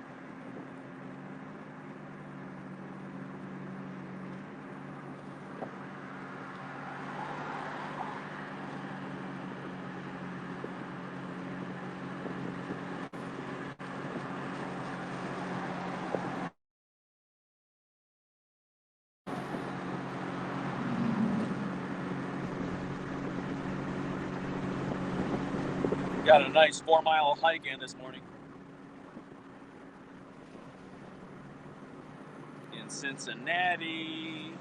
Got a nice 4-mile hike in this morning in Cincinnati.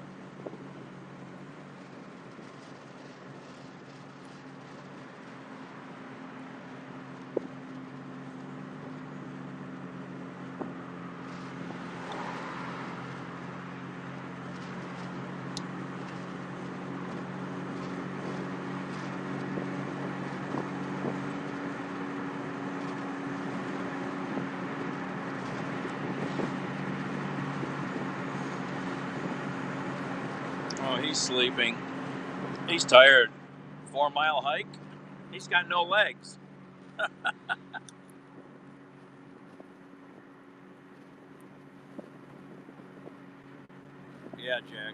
Oh, he's sleeping. He's tired. 4-mile hike? He's got no legs. Yeah, Jack.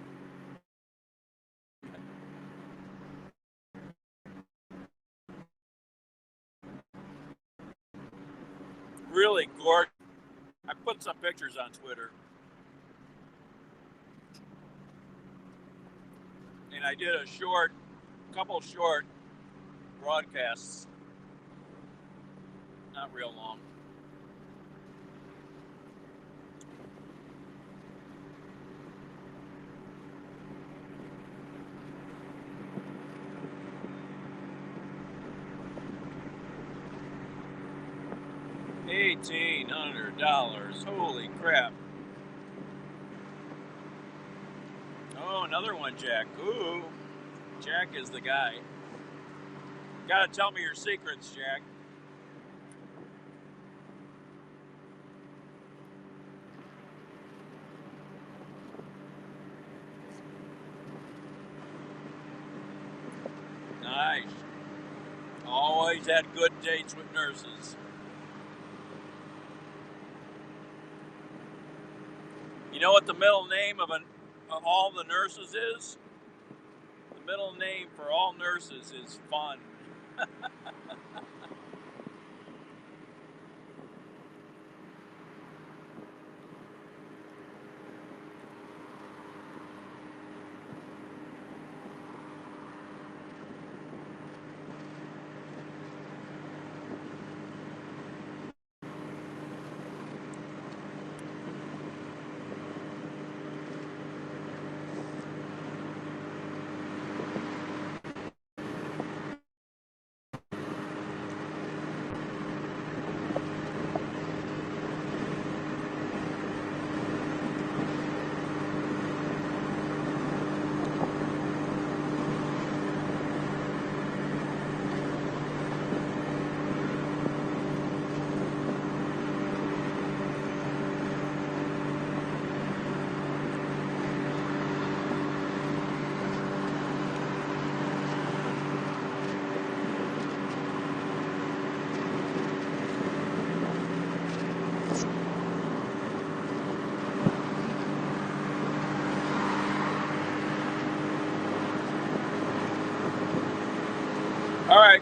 Really gorgeous. I put some pictures on Twitter. And I did a couple short broadcasts. Not real long. $1,800. Holy crap. Oh, another one, Jack. Ooh. Jack is the guy. Gotta tell me your secrets, Jack. Nice. Always had good dates with nurses. You know what the middle name of all the nurses is? The middle name for all nurses is fun. All right.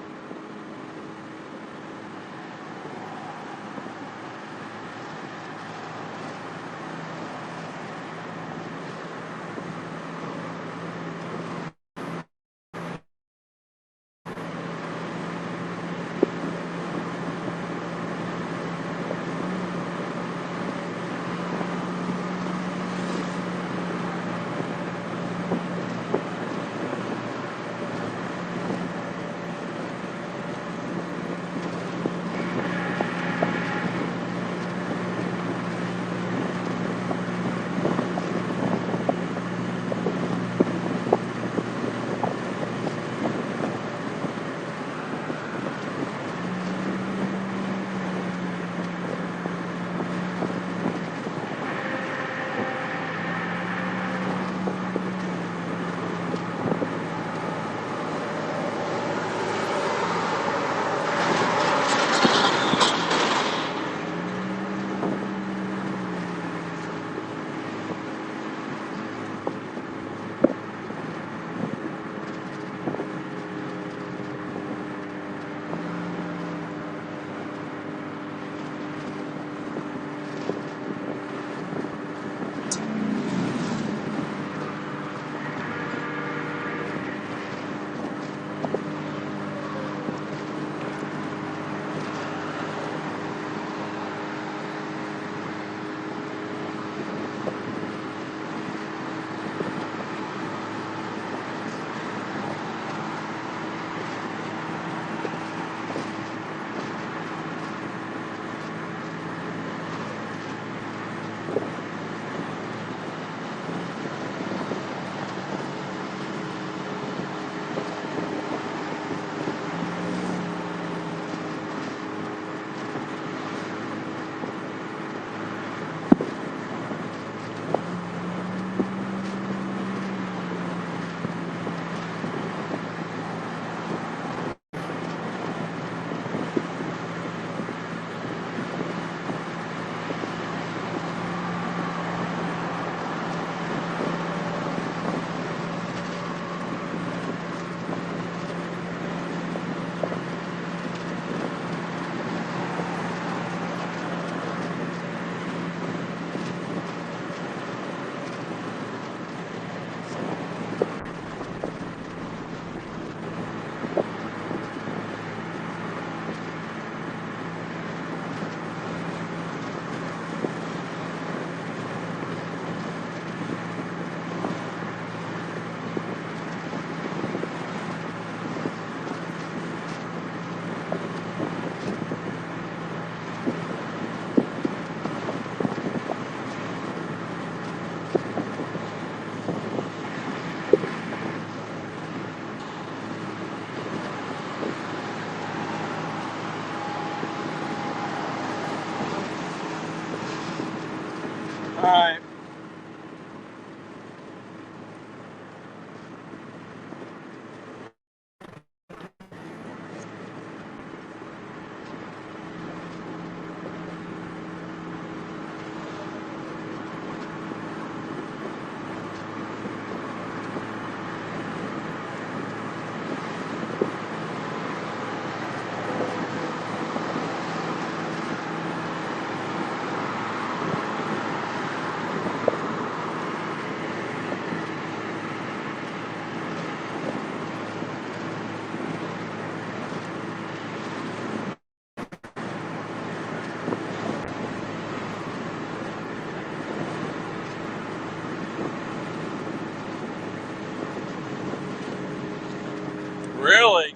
Really?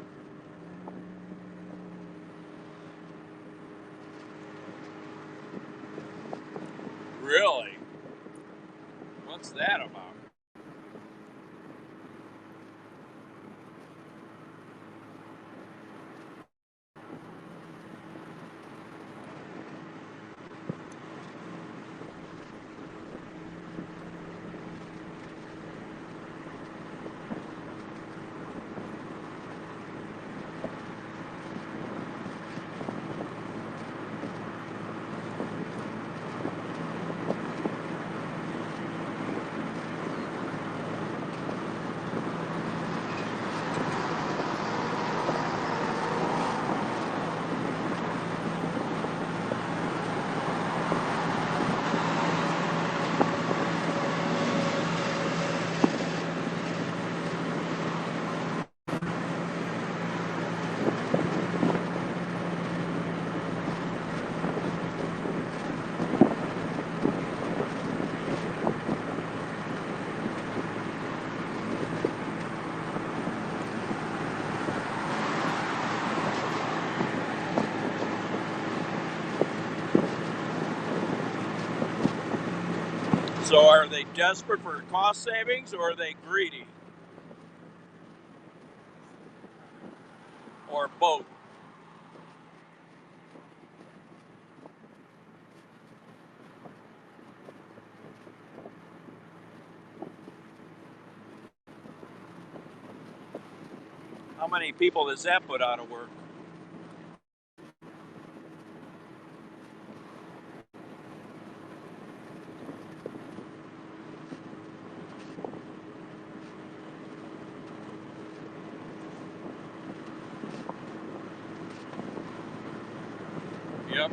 Really? What's that about? So are they desperate for cost savings or are they greedy? Or both? How many people does that put out of work? Yep.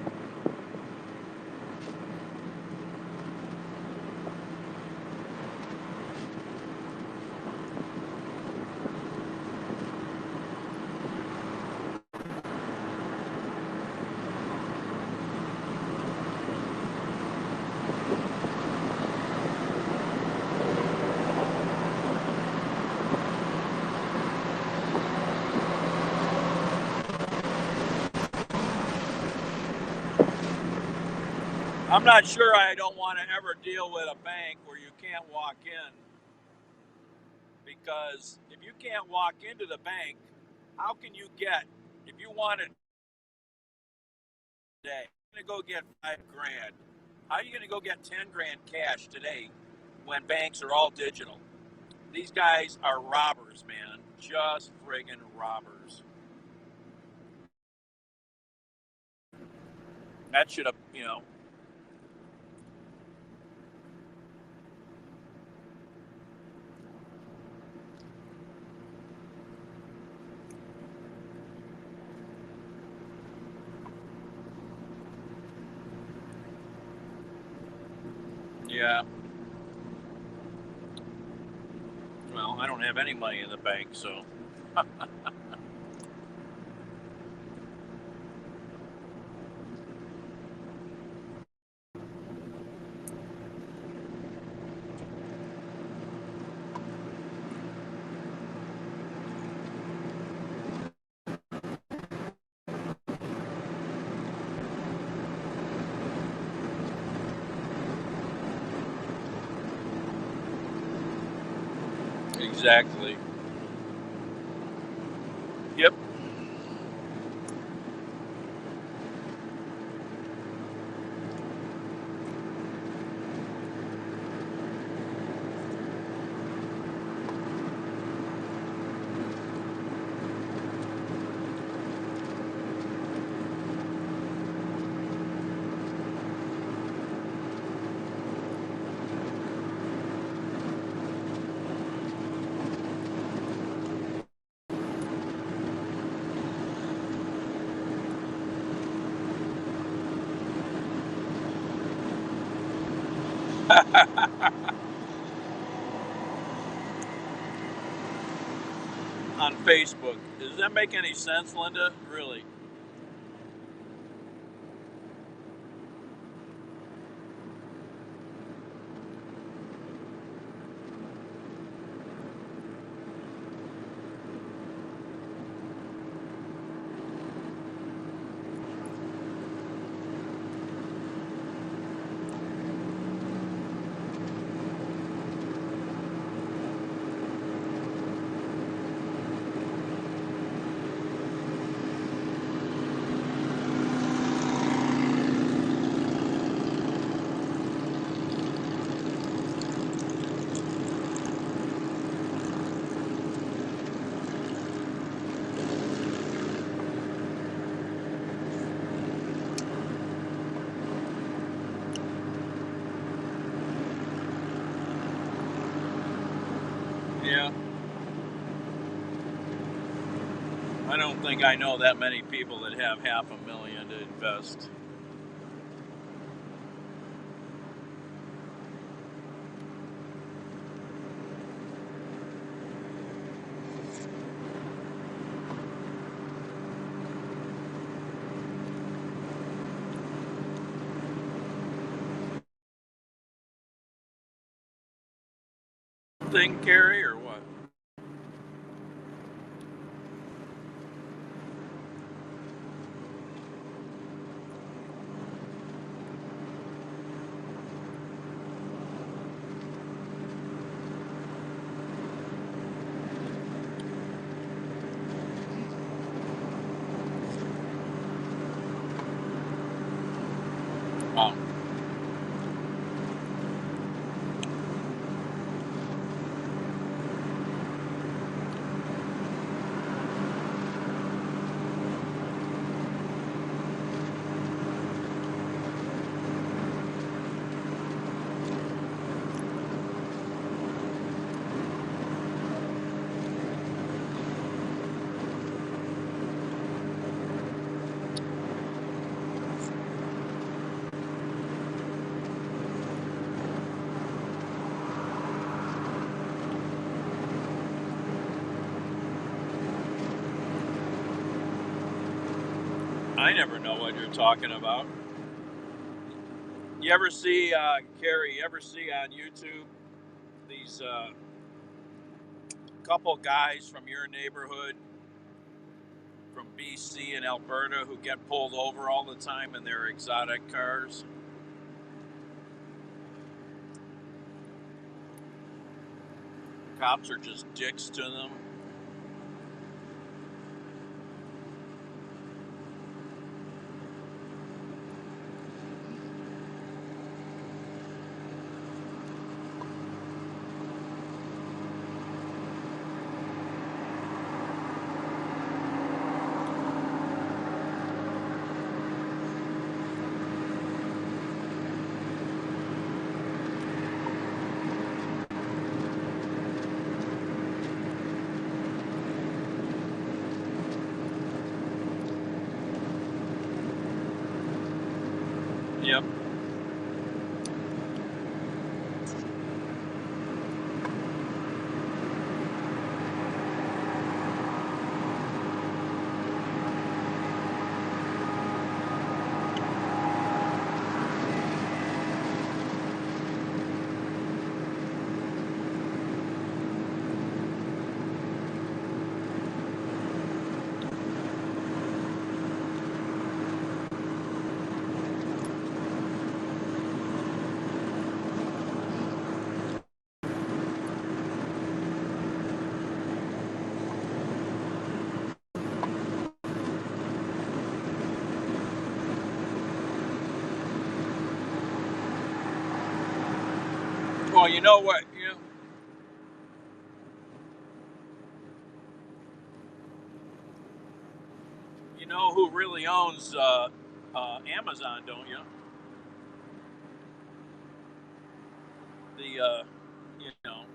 I'm not sure I don't want to ever deal with a bank where you can't walk in, because if you can't walk into the bank, how can you get, if you wanted today, you're going to go get 5 grand. How are you going to go get 10 grand cash today when banks are all digital? These guys are robbers, man. Just friggin' robbers. That should have. Yeah. Well, I don't have any money in the bank, so. Exactly. Yep. On Facebook. Does that make any sense, Linda? Really? I don't think I know that many people that have $500,000 to invest. Thing, Carrie, or what? Wow. I never know what you're talking about. You ever see, Carrie, you ever see on YouTube these couple guys from your neighborhood, from BC and Alberta, who get pulled over all the time in their exotic cars? Cops are just dicks to them. Yep. Well, you know what? You know who really owns Amazon, don't you?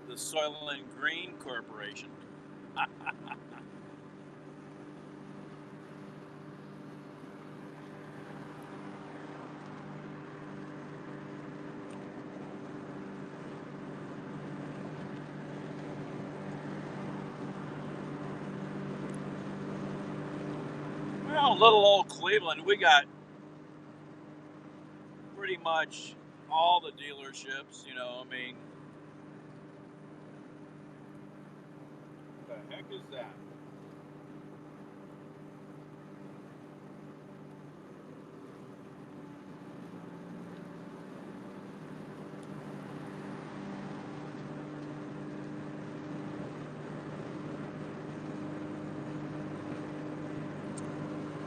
The Soil and Green Corporation. Well, little old Cleveland, we got pretty much all the dealerships. I mean, what the heck is that?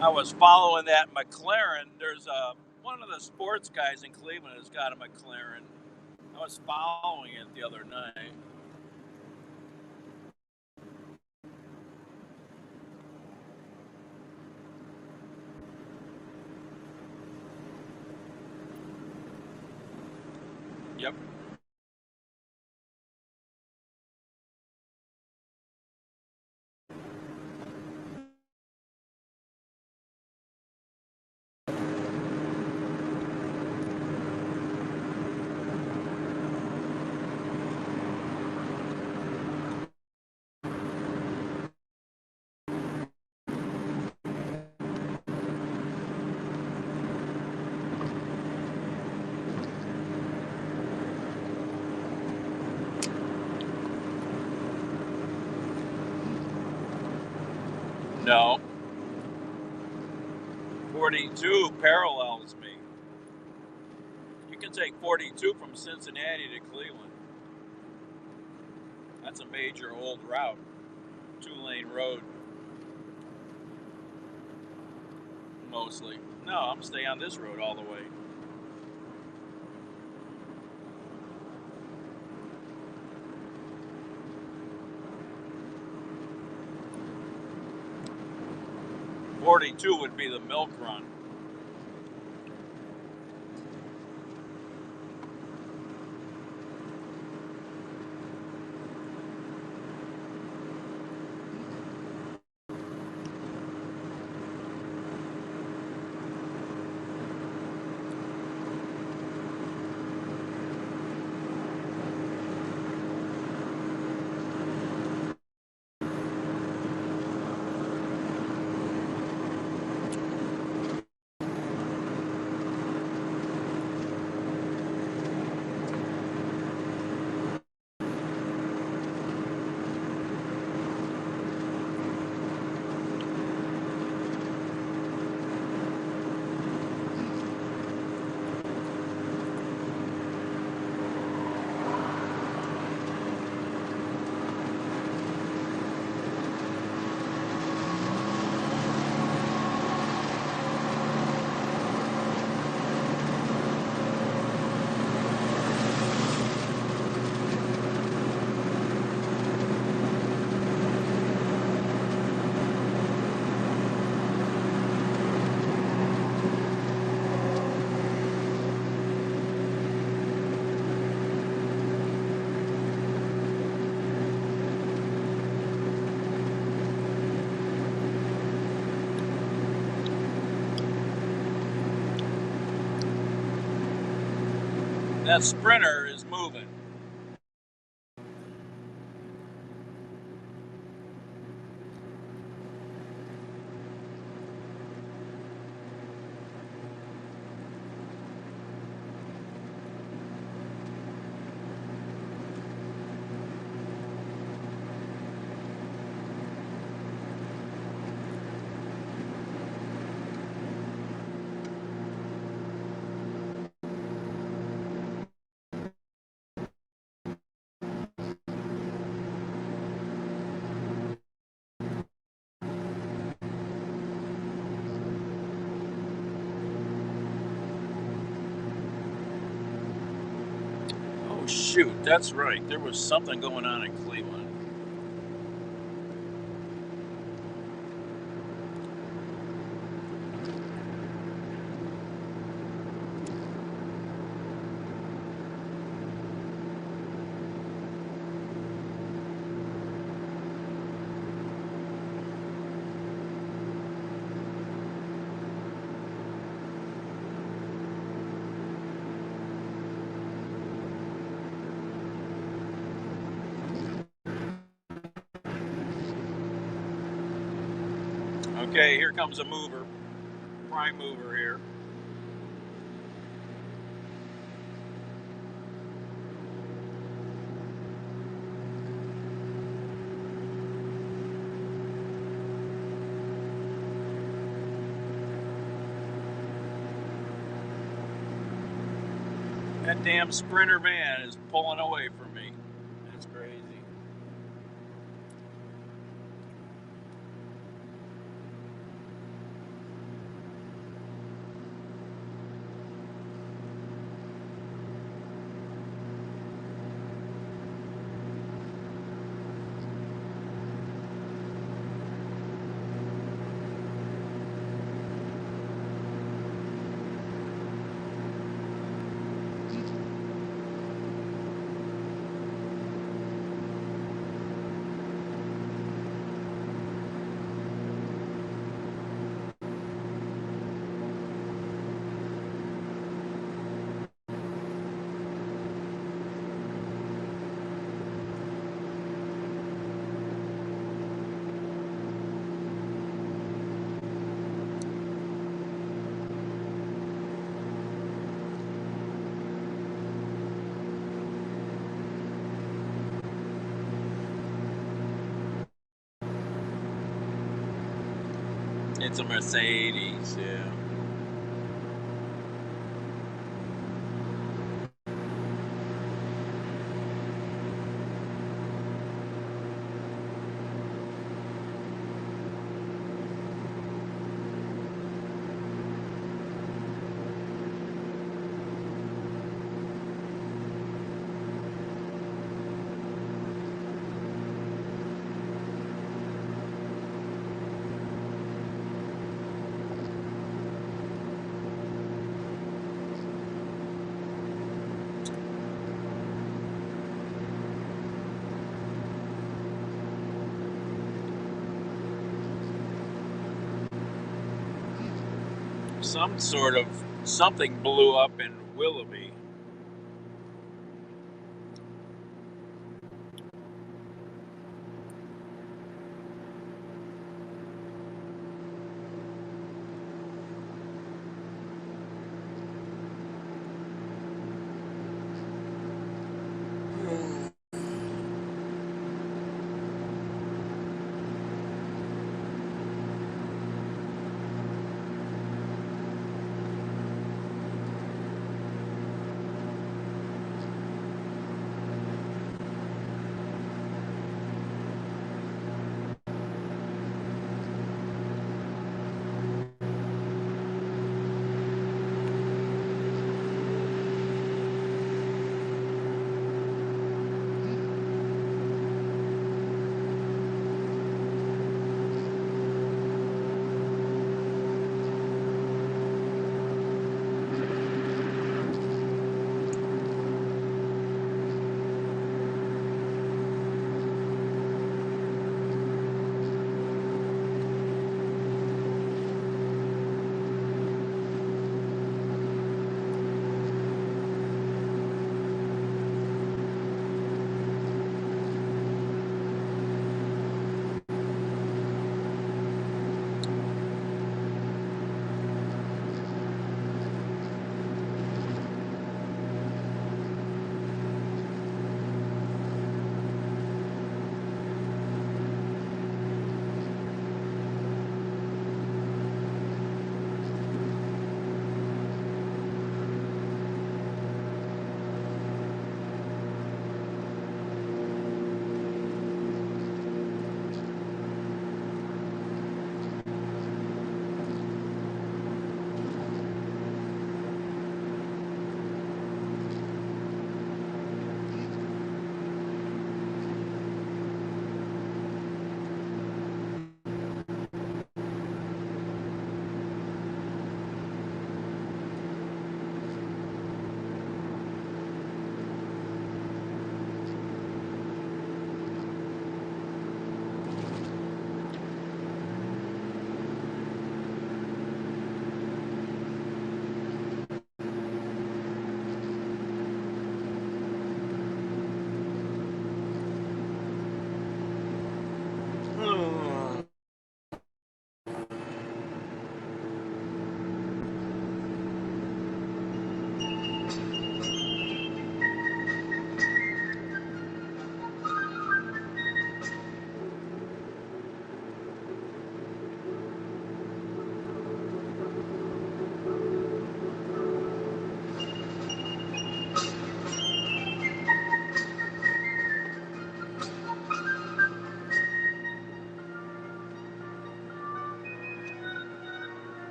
I was following that McLaren. There's one of the sports guys in Cleveland has got a McLaren. I was following it the other night. Yep. No. 42 parallels me. You can take 42 from Cincinnati to Cleveland. That's a major old route. 2-lane road. Mostly. No, I'm gonna stay on this road all the way. .42 would be the milk run. That Sprinter is moving. Oh shoot, that's right. There was something going on in Cleveland. Okay, here comes a mover. Prime mover here. That damn Sprinter van is pulling away from me. That's crazy. It's a Mercedes, yeah. Something blew up in Willoughby.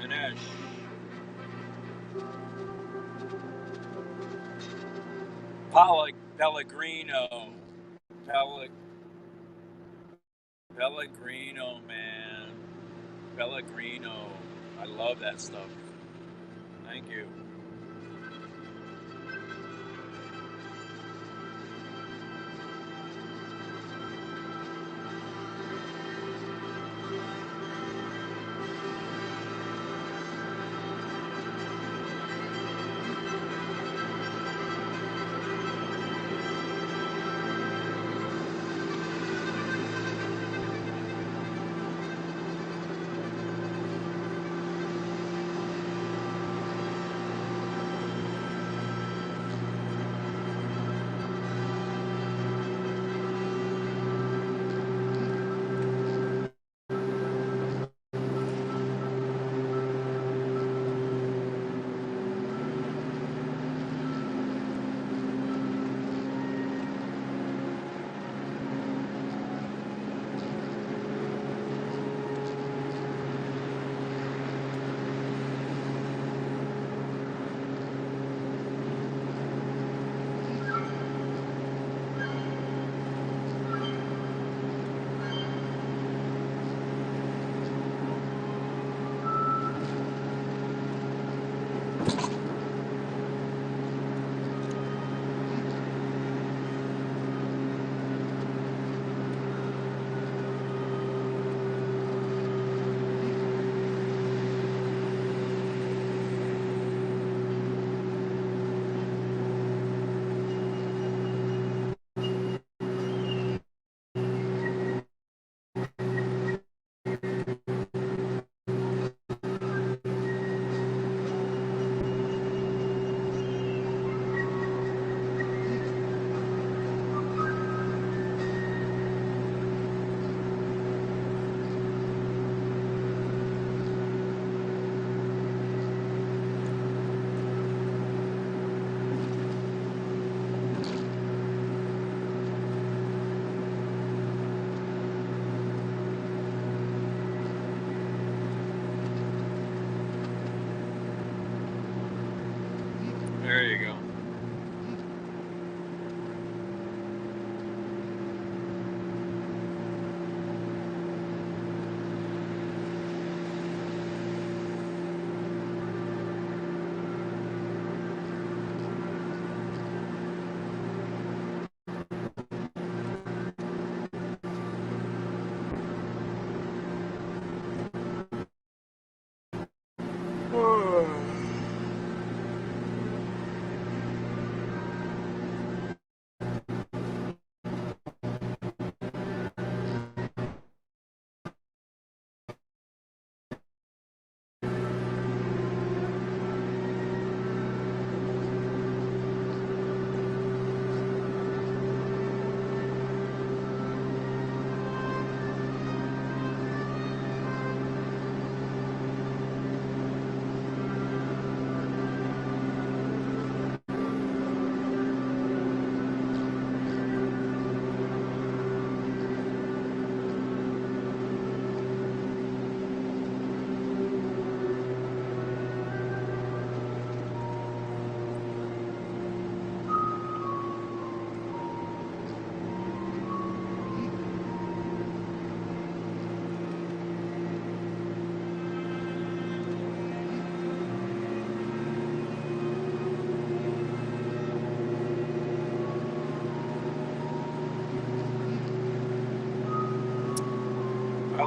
Minesh. Pellegrino. Pellegrino, man. Pellegrino. I love that stuff. Thank you.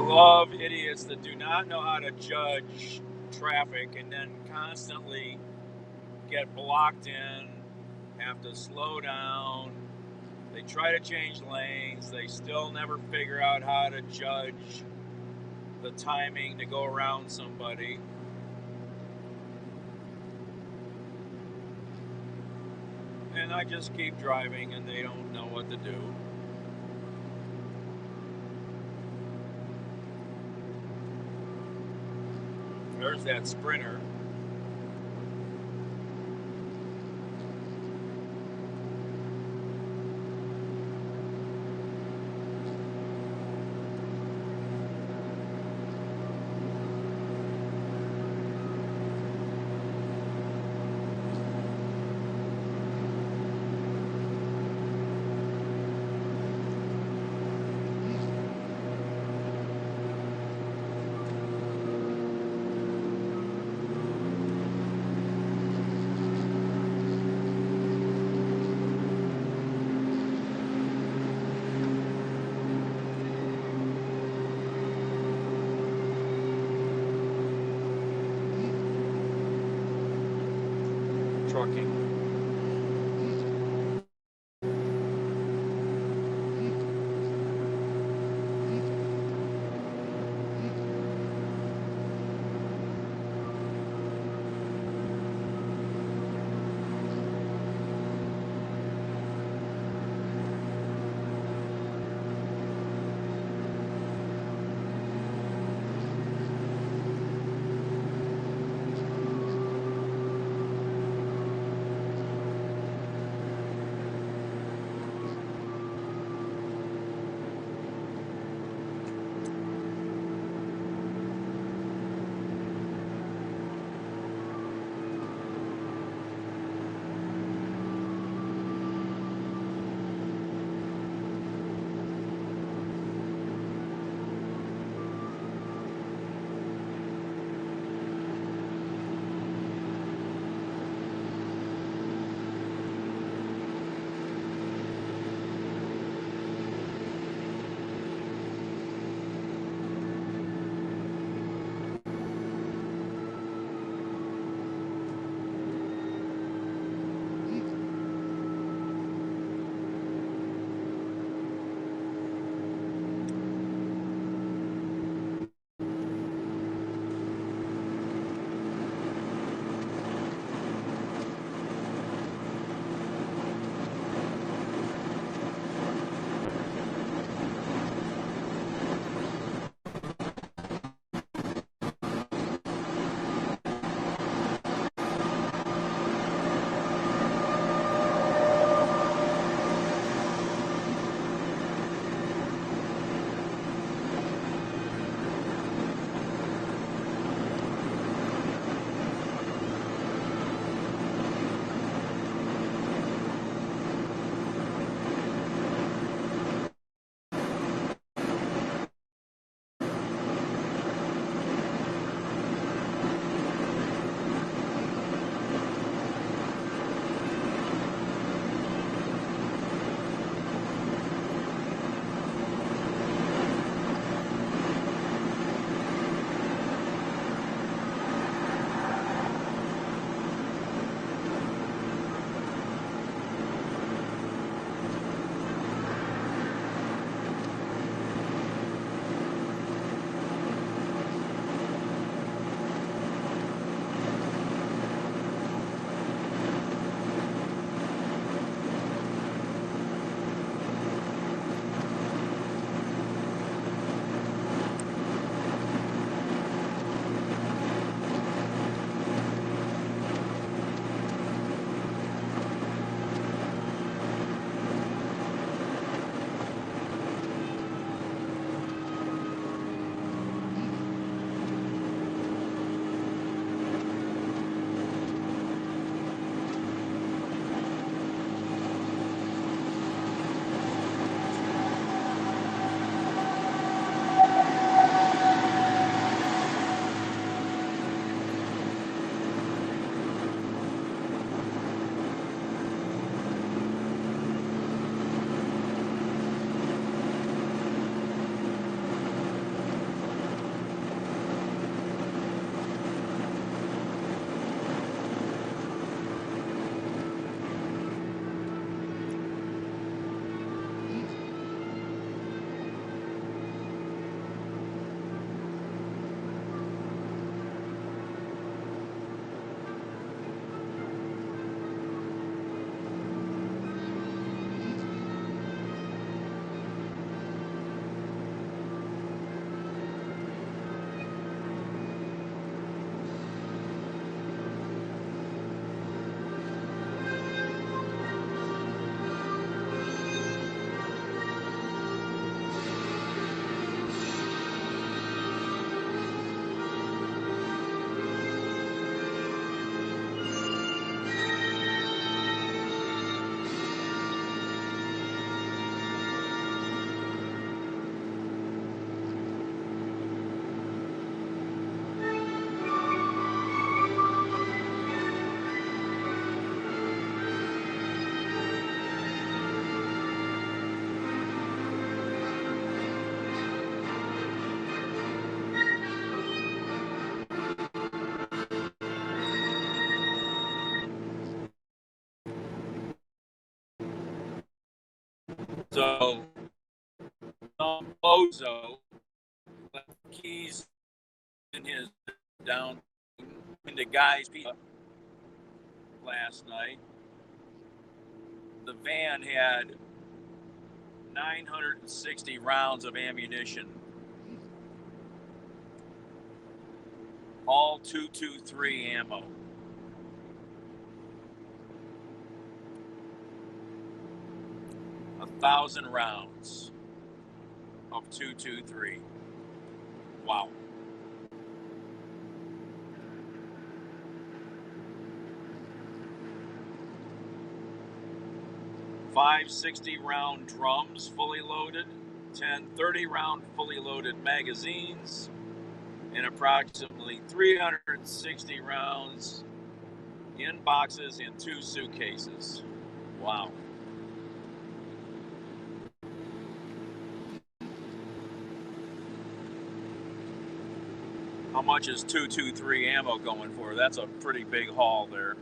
love idiots that do not know how to judge traffic and then constantly get blocked in, have to slow down. They try to change lanes. They still never figure out how to judge the timing to go around somebody. And I just keep driving and they don't know what to do. There's that Sprinter. Trucking. So Bozo left keys in his down in the guy's pizza last night. The van had 960 rounds of ammunition, all 223 ammo. A 1,000 rounds of 223. Wow. Five 60-round drums fully loaded, 10 30-round fully loaded magazines, and approximately 360 rounds in boxes in 2 suitcases. Wow. How much is 223 ammo going for? That's a pretty big haul there.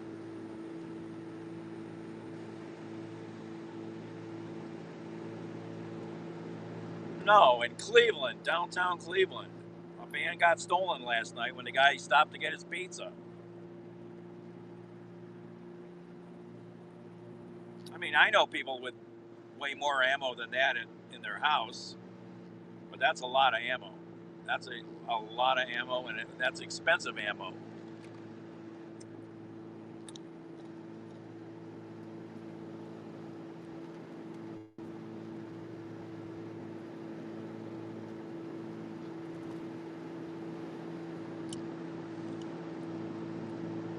No, in Cleveland, downtown Cleveland. A van got stolen last night when the guy stopped to get his pizza. I mean, I know people with way more ammo than that in their house, but that's a lot of ammo. That's a lot of ammo, and that's expensive ammo.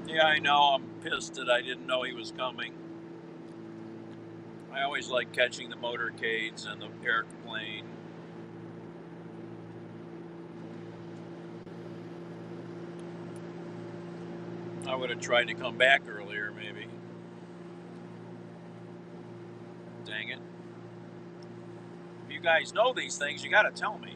Yeah, I know. I'm pissed that I didn't know he was coming. I always like catching the motorcades and the airplane. I would have tried to come back earlier, maybe. Dang it. If you guys know these things, you got to tell me.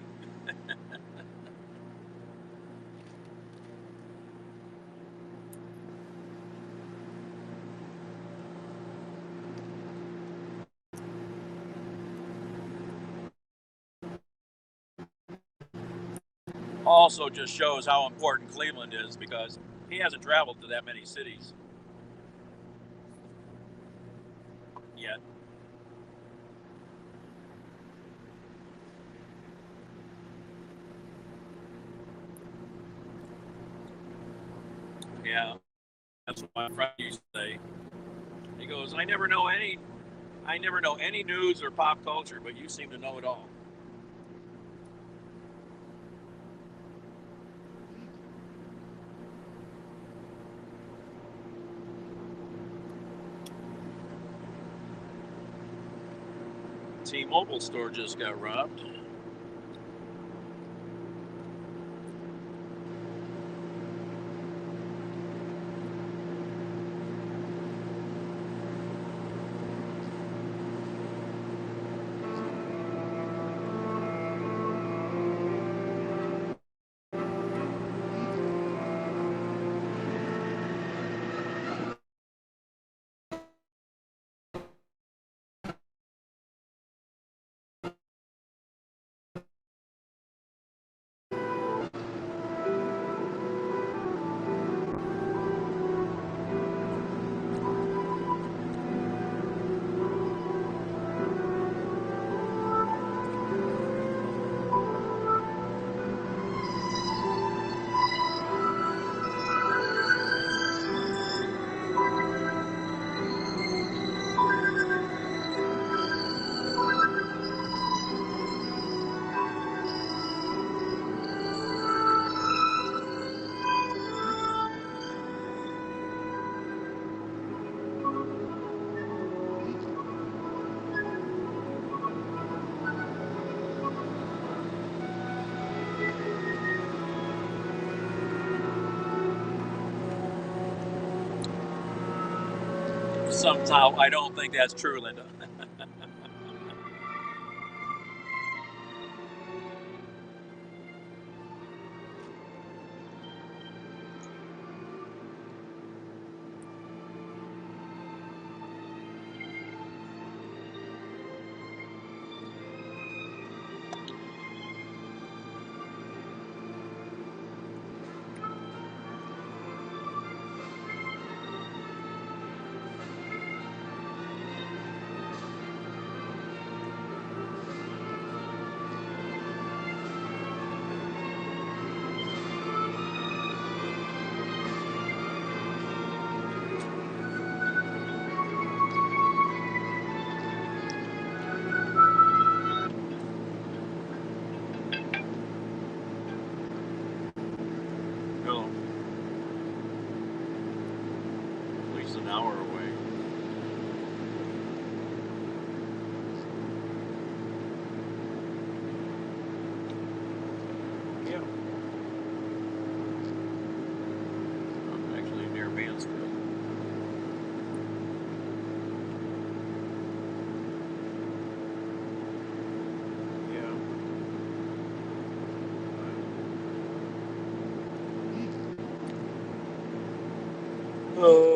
Also just shows how important Cleveland is because he hasn't traveled to that many cities yet. Yeah, that's what my friend used to say. He goes, I never know any news or pop culture, but you seem to know it all. T-Mobile store just got robbed. Somehow, I don't think that's true, Linda. Oh.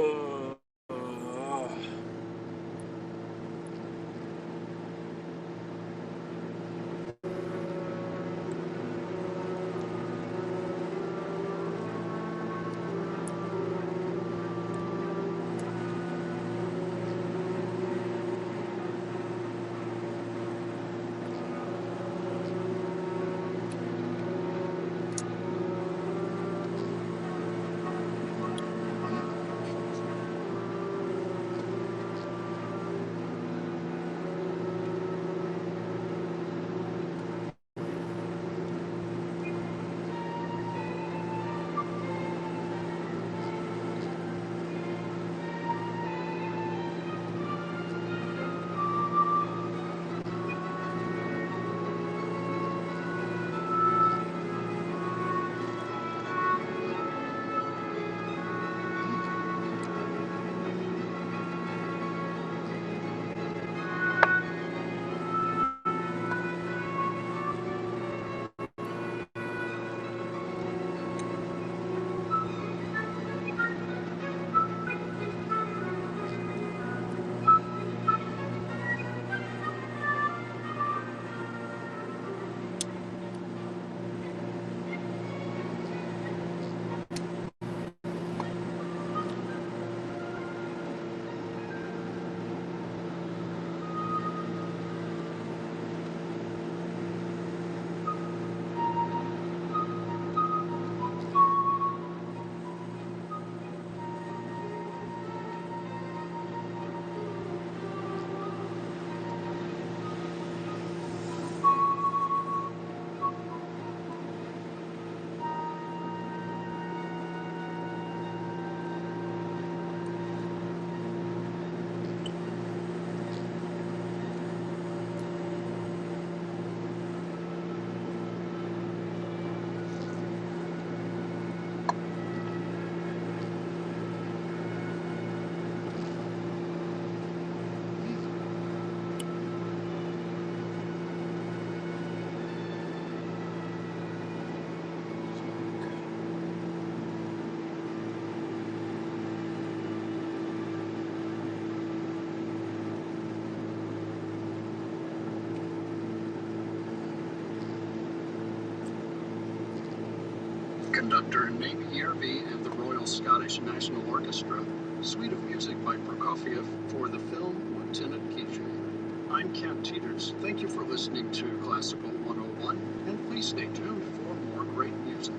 Conductor Naomi Yerby and the Royal Scottish National Orchestra, suite of music by Prokofiev for the film Lieutenant Kijun. I'm Kent Teeters. Thank you for listening to Classical 101, and please stay tuned for more great music.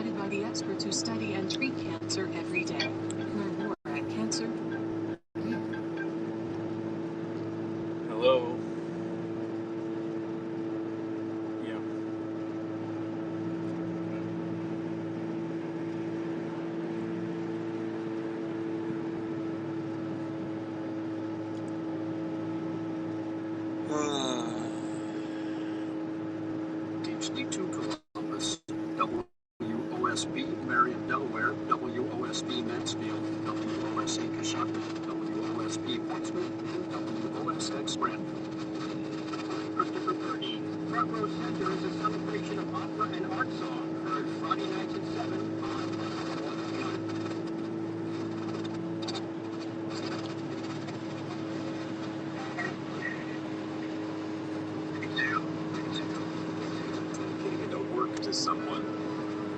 provided by the experts who study and treat cancer every day. Learn more at Cancer. Hello. Yeah. HD2 Columbus, WOSB Marion, Delaware, WOSB Mansfield, WOSC Coshocton, WOSB Portsmouth, and WOSX Brandon. Christopher Purdy. Front Row Center is a celebration of opera and art song. Heard Friday nights at 7 on 101. Getting into work to someone.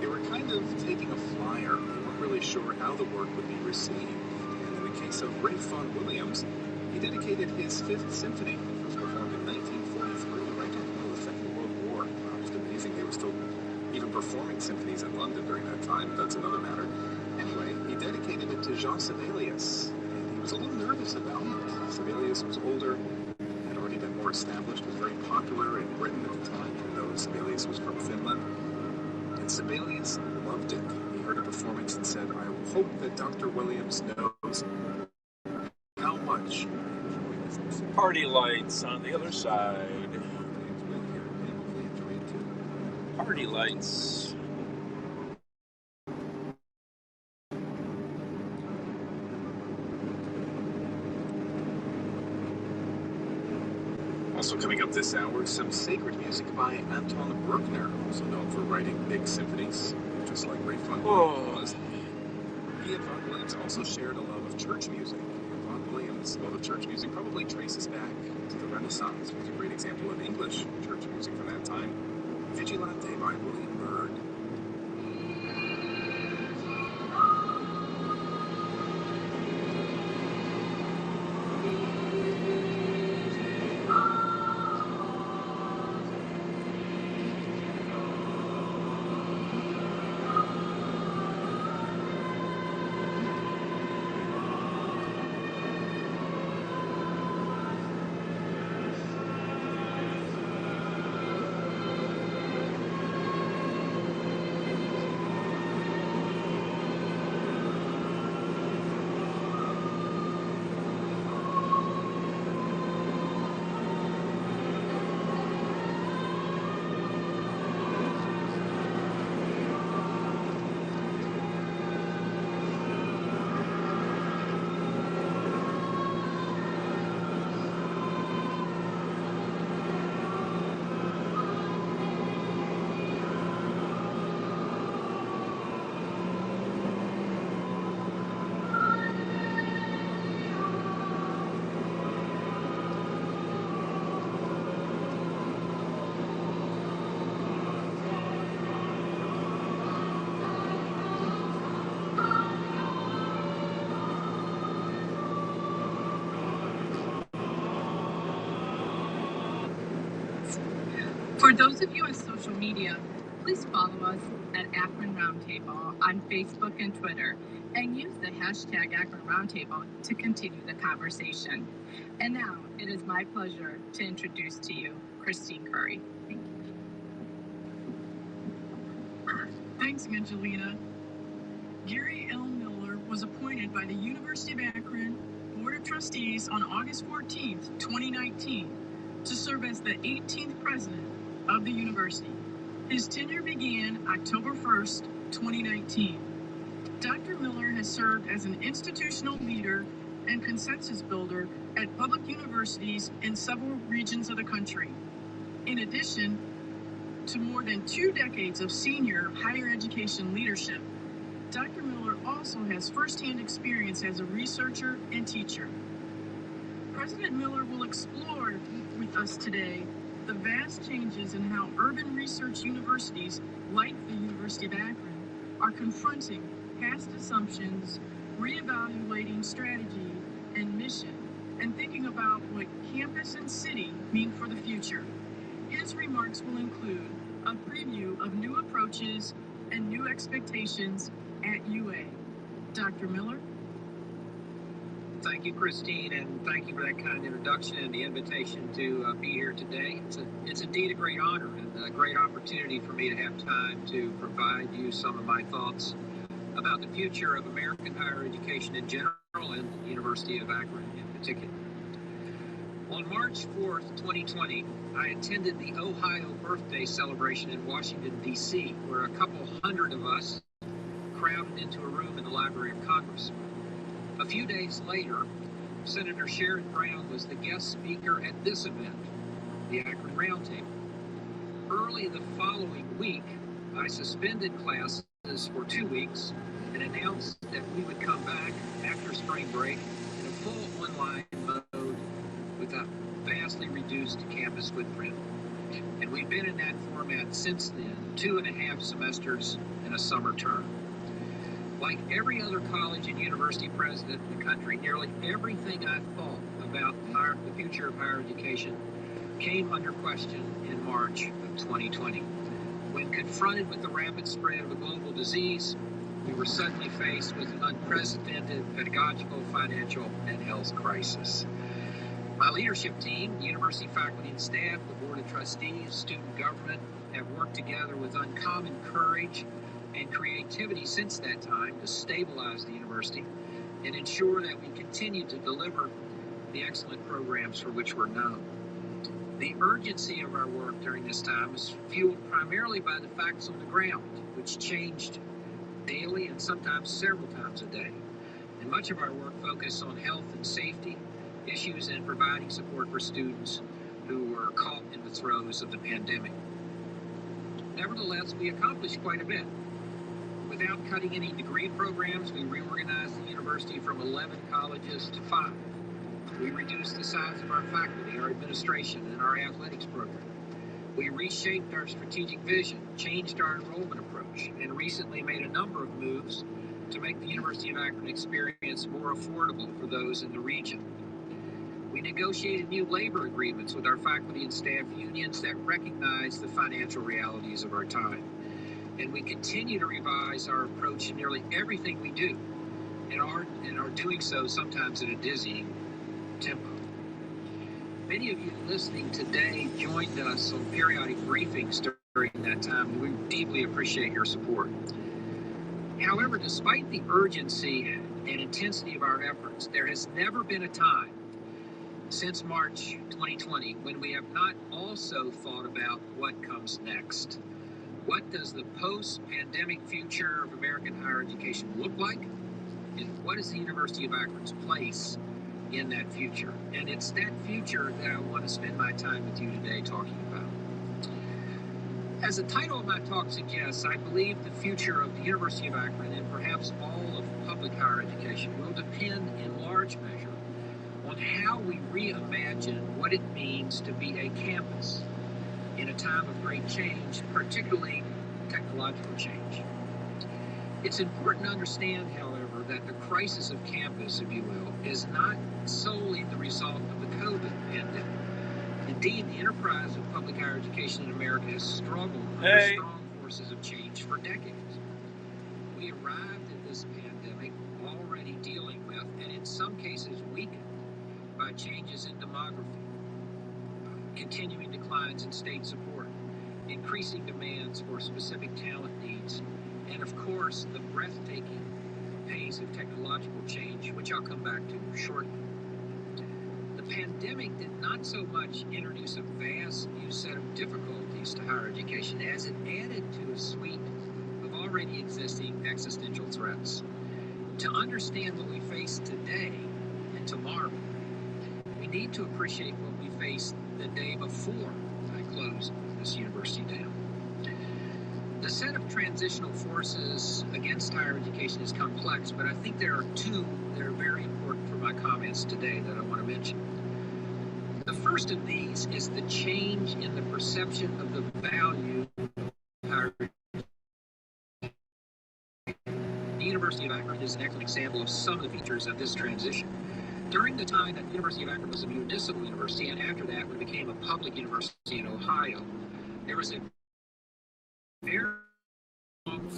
They were kind of taking a flyer. They weren't really sure how the work would be received. And in the case of Ralph Vaughan Williams, he dedicated his Fifth Symphony, which was performed in 1943, right in the middle of the Second World War. Just amazing. They were still even performing symphonies in London during that time. That's another matter. Anyway, he dedicated it to Jean Sibelius, and he was a little nervous about it. Sibelius was older, had already been more established, was very popular in Britain at the time, even though Sibelius was from Finland. And Sibelius loved it. He heard a performance and said, I hope that Dr. Williams knows how much I enjoy this music. Party lights on the other side. James will here, and hopefully enjoy it too. Party lights. Also coming up this hour, some sacred music by Anton Bruckner, also known for writing big symphonies, just like Ralph Vaughan Williams was. He and Vaughan Williams also shared a love of church music. Vaughan Williams' love of church music probably traces back to the Renaissance, which is a great example of English church music from that time. Vigilante by William Byrd. For those of you on social media, please follow us at Akron Roundtable on Facebook and Twitter, and use the hashtag Akron Roundtable to continue the conversation. And now, it is my pleasure to introduce to you Christine Curry. Thank you. Thanks, Angelina. Gary L. Miller was appointed by the University of Akron Board of Trustees on August 14th, 2019, to serve as the 18th president of the university. His tenure began October 1st, 2019. Dr. Miller has served as an institutional leader and consensus builder at public universities in several regions of the country. In addition to more than 2 decades of senior higher education leadership, Dr. Miller also has firsthand experience as a researcher and teacher. President Miller will explore with us today the vast changes in how urban research universities, like the University of Akron, are confronting past assumptions, reevaluating strategy and mission, and thinking about what campus and city mean for the future. His remarks will include a preview of new approaches and and new expectations at UA. Dr. Miller? Thank you, Christine, and thank you for that kind introduction and the invitation to be here today. It's indeed a great honor and a great opportunity for me to have time to provide you some of my thoughts about the future of American higher education in general and the University of Akron in particular. On March 4th, 2020, I attended the Ohio birthday celebration in Washington, D.C., where a couple hundred of us crowded into a room in the Library of Congress. A few days later, Senator Sherrod Brown was the guest speaker at this event, the Akron Roundtable. Early the following week, I suspended classes for 2 weeks and announced that we would come back after spring break in a full online mode with a vastly reduced campus footprint. And we've been in that format since then, 2.5 semesters and a summer term. Like every other college and university president in the country, nearly everything I thought about the future of higher education came under question in March of 2020. When confronted with the rapid spread of a global disease, we were suddenly faced with an unprecedented pedagogical, financial, and health crisis. My leadership team, the university faculty and staff, the board of trustees, student government, have worked together with uncommon courage and creativity since that time to stabilize the university and ensure that we continue to deliver the excellent programs for which we're known. The urgency of our work during this time was fueled primarily by the facts on the ground, which changed daily and sometimes several times a day. And much of our work focused on health and safety issues and providing support for students who were caught in the throes of the pandemic. Nevertheless, we accomplished quite a bit. Without cutting any degree programs, we reorganized the university from 11 colleges to 5. We reduced the size of our faculty, our administration, and our athletics program. We reshaped our strategic vision, changed our enrollment approach, and recently made a number of moves to make the University of Akron experience more affordable for those in the region. We negotiated new labor agreements with our faculty and staff unions that recognize the financial realities of our time. And we continue to revise our approach to nearly everything we do, and are doing so sometimes at a dizzying tempo. Many of you listening today joined us on periodic briefings during that time, and we deeply appreciate your support. However, despite the urgency and intensity of our efforts, there has never been a time since March 2020 when we have not also thought about what comes next. What does the post-pandemic future of American higher education look like? And what is the University of Akron's place in that future? And it's that future that I want to spend my time with you today talking about. As the title of my talk suggests, I believe the future of the University of Akron and perhaps all of public higher education will depend in large measure on how we reimagine what it means to be a campus in a time of great change, particularly technological change. It's important to understand, however, that the crisis of campus, if you will, is not solely the result of the COVID pandemic. Indeed, the enterprise of public higher education in America has struggled under strong forces of change for decades. We arrived at this pandemic already dealing with, and in some cases weakened, by changes in demography, continuing declines in state support, increasing demands for specific talent needs, and of course, the breathtaking pace of technological change, which I'll come back to shortly. The pandemic did not so much introduce a vast new set of difficulties to higher education as it added to a suite of already existing existential threats. To understand what we face today and tomorrow, we need to appreciate what we faced the day before I closed this university down. The set of transitional forces against higher education is complex, but I think there are two that are very important for my comments today that I want to mention. The first of these is the change in the perception of the value of higher education. The University of Akron is an excellent example of some of the features of this transition. During the time that the University of Akron was a municipal university, and after that when it became a public university in Ohio, there was a very long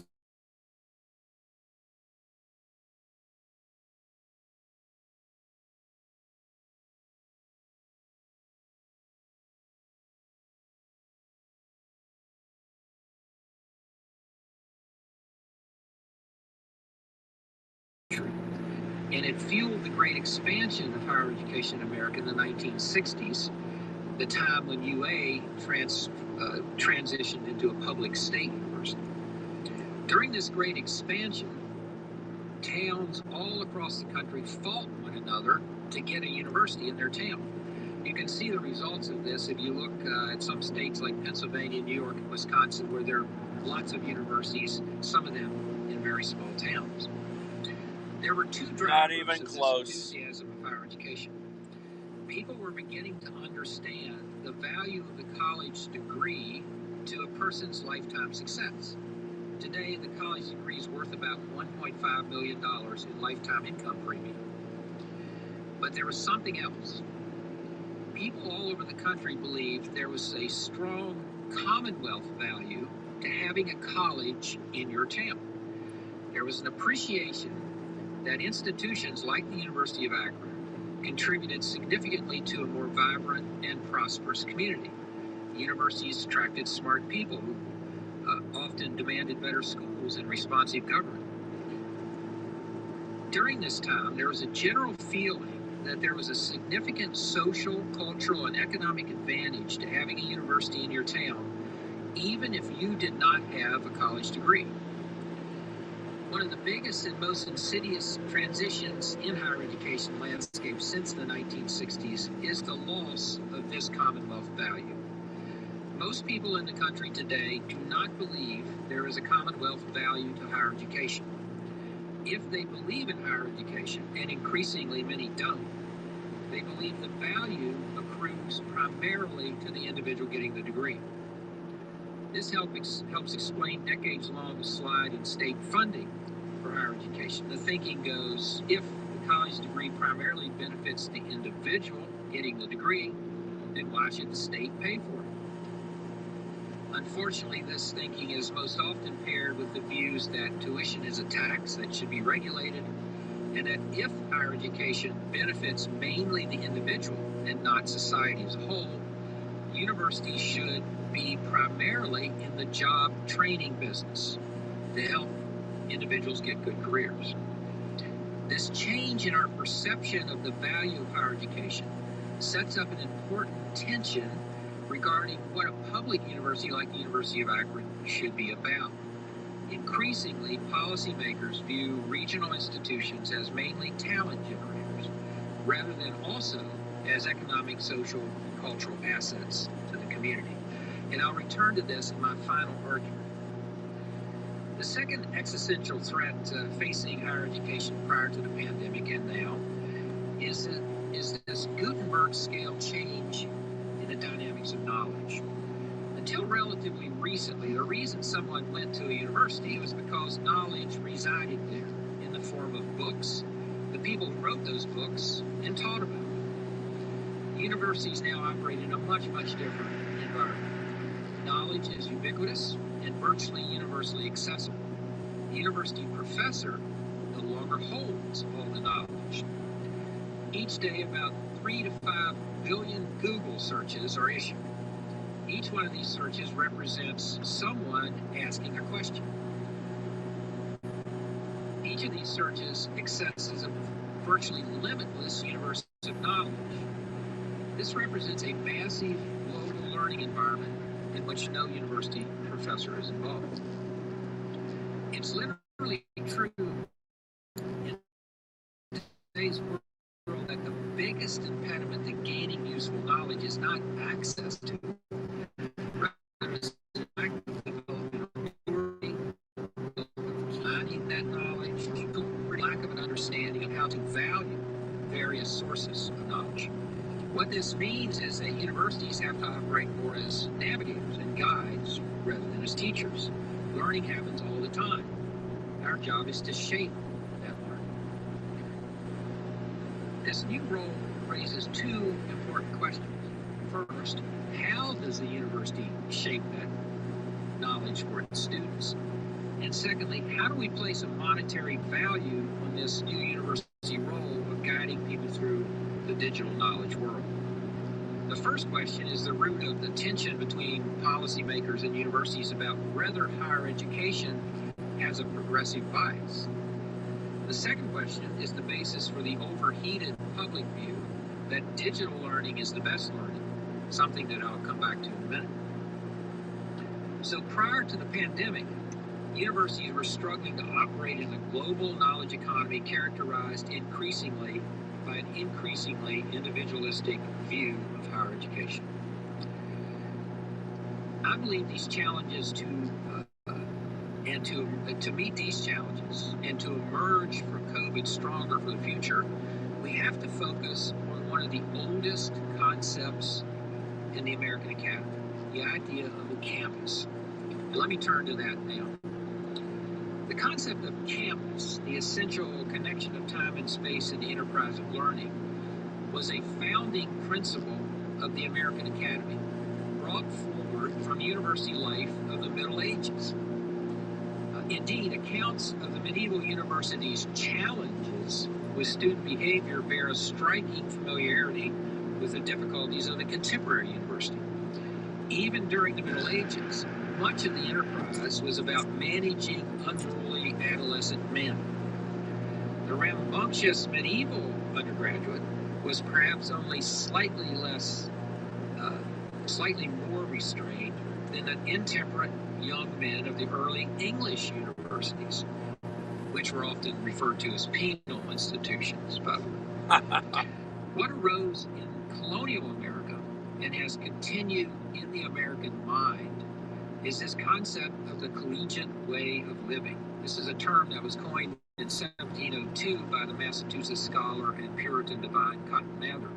And it fueled the great expansion of higher education in America in the 1960s, the time when UA transitioned into a public state university. During this great expansion, towns all across the country fought one another to get a university in their town. You can see the results of this if you look at some states like Pennsylvania, New York, and Wisconsin, where there are lots of universities, some of them in very small towns. There were two drivers Not even of close. this enthusiasm of higher education. People were beginning to understand the value of the college degree to a person's lifetime success. Today, the college degree is worth about $1.5 million in lifetime income premium. But there was something else. People all over the country believed there was a strong commonwealth value to having a college in your town. There was an appreciation that institutions like the University of Akron contributed significantly to a more vibrant and prosperous community. Universities attracted smart people who often demanded better schools and responsive government. During this time, there was a general feeling that there was a significant social, cultural, and economic advantage to having a university in your town, even if you did not have a college degree. One of the biggest and most insidious transitions in higher education landscape since the 1960s is the loss of this commonwealth value. Most people in the country today do not believe there is a commonwealth value to higher education. If they believe in higher education, and increasingly many don't, they believe the value accrues primarily to the individual getting the degree. This helps explain decades-long slide in state funding for higher education. The thinking goes, if the college degree primarily benefits the individual getting the degree, then why should the state pay for it? Unfortunately, this thinking is most often paired with the views that tuition is a tax that should be regulated, and that if higher education benefits mainly the individual and not society as a whole, universities should be primarily in the job training business to help individuals get good careers. This change in our perception of the value of higher education sets up an important tension regarding what a public university like the University of Akron should be about. Increasingly, policymakers view regional institutions as mainly talent generators, rather than also as economic, social, and cultural assets to the community. And I'll return to this in my final argument. The second existential threat facing higher education prior to the pandemic and now is this Gutenberg scale change in the dynamics of knowledge. Until relatively recently, the reason someone went to a university was because knowledge resided there in the form of books, the people who wrote those books, and taught about them. Universities now operate in a much, much different environment. Knowledge is ubiquitous and virtually universally accessible. The university professor no longer holds all the knowledge. Each day, about 3 to 5 billion Google searches are issued. Each one of these searches represents someone asking a question. Each of these searches accesses a virtually limitless universe of knowledge. This represents a massive global learning environment in which no university professor is involved. It's literally true in today's world that the biggest impediment to gaining useful knowledge is not access to it. Finding that knowledge, lack of an understanding of how to value various sources of knowledge. What this means is that universities have to operate more as navigators and guides rather than as teachers. Learning happens all the time. Our job is to shape that learning. This new role raises two important questions. First, how does the university shape that knowledge for its students? And secondly, how do we place a monetary value on this new university role of guiding people through the digital knowledge world? The first question is the root of the tension between policymakers and universities about whether higher education has a progressive bias. The second question is the basis for the overheated public view that digital learning is the best learning, something that I'll come back to in a minute. So prior to the pandemic, universities were struggling to operate in a global knowledge economy characterized increasingly by an increasingly individualistic view of higher education. I believe these challenges to meet these challenges and to emerge from COVID stronger for the future, we have to focus on one of the oldest concepts in the American Academy, the idea of the campus. And let me turn to that now. The concept of campus, the essential connection of time and space in the enterprise of learning, was a founding principle of the American Academy, brought forward from university life of the Middle Ages. Indeed, accounts of the medieval university's challenges with student behavior bear a striking familiarity with the difficulties of the contemporary university. Even during the Middle Ages, much of the enterprise was about managing unruly adolescent men. The rambunctious medieval undergraduate was perhaps only slightly more restrained than the intemperate young men of the early English universities, which were often referred to as penal institutions. But what arose in colonial America and has continued in the American mind is this concept of the collegiate way of living. This is a term that was coined in 1702 by the Massachusetts scholar and Puritan divine Cotton Mather.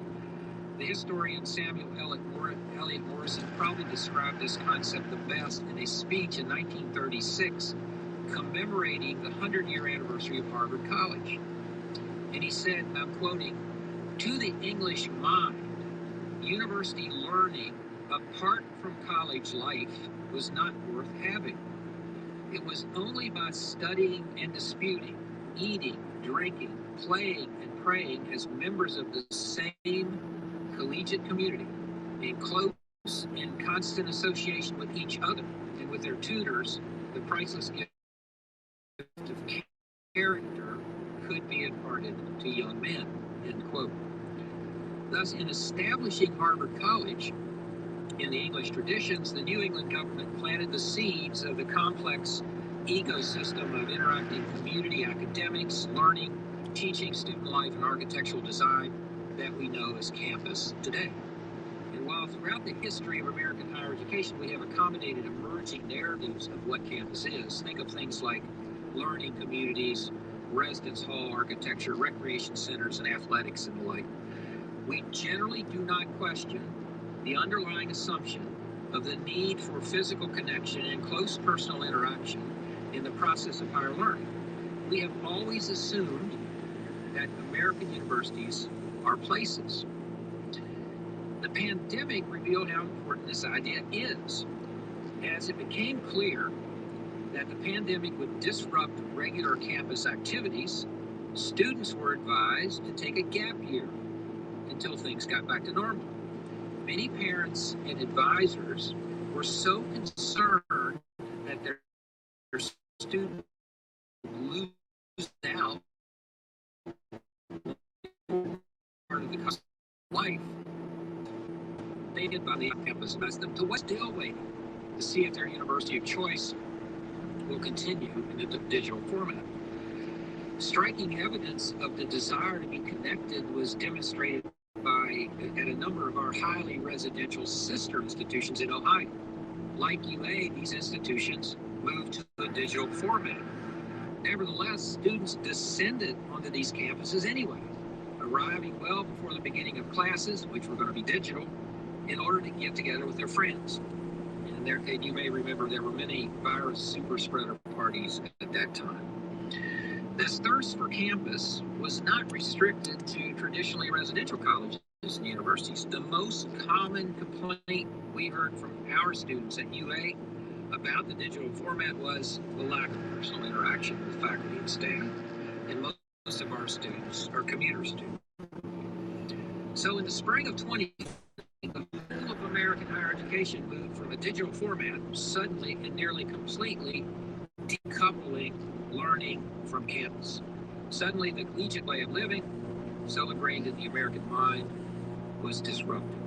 The historian Samuel Eliot Morison probably described this concept the best in a speech in 1936 commemorating the 100-year anniversary of Harvard College. And he said, and I'm quoting, "To the English mind, university learning apart from college life was not worth having. It was only by studying and disputing, eating, drinking, playing, and praying as members of the same collegiate community, in close and constant association with each other and with their tutors, the priceless gift of character could be imparted to young men," end quote. Thus, in establishing Harvard College, in the English traditions, the New England government planted the seeds of the complex ecosystem of interacting community academics, learning, teaching, student life, and architectural design that we know as campus today. And while throughout the history of American higher education, we have accommodated emerging narratives of what campus is, think of things like learning communities, residence hall architecture, recreation centers, and athletics and the like, we generally do not question the underlying assumption of the need for physical connection and close personal interaction in the process of higher learning. We have always assumed that American universities are places. The pandemic revealed how important this idea is, as it became clear that the pandemic would disrupt regular campus activities. Students were advised to take a gap year until things got back to normal. Many parents and advisors were so concerned that their students would lose out part of the life. They did by the campus asked them to still wait to see if their university of choice will continue in the digital format. Striking evidence of the desire to be connected was demonstrated at a number of our highly residential sister institutions in Ohio. Like UA, these institutions moved to a digital format. Nevertheless, students descended onto these campuses anyway, arriving well before the beginning of classes, which were going to be digital, in order to get together with their friends. And you may remember there were many virus super spreader parties at that time. This thirst for campus was not restricted to traditionally residential colleges and universities. The most common complaint we heard from our students at UA about the digital format was the lack of personal interaction with faculty and staff. And most of our students are commuter students. So in the spring of 2020, the whole of American higher education moved from a digital format, suddenly and nearly completely decoupling learning from campus. Suddenly, the collegiate way of living, so ingrained in the American mind, was disrupted.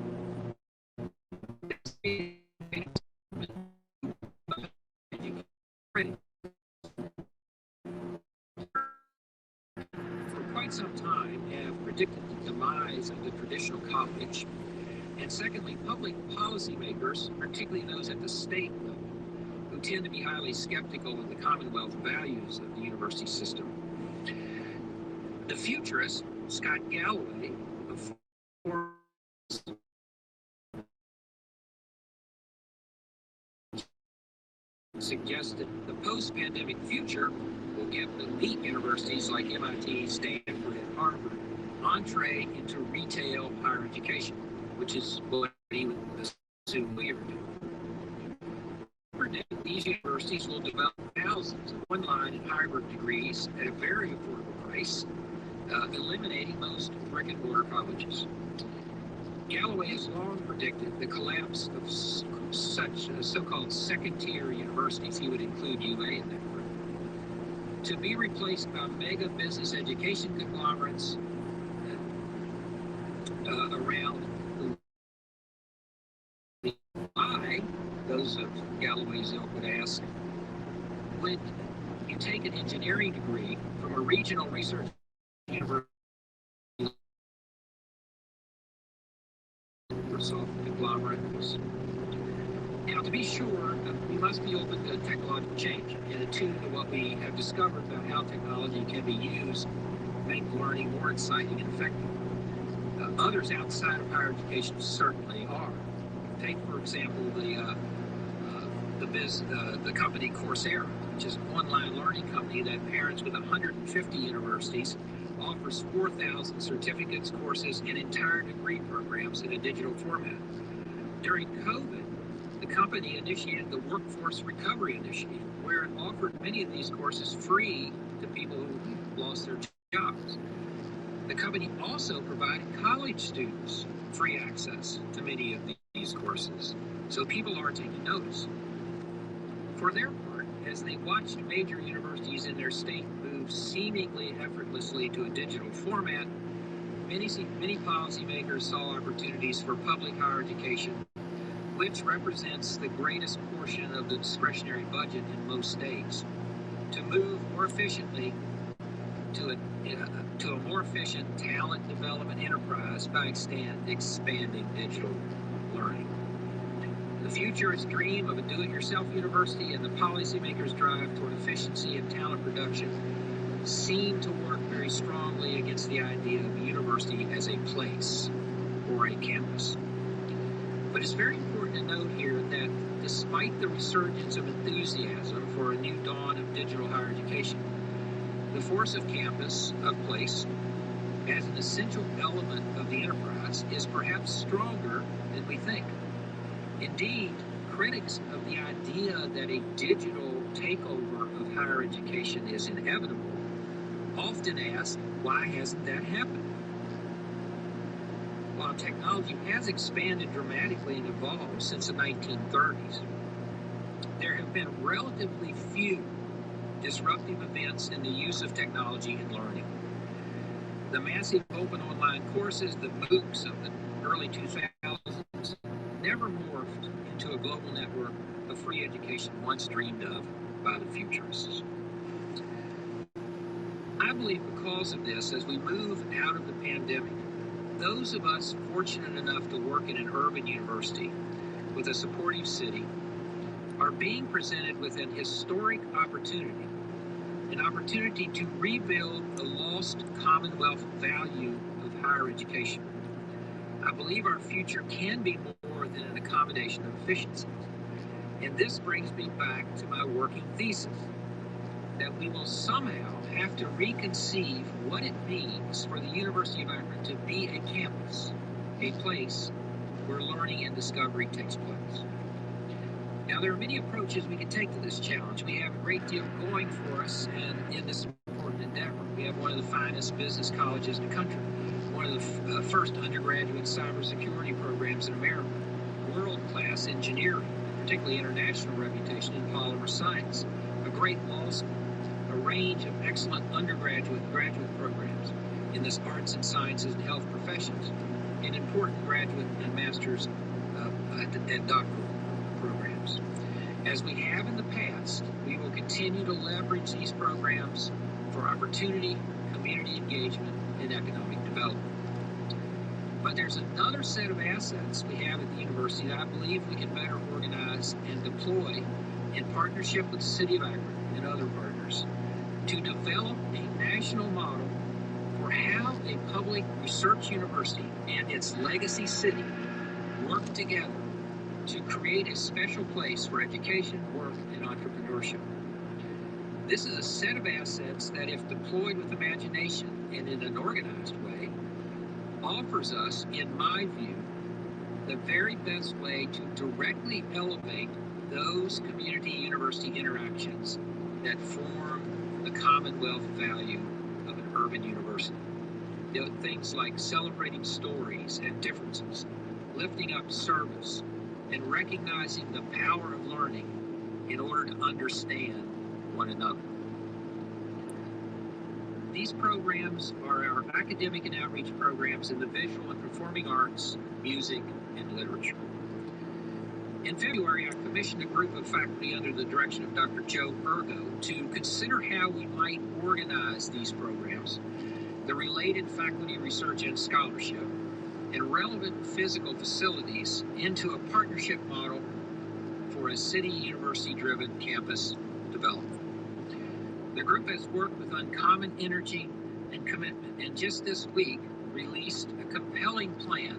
For quite some time, have predicted the demise of the traditional college. And secondly, public policymakers, particularly those at the state level, who tend to be highly skeptical of the Commonwealth values of the university system. The futurist, Scott Galloway, suggested the post-pandemic future will give elite universities like MIT, Stanford, and Harvard entree into retail higher education, which is what he would assume we are doing. These universities will develop thousands of online and hybrid degrees at a very affordable price, eliminating most brick-and-mortar colleges. Galloway has long predicted the collapse of such so-called second-tier universities. He would include UA in that group, to be replaced by mega business education conglomerates around why, those of Galloway's ilk would ask, would you take an engineering degree from a regional research university Microsoft conglomerates? Now, to be sure, we must be open to technological change and attuned to what we have discovered about how technology can be used to make learning more exciting and effective. Others outside of higher education certainly are. Take, for example, the company Coursera, which is an online learning company that parents with 150 universities offers 4,000 certificates, courses, and entire degree programs in a digital format. During COVID, the company initiated the Workforce Recovery Initiative, where it offered many of these courses free to people who lost their jobs. The company also provided college students free access to many of these courses, so people are taking notice. For their part, as they watched major universities in their state move seemingly effortlessly to a digital format, many policymakers saw opportunities for public higher education, which represents the greatest portion of the discretionary budget in most states, to move more efficiently to a more efficient talent development enterprise by expanding digital learning. The futurists dream of a do-it-yourself university, and the policymakers' drive toward efficiency and talent production seem to work very strongly against the idea of a university as a place or a campus. But it's very important to note here that despite the resurgence of enthusiasm for a new dawn of digital higher education, the force of campus, of place, as an essential element of the enterprise is perhaps stronger than we think. Indeed, critics of the idea that a digital takeover of higher education is inevitable often ask, why hasn't that happened? While technology has expanded dramatically and evolved since the 1930s, there have been relatively few disruptive events in the use of technology in learning. The massive open online courses, the MOOCs of the early 2000s, never morphed into a global network of free education once dreamed of by the futurists. I believe because of this, as we move out of the pandemic, those of us fortunate enough to work in an urban university with a supportive city are being presented with an historic opportunity, an opportunity to rebuild the lost Commonwealth value of higher education. I believe our future can be more than an accommodation of efficiencies. And this brings me back to my working thesis, that we will somehow have to reconceive what it means for the University of Akron to be a campus, a place where learning and discovery takes place. Now, there are many approaches we can take to this challenge. We have a great deal going for us, and in this important endeavor, we have one of the finest business colleges in the country, one of the first undergraduate cybersecurity programs in America, world-class engineering, particularly international reputation in polymer science, a great law school, a range of excellent undergraduate and graduate programs in the arts and sciences and health professions, and important graduate and master's and doctoral programs. As we have in the past, we will continue to leverage these programs for opportunity, community engagement, and economic development. But there's another set of assets we have at the university that I believe we can better organize and deploy in partnership with the City of Akron and other partners to develop a national model for how a public research university and its legacy city work together to create a special place for education, work, and entrepreneurship. This is a set of assets that, if deployed with imagination and in an organized way, offers us, in my view, the very best way to directly elevate those community-university interactions that form the commonwealth value of an urban university. Things like celebrating stories and differences, lifting up service, and recognizing the power of learning in order to understand one another. These programs are our academic and outreach programs in the visual and performing arts, music, and literature. In February, I commissioned a group of faculty under the direction of Dr. Joe Ergo to consider how we might organize these programs, the related faculty research and scholarship, and relevant physical facilities into a partnership model for a city university-driven campus development. The group has worked with uncommon energy and commitment, and just this week released a compelling plan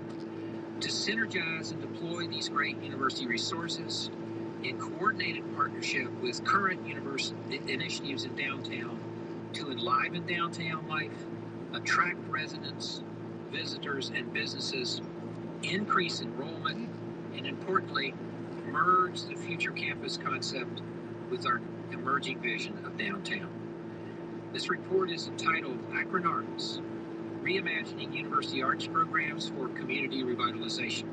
to synergize and deploy these great university resources in coordinated partnership with current university initiatives in downtown to enliven downtown life, attract residents, visitors, and businesses, increase enrollment, and importantly, merge the future campus concept with our emerging vision of downtown. This report is entitled Akron Arts, Reimagining University Arts Programs for Community Revitalization.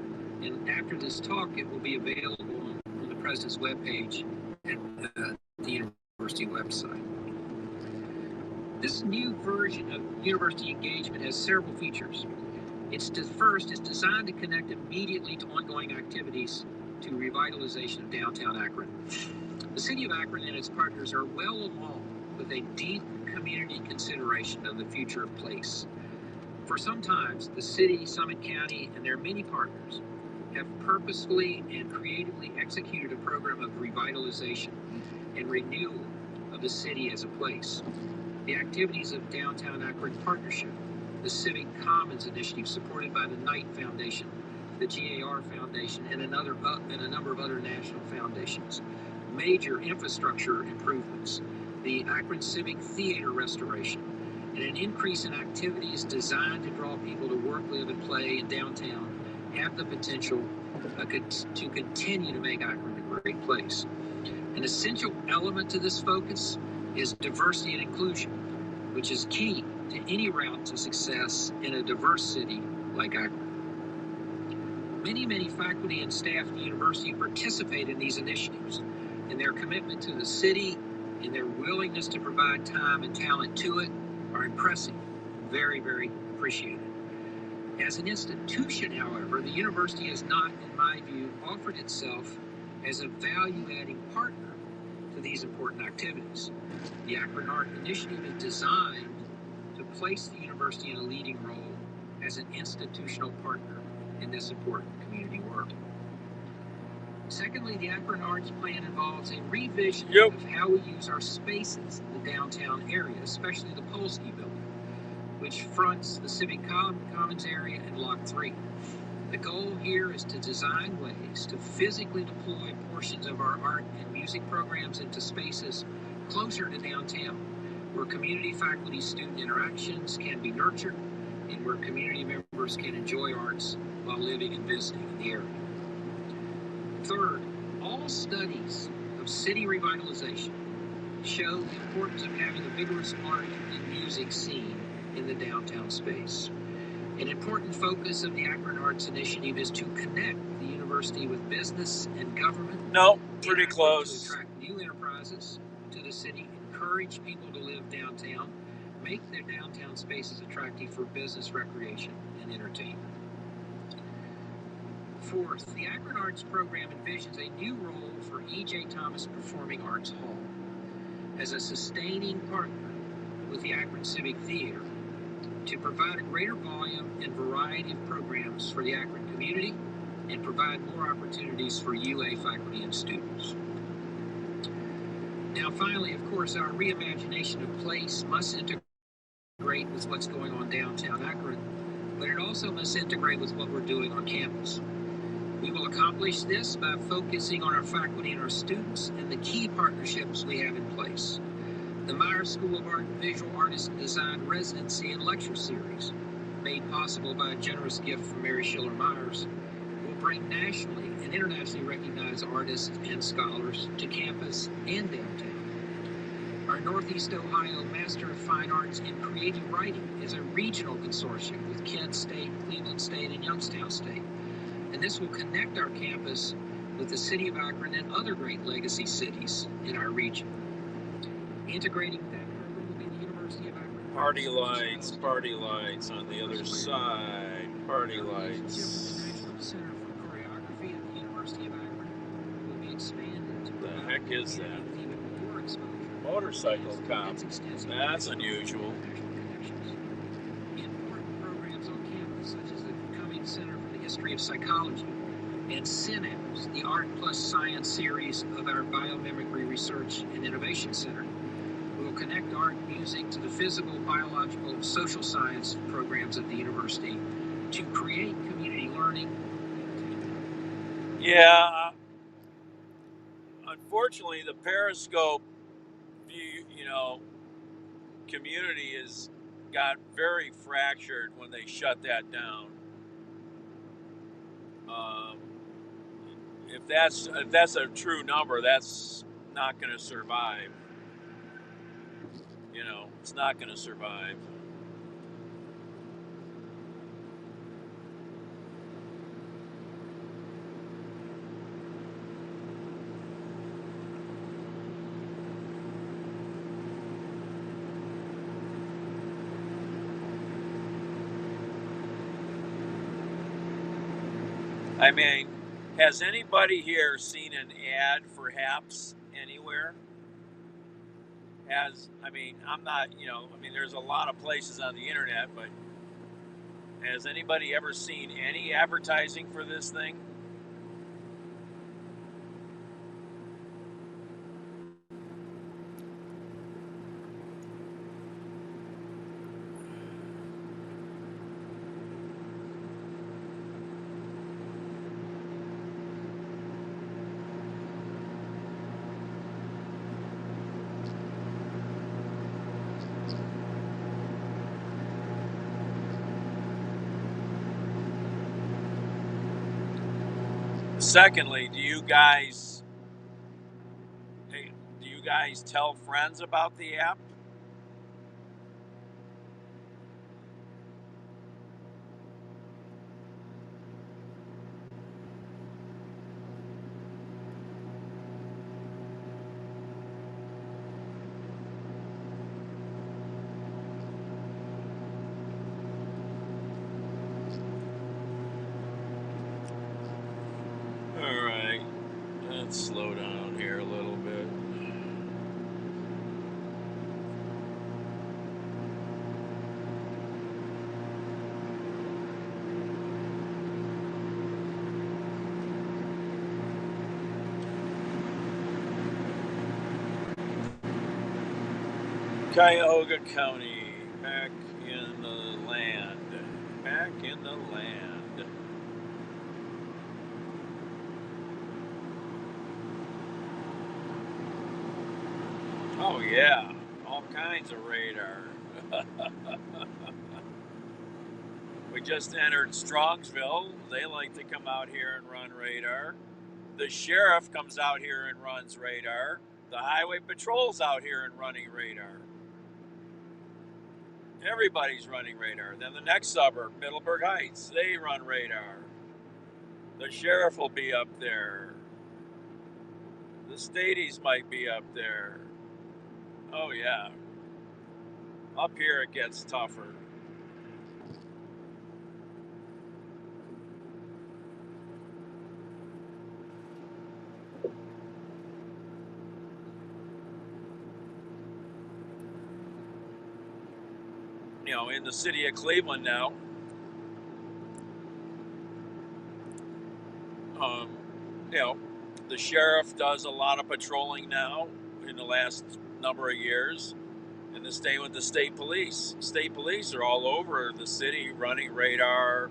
And after this talk, it will be available on the President's webpage and the university website. This new version of university engagement has several features. First, it's designed to connect immediately to ongoing activities to revitalization of downtown Akron. The City of Akron and its partners are well along with a deep community consideration of the future of place. For some time, the city, Summit County, and their many partners have purposefully and creatively executed a program of revitalization and renewal of the city as a place. The activities of Downtown Akron Partnership, the Civic Commons Initiative supported by the Knight Foundation, the GAR Foundation, and a number of other national foundations. Major infrastructure improvements, the Akron Civic Theater restoration, and an increase in activities designed to draw people to work, live, and play in downtown have the potential to continue to make Akron a great place. An essential element to this focus is diversity and inclusion, which is key to any route to success in a diverse city like Akron. Many faculty and staff at the university participate in these initiatives, and their commitment to the city and their willingness to provide time and talent to it are impressive, very appreciated. As an institution, however, the university has not, in my view, offered itself as a value-adding partner to these important activities. The Akron Art Initiative is designed to place the university in a leading role as an institutional partner in this important community work. Secondly, the Akron Arts Plan involves a revision of how we use our spaces in the downtown area, especially the Polsky building, which fronts the Civic Commons area and Block 3. The goal here is to design ways to physically deploy portions of our art and music programs into spaces closer to downtown, where community faculty student interactions can be nurtured and where community members can enjoy arts while living and visiting in the area. Third, all studies of city revitalization show the importance of having a vigorous art and music scene in the downtown space. An important focus of the Akron Arts Initiative is to connect the university with business and government. No, pretty close. To attract new enterprises, to the city, encourage people to live downtown, make their downtown spaces attractive for business, recreation, and entertainment. Fourth, the Akron Arts program envisions a new role for E.J. Thomas Performing Arts Hall as a sustaining partner with the Akron Civic Theater to provide a greater volume and variety of programs for the Akron community and provide more opportunities for UA faculty and students. Now, finally, of course, our reimagination of place must integrate with what's going on downtown Akron, but it also must integrate with what we're doing on campus. We will accomplish this by focusing on our faculty and our students and the key partnerships we have in place. The Myers School of Art and Visual Artists and Design Residency and Lecture Series, made possible by a generous gift from Mary Schiller Myers, will bring nationally and internationally recognized artists and scholars to campus and downtown. Our Northeast Ohio Master of Fine Arts in Creative Writing is a regional consortium with Kent State, Cleveland State, and Youngstown State. And this will connect our campus with the city of Akron and other great legacy cities in our region. Integrating that program will be the University of Akron. Party lights on the other side. Party lights. The National Center for Choreography at the University of Akron will be expanded to The heck is that? even more exposure. Motorcycle cop. That's unusual. Important programs on campus, such as the Cummings Center for the History of Psychology and Synapse, the Art Plus Science series of our Biomimicry Research and Innovation Center, will connect art and music to the physical, biological, social science programs at the university to create community learning. Yeah, unfortunately, the Periscope view, community has got very fractured when they shut that down. If that's a true number, that's not going to survive. It's not going to survive. I mean, has anybody here seen an ad for HAPS anywhere? I'm not, there's a lot of places on the internet, but has anybody ever seen any advertising for this thing? Secondly, do you guys tell friends about the app? All right, let's slow down here a little bit. Cuyahoga County, back in the land. Back in the land. Oh yeah, all kinds of radar. We just entered Strongsville. They like to come out here and run radar. The sheriff comes out here and runs radar. The highway patrol's out here and running radar. Everybody's running radar. Then the next suburb, Middleburg Heights, they run radar. The sheriff will be up there. The Stadies might be up there. Oh yeah. Up here it gets tougher. You know, in the city of Cleveland now, um, you know, the sheriff does a lot of patrolling now in the last number of years, and the same with the state police. State police are all over the city running radar,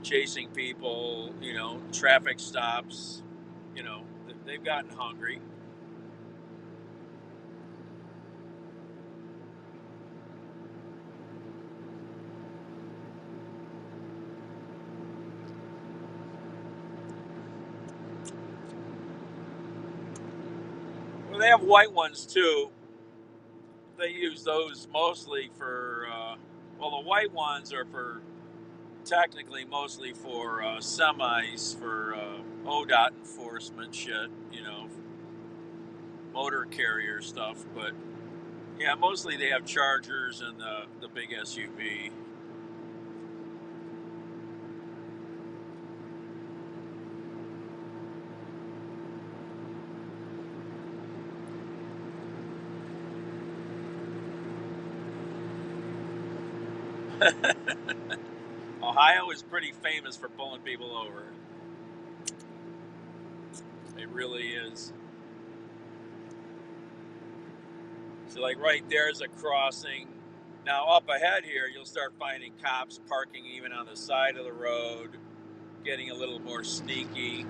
chasing people, you know, traffic stops. You know, they've gotten hungry. Well, they have white ones too. They use those mostly for, well, the white ones are for technically mostly for semis for ODOT enforcement shit, you know, motor carrier stuff. But yeah, mostly they have Chargers and the big SUV. Ohio is pretty famous for pulling people over. It really is. So, like right there is a crossing. Now, up ahead here, you'll start finding cops parking even on the side of the road, getting a little more sneaky.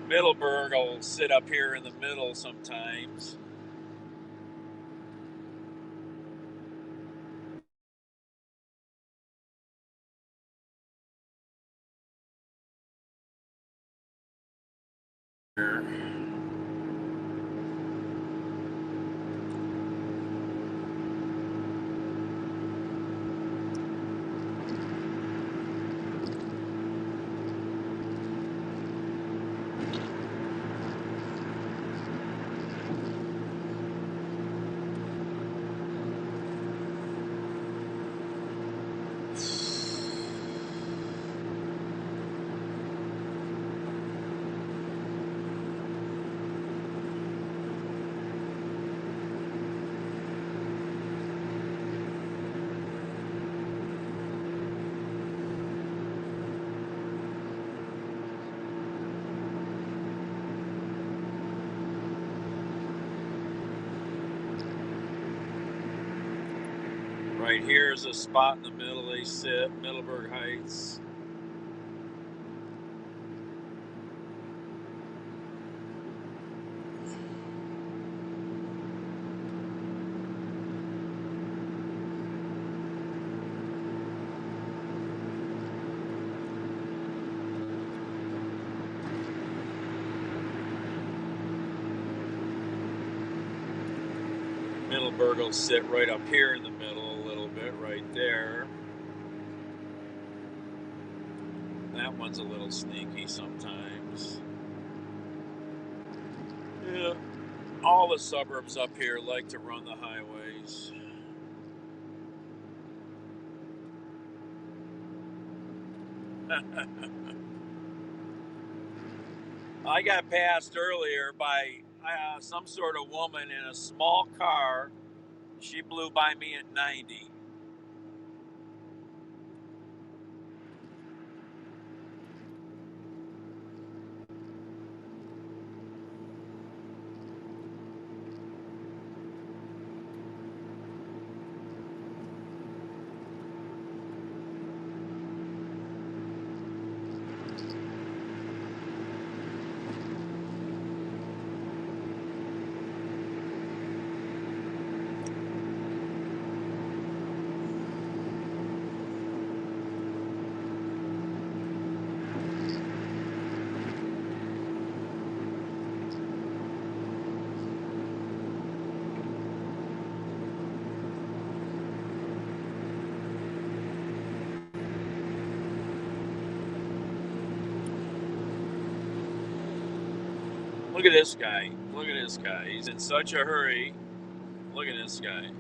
Middleburg will sit up here in the middle sometimes. Right here is a spot in the middle they sit, Middleburg Heights. Middleburg will sit right up here in the middle a little bit, right there. That one's a little sneaky sometimes. Yeah, all the suburbs up here like to run the highways. I got passed earlier by some sort of woman in a small car. She blew by me at 90. Look at this guy. Look at this guy. He's in such a hurry. Look at this guy.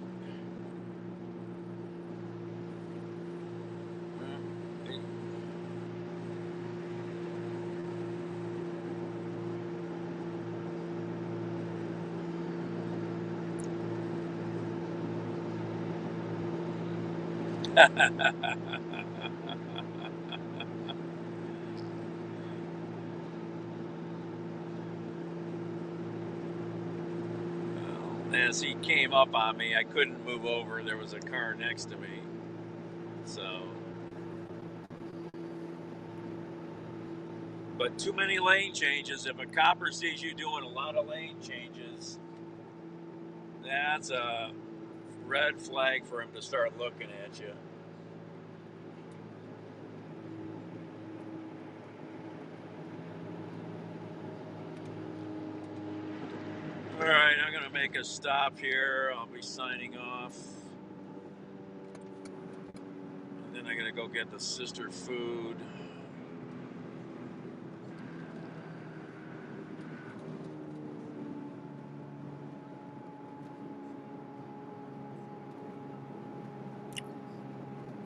As he came up on me, I couldn't move over. There was a car next to me. So, but too many lane changes. If a copper sees you doing a lot of lane changes, that's a red flag for him to start looking at you. All right, I'm going to make a stop here. I'll be signing off. And then I'm going to go get the sister food.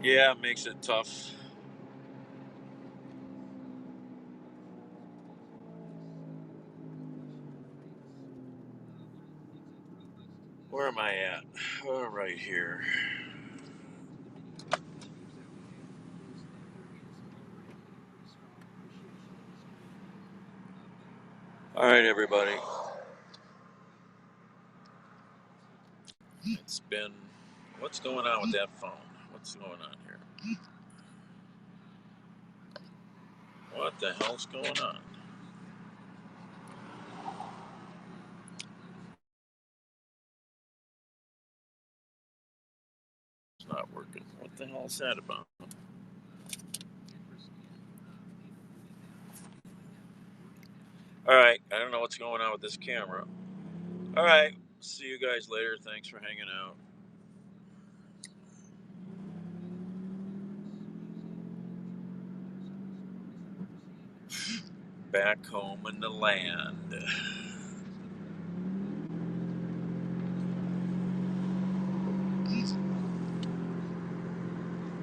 Yeah, it makes it tough. Where am I at? Oh, right here. All right, everybody. It's been... What's going on with that phone? What's going on here? What the hell's going on? It's not working. What the hell is that about? All right, I don't know what's going on with this camera. All right, see you guys later. Thanks for hanging out. Back home in the land.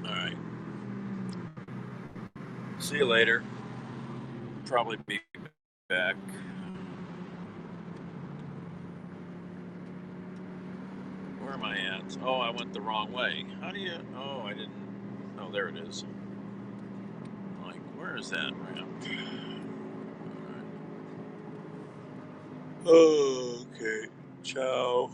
All right. See you later. Probably be back. Where am I at? Oh, I went the wrong way. How do you... Oh, I didn't... Oh, there it is. Like, where is that ramp? All right. Oh, okay. Ciao.